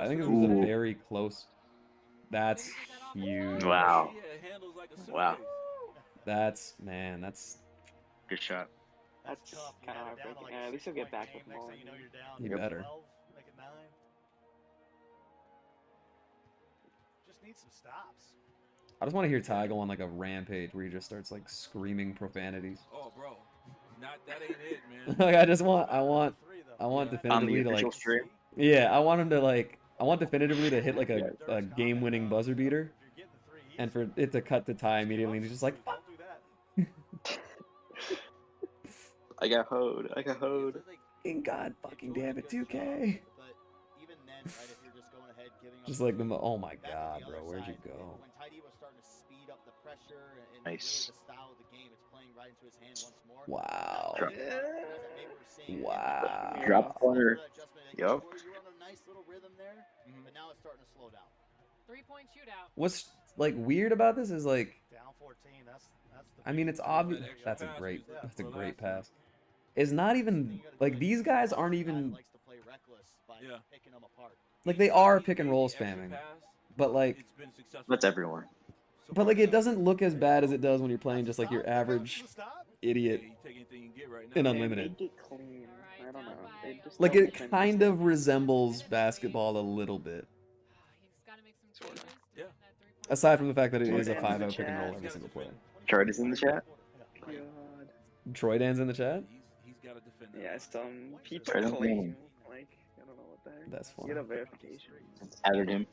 think it was a very close. That's huge. Wow. Wow. That's good shot. That's kind of heartbreaking. At least he'll get back with more. He better. Make it 9. Just need some stops. I just want to hear Ty go on like a rampage where he just starts like screaming profanities. Oh, bro, that ain't it, man. Like I want definitively to like. Yeah, I want him to like. I want definitively to hit like a game-winning buzzer beater, and for it to cut to Ty immediately. And he's just like. Fuck. I got hoed. God fucking damn it, 2K. Just like them. Oh my God, bro, where'd you go? Nice. Wow. Wow. Drop corner. Yup. Three-point shootout. What's like weird about this is like. Down 14. That's I mean, it's obvious. That's a great pass. It's not even like these guys aren't even. Like they are pick and roll spamming, but like. That's everyone. But like it doesn't look as bad as it does when you're playing just like your average idiot in Unlimited. Like it kind of resembles basketball a little bit. Yeah. Aside from the fact that it is a 5-0 pick and roll every single play. Charlie's in the chat. God. Troy Dan's in the chat. He's got to defend. Yeah, some people I don't claim know. like I don't know what the heck. That's funny. Get a verification. Added him.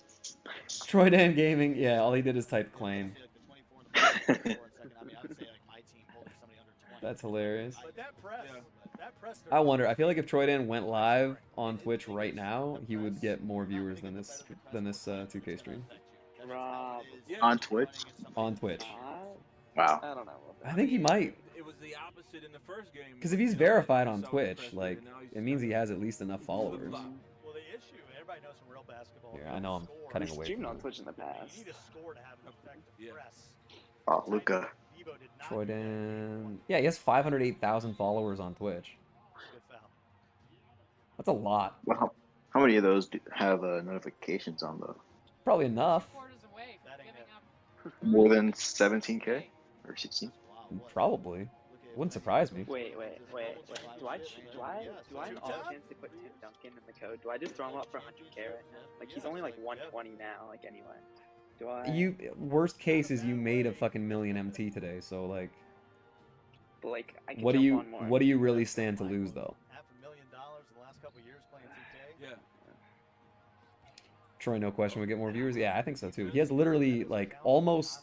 Troy Dan Gaming. Yeah, all he did is type claim. That's hilarious. I wonder. I feel like if Troy Dan went live on Twitch right now, he would get more viewers than this 2K stream. Rob. On Twitch. On Twitch. Wow. I don't know. I think he might. It was the opposite in the first game. Because if he's verified on Twitch, like, it means he has at least enough followers. Well, the issue, everybody knows some real basketball. Here, I know I'm cutting away Streamed from on it. Twitch in the past. You need a score to have an effective press. Oh, Luca. Troy Dan. Yeah, he has 508,000 followers on Twitch. That's a lot. Well, how many of those have notifications on though? Probably enough. More than 17K or 16? Probably. Wouldn't surprise me. Wait. Do I have all chance to put Tim Duncan in the code? Do I just throw him up for 100K right now? Like he's only like 120 now. Like anyway. Do I? Worst case is you made a fucking million MT today, so like. But like I can What do jump you on more. What do you really stand to lose though? $500,000 in the last couple of years playing 2K. Yeah. Troy, no question, would get more viewers. Yeah, I think so too. He has literally like almost.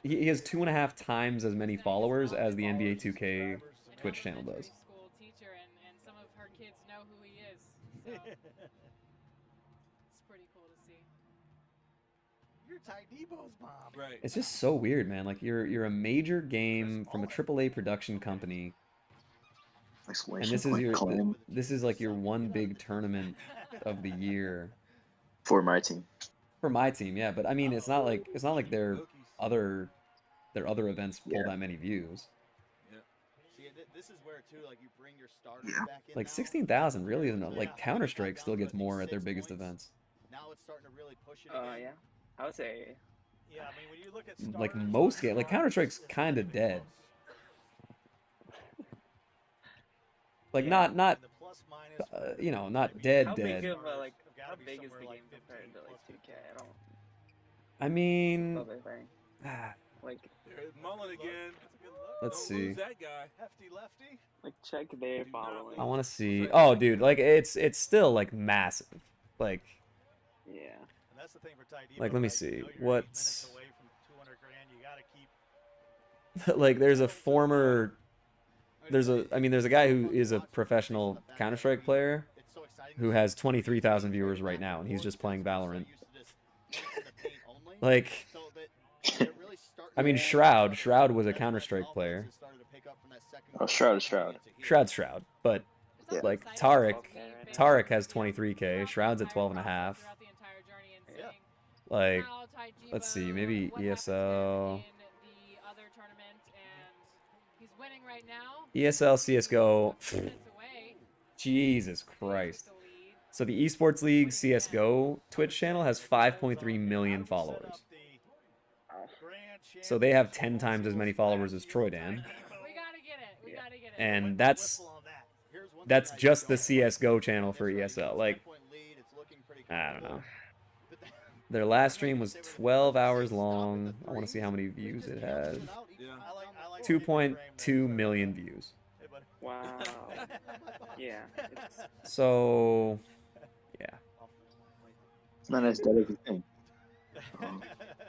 He has 2.5 times as many followers as the NBA 2K Twitch channel does. School teacher, and some of her kids know who he is. So it's pretty cool to see. You're Ty Debo's mom. Right. It's just so weird, man. Like you're a major game from a AAA production company, and this is like your one big tournament of the year. For my team. For my team, yeah. But I mean, it's not like their other events pull that many views. See, this is where too, like you bring your starters back in. Like 16,000 really isn't like Counter-Strike still gets more at their biggest events. Now it's starting to really push it. Yeah. I would say. Yeah, I mean when you look at Like most games, like Counter-Strike's kind of dead. Like not you know, not dead. How big of a, like how big is the game compared to like 2K? I don't. I mean, like Mullen again. let's see. That guy. Hefty lefty. Like check their following. I want to see. Oh, dude, like it's still like massive. Like yeah. And that's the thing for Ty Debo. Like let me see. What's Away from $200,000, you gotta keep. like there's a guy who is a professional Counter-Strike player who has 23,000 viewers right now, and he's just playing Valorant. Like, I mean, Shroud was a Counter-Strike player. Oh, Shroud is Shroud. Shroud, but like Tarek has 23K, Shroud's at 12.5. Like, let's see, maybe ESL. ESL CSGO. Jesus Christ. So the Esports League CSGO Twitch channel has 5.3 million followers. So they have 10 times as many followers as Troy Dan. And that's just the CSGO channel for ESL. Like, I don't know. Their last stream was 12 hours long. I want to see how many views it had. 2.2 million views. Wow. Yeah. So, yeah. It's not as dead as you think.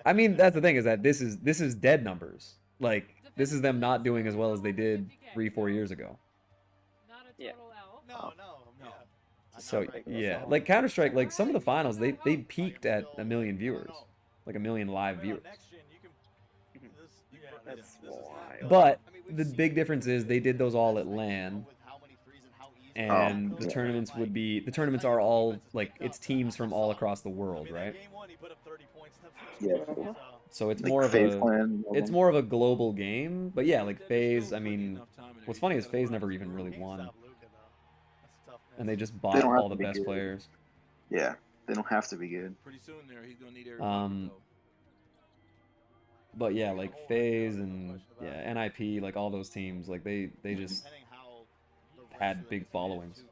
I mean, that's the thing is that this is dead numbers. Like, this is them not doing as well as they did 3-4 years ago. Yeah. No. So yeah, like Counter-Strike, like some of the finals, they peaked at 1 million viewers, like 1 million live viewers. That's wild. But the big difference is they did those all at LAN, and the tournaments are all like it's teams from all across the world, right? Yeah. So it's Like more of FaZe a Clan, more of a global game. But yeah, like FaZe, I mean, what's funny is FaZe never even really won, and they just bought all the best players. Yeah, they don't have to be good. Pretty soon there, he's gonna need everybody. But yeah, like FaZe and NIP, like all those teams, like they just had big followings.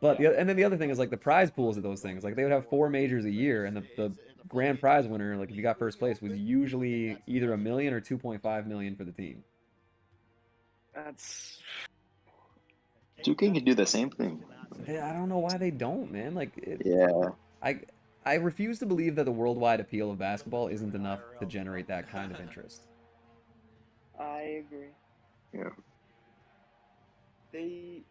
But and then the other thing is like the prize pools of those things. Like they would have 4 majors a year, and the grand prize winner, like if you got first place, was usually either $1 million or $2.5 million for the team. That's 2K can do the same thing. I don't know why they don't, man. Like, Yeah. I refuse to believe that the worldwide appeal of basketball isn't enough to generate that kind of interest. I agree. Yeah. They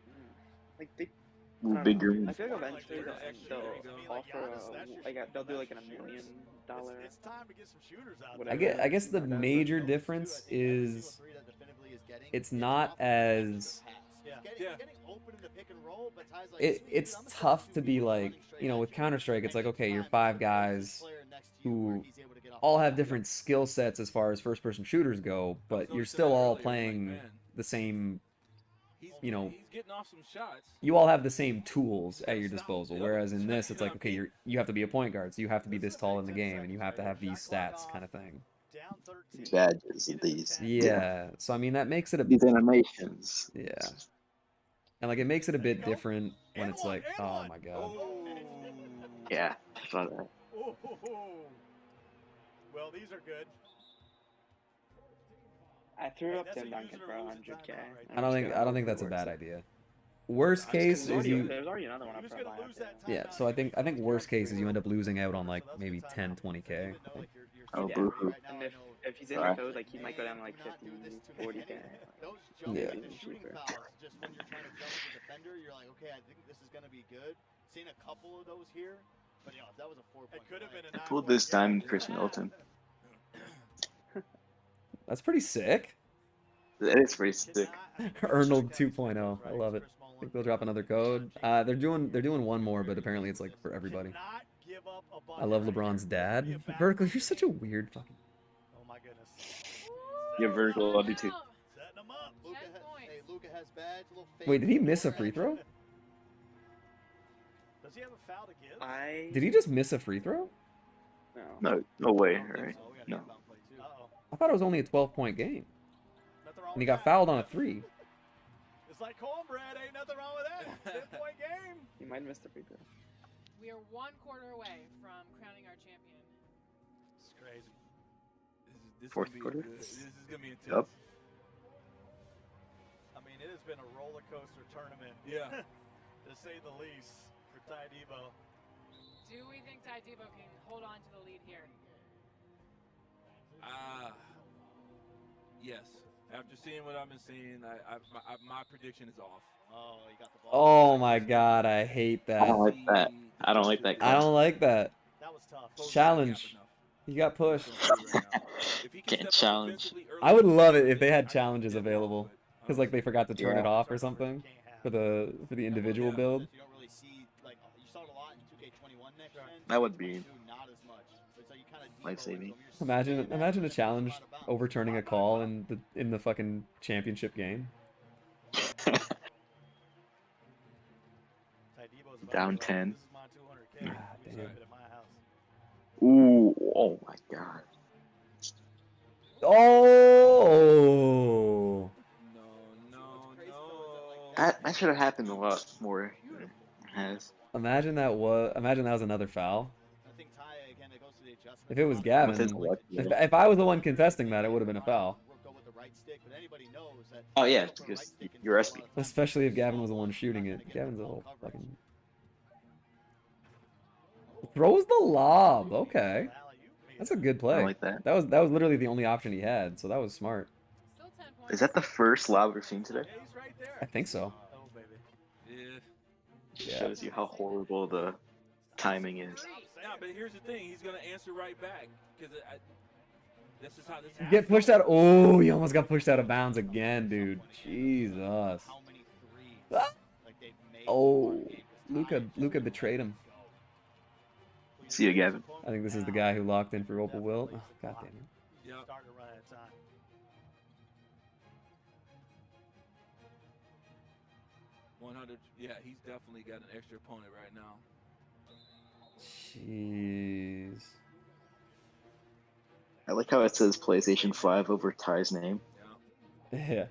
Bigger. I feel like eventually they'll offer they'll do like $1 million. I guess the major difference is it's not as it's tough to be like, you know, with Counter-Strike, it's like, okay, you're 5 guys who all have different skill sets as far as first-person shooters go, but you're still all playing the same, you know, He's getting off some shots. you all have the same tools at your disposal, whereas in this, it's like, okay, you have to be a point guard, so you have to be this tall in the game, and you have to have these stats kind of thing. Badges of these. Yeah, so I mean, that makes it a... These animations. Yeah. And like, it makes it a bit different when it's like, oh my god. Yeah, I saw that. Well, these are good. I threw up Tim Duncan for 100K. I don't think that's a bad idea. Worst case is you... There's already another one up for Yeah, so I think worst case is you end up losing out on like maybe 10, 20K. Oh, boo-hoo. And if he's in the code, like he might go down to like 50, 40K. Yeah. Just when you're trying to jump as a defender, you're like, okay, I think this is gonna be good. Seen a couple of those here, but you know, if that was a 4-point, it could have been I pulled this Diamond Chris Middleton. That's pretty sick. It is pretty sick. Arnold 2.0. I love it. I think they'll drop another code. They're doing one more, but apparently it's like for everybody. I love LeBron's dad. Vertical, you're such a weird fucking... Oh my goodness. Yeah, Vertical, I'll do too. Wait, did he miss a free throw? Does he have a foul to give? Did he just miss a free throw? No way, right? No. I thought it was only a 12-point game. And he got fouled on a 3. It's like cornbread, ain't nothing wrong with that. 10-point game. He might have missed a free throw. We are 1 quarter away from crowning our champion. It's crazy. This Fourth quarter. This is gonna be intense. Yup. I mean, it has been a roller coaster tournament. Yeah. To say the least, for Ty Debo. Do we think Ty Debo can hold on to the lead here? Yes. After seeing what I've been seeing, my prediction is off. Oh, you got the ball. Oh my god, I hate that. I don't like that. I don't like that. I don't like that. That was tough. Challenge. He got pushed. Can't challenge. I would love it if they had challenges available, because like they forgot to turn it off or something for the individual build. You don't really see, like, you saw it a lot in 2K21 next gen. That would be Not as much. So you kind of life-saving. Imagine a challenge overturning a call in the fucking championship game. Down 10. Ah, damn. Ooh, oh my god. Oh! That should have happened a lot more than it has. Imagine that was another foul. If it was Gavin, if I was the one contesting that, it would have been a foul. Oh yeah, because you're SP. Especially if Gavin was the one shooting it. Gavin's a whole fucking... Throws the lob. Okay. That's a good play. I like that. That was literally the only option he had, so that was smart. Is that the first lob we've seen today? I think so. Yeah. Shows you how horrible the timing is. Yeah, but here's the thing: he's gonna answer right back because this is how this happens. Get pushed out. Oh, he almost got pushed out of bounds again, dude. Jesus. Ah! Oh, Luka betrayed him. See you, Gavin. I think this is the guy who locked in for Opal Wilt. Oh, God damn it. Yep. Starting to run out of time. 100. Yeah, he's definitely got an extra opponent right now. Jeez. I like how it says PlayStation 5 over Ty's name. Yeah.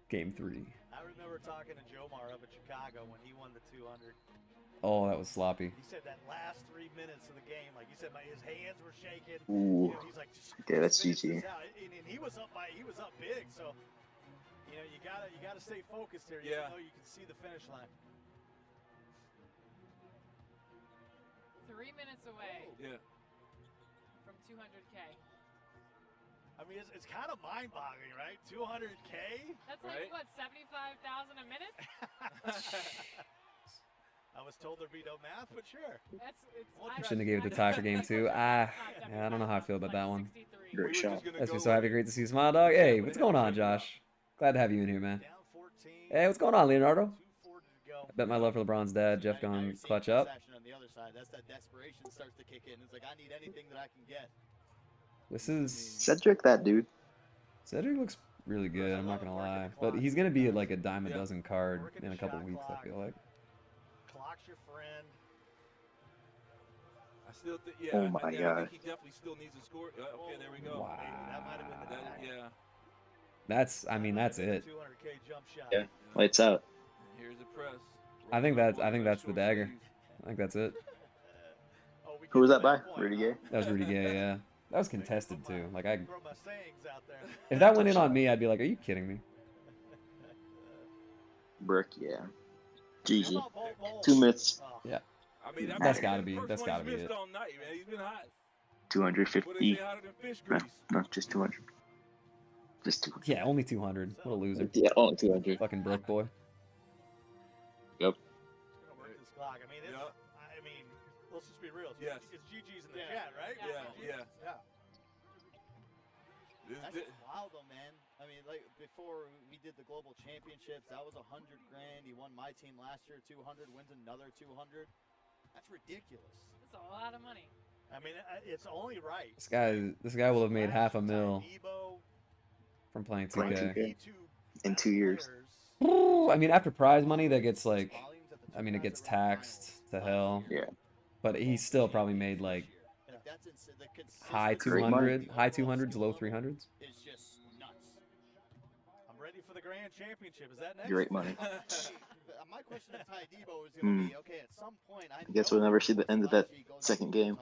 Game 3. I remember talking to Jomar up at Chicago when he won the 200. Oh, that was sloppy. He said that last 3 minutes of the game, like you said, his hands were shaking. Ooh. You know, he's like, Okay, that's finish GG. this out. And he was up big, so you know you gotta stay focused here, even though you can see the finish line. 3 minutes away. Yeah. From 200K. I mean, it's kind of mind-boggling, right? 200K. That's like what, 75,000 a minute? I was told there'd be no math, but sure. Shouldn't have gave it the tie for game 2. Yeah, I don't know how I feel about that one. Great shot. That's me so happy. Great to see you smile, dog. Hey, what's going on, Josh? Glad to have you in here, man. Hey, what's going on, Leonardo? I bet my love for LeBron's dad, Jeff, gone clutch up. On the other side, that's that desperation starts to kick in. It's like, I need anything that I can get. This is Cedric, that dude. Cedric looks really good. I'm not gonna lie, but he's gonna be like a dime a dozen card in a couple weeks. I feel like. Clock's your friend. I still think, yeah. Oh my I God. think he definitely still needs to score. Okay, there we go. Wow. That might have been the Yeah. That's. I mean, that's it. 200K jump shot. Yeah, lights out. Here's the press. I think that's the dagger. I think that's it. Who was that by? Rudy Gay? That was Rudy Gay. Yeah. That was contested too. Like Throw my sayings out there. if that went in on me, I'd be like, "Are you kidding me?" Brick, yeah. GG. 2 minutes. Yeah. I mean, That's gotta be it. all night, man. He's been hot. 250. Hotter than fish No, grease. no, just 200. Just 200. Yeah, only 200. What a loser. Yeah, only 200. Fucking broke boy. Yep. Work this clock. I mean, let's just be real. Yes. It's GG's in the chat, right? Yeah. That's wild though, man. I mean, like before we did the global championships, that was $100 grand. He won my team last year, 200. Wins another 200. That's ridiculous. That's a lot of money. I mean, it's only right. This guy will have made $500,000 from playing 2K. In 2 years. I mean, after prize money, that gets like, I mean, it gets taxed to hell. Yeah. But he still probably made like high 200s, low 300s. It's just nuts. I'm ready for the grand championship. Is that next? Great money. My question to Ty Debo is going to be, okay, at some point, I guess we'll never see the end of that second game.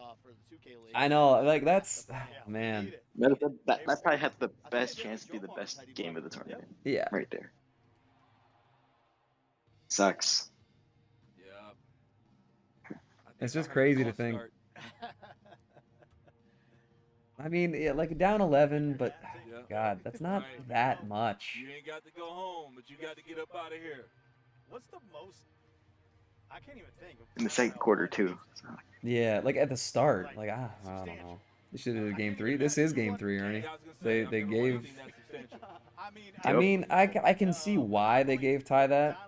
I know, like that's, man. That probably had the best chance to be the best game of the tournament. Yeah. Right there. Sucks. It's just crazy to think. I mean, yeah, like down 11, but God, that's not that much. You ain't got to go home, but you got to get up out of here. What's the most? I can't even think. In the second quarter, too. So. Yeah, like at the start. Like, I don't know. They should have did game 3. This is game 3, Ernie. They gave. I mean, I can see why they gave Ty that.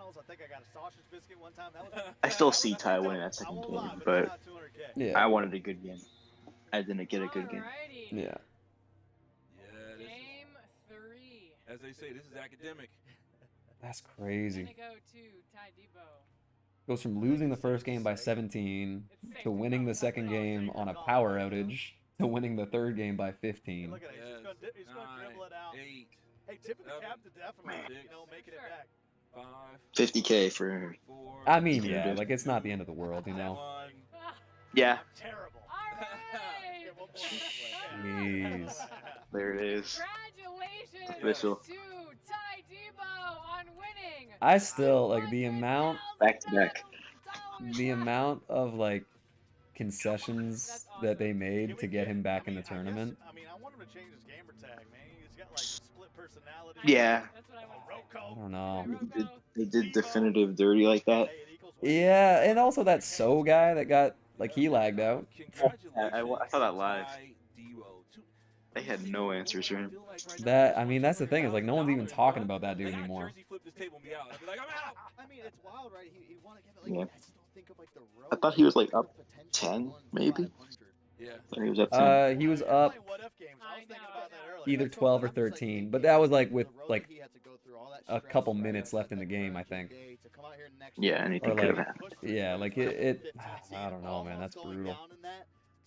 I still see Ty winning that second game, but I wanted a good game. I didn't get a good game. Yeah. Game 3. As they say, this is academic. That's crazy. Gonna go to Ty Debo. Goes from losing the first game by 17 to winning the second game on a power outage to winning the third game by 15. Look at it. He's going to dribble it out. 8. Hey, tip of the cap to definitely, making it back. 5. 50K for. I mean, yeah, like it's not the end of the world, you know. Yeah. Terrible. Jeez. There it is. Congratulations Official. to Ty Debo on winning. I still like the amount. Back to back. The amount of like concessions that they made to get him back in the tournament. I mean, I want him to change his gamer tag, man. He's got like split personality. Yeah. I don't know. They did definitive dirty like that. Yeah, and also that So guy that got like he lagged out. I saw that live. They had no answers for him. That I mean, that's the thing is like no one's even talking about that dude anymore. I mean, it's wild, right? He won a game, Yeah. I still think of like the road. I thought he was like up 10, maybe. Yeah. I thought he was up 10. He was up either 12 or 13, but that was like with like a couple minutes left in the game, I think. Yeah, anything could have happened. Yeah, like it. I don't know, man. That's brutal.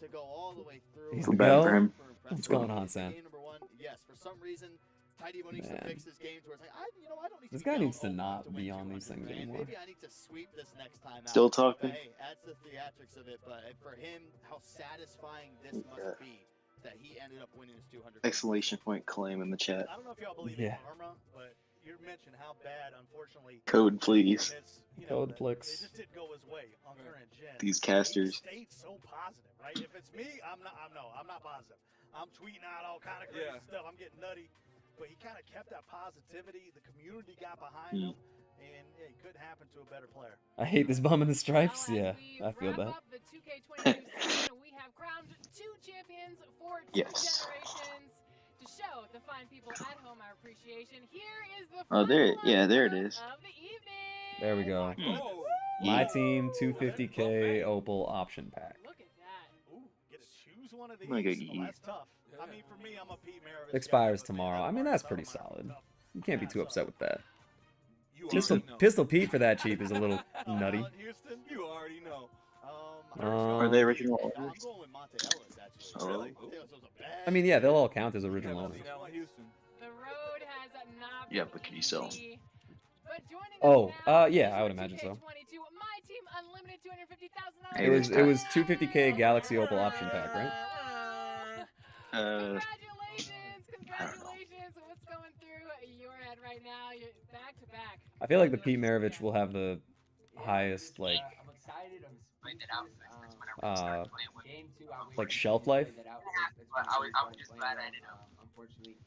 To go all the way through. He's Feel the bad go. for him. What's going on, Sam? Game number 1, yes, for some reason, Ty Debo needs to Man. fix this game to where it's like, I don't need This to be guy down needs to 0-1 not win be on 200 these things grand. anymore. Maybe I need to sweep this next time out. Still talking? But, hey, adds the theatrics of it. But for him, how satisfying this must be that he ended up winning his 200. Exclamation point claim in the chat. I don't know if y'all believe Yeah. in karma, but you mentioned how bad, unfortunately, Code, please. Code it Plix. just didn't go his way on current gen. These He casters. stayed so positive, right? If it's me, I'm not positive. I'm tweeting out all kind of crazy stuff. I'm getting nutty. But he kind of kept that positivity. The community got behind him, and it couldn't happen to a better player. I hate this bum in the stripes. Yeah, I feel that. Up the 2K22 season, we have crowned 2 champions for 2 generations. To show the fine people at home our appreciation, here is the Oh, there. Yeah, there it is. of the evening. There we go. My team 250K Opal option pack. Look at that. Ooh, get to choose one of these. Like a Oh, that's tough. I mean, for me, I'm a Pete Maravich Expires tomorrow. I mean, that's pretty solid. You can't be too upset with that. Pistol Pete for that cheap is a little nutty. You already know. Are they original I'm owners? going with Monte Ellis, actually. Oh, really? Monte Ellis was a bad I mean, yeah, they'll all count as original owners. The road has not Yeah, but can you sell them? But joining Oh, us now yeah, is I would our imagine so. 2K22 My Team Unlimited $250,000. Hey, It was 250K Galaxy Opal option pack, right? Congratulations! What's going through your head right now? You're back to back. I feel like the Pete Maravich will have the highest like I'm excited. like shelf life. I was just glad I ended up. Unfortunately,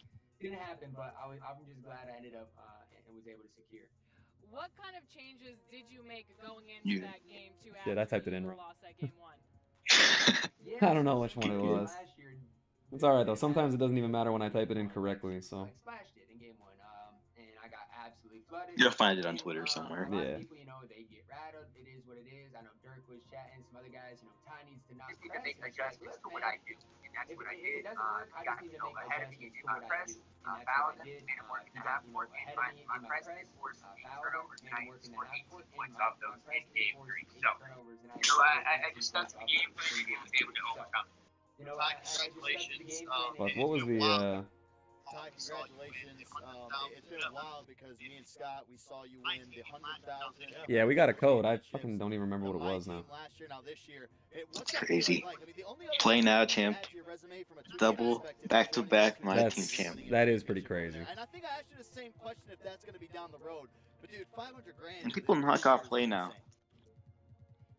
didn't happen, but I'm just glad I ended up and was able to secure. What kind of changes did you make going into that game 2 after Shit, I typed it in you right. lost that game 1? I don't know which one it was. It's alright though. Sometimes it doesn't even matter when I type it in correctly. So. Splashed it in game 1, and I got absolutely flooded. You'll find it on Twitter somewhere. Yeah. People, they get rattled. It is what it is. I know Dirk was chatting. Some other guys, Ty needs to not. I just need to make adjustments to what I do, and that's what I did. Got ahead of me in my press, fouls, made him work in the half court, and my press did force 8 turnovers, and I scored 18 points off those in game 3. So, I just stuck to the game for every game to be able to overcome. Congratulations. Fuck, what was the Ty, congratulations. It's been a while because me and Scott, we saw you win the 100,000. Yeah, we got a code. I fucking don't even remember what it was now. Last year, now this year. It's crazy. Play now, champ. Double back-to-back my team champ. That is pretty crazy. And I think I asked you the same question if that's going to be down the road. But dude, 500 grand. And people knock off play now.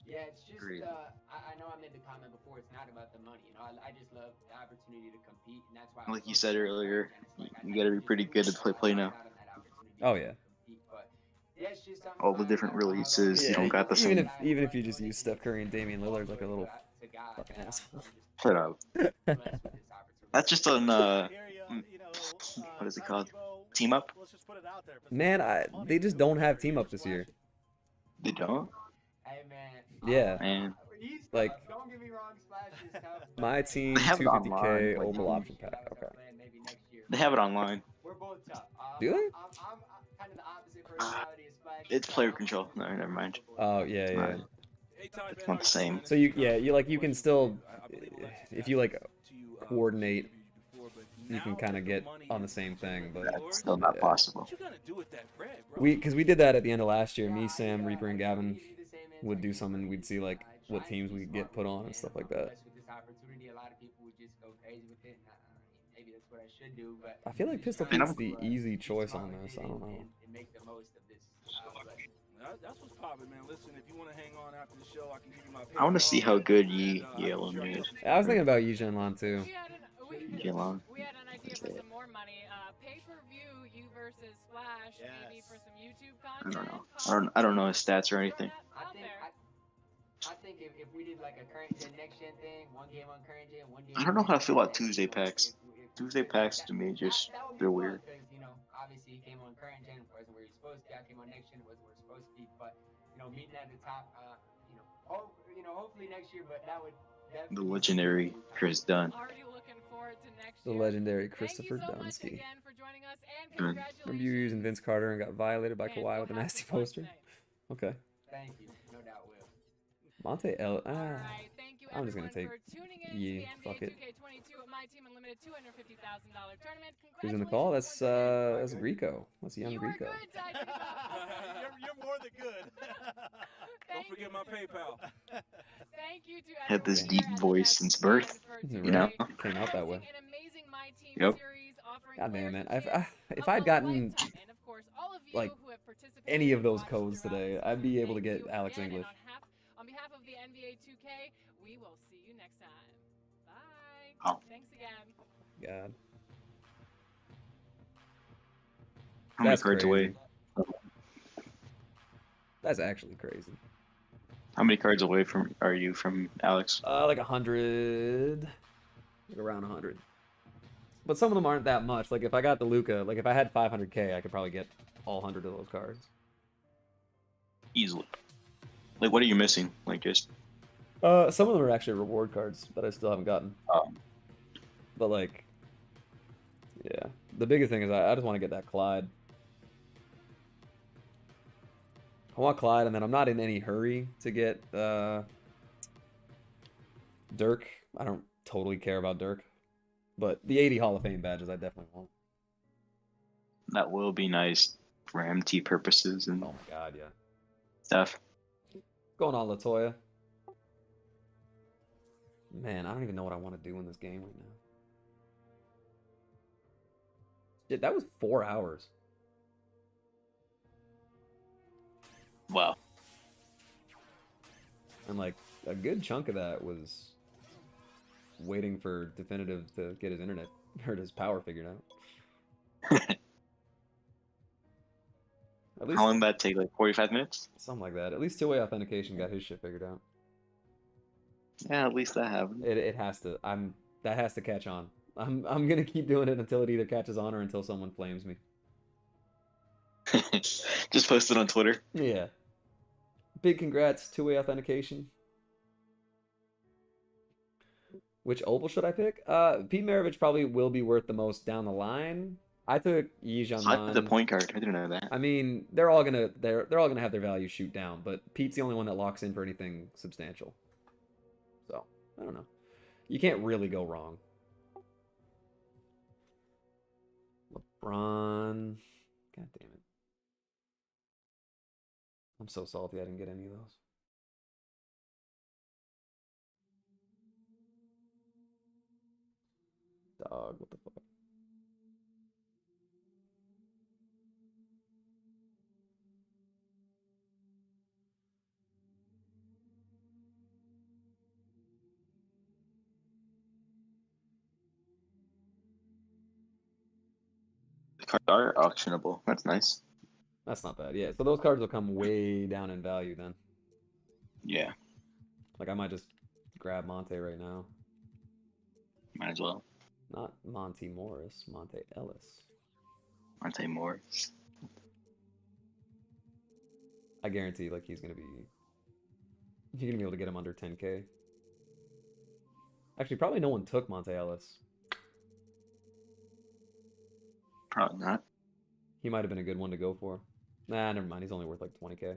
Yeah, it's just, I know I made the comment before, it's not about the money, I just love the opportunity to compete, and that's why. Like you said earlier, you gotta be pretty good to play now. Oh yeah. All the different releases, you don't got the same. Even if you just use Steph Curry and Damian Lillard like a little fucking asshole. Shut up. That's just on what is it called? Team Up? Man, they just don't have Team Up this year. They don't? Yeah. Man. Like, my team 250K Opal option pack. Okay. They have it online. Do they? It's player control. No, never mind. Oh yeah, yeah. It's not the same. So you can still, if you like coordinate, you can kind of get on the same thing, but that's still not possible. Because we did that at the end of last year. Me, Sam, Reaper, and Gavin would do something. We'd see like what teams we could get put on and stuff like that. I feel like Pistol Pete's the easy choice on this. I don't know. That's what's poppin', man. Listen, if you want to hang on after the show, I can give you my. I want to see how good Yellow is. I was thinking about Yi Jianlan too. Jianlan. We had an idea for some more money. Pay-per-view, you versus Splash, maybe for some YouTube content. I don't know. I don't know his stats or anything. I think if we did like a current gen, next gen thing, one game on current gen, one game. I don't know how I feel about Tuesday packs. Tuesday packs to me just they're weird. Because obviously he came on current gen, wasn't where he's supposed to be. I came on next gen, wasn't where he's supposed to be. But meeting at the top, hopefully next year. But that would. The legendary Chris Dunn. The legendary Christopher Dunsky. Remember you were using Vince Carter and got violated by Kawhi with a nasty poster? Okay. Thank you. No doubt will. Monte Ellis. I'm just gonna take for tuning in Yi. to the Fuck NBA it. 2K22 MyTEAM Unlimited $250,000 tournament. Who's in the call? That's Greco. That's young You Greco. are good, Ty You're more than good. Don't forget my PayPal. Thank you to Had this everyone deep here at the voice Nest since birth. Right? You know? Came out that way. an amazing MyTEAM Yep. series offering God damn players it! a chance If I'd gotten and of course all of you like who have participated any of and those watched codes throughout today, the I'd be season. able to Thank get you Alex again, and English. on behalf of the NBA 2K, we will see you next time. Bye. Oh. Thanks again. God. How many That's cards crazy. away? That's actually crazy. How many cards away are you from Alex? Like 100, like around 100. But some of them aren't that much. Like if I got the Luka, like if I had 500k, I could probably get all 100 of those cards. Easily. Like, what are you missing? Like, just... Some of them are actually reward cards that I still haven't gotten. But like, yeah. The biggest thing is I just want to get that Clyde. I want Clyde, and then I'm not in any hurry to get Dirk. I don't totally care about Dirk. But the 80 Hall of Fame badges I definitely want. That will be nice for MT purposes and oh my god, yeah. Stuff. Going on, Latoya. Man, I don't even know what I want to do in this game right now. Shit, that was 4 hours. Wow. And like a good chunk of that was waiting for Definitive to get his internet or his power figured out. At least, how long did that take? Like 45 minutes? Something like that. At least two-way authentication got his shit figured out. Yeah, at least that happened. It has to. That has to catch on. I'm gonna keep doing it until it either catches on or until someone flames me. Just post it on Twitter. Yeah. Big congrats, two-way authentication. Which opal should I pick? Pete Maravich probably will be worth the most down the line. I took Yi Jianman. I took the point guard. I didn't know that. I mean, they're all gonna have their value shoot down, but Pete's the only one that locks in for anything substantial. So I don't know. You can't really go wrong. LeBron. God damn it. I'm so salty I didn't get any of those. Dog, what the fuck? The cards are auctionable. That's nice. That's not bad. Yeah, so those cards will come way down in value then. Yeah. Like I might just grab Monte right now. Might as well. Not Monty Morris, Monte Ellis. Monte Morris. I guarantee like you're gonna be able to get him under 10k. Actually, probably no one took Monte Ellis. Probably not. He might have been a good one to go for. Nah, never mind. He's only worth like 20k.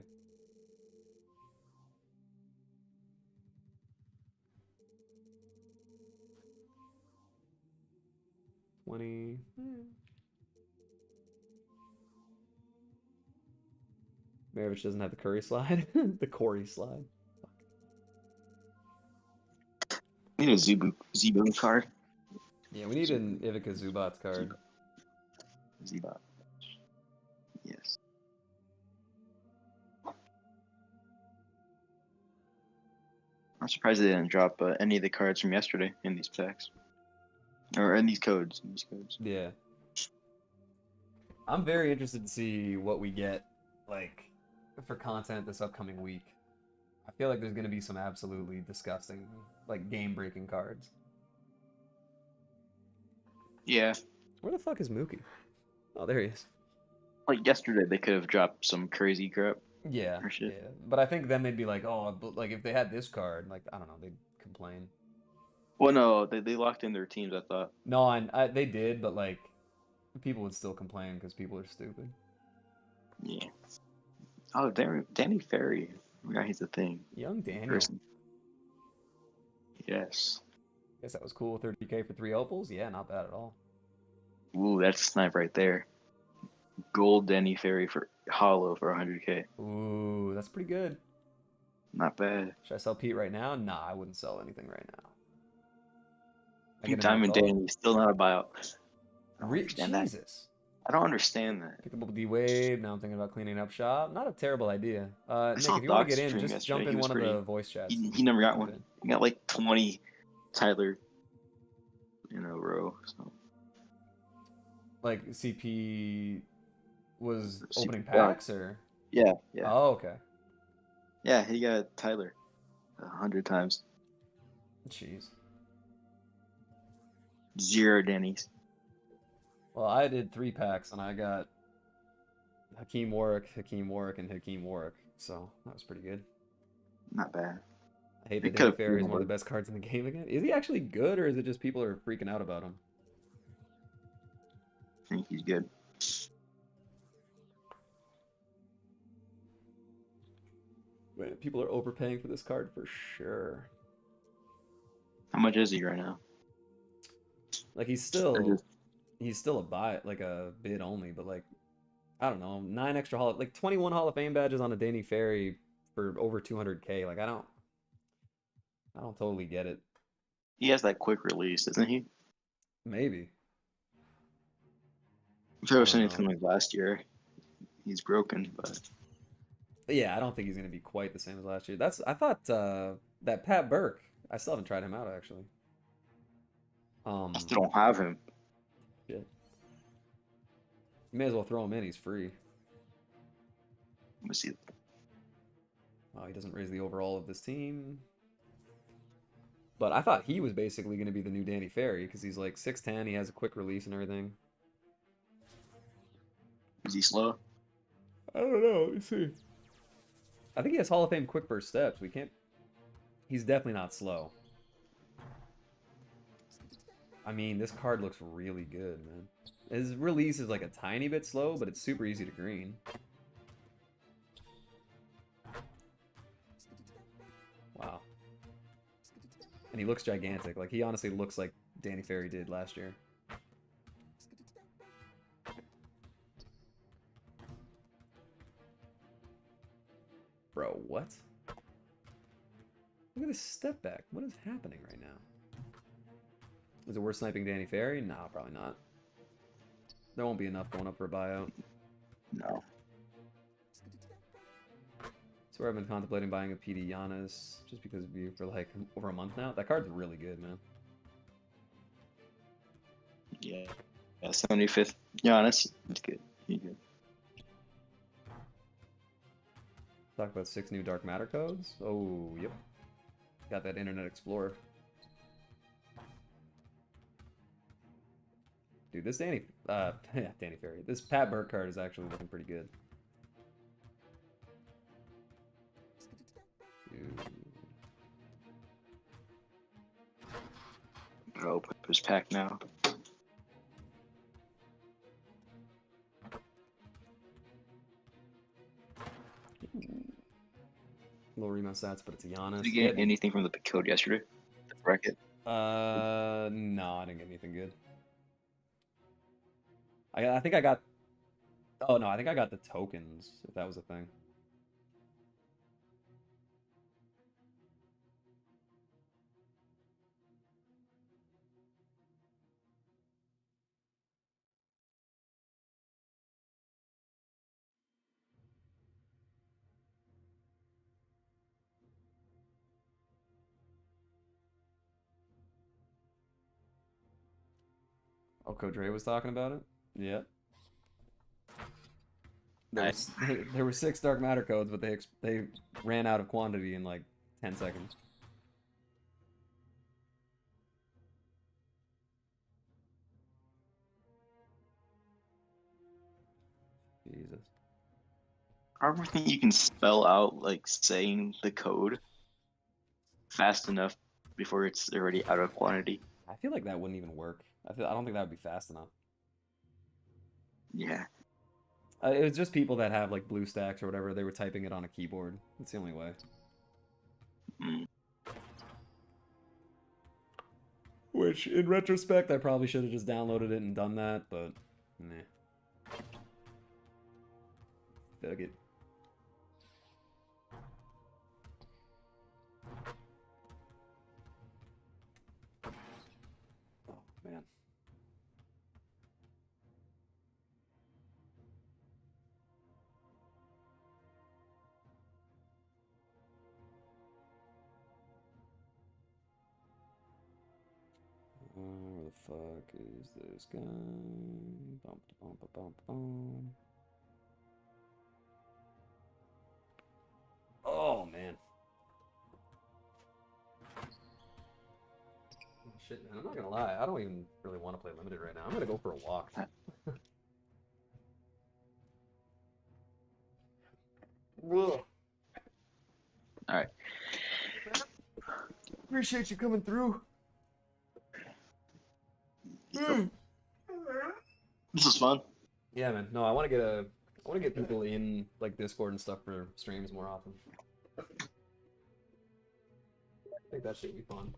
Maravich doesn't have the Curry slide. The Corey slide. We need a Zebu card. Yeah, we need an Ivica Zubats card. Zubat. Yes. I'm surprised they didn't drop any of the cards from yesterday in these packs. Or in these codes. Yeah. I'm very interested to see what we get, like, for content this upcoming week. I feel like there's going to be some absolutely disgusting, like, game-breaking cards. Yeah. Where the fuck is Mookie? Oh, there he is. Like, yesterday they could have dropped some crazy crap. Yeah, or shit. yeah. But I think then they'd be like, oh, but, like, if they had this card, like, I don't know, they'd complain. Well, no, they locked in their teams, I thought. No, they did, but, like, people would still complain because people are stupid. Yeah. Oh, Danny Ferry. I forgot he's a thing. Young Daniel. Person. Yes. Guess that was cool. 30K for 3 opals? Yeah, not bad at all. Ooh, that's a snipe right there. Gold Denny Fairy for Hollow for 100K. Ooh, that's pretty good. Not bad. Should I sell Pete right now? Nah, I wouldn't sell anything right now. Pete Diamond Danny, still not a buyout. Jesus. I don't understand that. Picked up a D-Wave. Now I'm thinking about cleaning up shop. Not a terrible idea. Nick, if saw you want to get Doc's in, stream just jump yesterday. in He was one of pretty- the voice chats. He never got one. He got like 20 Tyler in a row. So. Like CP was opening CP, packs or? Yeah. Oh, okay. Yeah, he got Tyler 100 times. Jeez. 0 Denny's. Well, I did 3 packs and I got Hakeem Warwick, and Hakeem Warwick. So that was pretty good. Not bad. I hate that Danny Ferry is one of the best cards in the game again. Is he actually good, or is it just people are freaking out about him? I think he's good. Wait, people are overpaying for this card for sure. How much is he right now? Like he's still a buy, like a bid only, but like I don't know, 9 extra like 21 Hall of Fame badges on a Danny Ferry for over 200K. Like I don't totally get it. He has that quick release, doesn't he? Maybe. If I was anything like last year, he's broken, but yeah, I don't think he's gonna be quite the same as last year. I thought that Pat Burke. I still haven't tried him out actually. I still don't have him. Shit. You may as well throw him in. He's free. Let me see. Oh, he doesn't raise the overall of this team. But I thought he was basically going to be the new Danny Ferry because he's like 6'10". He has a quick release and everything. Is he slow? I don't know. Let me see. I think he has Hall of Fame quick burst steps. He's definitely not slow. I mean, this card looks really good, man. His release is like a tiny bit slow, but it's super easy to green. Wow. And he looks gigantic. Like, he honestly looks like Danny Ferry did last year. Bro, what? Look at this step back. What is happening right now? Is it worth sniping Danny Ferry? Nah, probably not. There won't be enough going up for a buyout. No. So I've been contemplating buying a PD Giannis just because of you for like over a month now. That card's really good, man. Yeah. 75th Giannis. He's good. He's good. Talk about 6 new Dark Matter codes. Oh, yep. Got that Internet Explorer. Dude, this Danny Ferry. This Pat Burke card is actually looking pretty good. I'll open up his pack now. Low rebound stats, but it's a Giannis. Did you get anything from the code yesterday? The bracket? No, I didn't get anything good. I think I got... Oh, no, I think I got the tokens, if that was a thing. Oh, Coach Ray was talking about it? Yeah. There were 6 Dark Matter codes, but they ran out of quantity in like 10 seconds. Jesus. I don't think you can spell out like saying the code fast enough before it's already out of quantity. I feel like that wouldn't even work. I don't think that would be fast enough. Yeah. It was just people that have like blue stacks or whatever. They were typing it on a keyboard. That's the only way. Mm. Which, in retrospect, I probably should have just downloaded it and done that, but meh. Dug it. Oh, man. Where the fuck is this guy? Bump, bump, bump, bump. Oh, man. Oh, shit, man. I'm not gonna lie. I don't even really want to play limited right now. I'm gonna go for a walk. Whoa. All right. Appreciate you coming through. This is fun. Yeah, man. No, I want to get people in like Discord and stuff for streams more often. I think that should be fun.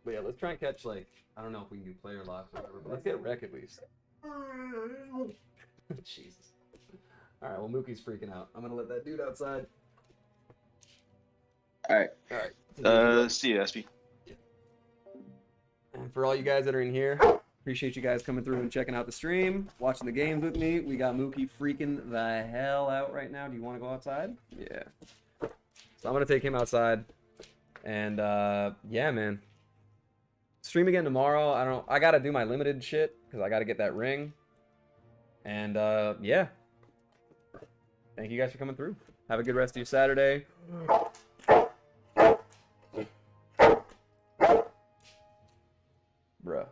But yeah, let's try and catch like, I don't know if we can do player locks or whatever, but let's get wreck at least. Jesus. All right, well Mookie's freaking out. I'm gonna let that dude outside. All right. All right. See you, SP. And for all you guys that are in here, appreciate you guys coming through and checking out the stream, watching the games with me. We got Mookie freaking the hell out right now. Do you want to go outside? Yeah. So I'm gonna take him outside, and yeah, man. Stream again tomorrow. I gotta do my limited shit because I gotta get that ring. And yeah. Thank you guys for coming through. Have a good rest of your Saturday. Bruh.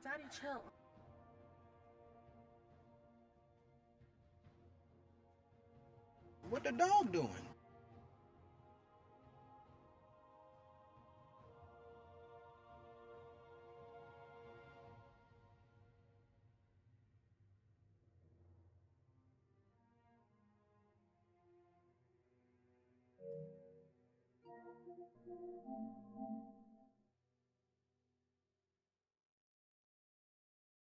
Daddy, chill. What the dog doing?